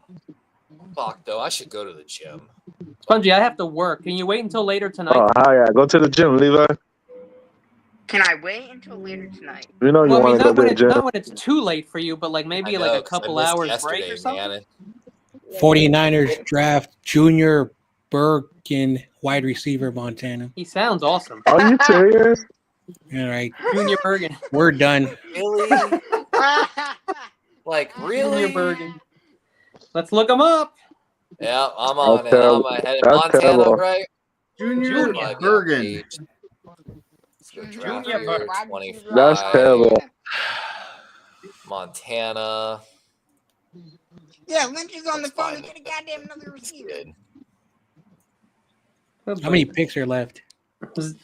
fuck, though. I should go to the gym. Spongy, I have to work. Can you wait until later tonight? Oh, hell yeah. Go to the gym, Levi. can I wait until later tonight? You know you Well, I mean, want to go not to when, the it's, gym. not when it's too late for you, but like maybe I like know, a 'cause I couple missed hours break or yesterday, something. man. 49ers draft Junior Bergen, wide receiver, Montana. He sounds awesome. Are you serious? All right, Junior Bergen. we're done. Really? Like, Junior really? Bergen. Let's look him up. Yeah, I'm on it. terrible. I'm ahead. That's Montana, terrible. right? Junior Junior Might be on Bergen. page. Let's go draft Junior year Bergen. 25. That's terrible. Montana. Yeah, Lynch is on the Let's phone. find Get a goddamn another It's receiver. good. How many picks are left?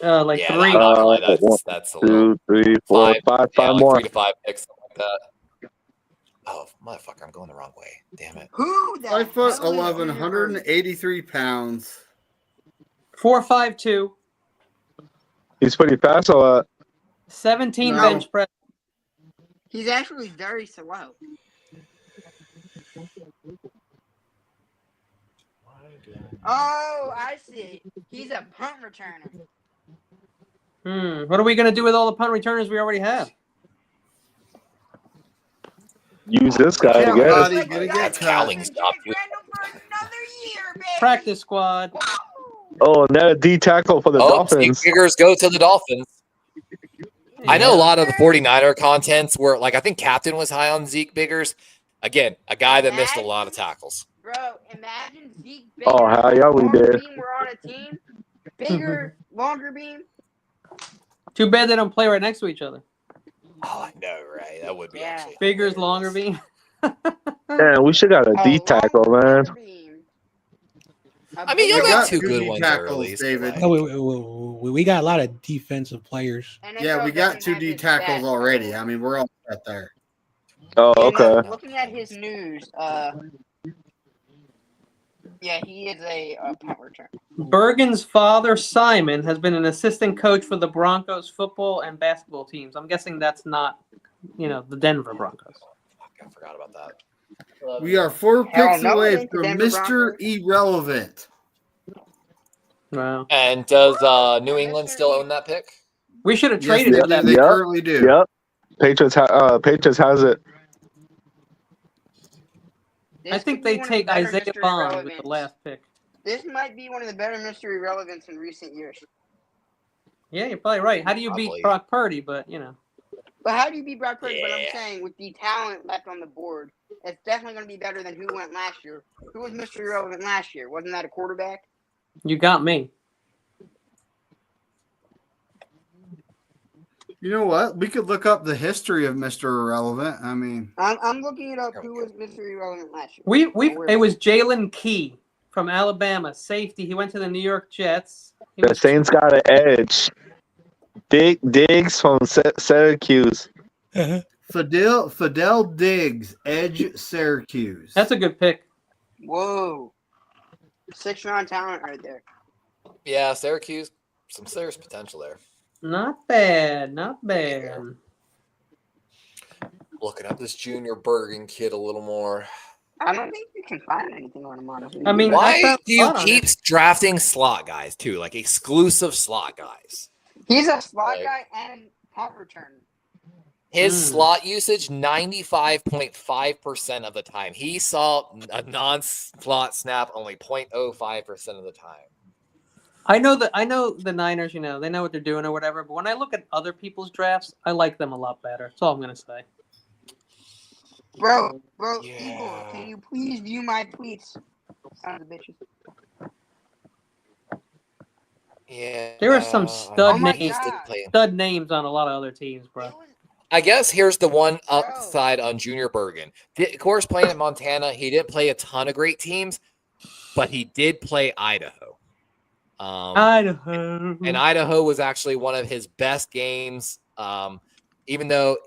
Like Yeah, 3. I'm not gonna lie, one, that's a little 2, 3, 4, five. 5 Yeah, like more. 3 to 5 picks, something like that. Oh, motherfucker, I'm going the wrong way. Damn it. Who the 5'11", hell is 183 pounds. 4.52. He's pretty fast or what? 17 No. bench press. He's actually very slow. Oh, I see. He's a punt returner. What are we gonna do with all the punt returners we already have? Use this guy, I Yeah, guess. buddy, Like, gonna you get guys cut. Cowling Jake stop. Randall for another year, baby. Practice squad. Oh, and then a D tackle for the Oh, Zeke Dolphins. Biggers go to the Dolphins. I know a lot of the 49er contents were like, I think Captain was high on Zeke Biggers. Again, a guy that missed a lot of tackles. Bro, imagine Zeke Bigger. Oh, hell yeah, we Longer did. Beam were on a team. Bigger, longer beam. Too bad they don't play right next to each other. Oh, I know, right? That would be Yeah. actually Bigger's hilarious. longer beam. Man, we should got a D tackle, man. I mean, We you got got 2 two good D ones tackles, early. so, David. like- No, we got a lot of defensive players. Yeah, we got 2 D tackles already. I mean, we're all set there. Oh, okay. Looking at his news, yeah, he is a punt return. Bergen's father, Simon, has been an assistant coach for the Broncos football and basketball teams. I'm guessing that's not, the Denver Broncos. Fuck, I forgot about that. We are 4 Hell picks no, it away ain't the from Denver Mr. Broncos. Irrelevant. Wow. And does New England still own that pick? We should have Yes, traded they, for that. they Yep. currently do. Yep. Patriots has it. This I think could be they one of the take better Isaiah mystery Bond with relevance. the last pick. This might be one of the better mystery relevance in recent years. Yeah, you're probably right. How do you beat Probably. Brock Purdy? But, But how do you beat Brock Purdy? But I'm Yeah. saying with the talent left on the board, it's definitely going to be better than who went last year. Who was mystery relevant last year? Wasn't that a quarterback? you got me. You know what? We could look up the history of Mr. Irrelevant. I mean, I'm looking it up. Who was mystery relevant last year? It was Jalen Key from Alabama, safety. He went to the New York Jets. He The was- Saints got an edge. Diggs from Syracuse. Fidel Diggs, edge Syracuse. That's a good pick. Whoa. 6th-round talent right there. Yeah, Syracuse, some serious potential there. Not bad. Not bad. Looking up this Junior Bergen kid a little more. I don't think you can find anything on him, honestly. I mean, I Why found do you a lot on keep it. drafting slot guys too, like exclusive slot guys? He's a slot Like- guy and punt returner. His slot usage 95.5% of the time. He saw a non-slot snap only 0.05% of the time. I know the Niners, they know what they're doing or whatever, but when I look at other people's drafts, I like them a lot better. That's all I'm gonna say. Bro, Yeah. Eagle, can you please view my tweets? Sons of bitches. Yeah, There are some Oh stud my names, God. on a lot of other teams, bro. It was- I guess here's the one upside on Junior Bergen. Of course, playing at Montana, he didn't play a ton of great teams, but he did play Idaho. Idaho. And Idaho was actually one of his best games, even though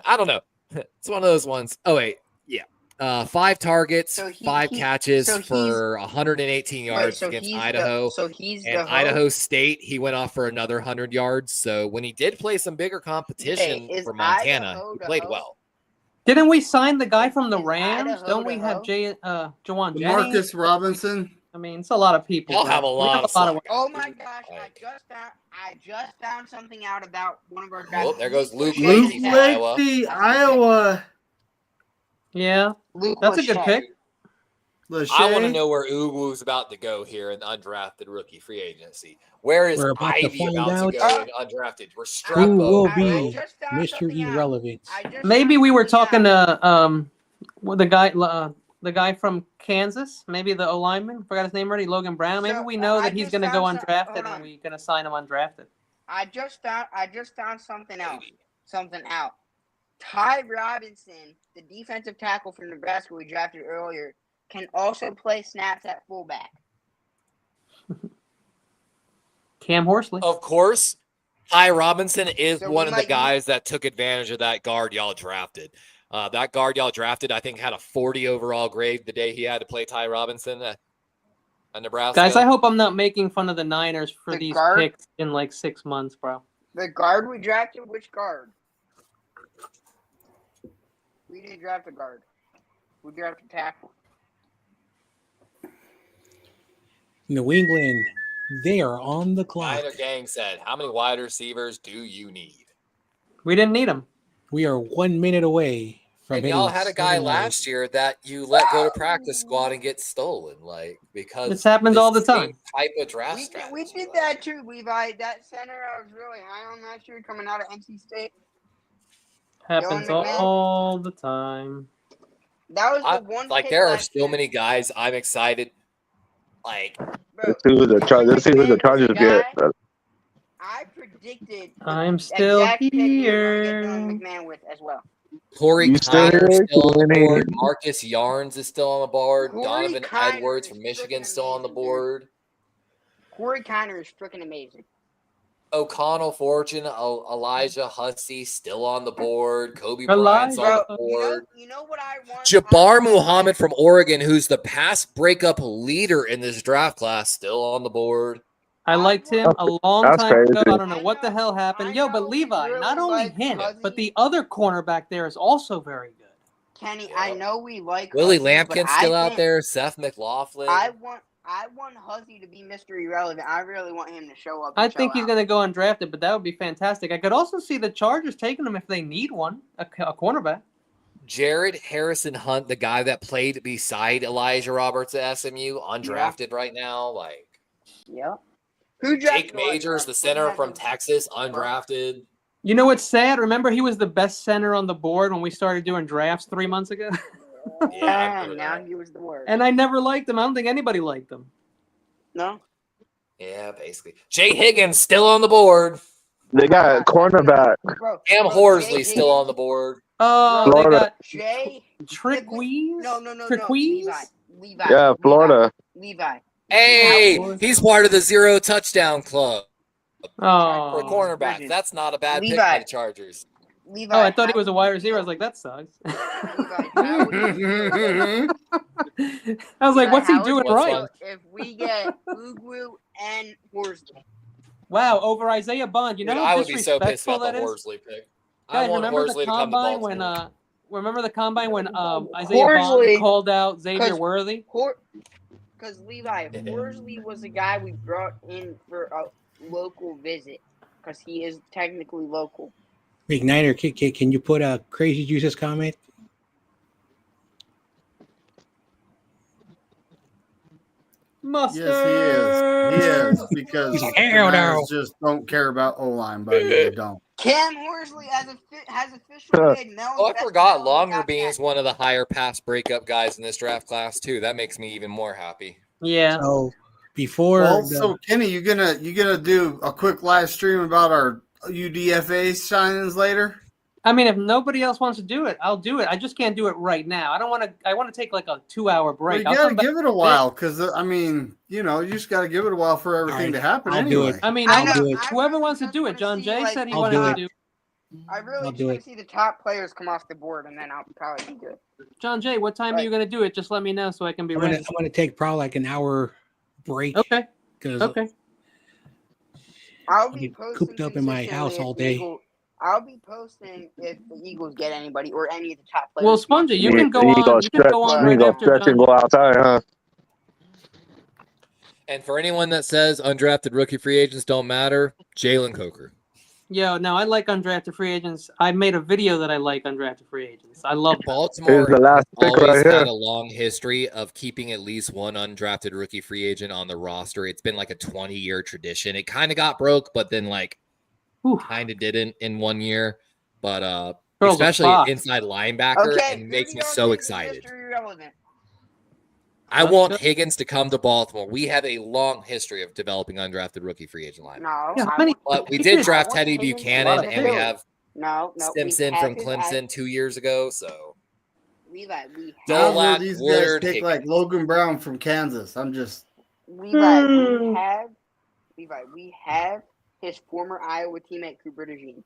I don't know. It's one of those ones. Oh, wait. Yeah. 5 targets, So 5 catches so he's- for 118 yards so against he's Idaho. he's And the Idaho State, he went off for another 100 yards. So when he did play some bigger competition Hey, is for Montana, Idaho he the played host? well. Didn't we sign the guy from the Is Rams? Idaho Don't we the have host? Jawan Jennings? Marcus Robinson. I mean, it's a lot of people. Y'all bro. have a We lot of slot Oh my gosh! Like- I just found something out about one of our guys. Oh, there goes Luke Luke Lacey from Iowa. Lacey, Iowa. Yeah, Luke that's a good Lachey. pick. I want to know where Ugu's about to go here in the undrafted rookie free agency. Where is We're about to Ivy find about out to go in undrafted? who Restrepo. will I be just found Mr. something out. Irrelevant. I just Maybe found we were something talking out. to well, the guy from Kansas, maybe the O lineman. Forgot his name already. Logan Brown. Maybe So, we know I that he's just going to go found undrafted, hold and on. we're going to sign him undrafted. I just found something else. Something out. Ty Robinson, the defensive tackle from Nebraska we drafted earlier, can also play snaps at fullback. Cam Horsley. Of course, Ty Robinson is So one we of the might guys that took advantage of that guard y'all drafted. That guard y'all drafted, I think, had a 40 overall grade the day he had to play Ty Robinson at Nebraska. Guys, I hope I'm not making fun of the Niners for The these guard? picks in like 6 months, bro. The guard we drafted, which guard? We didn't draft a guard. We drafted tackle. New England, they are on the clock. Niner gang said, how many wide receivers do you need? We didn't need him. We are 1 minute away from And hitting y'all had a guy 7 last year that you let go to practice squad and get stolen, like, because This happens all the same time. type of draft We strategy. did that too, Levi. That center I was really high on last year coming out of NC State. Happens Dylan McMahon? all the time. That was I- the one. like, pick there are last still year. many guys I'm excited. Like, Bro, Let's see who the Dylan Chargers McMahon get. was a guy I predicted the I'm still exact pick we were gonna get here. Dylan McMahon with as well. Corey You still Kiner is here? still on the Kenny? board. Marcus Yarns is still on the board. Corey Donovan Kiner Edwards is from Michigan freaking still on the amazing, dude. board. Corey Kiner is freaking amazing. O'Connell Fortune, Elijah Hussey still on the board. Kobe Bryant's on Elijah. the Bro, board. you know what I want? Jabbar Muhammad from Oregon, who's the pass breakup leader in this draft class, still on the board. I liked him a long That's time ago. crazy. I don't know what the hell happened. Yo, but Levi, really not only like him, Huzzy. but the other cornerback there is also very good. Kenny, I know we like Willie Huzzy, but Lampkin's I still out think there. Seth McLaughlin. I want Huzzy to be Mr. Irrelevant. I really want him to show up. I And think show he's out. going to go undrafted, but that would be fantastic. I could also see the Chargers taking him if they need one, a cornerback. Jared Harrison Hunt, the guy that played beside Elijah Roberts at SMU, undrafted right now. Like, Yep. Who Jake drafted Majors, the center from Texas, undrafted. You know what's sad? Remember he was the best center on the board when we started doing drafts 3 months ago? Yeah, I remember now that. he was the worst. And I never liked him. I don't think anybody liked him. No. Yeah, basically. Jay Higgins still on the board. They got a cornerback. Bro, Cam bro, Horsley Jay still on Higgins- the board. Oh, Florida. they got Jay. Trickweez? No. Trickweez? Levi. Yeah, Florida. Levi. Hey, Cowboys. he's part of the 0 touchdown club for Oh. cornerback. Bridges. That's not a bad pick Levi. by the Chargers. Levi. Oh, I thought he how was a would wide you receiver. I was feel- like, that sucks. Levi, how would you feel- I was like, what's he how would doing you right? feel if we get Ugu and Horsley? Wow, over Isaiah Bond. You know Dude, how I would be so pissed disrespectful about that the is? Horsley pick. I Guys, want remember Horsley the to come to combine when Baltimore. remember the combine when Isaiah Horsley- Bond called out Xavier 'cause- Worthy? Because Levi, Horsley was a guy we brought in for a local visit because he is technically local. Igniter, can you put a Crazy Juice's comment? Mustard. Yes, he is. He is because He's like, the hell no. Niners just don't care about O-line, buddy. They don't. Cam Horsley has officially made Mel. Oh, I Best forgot Mel Longer top being guy. is one of the higher pass breakup guys in this draft class too. That makes me even more happy. Yeah. So before Well, the- so Kenny, you gonna do a quick live stream about our UDFA signings later? I mean, if nobody else wants to do it, I'll do it. I just can't do it right now. I don't want to. I want to take like a 2-hour Well, break. you I'll gotta come back. give it a while because I mean, you just gotta give it a while for everything All right, to happen. I'll do anyway. it. I mean, I I'll know, do I it. Whoever wants to just do it. wanna John see, Jay like, said he I'll wanted do to it. do. I really I'll just do want it. to see the top players come off the board, and then I'll probably be good. John Jay, what time are you going to do it? Just let me know so I can be I'm gonna ready. take probably like an hour break Okay. because Okay. I'll I'll be be posting cooped up in my consistently house if all the day. I'll be posting if the Eagles get anybody or any of the top players. Well, Spongy, you You can go go on. You can stretch, go on you right go after stretch John. and go outside, huh? And for anyone that says undrafted rookie free agents don't matter, Jalen Coker. Yo, no, I like undrafted free agents. I made a video that I like undrafted free agents. I love them. Baltimore Here's the last pick always right here. had a long history of keeping at least one undrafted rookie free agent on the roster. It's been like a 20-year tradition. It kind of got broke, but then like kind of didn't in 1 year. But Girls are especially fucked. inside linebacker, Okay, it makes me moving on so to excited. history relevant. I want Higgins to come to Baltimore. We have a long history of developing undrafted rookie free agent linebackers. No, Yeah, how I many- want- But we I did want draft Teddy Higgins to Buchanan, come to and we Philly. have no, we Simpson have from his Clemson 2 years ago. So Levi, we Don't have, How will lack these guys Woodard take like Higgins. Logan Brown from Kansas? I'm just Levi, we have his former Iowa teammate Cooper DeJean.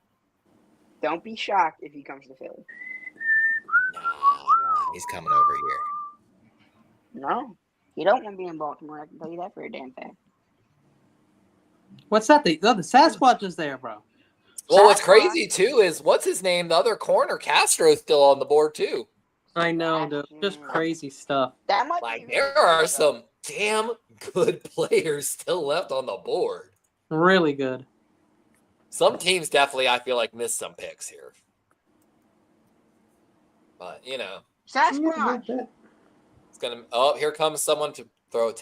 Don't be shocked if he comes to Philly. Nah, he's coming over here. No, he don't want to be in Baltimore. I can tell you that for a damn fact. What's that? The Sasquatch is there, bro. Well, what's crazy too is what's his name? The other corner, Castro's still on the board too. I know, dude. Just crazy stuff. That might Like there are some damn good players still left on the board. Really good. Some teams definitely, I feel like, missed some picks here. But you know, Sasquatch. it's gonna. Oh, here comes someone to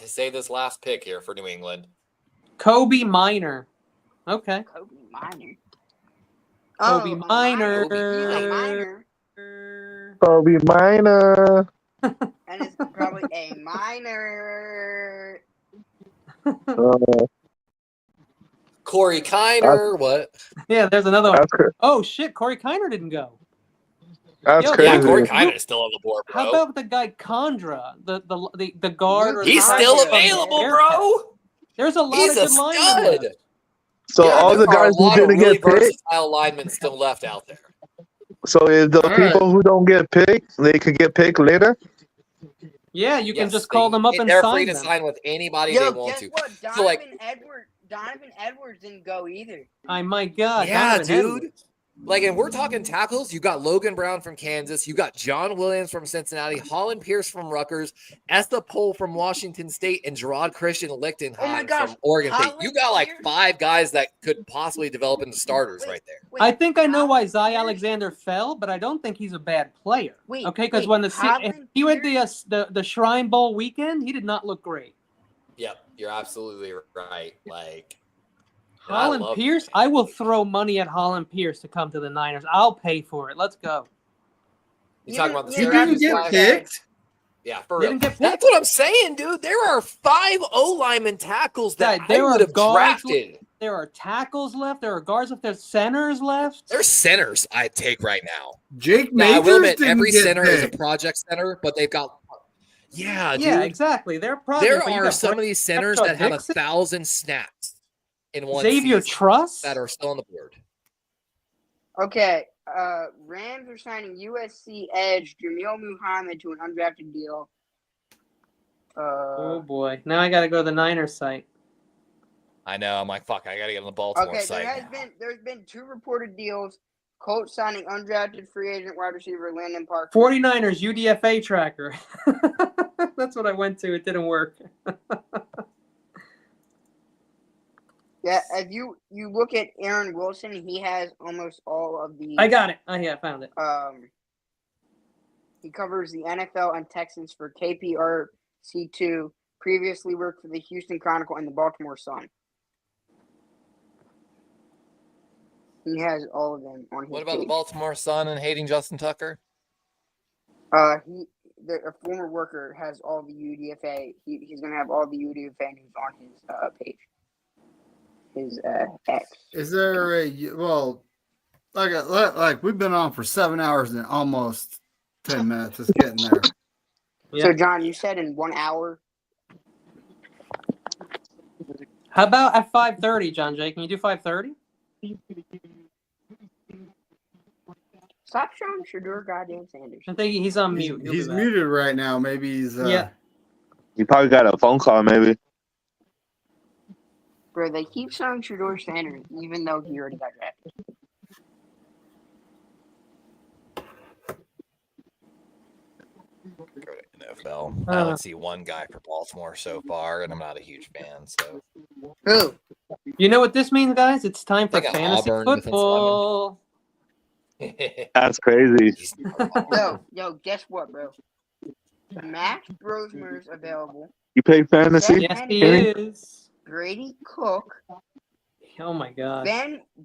say this last pick here for New England. Kobe Minor. Okay. Kobe Minor. Kobe a Minor. He's a minor. Kobe Minor. And it's probably a minor. Corey Kiner, what? Yeah, there's another one. That's cra- Oh shit, Corey Kiner didn't go. That's Yo, crazy. Yeah, Corey Kiner is still on the board, How bro. about the guy Condra, the guard? Or He's the still tackle from available, Bearcats? bro. There's a lot He's of a good linemen stud. left. So Yeah, all the there are guys a who lot of didn't really get picked. versatile linemen still left out there. So is the All right. people who don't get picked, they could get picked later? Yeah, you can Yes, just call them up and they're sign free to them. sign with anybody Yo, they want guess to. what? So like, Donovan Edwards didn't go either. My God. yeah, Donovan dude. Edwards. Like, and we're talking tackles. You got Logan Brown from Kansas. You got John Williams from Cincinnati, Holland Pierce from Rutgers, Esther Pohl from Washington State, and Gerard Christian Lichtenheim Oh my gosh, from Oregon State. Holland You got like Pierce? 5 guys that could possibly develop into starters right there. Wait, I think I know why Holland Zy Pierce? Alexander fell, but I don't think he's a bad player. Wait, Okay, because wait, when if Holland he went Pierce? the Shrine Bowl weekend, he did not look great. Yep, you're absolutely right. Like, and Holland love Pierce, him. I will throw money at Holland Pierce to come to the Niners. I'll pay for it. Let's go. You talking about the You He didn't didn't Syracuse get guy? picked. Yeah, for They real. didn't get That's picked. what I'm saying, dude. There are 5 O lineman tackles that Guy, there I are would have guards drafted. There are tackles left. There are guards left. There's centers left. There's centers I'd take right now. Jake Now, I Majors will admit, didn't every get center is a picked. project center, but they've got. Yeah, dude. Yeah, exactly. They're projects. There but you are got some of Brent these centers Dixon, that have 1,000 snaps in one Xavier season Truss. that are still on the board. Okay, Rams are signing USC edge Jamil Muhammad to an undrafted deal. Oh boy! Now I got to go to the Niners site. I know. I'm like, fuck. I gotta get on the Baltimore Okay, site. there's been 2 reported deals. Colts signing undrafted free agent wide receiver Landon Parker. 49ers UDFA tracker. That's what I went to. It didn't work. Yeah, if you look at Aaron Wilson, he has almost all of the. I got it. I found it. He covers the NFL and Texans for KPRC2. Previously worked for the Houston Chronicle and the Baltimore Sun. He has all of them on his What about the page. Baltimore Sun and hating Justin Tucker? A former worker has all the UDFA. He's gonna have all the UDFA news on his page. His X. Is there a well? Like we've been on for 7 hours and almost 10 minutes. It's getting there. So John, you said in 1 hour. How about at 5:30, John Jay? Can you do 5:30? Stop showing Shedeur goddamn Sanders. I think he's on mute. He'll be He's back. muted right now. Maybe he's. Yeah. You probably got a phone call, maybe. Bro, they keep showing Shedeur Sanders even though he already got drafted. NFL. I only see one guy for Baltimore so far, and I'm not a huge fan. So Who? You know what this means, guys? It's time for Like a fantasy Auburn defensive football. That's crazy. Yo, guess what, bro? Max Brosmer's available. You play fantasy? Yes, he Kenny? is. Grady Cook. Oh my God.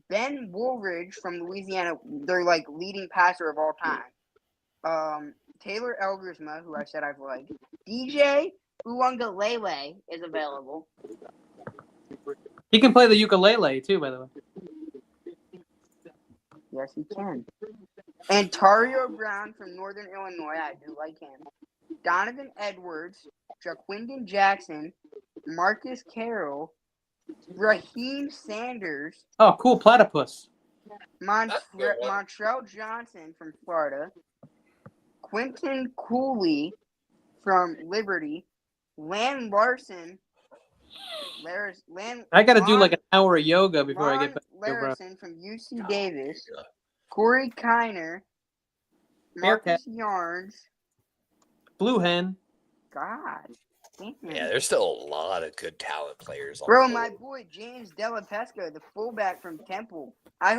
Ben Woolridge from Louisiana. They're like leading passer of all time. Taylor Elgersma, who I said I've liked. DJ Uwangalele is available. He can play the ukulele too, by the way. Yes, he can. Antario Brown from Northern Illinois. I do like him. Donovan Edwards, Jaquindon Jackson, Marcus Carroll, Raheem Sanders, Oh, cool platypus. That's a good one. Montrell Johnson from Florida, Quentin Cooley from Liberty, Lan Larson. I got to do like an hour of yoga before I get back here, bro. Larson from UC Davis, Corey Kiner, Bearcat. Marcus Yarns. Blue hen. God. Damn. Yeah, there's still a lot of good talent players on Bro, the my board. boy James Della Pesca, the fullback from Temple. I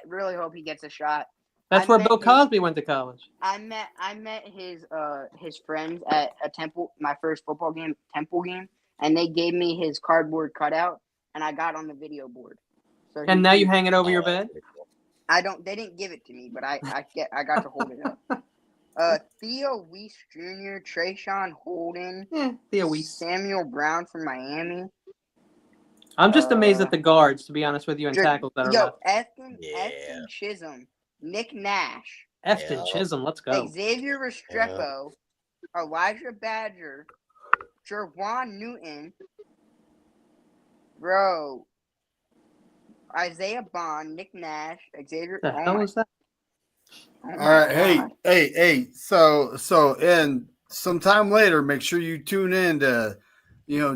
really hope he gets a shot. That's I where met Bill his- Cosby went to college. I met his friends at a Temple, my first football game, Temple game, and they gave me his cardboard cutout, and I got on the video board. So And now you hang it over your Oh, bed? they didn't give it to me, but I got to hold it up. Theo Weiss Jr., Trayshawn Holden, Theo Weiss. Samuel Brown from Miami. I'm just amazed at the guards, to be honest with you, and Dr- tackles that are Yo, left. Efton Chisholm, Nick Nash, Efton Chisholm, let's go. Xavier Restrepo, Elijah Badger, Jerwan Newton, bro, Isaiah Bond, Nick Nash, Xavier. The hell is that? Oh All right, hey. So, and sometime later, make sure you tune in to,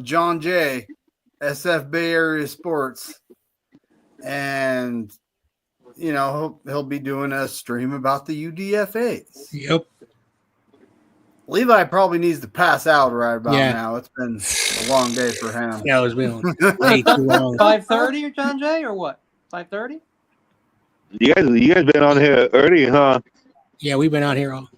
John Jay, SF Bay Area Sports, and he'll be doing a stream about the UDFAs. Yep. Levi probably needs to pass out right about Yeah. now. It's been a long day for him. Yeah, it's been way too long. 5:30 or John Jay or what? 5:30? You guys been on here early, huh? Yeah, we've been out here all.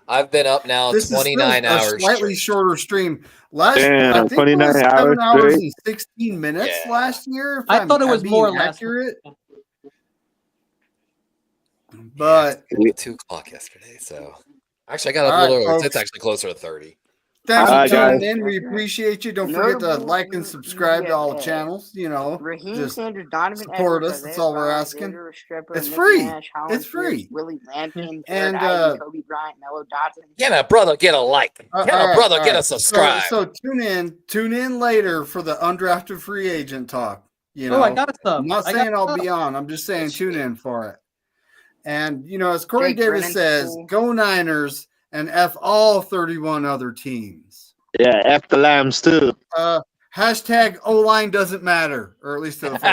I've been up now This is 29 still hours. a slightly straight. shorter stream. I think 29 it was hours 7 hours straight. and 16 minutes Yeah. last year. If I I'm thought it was being more last accurate. week. But At 2 o'clock yesterday, so actually I got up a All little right, early. folks. It's actually closer to 30. thanks All right, for tuning guys. in. We appreciate you. Don't forget to Notable like and subscribe to all the UDFA. channels. Raheem Just Sanders, Donovan support Edwards, us. That's Isaiah all we're Bond, asking. Xavier Restrepo, It's Nick free. Nash, Holland It's free. Pierce, Willie Lampkin, And, Jared Ivey, Kobe Bryant, Mello Dotson. Get a brother, get a like. Get All a right, brother, all get a right. subscribe. So tune in later for the undrafted free agent talk. Oh, I got a sub. I'm not I got saying a I'll sub. be on. I'm just saying tune in for it. And as Corey Jake Davis Brennan's says, cool. go Niners and F all 31 other teams. Yeah, F the Lambs too. Hashtag O-line doesn't matter, or at least to the